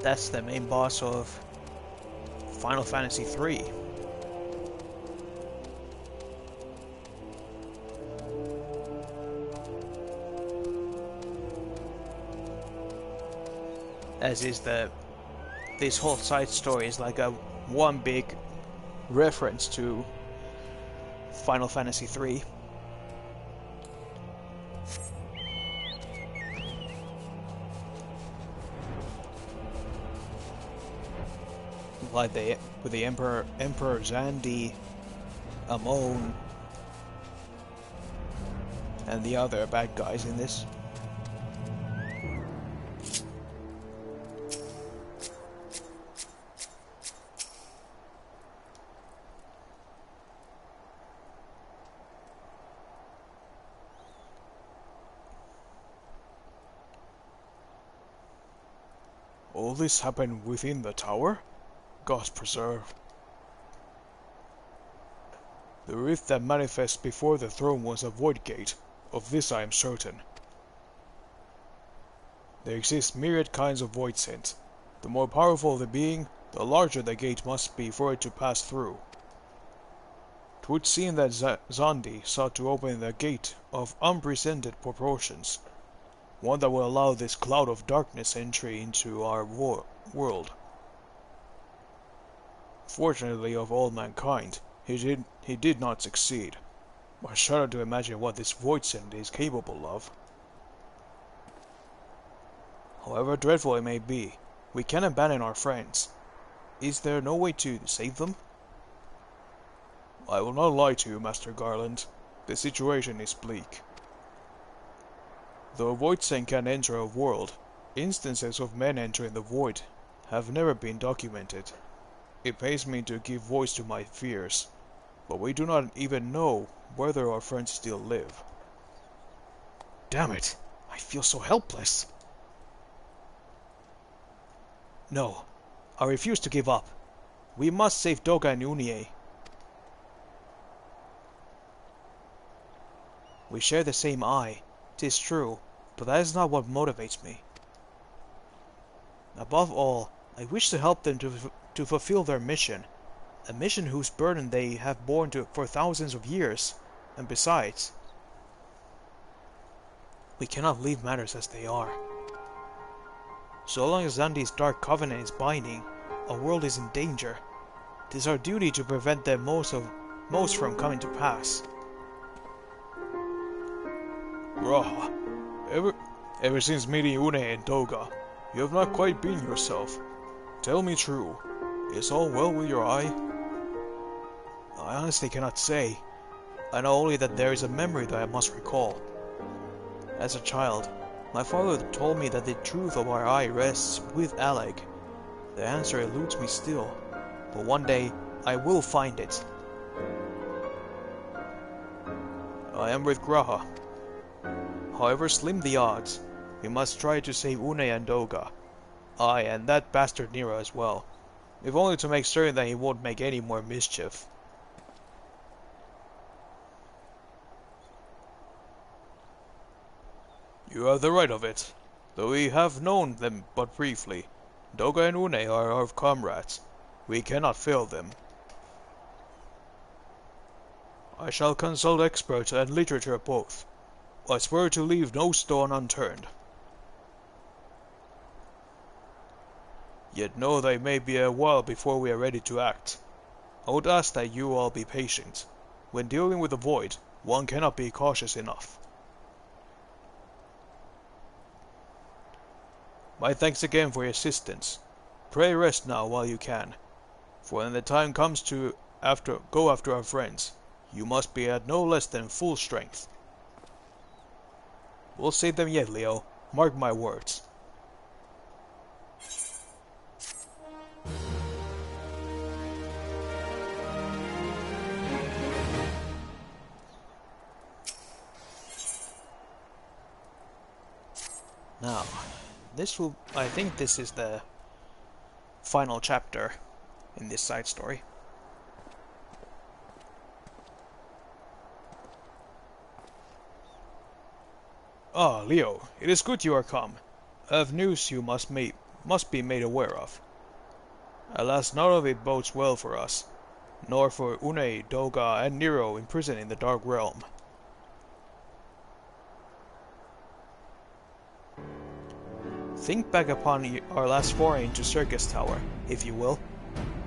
That's the main boss of Final Fantasy III. As is this whole side story is like a one big reference to Final Fantasy III. Like with the Emperor Zandi, Amon, and the other bad guys in this. All this happened within the tower? God preserve. The rift that manifests before the throne was a void gate. Of this I am certain. There exist myriad kinds of void scent. The more powerful the being, the larger the gate must be for it to pass through. It would seem that Zandi sought to open the gate of unprecedented proportions, one that will allow this cloud of darkness entry into our world. Fortunately of all mankind, he did not succeed. I shudder to imagine what this void scent is capable of. However dreadful it may be, we can abandon our friends. Is there no way to save them? I will not lie to you, Master Garland. The situation is bleak. Though void scent can enter a world, instances of men entering the void have never been documented. It pains me to give voice to my fears, but we do not even know whether our friends still live. Damn it! I feel so helpless! No, I refuse to give up. We must save Doga and Unie. We share the same eye, 'tis true, but that is not what motivates me. Above all, I wish to help them to fulfill their mission, a mission whose burden they have borne for thousands of years, and besides, we cannot leave matters as they are. So long as Zandi's Dark Covenant is binding, our world is in danger. It is our duty to prevent the most from coming to pass. Raha, ever since meeting Une and Doga, you have not quite been yourself. Tell me true, is all well with your eye? I honestly cannot say. I know only that there is a memory that I must recall. As a child, my father told me that the truth of our eye rests with Alec. The answer eludes me still, but one day I will find it. I am with Graha. However slim the odds, we must try to save Une and Doga. Aye, and that bastard Nero as well. if only to make certain that he won't make any more mischief. You have the right of it. Though we have known them but briefly, Doga and Une are our comrades. We cannot fail them. I shall consult experts and literature both. I swear to leave no stone unturned. Yet know they may be a while before we are ready to act. I would ask that you all be patient. When dealing with the void, one cannot be cautious enough. My thanks again for your assistance. Pray rest now while you can, for when the time comes to go after our friends, you must be at no less than full strength. We'll save them yet, Leo. Mark my words. Now, I think this is the final chapter in this side story. Ah, Leo, it is good you are come. I have news you must be made aware of. Alas, none of it bodes well for us, nor for Une, Doga, and Nero imprisoned in the Dark Realm. Think back upon our last foray into Circus Tower, if you will.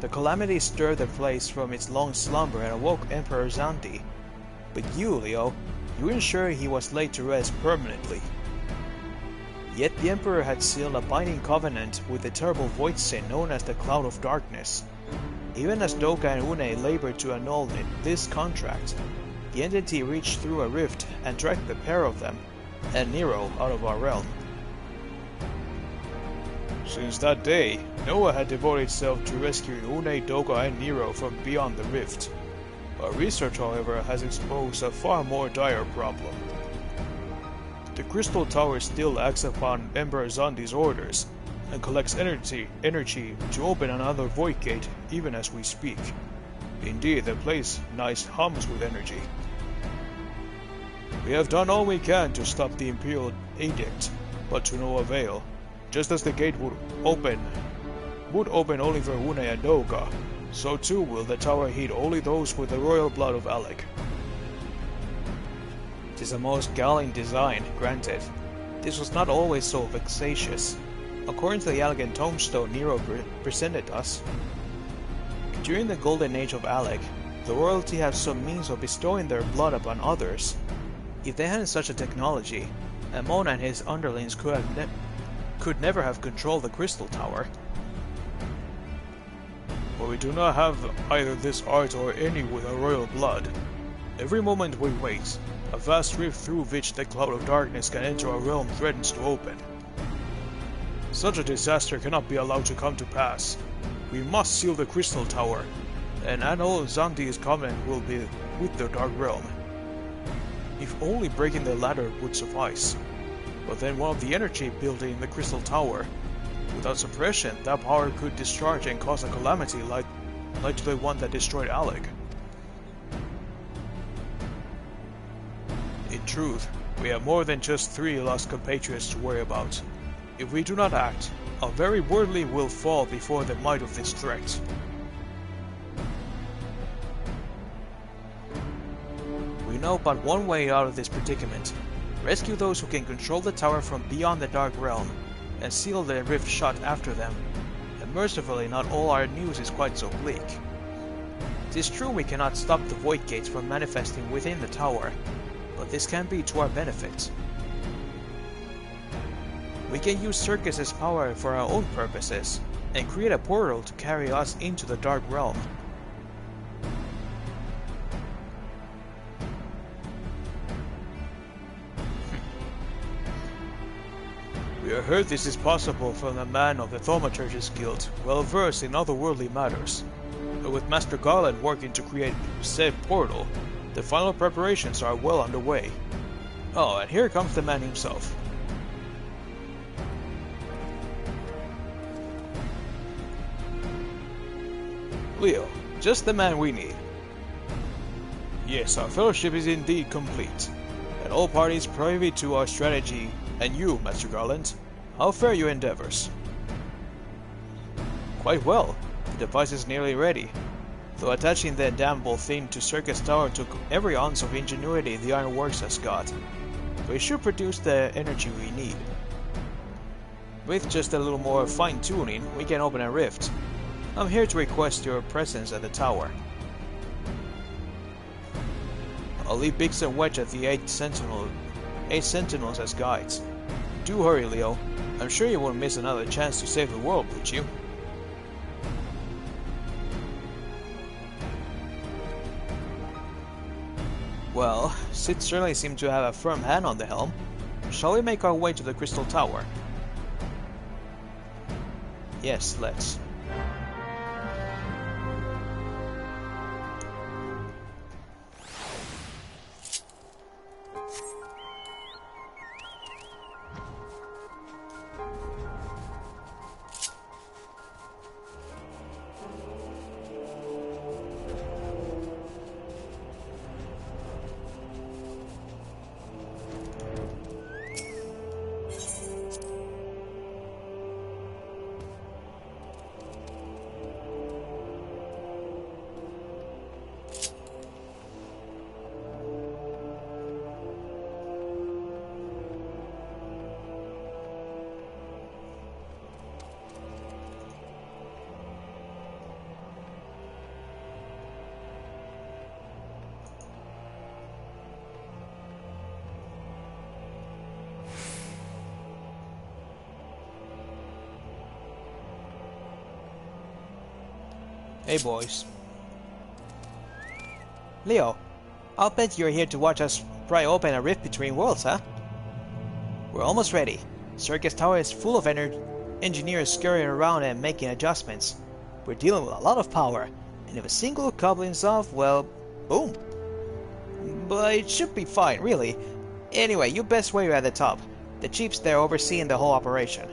The calamity stirred the place from its long slumber and awoke Emperor Zandi. But you, Leo, you ensured he was laid to rest permanently. Yet the Emperor had sealed a binding covenant with the terrible void sin known as the Cloud of Darkness. Even as Doga and Une labored to annul this contract, the entity reached through a rift and dragged the pair of them, and Nero, out of our realm. Since that day, Noah had devoted itself to rescuing Une, Doga, and Nero from beyond the rift. Our research, however, has exposed a far more dire problem. The Crystal Tower still acts upon Emperor Zandi's orders, and collects energy to open another void gate even as we speak. Indeed, the place nigh hums with energy. We have done all we can to stop the Imperial Edict, but to no avail. Just as the gate would open only for Une and Doga, so too will the tower heed only those with the royal blood of Alec. It is a most galling design, granted. This was not always so vexatious. According to the elegant tombstone Nero presented us, during the golden age of Alec, the royalty had some means of bestowing their blood upon others. If they hadn't such a technology, Amon and his underlings could never have controlled the Crystal Tower. But we do not have either this art or any with our royal blood. Every moment we wait, a vast rift through which the Cloud of Darkness can enter our realm threatens to open. Such a disaster cannot be allowed to come to pass. We must seal the Crystal Tower, and annul Zandi's covenant will be with the Dark Realm. If only breaking the ladder would suffice. But then one of the energy built in the Crystal Tower. Without suppression, that power could discharge and cause a calamity like to the one that destroyed Alec. In truth, we have more than just 3 lost compatriots to worry about. If we do not act, our very worldly will fall before the might of this threat. We know but one way out of this predicament. Rescue those who can control the tower from beyond the Dark Realm, and seal the rift shut after them. And mercifully, not all our news is quite so bleak. It is true we cannot stop the Void Gates from manifesting within the tower, but this can be to our benefit. We can use Circus's power for our own purposes, and create a portal to carry us into the Dark Realm. We have heard this is possible from a man of the Thaumaturge's Guild, well versed in otherworldly matters. But with Master Garland working to create said portal, the final preparations are well underway. Oh, and here comes the man himself. Leo, just the man we need. Yes, our fellowship is indeed complete, and all parties privy to our strategy, and you, Master Garland, how fare your endeavors? Quite well. The device is nearly ready. Though attaching the damnable thing to Circus Tower took every ounce of ingenuity the Ironworks has got. We should produce the energy we need. With just a little more fine-tuning, we can open a rift. I'm here to request your presence at the tower. I'll leave Biggs and Wedge at the 8 Sentinels as guides. Do hurry, Leo. I'm sure you won't miss another chance to save the world, would you? Well, Sid certainly seemed to have a firm hand on the helm. Shall we make our way to the Crystal Tower? Yes, let's. Hey boys. Leo, I'll bet you're here to watch us pry open a rift between worlds, huh? We're almost ready. Circus Tower is full of engineers scurrying around and making adjustments. We're dealing with a lot of power, and if a single coupling's off, well, boom. But it should be fine, really. Anyway, you best wait at the top. The Chief's there overseeing the whole operation.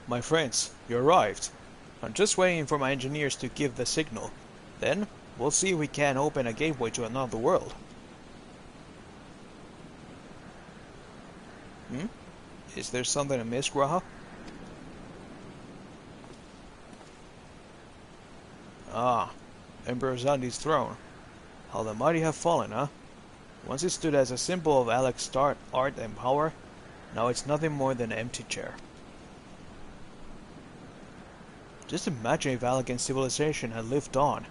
My friends, you arrived. I'm just waiting for my engineers to give the signal. Then, we'll see if we can open a gateway to another world. Is there something amiss, Graha? Ah, Emperor Zandi's throne. How the mighty have fallen, huh? Once it stood as a symbol of Alec's art and power, now it's nothing more than an empty chair. Just imagine if Alec and civilization had lived on,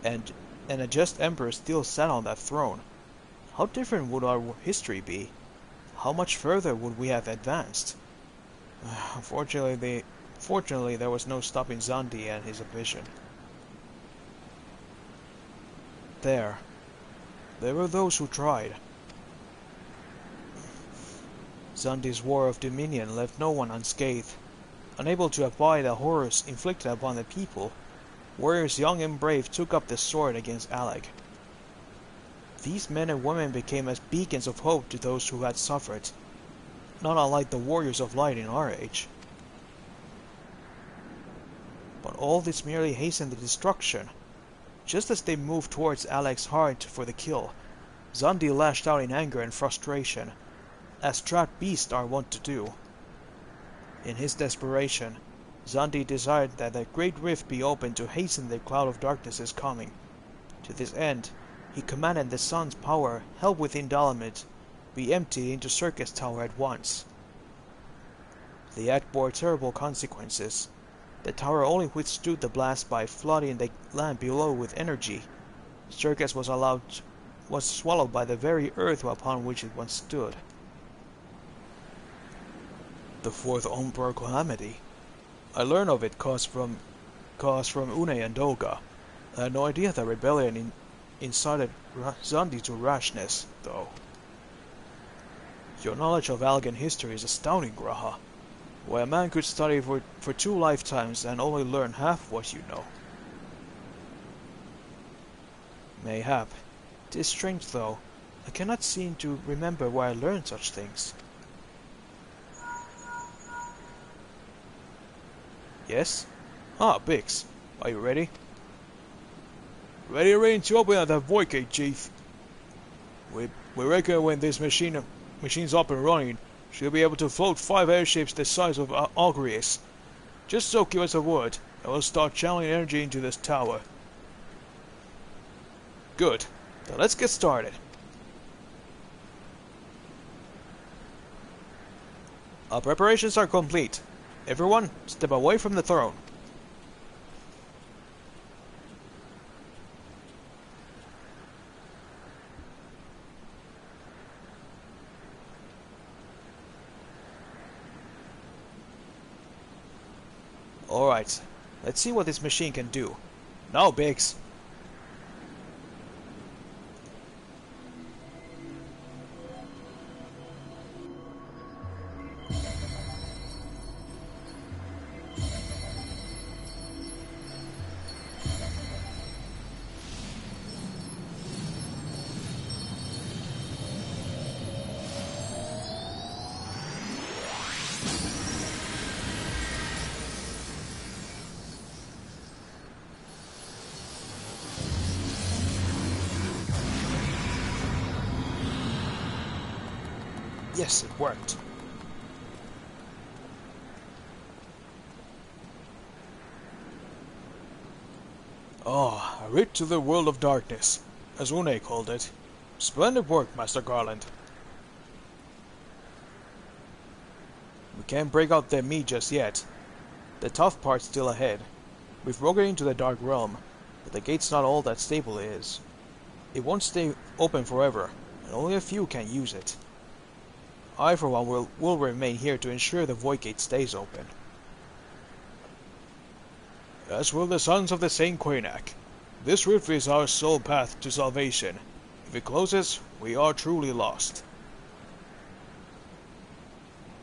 and a just emperor still sat on that throne. How different would our history be? How much further would we have advanced? Fortunately, there was no stopping Zandi and his ambition. There were those who tried. Zandi's war of dominion left no one unscathed. Unable to abide the horrors inflicted upon the people, warriors young and brave took up the sword against Alec. These men and women became as beacons of hope to those who had suffered, not unlike the warriors of light in our age. But all this merely hastened the destruction. Just as they moved towards Alec's heart for the kill, Zandi lashed out in anger and frustration, as trapped beasts are wont to do. In his desperation, Zandi desired that a great rift be opened to hasten the cloud of darkness's coming. To this end, he commanded the sun's power held within Dalamud be emptied into Circus Tower at once. The act bore terrible consequences. The tower only withstood the blast by flooding the land below with energy. Circus was allowed was swallowed by the very earth upon which it once stood. The fourth Emperor calamity. I learned of it caused from Une and Doga. I had no idea that rebellion incited Zandi to rashness, though. Your knowledge of Algan history is astounding, Graha. Why a man could study for 2 lifetimes and only learn half what you know. Mayhap. 'Tis strange, though. I cannot seem to remember where I learned such things. Yes? Ah, Bix. Are you ready? Ready to open that void gate, Chief. We reckon when this machine's up and running, she'll be able to float 5 airships the size of Algrius. Just so give us a word, and we'll start channeling energy into this tower. Good. Now let's get started. Our preparations are complete. Everyone, step away from the throne. Alright, let's see what this machine can do. Now, Biggs. Yes, it worked. Oh, a writ to the world of darkness, as Une called it. Splendid work, Master Garland. We can't break out the meat just yet. The tough part's still ahead. We've broken into the Dark Realm, but the gate's not all that stable it is. It won't stay open forever, and only a few can use it. I, for one, will remain here to ensure the Void Gate stays open. As will the sons of the Saint Quainak. This rift is our sole path to salvation. If it closes, we are truly lost.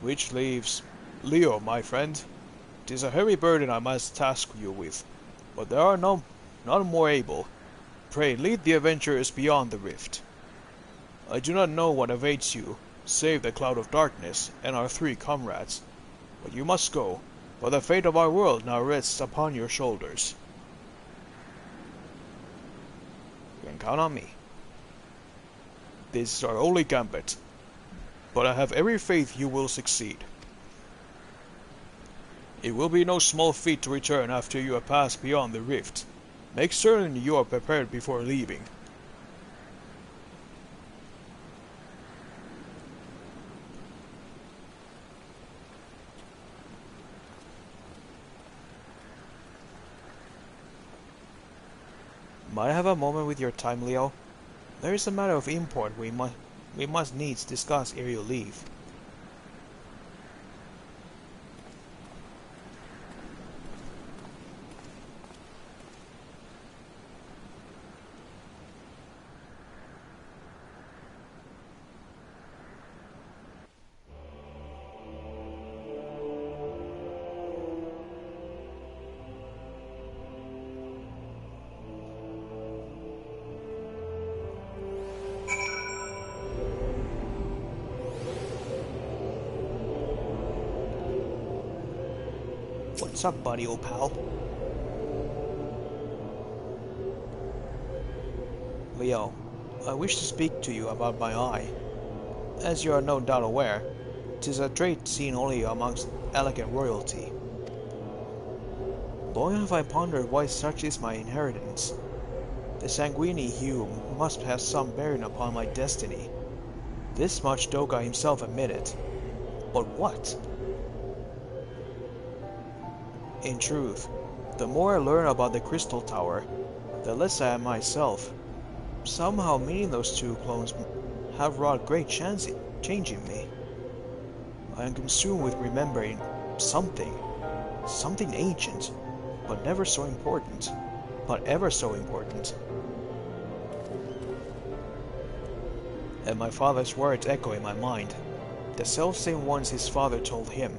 Which leaves Leo, my friend. 'Tis a heavy burden I must task you with, but there are none more able. Pray lead the adventurers beyond the rift. I do not know what awaits you, save the cloud of darkness and our 3 comrades. But you must go, for the fate of our world now rests upon your shoulders. You can count on me. This is our only gambit, but I have every faith you will succeed. It will be no small feat to return after you have passed beyond the rift. Make certain you are prepared before leaving. Might I have a moment with your time, Leo? There is a matter of import we must needs discuss ere you leave. What's up, buddy, old pal? Leo, I wish to speak to you about my eye. As you are no doubt aware, 'tis a trait seen only amongst elegant royalty. Long have I pondered why such is my inheritance. The sanguine hue must have some bearing upon my destiny. This much Doga himself admitted. But what? In truth, the more I learn about the Crystal Tower, the less I am myself. Somehow meeting those two clones have wrought great chance in changing me. I am consumed with remembering something ancient, but never so important, but ever so important. And my father's words echo in my mind, the selfsame ones his father told him.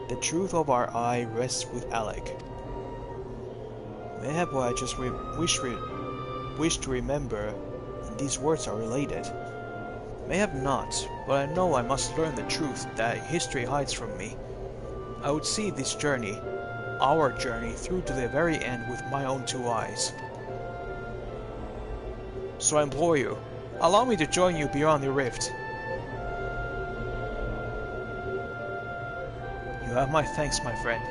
The truth of our eye rests with Alec. Mayhap what I just wish to remember, and these words are related. Mayhap not, but I know I must learn the truth that history hides from me. I would see this journey, our journey, through to the very end with my own two eyes. So I implore you, allow me to join you beyond the rift. You have my thanks, my friend.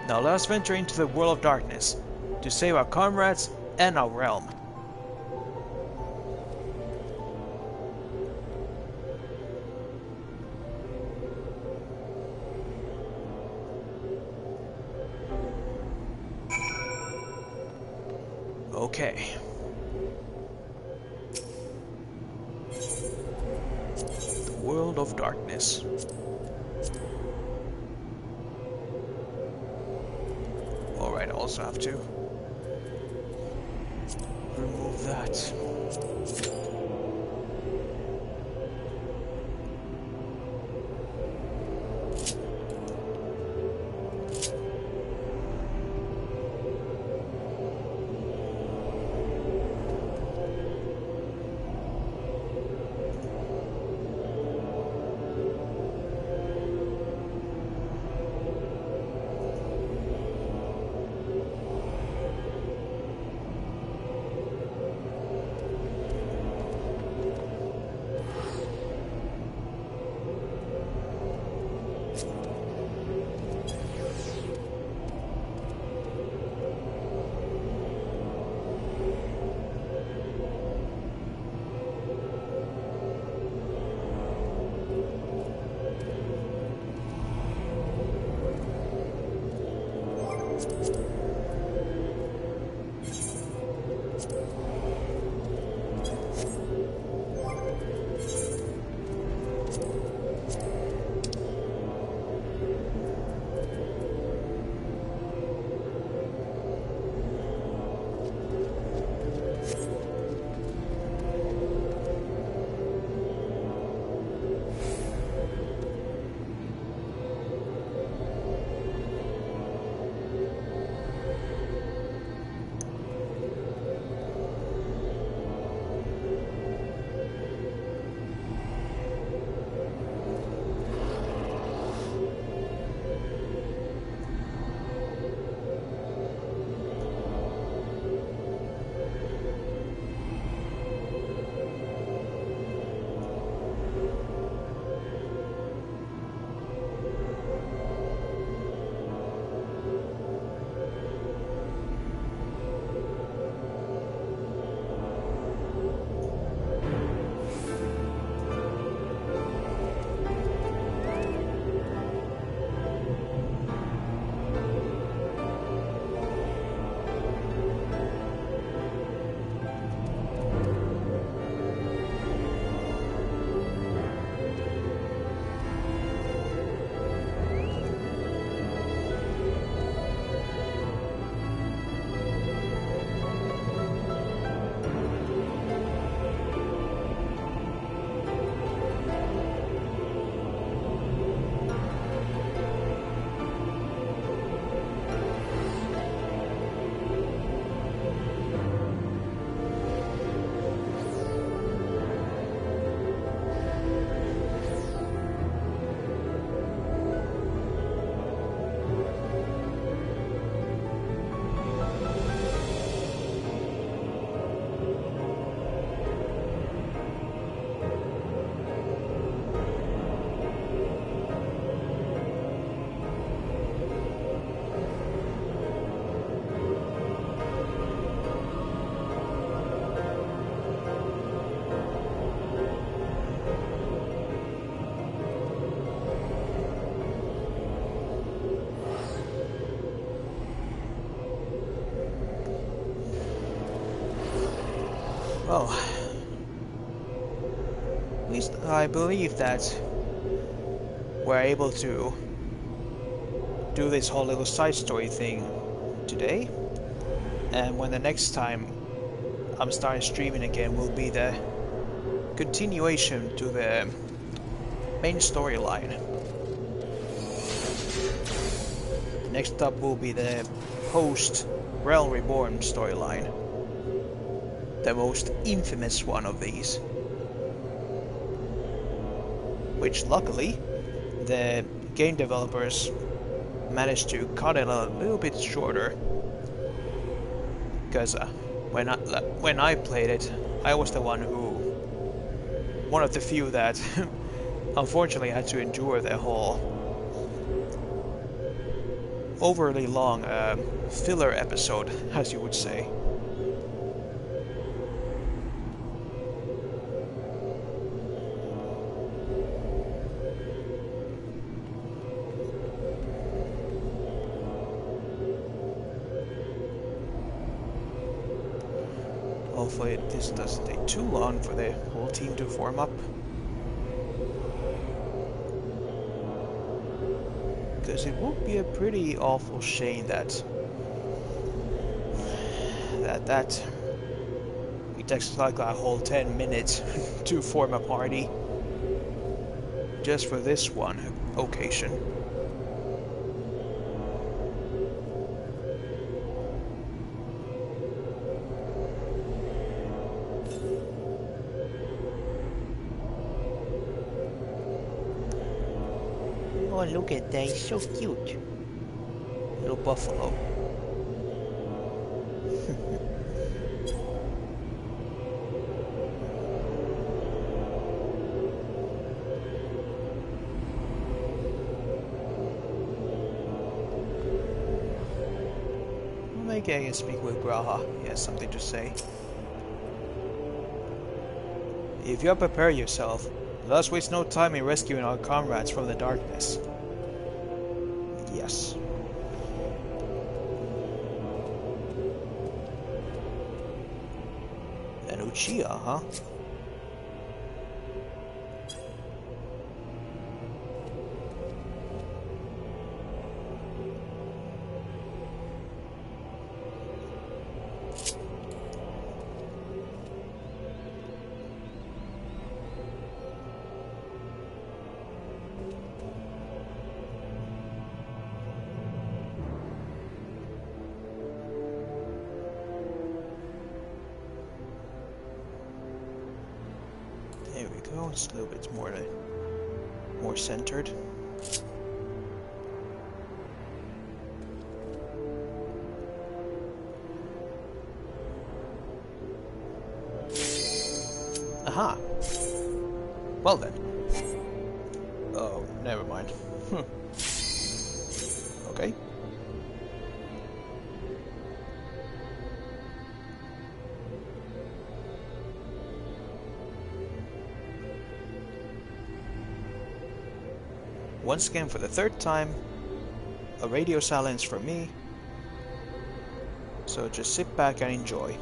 Now let us venture into the world of darkness, to save our comrades and our realm. Okay. The world of darkness. Alright, I also have to remove that. Well, at least I believe that we're able to do this whole little side story thing today, and when the next time I'm starting streaming again will be the continuation to the main storyline. Next up will be the post Realm Reborn storyline, the most infamous one of these, which luckily the game developers managed to cut it a little bit shorter, because when I played it, I was the one of the few that unfortunately had to endure the whole overly long filler episode, as you would say. Hopefully this doesn't take too long for the whole team to form up. Because it would be a pretty awful shame that it takes like a whole 10 minutes to form a party just for this one occasion. Oh, look at that, he's so cute. Little buffalo. Maybe I can speak with Graha. He has something to say. If you prepare yourself, let us waste no time in rescuing our comrades from the darkness. Yes. An Uchiha, huh? There we go, it's a little bit more centered. Aha! Well then. Oh, never mind. Okay. Once again, for the third time, a radio silence from me. So just sit back and enjoy.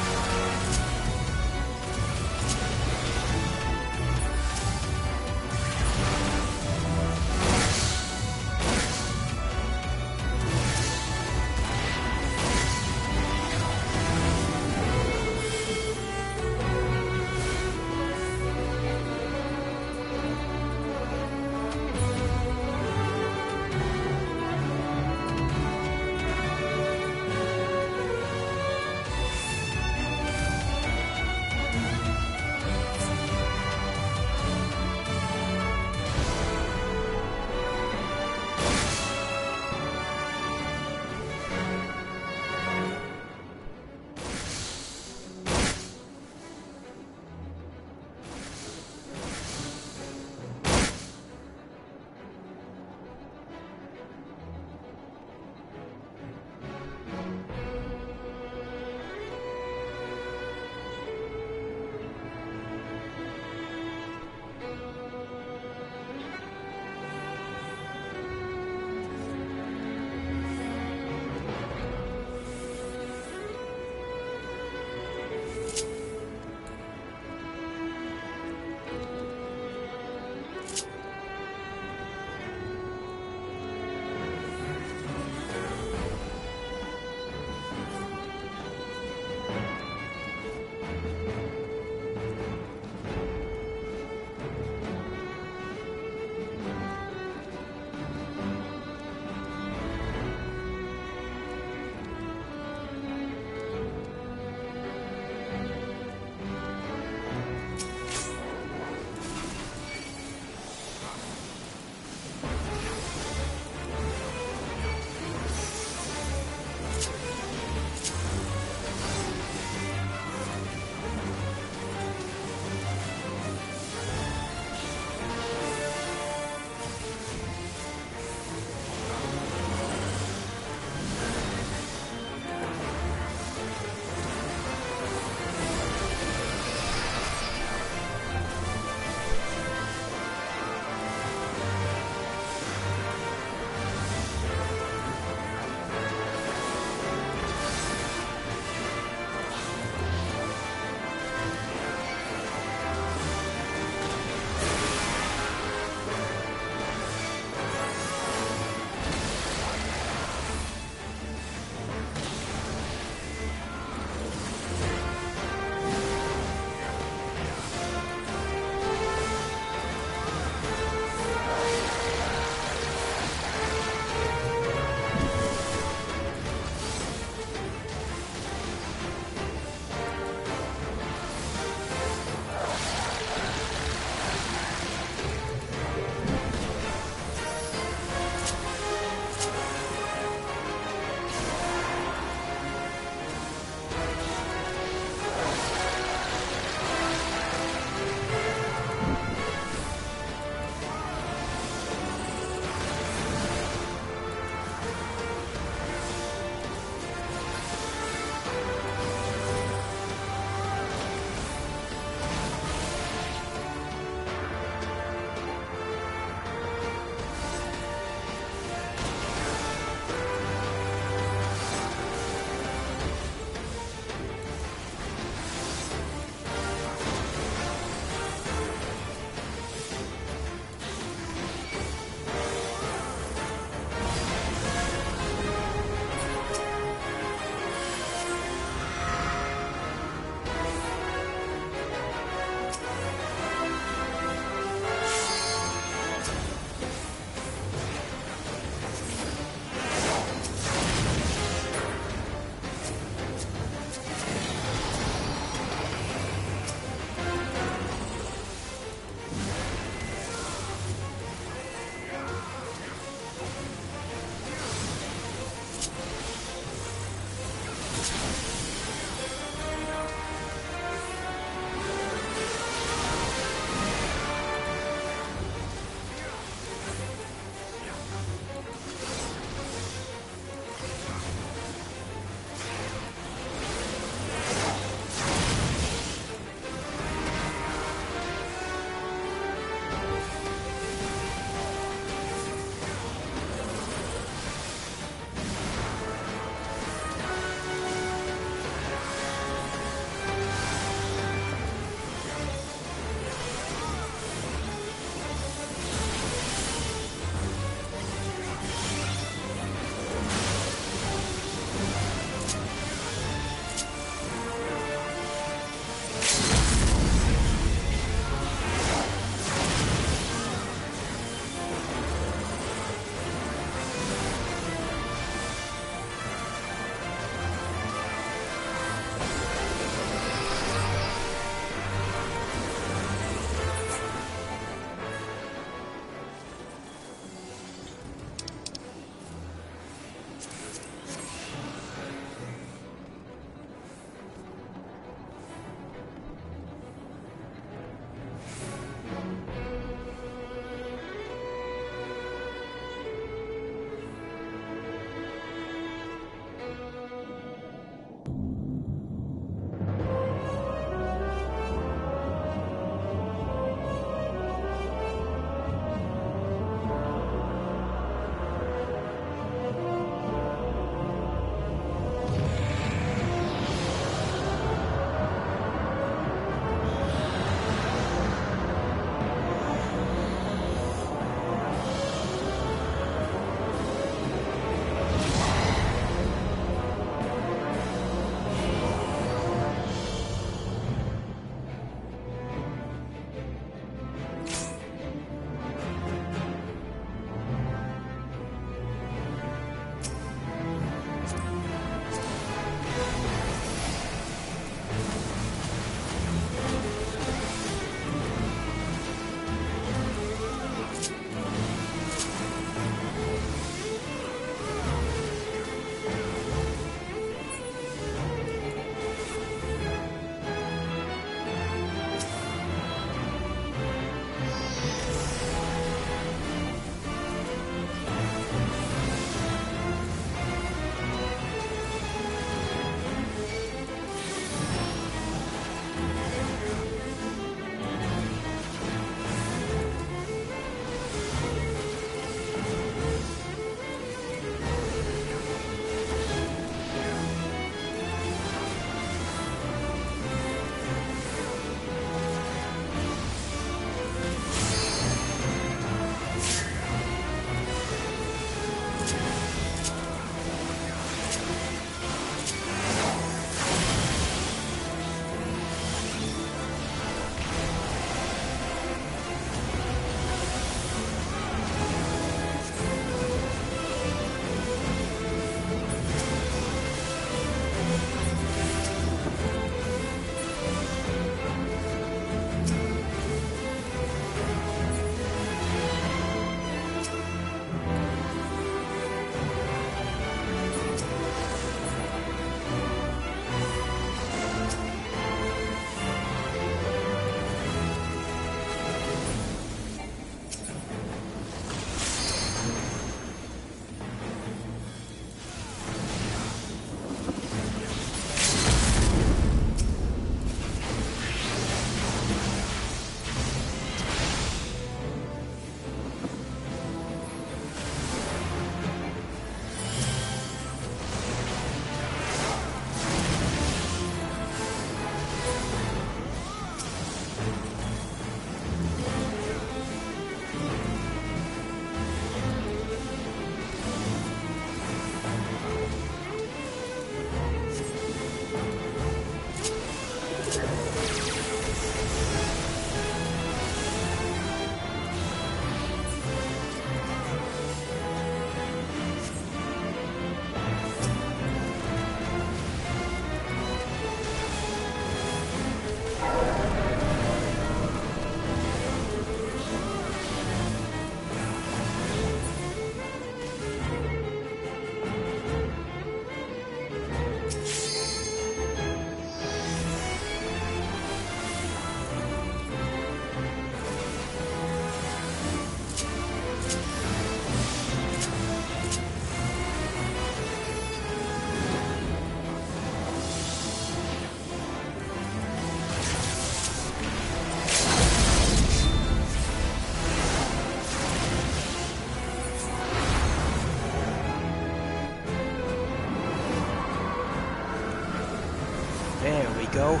There we go.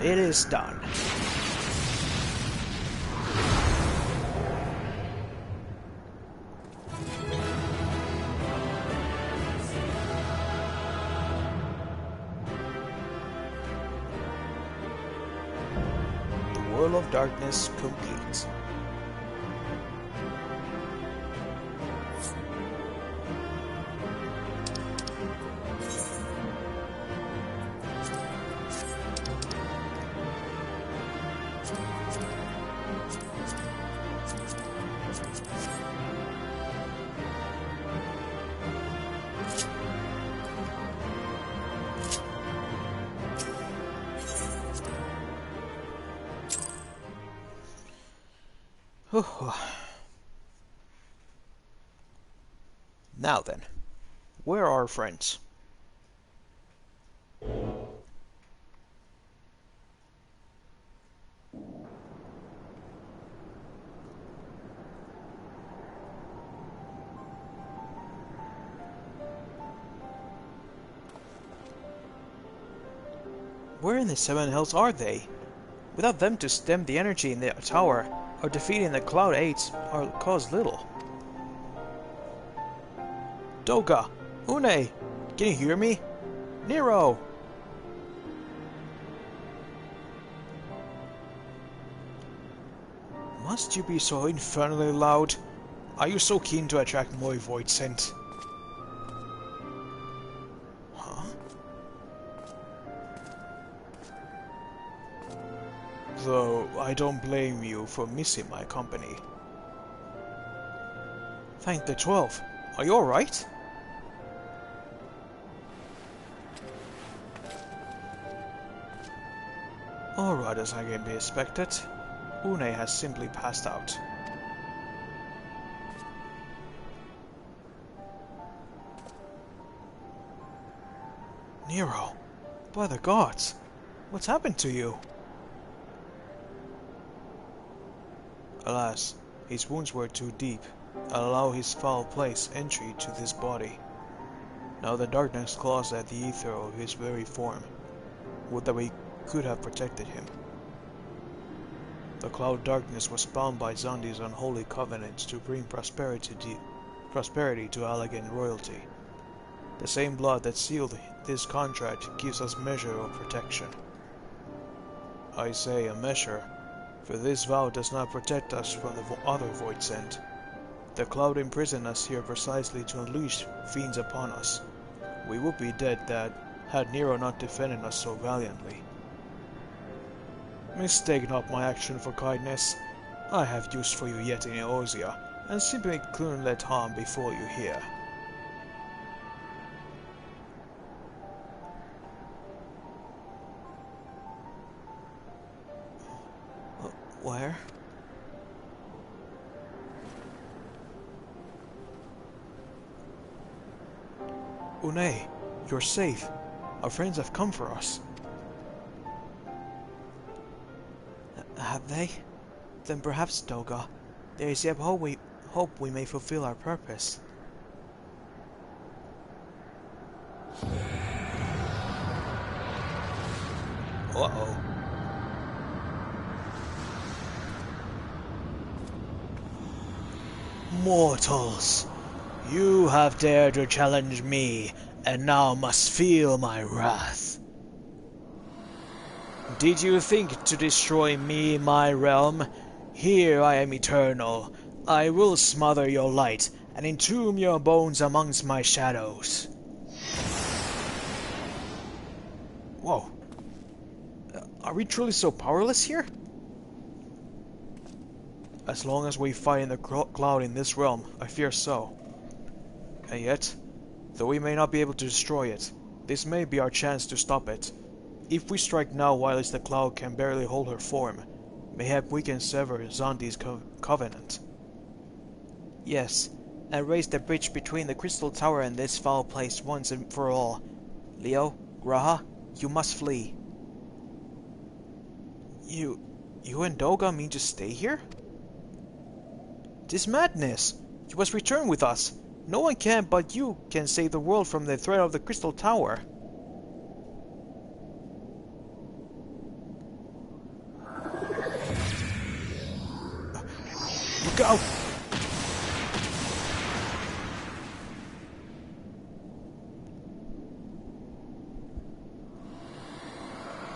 It is done. The World of Darkness complete. Now then, where are our friends? Where in the Seven Hells are they? Without them to stem the energy in the tower, or defeating the Cloud Eights are cause little. Doga! Une! Can you hear me? Nero! Must you be so infernally loud? Are you so keen to attract more void scent? Huh? Though I don't blame you for missing my company. Thank the 12. Are you alright? Alright, as I can be expected, Une has simply passed out. Nero, by the gods, what's happened to you? Alas, his wounds were too deep, and allow his foul place entry to this body. Now the darkness claws at the ether of his very form. Would that we could have protected him. The cloud darkness was bound by Zandi's unholy covenants to bring prosperity to Allegan royalty. The same blood that sealed this contract gives us measure of protection. I say a measure, for this vow does not protect us from the other void sent. The cloud imprisoned us here precisely to unleash fiends upon us. We would be dead had Nero not defended us so valiantly. Mistake not my action for kindness. I have use for you yet in Eorzea, and simply couldn't let harm befall you here. Where? Une, you're safe. Our friends have come for us. Have they? Then perhaps, Doga, there is yet hope we may fulfill our purpose. Uh-oh. Mortals, you have dared to challenge me, and now must feel my wrath. Did you think to destroy me, my realm? Here I am eternal. I will smother your light, and entomb your bones amongst my shadows. Whoa. Are we truly so powerless here? As long as we fight in the cloud in this realm, I fear so. And yet, though we may not be able to destroy it, this may be our chance to stop it. If we strike now whilst the cloud can barely hold her form, mayhap we can sever Zandi's covenant. Yes, and raise the bridge between the Crystal Tower and this foul place once and for all. Leo, Graha, you must flee. You and Doga mean to stay here? 'Tis madness! You must return with us. No one can but you can save the world from the threat of the Crystal Tower. out!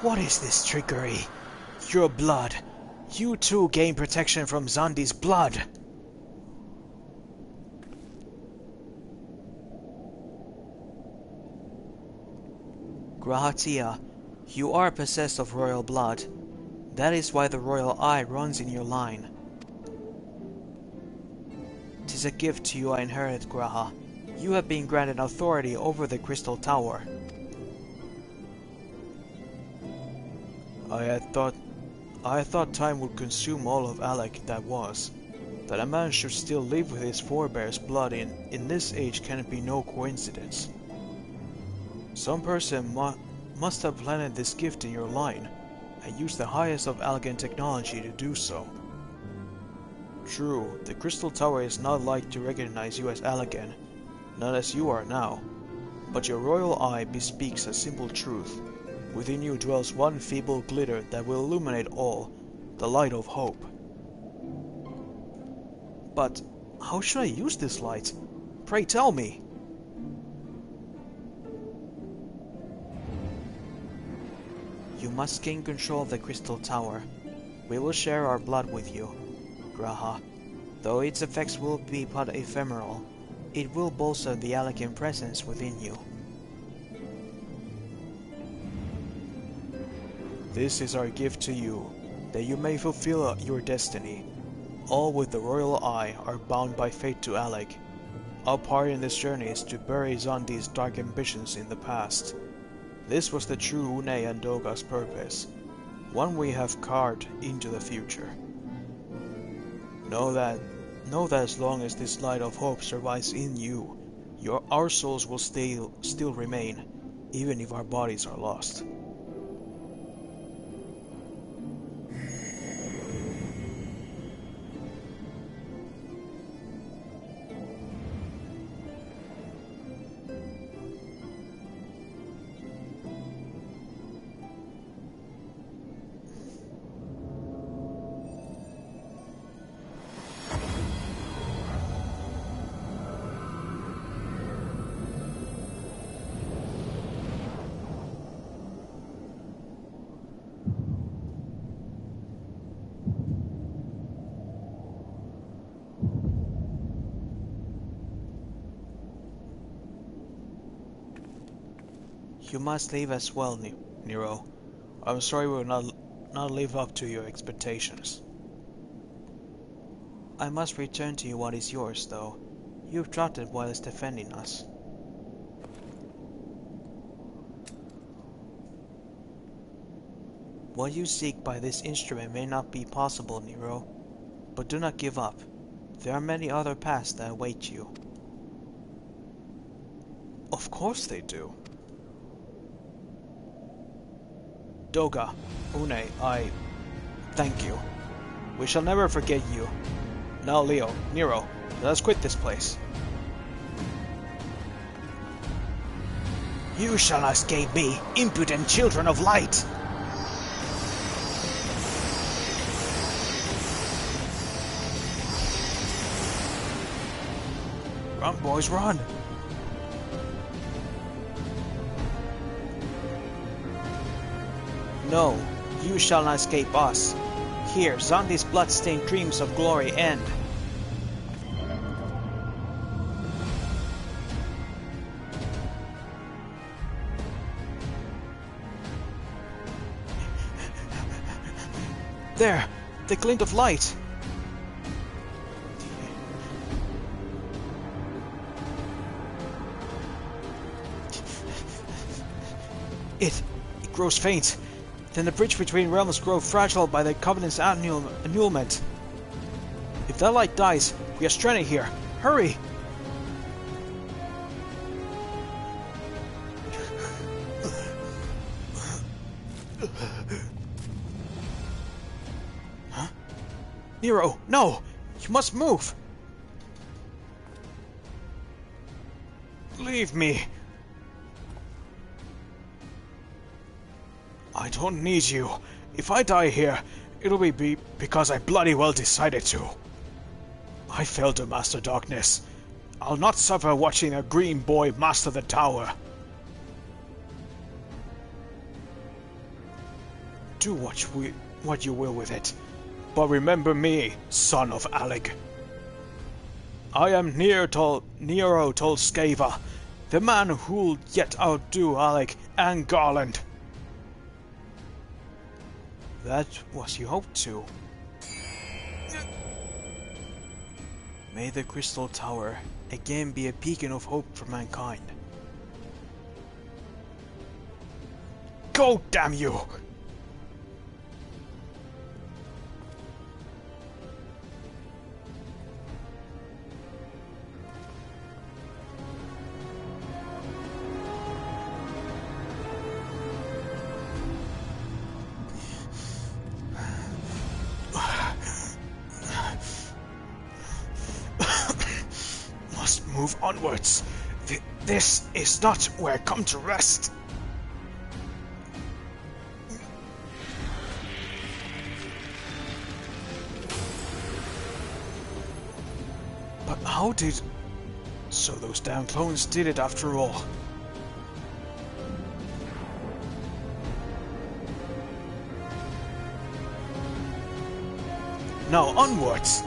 What is this trickery? Your blood. You too gain protection from Zandi's blood. Grahatia, you are possessed of royal blood. That is why the royal eye runs in your line. 'Tis a gift to you I inherit, Graha. You have been granted authority over the Crystal Tower. I thought time would consume all of Alec that was. That a man should still live with his forebears' blood in this age can be no coincidence. Some person must have planted this gift in your line, and used the highest of Algan technology to do so. True, the Crystal Tower is not like to recognize you as Algan, not as you are now, but your royal eye bespeaks a simple truth. Within you dwells one feeble glitter that will illuminate all, the light of hope. But how should I use this light? Pray tell me. You must gain control of the Crystal Tower. We will share our blood with you, Graha. Though its effects will be but ephemeral, it will bolster the Alakan presence within you. This is our gift to you, that you may fulfill your destiny. All with the royal eye are bound by fate to Alec. Our part in this journey is to bury Zandi's dark ambitions in the past. This was the true Une and Doga's purpose, one we have carved into the future. Know that as long as this light of hope survives in you, our souls will still remain, even if our bodies are lost. You must leave as well, Nero. I'm sorry we will not live up to your expectations. I must return to you what is yours, though. You've trotted whilst defending us. What you seek by this instrument may not be possible, Nero. But do not give up. There are many other paths that await you. Of course they do. Doga, Une, I thank you. We shall never forget you. Now Leo, Nero, let us quit this place. You shall not escape me, impudent children of light! Run, boys, run! No, you shall not escape us. Here, Zandi's blood-stained dreams of glory end. There! The glint of light! It grows faint. Then the bridge between realms grows fragile by the Covenant's annulment. If that light dies, we are stranded here. Hurry! Huh? Nero, no! You must move! Leave me! I don't need you. If I die here, it'll be because I bloody well decided to. I failed to master darkness. I'll not suffer watching a green boy master the tower. Do what you will with it, but remember me, son of Alec. I am Nero Tolskava, the man who'll yet outdo Alec and Garland. That was you hoped to. May the Crystal Tower again be a beacon of hope for mankind. Go, damn you! Move onwards. This is not where I come to rest. But how did... So those damn clones did it after all. Now onwards!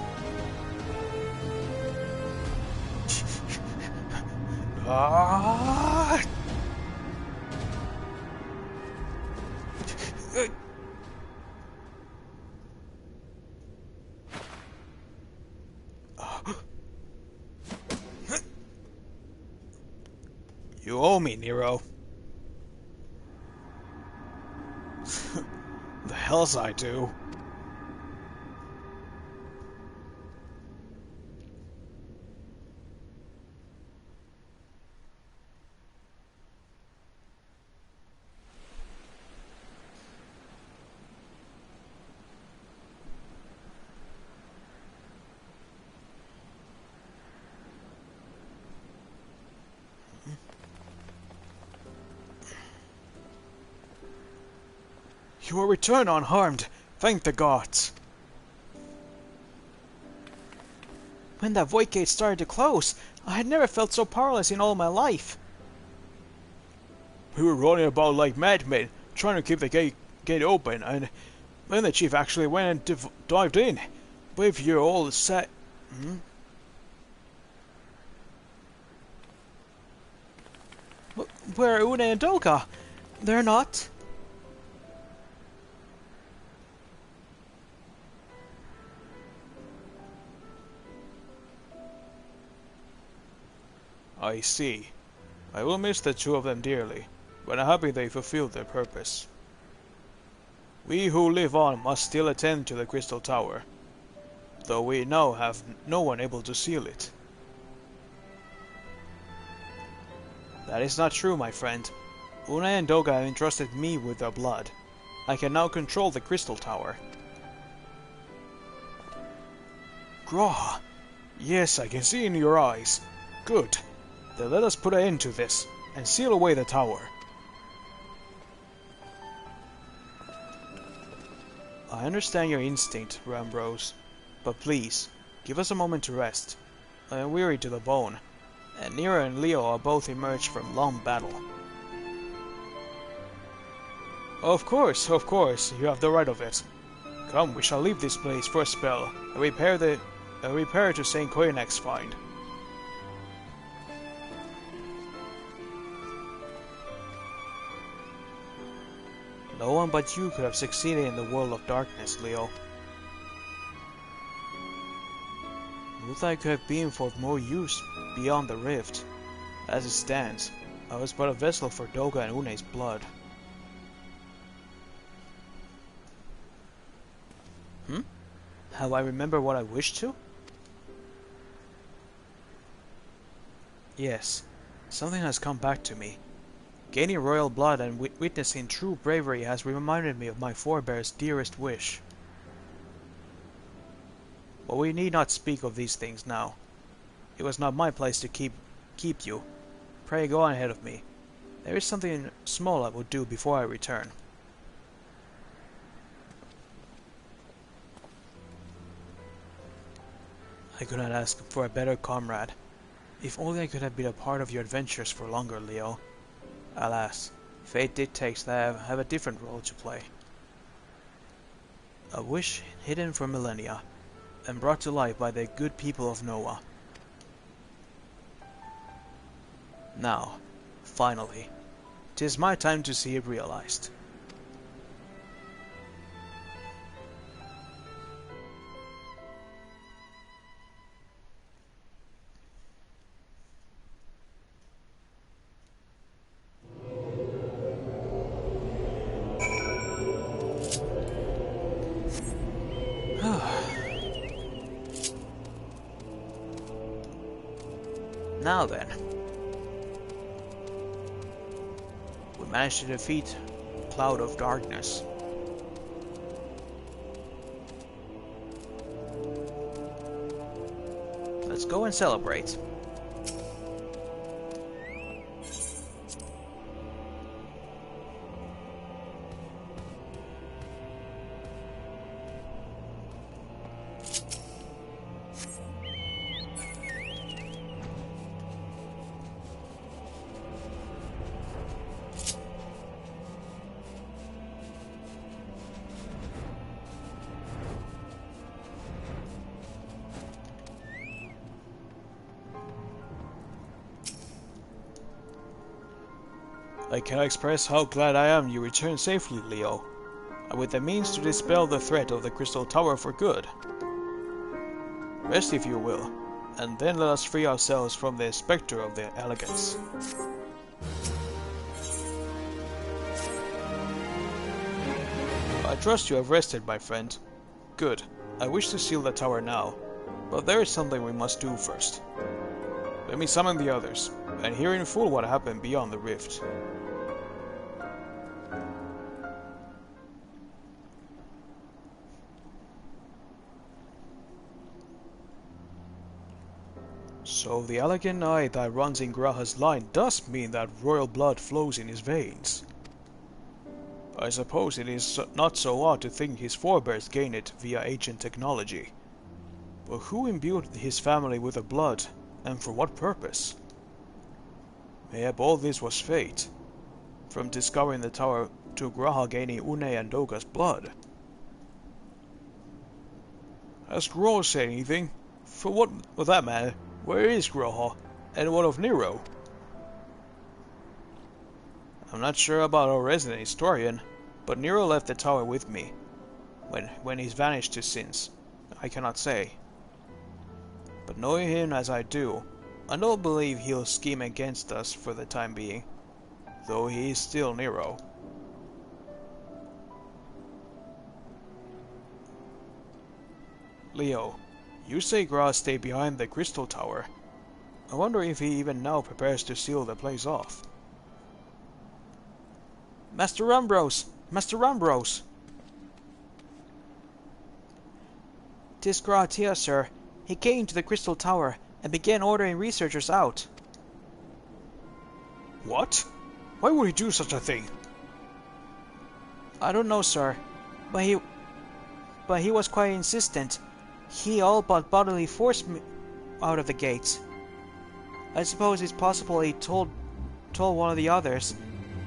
Ah! You owe me, Nero. The hells I do. You will return unharmed. Thank the gods. When that void gate started to close, I had never felt so powerless in all my life. We were running about like madmen, trying to keep the gate open, and then the chief actually went and dived in. But if you're all set... Where are Une and Doga? They're not. I see. I will miss the two of them dearly, but I'm happy they fulfilled their purpose. We who live on must still attend to the Crystal Tower, though we now have no one able to seal it. That is not true, my friend. Une and Doga have entrusted me with their blood. I can now control the Crystal Tower. Graw! Yes, I can see in your eyes. Good. Then let us put an end to this, and seal away the tower. I understand your instinct, Rambrose, but please, give us a moment to rest. I am weary to the bone, and Nero and Leo are both emerged from long battle. Of course, you have the right of it. Come, we shall leave this place for a spell, and repair to St. Coinac's find. No one but you could have succeeded in the world of darkness, Leo. Would I could have been for more use beyond the rift. As it stands, I was but a vessel for Doga and Une's blood. Have I remembered what I wished to? Yes, something has come back to me. Gaining royal blood and witnessing true bravery has reminded me of my forebear's dearest wish. But we need not speak of these things now. It was not my place to keep you. Pray go on ahead of me. There is something small I will do before I return. I could not ask for a better comrade. If only I could have been a part of your adventures for longer, Leo. Alas, fate dictates that I have a different role to play. A wish hidden for millennia, and brought to life by the good people of Noah. Now, finally, 'tis my time to see it realized. Now then, we managed to defeat Cloud of Darkness. Let's go and celebrate. I cannot express how glad I am you returned safely, Leo, and with the means to dispel the threat of the Crystal Tower for good. Rest if you will, and then let us free ourselves from the spectre of the Elegance. I trust you have rested, my friend. Good. I wish to seal the tower now, but there is something we must do first. Let me summon the others, and hear in full what happened beyond the rift. So the elegant eye that runs in Graha's line does mean that royal blood flows in his veins. I suppose it is not so odd to think his forebears gained it via ancient technology. But who imbued his family with the blood, and for what purpose? Mayhap all this was fate, from discovering the tower to Graha gaining Une and Doga's blood. Has Graha said anything? For what of that matter, where is Graha, and what of Nero? I'm not sure about our resident historian, but Nero left the tower with me. When he's vanished to since, I cannot say. But knowing him as I do, I don't believe he'll scheme against us for the time being, though he is still Nero. Leo, you say Graha stayed behind the Crystal Tower. I wonder if he even now prepares to seal the place off. Master Ambrose! Master Ambrose! 'Tis Graha here, sir. He came to the Crystal Tower and began ordering researchers out. What? Why would he do such a thing? I don't know, sir, but he was quite insistent. He all but bodily forced me out of the gates. I suppose it's possible he told one of the others,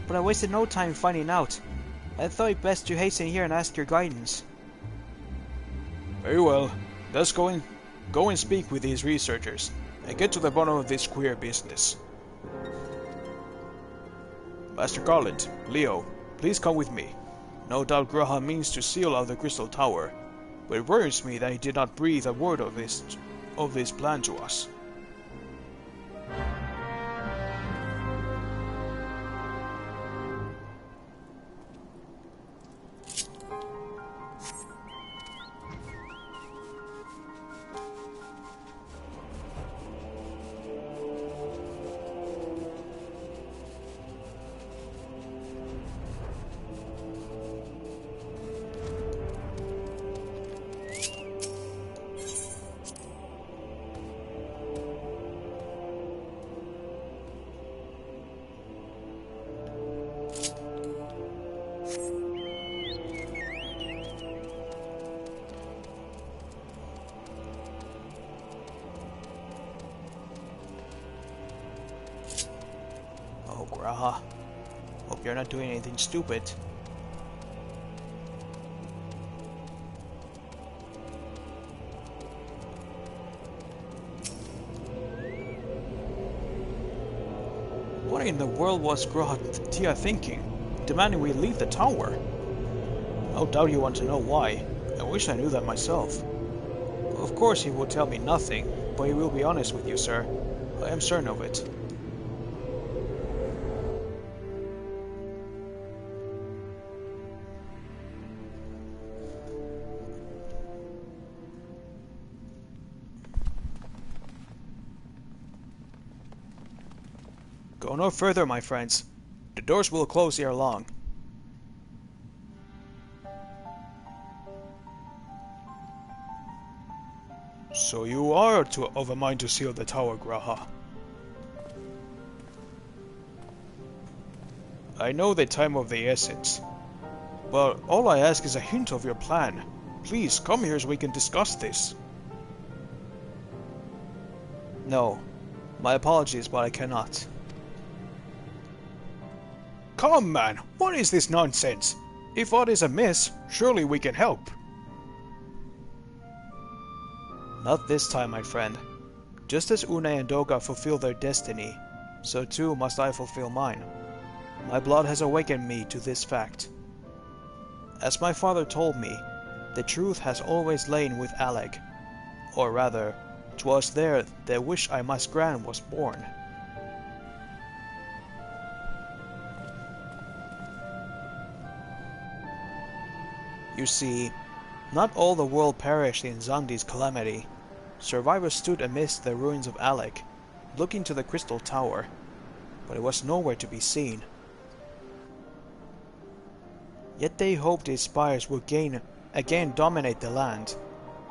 but I wasted no time finding out. I thought it best to hasten here and ask your guidance. Very well. Let's go and speak with these researchers, and get to the bottom of this queer business. Master Garland, Leo, please come with me. No doubt Graha means to seal out the Crystal Tower, but it worries me that he did not breathe a word of this plan to us. Graha. Hope you're not doing anything stupid. What in the world was Graha Tia thinking, demanding we leave the tower? No doubt you want to know why. I wish I knew that myself. Of course he will tell me nothing, but he will be honest with you, sir. I am certain of it. Go no further, my friends. The doors will close ere long. So you are of a mind to seal the tower, Graha. I know the time of the essence, but all I ask is a hint of your plan. Please, come here so we can discuss this. No. My apologies, but I cannot. Come, man! What is this nonsense? If aught is amiss, surely we can help. Not this time, my friend. Just as Une and Doga fulfill their destiny, so too must I fulfill mine. My blood has awakened me to this fact. As my father told me, the truth has always lain with Alec. Or rather, 'twas there the wish I must grant was born. You see, not all the world perished in Zandi's calamity. Survivors stood amidst the ruins of Alec, looking to the Crystal Tower, but it was nowhere to be seen. Yet they hoped its spires would again dominate the land,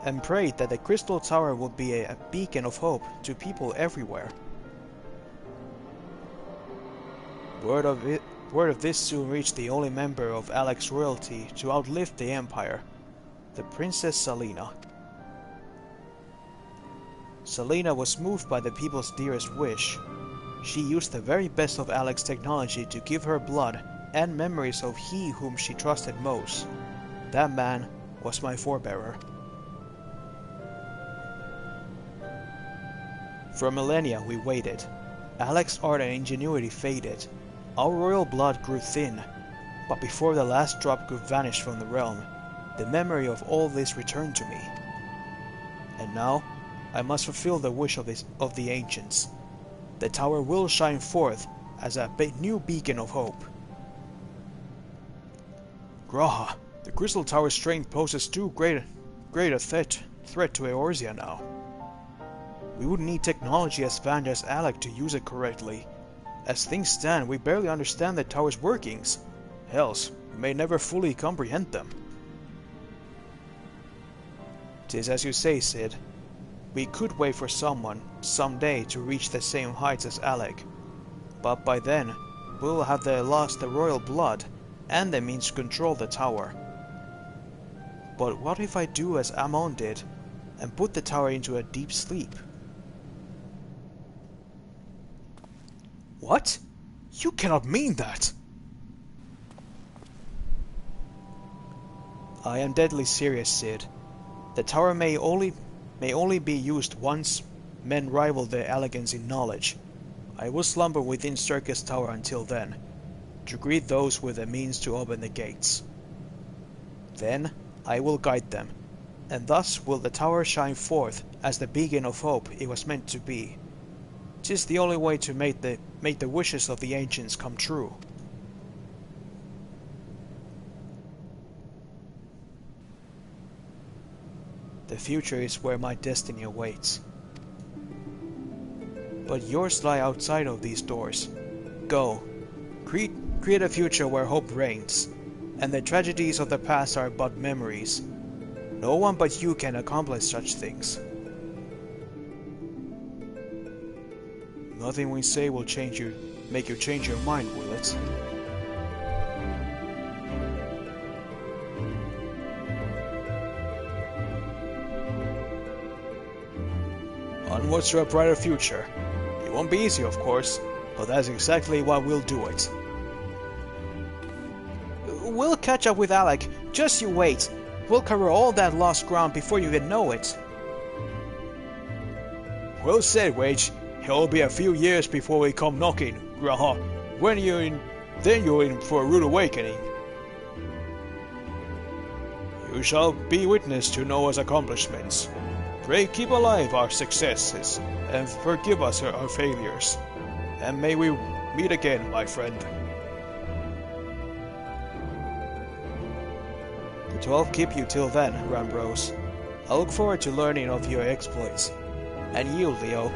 and prayed that the Crystal Tower would be a beacon of hope to people everywhere. Word of this soon reached the only member of Alec's royalty to outlive the Empire, the Princess Selena. Selena was moved by the people's dearest wish. She used the very best of Alec's technology to give her blood and memories of he whom she trusted most. That man was my forebearer. For millennia we waited. Alec's art and ingenuity faded. Our royal blood grew thin, but before the last drop could vanish from the realm, the memory of all this returned to me. And now, I must fulfill the wish of the ancients. The tower will shine forth as a new beacon of hope. Graha, the Crystal Tower's strength poses too great a threat to Eorzea now. We would need technology as advanced as Alec to use it correctly. As things stand, we barely understand the tower's workings. Else, we may never fully comprehend them. 'Tis as you say, Sid. We could wait for someone, someday, to reach the same heights as Alec. But by then, we'll have lost the royal blood, and the means to control the tower. But what if I do as Amon did, and put the tower into a deep sleep? What? You cannot mean that! I am deadly serious, Sid. The tower may only be used once men rival their elegance in knowledge. I will slumber within Circus Tower until then, to greet those with the means to open the gates. Then I will guide them, and thus will the tower shine forth as the beacon of hope it was meant to be. 'Tis the only way to make the wishes of the ancients come true. The future is where my destiny awaits. But yours lie outside of these doors. Go, create a future where hope reigns, and the tragedies of the past are but memories. No one but you can accomplish such things. Nothing we say will make you change your mind, will it? Onwards to a brighter future. It won't be easy, of course, but that's exactly why we'll do it. We'll catch up with Alec, just you wait. We'll cover all that lost ground before you even know it. Well said, Wedge. It'll be a few years before we come knocking, Graha. Then you're in for a rude awakening. You shall be witness to Noah's accomplishments. Pray keep alive our successes, and forgive us our failures. And may we meet again, my friend. The 12 keep you till then, Rambros. I look forward to learning of your exploits. And you, Leo.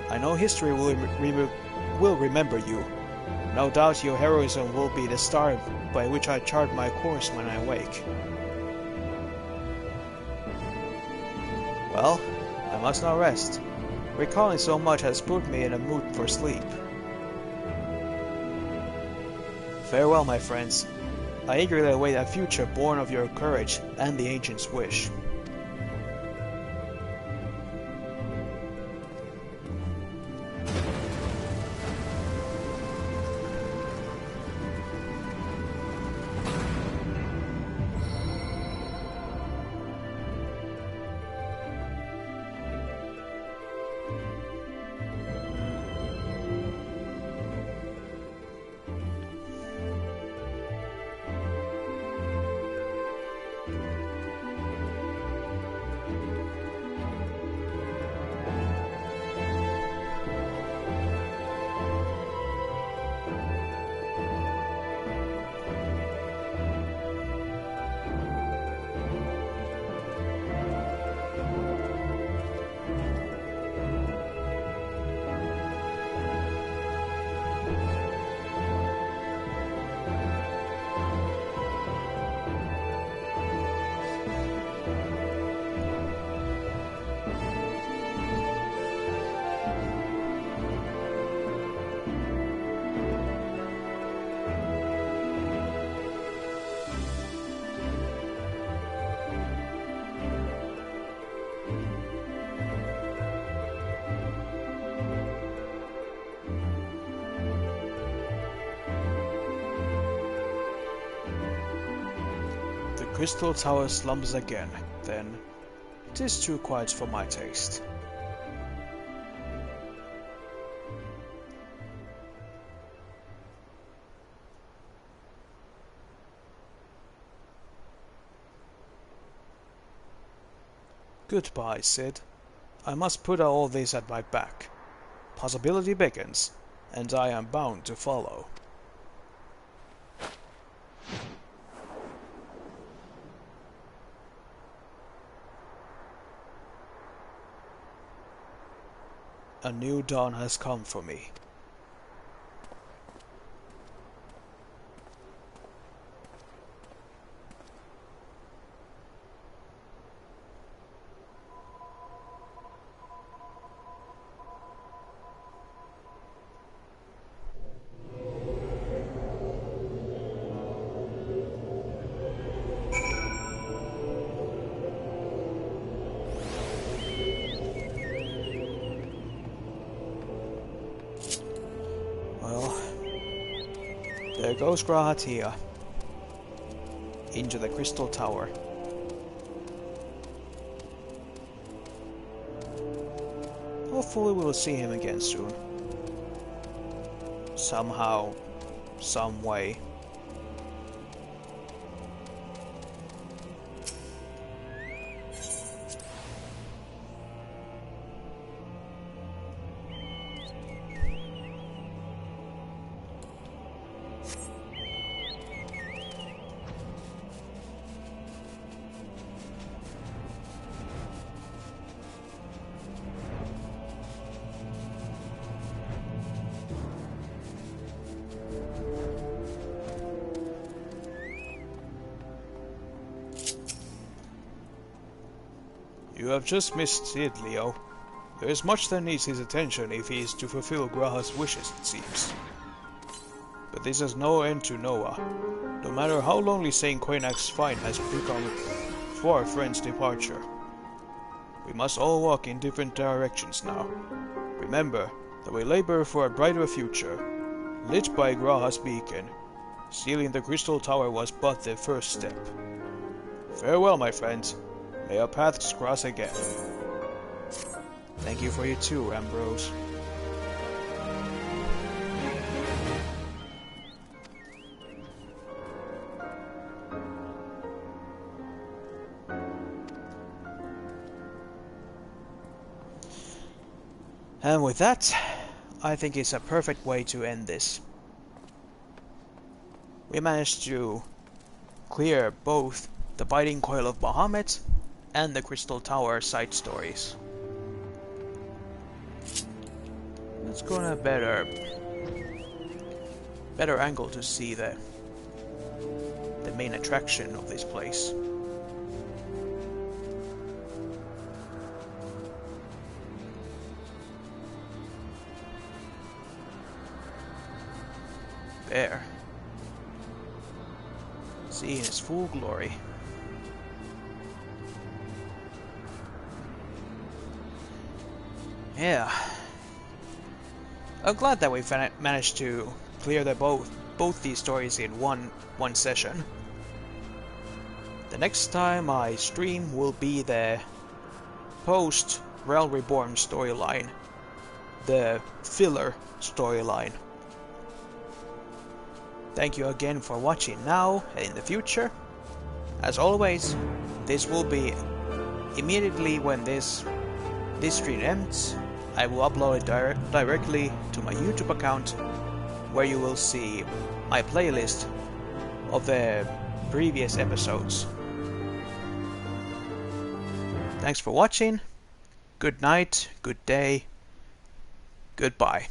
I know history will remember you. No doubt your heroism will be the star by which I chart my course when I wake. Well, I must now rest. Recalling so much has put me in a mood for sleep. Farewell, my friends. I eagerly await a future born of your courage and the ancient's wish. The crystal tower slumps again, then. 'Tis too quiet for my taste. Goodbye, Sid. I must put all this at my back. Possibility beckons, and I am bound to follow. A new dawn has come for me. There goes Grahatia into the crystal tower. Hopefully we'll see him again soon. Somehow, some way. You have just missed it, Leo. There is much that needs his attention if he is to fulfill Graha's wishes, it seems. But this is no end to Noah. No matter how lonely Saint Quainac's find has become for our friend's departure. We must all walk in different directions now. Remember, that we labor for a brighter future, lit by Graha's beacon. Sealing the Crystal Tower was but the first step. Farewell, my friends. May our paths cross again. Thank you for you too, Ambrose. And with that, I think it's a perfect way to end this. We managed to clear both the Biting Coil of Bahamut and the Crystal Tower side stories. Let's go on a better angle to see the main attraction of this place. There. See in its full glory. Yeah. I'm glad that we managed to clear both these stories in one session. The next time I stream will be the post Realm Reborn storyline, the filler storyline. Thank you again for watching now and in the future. As always, this will be immediately when this stream ends. I will upload it directly to my YouTube account, where you will see my playlist of the previous episodes. Thanks for watching. Good night, good day, goodbye.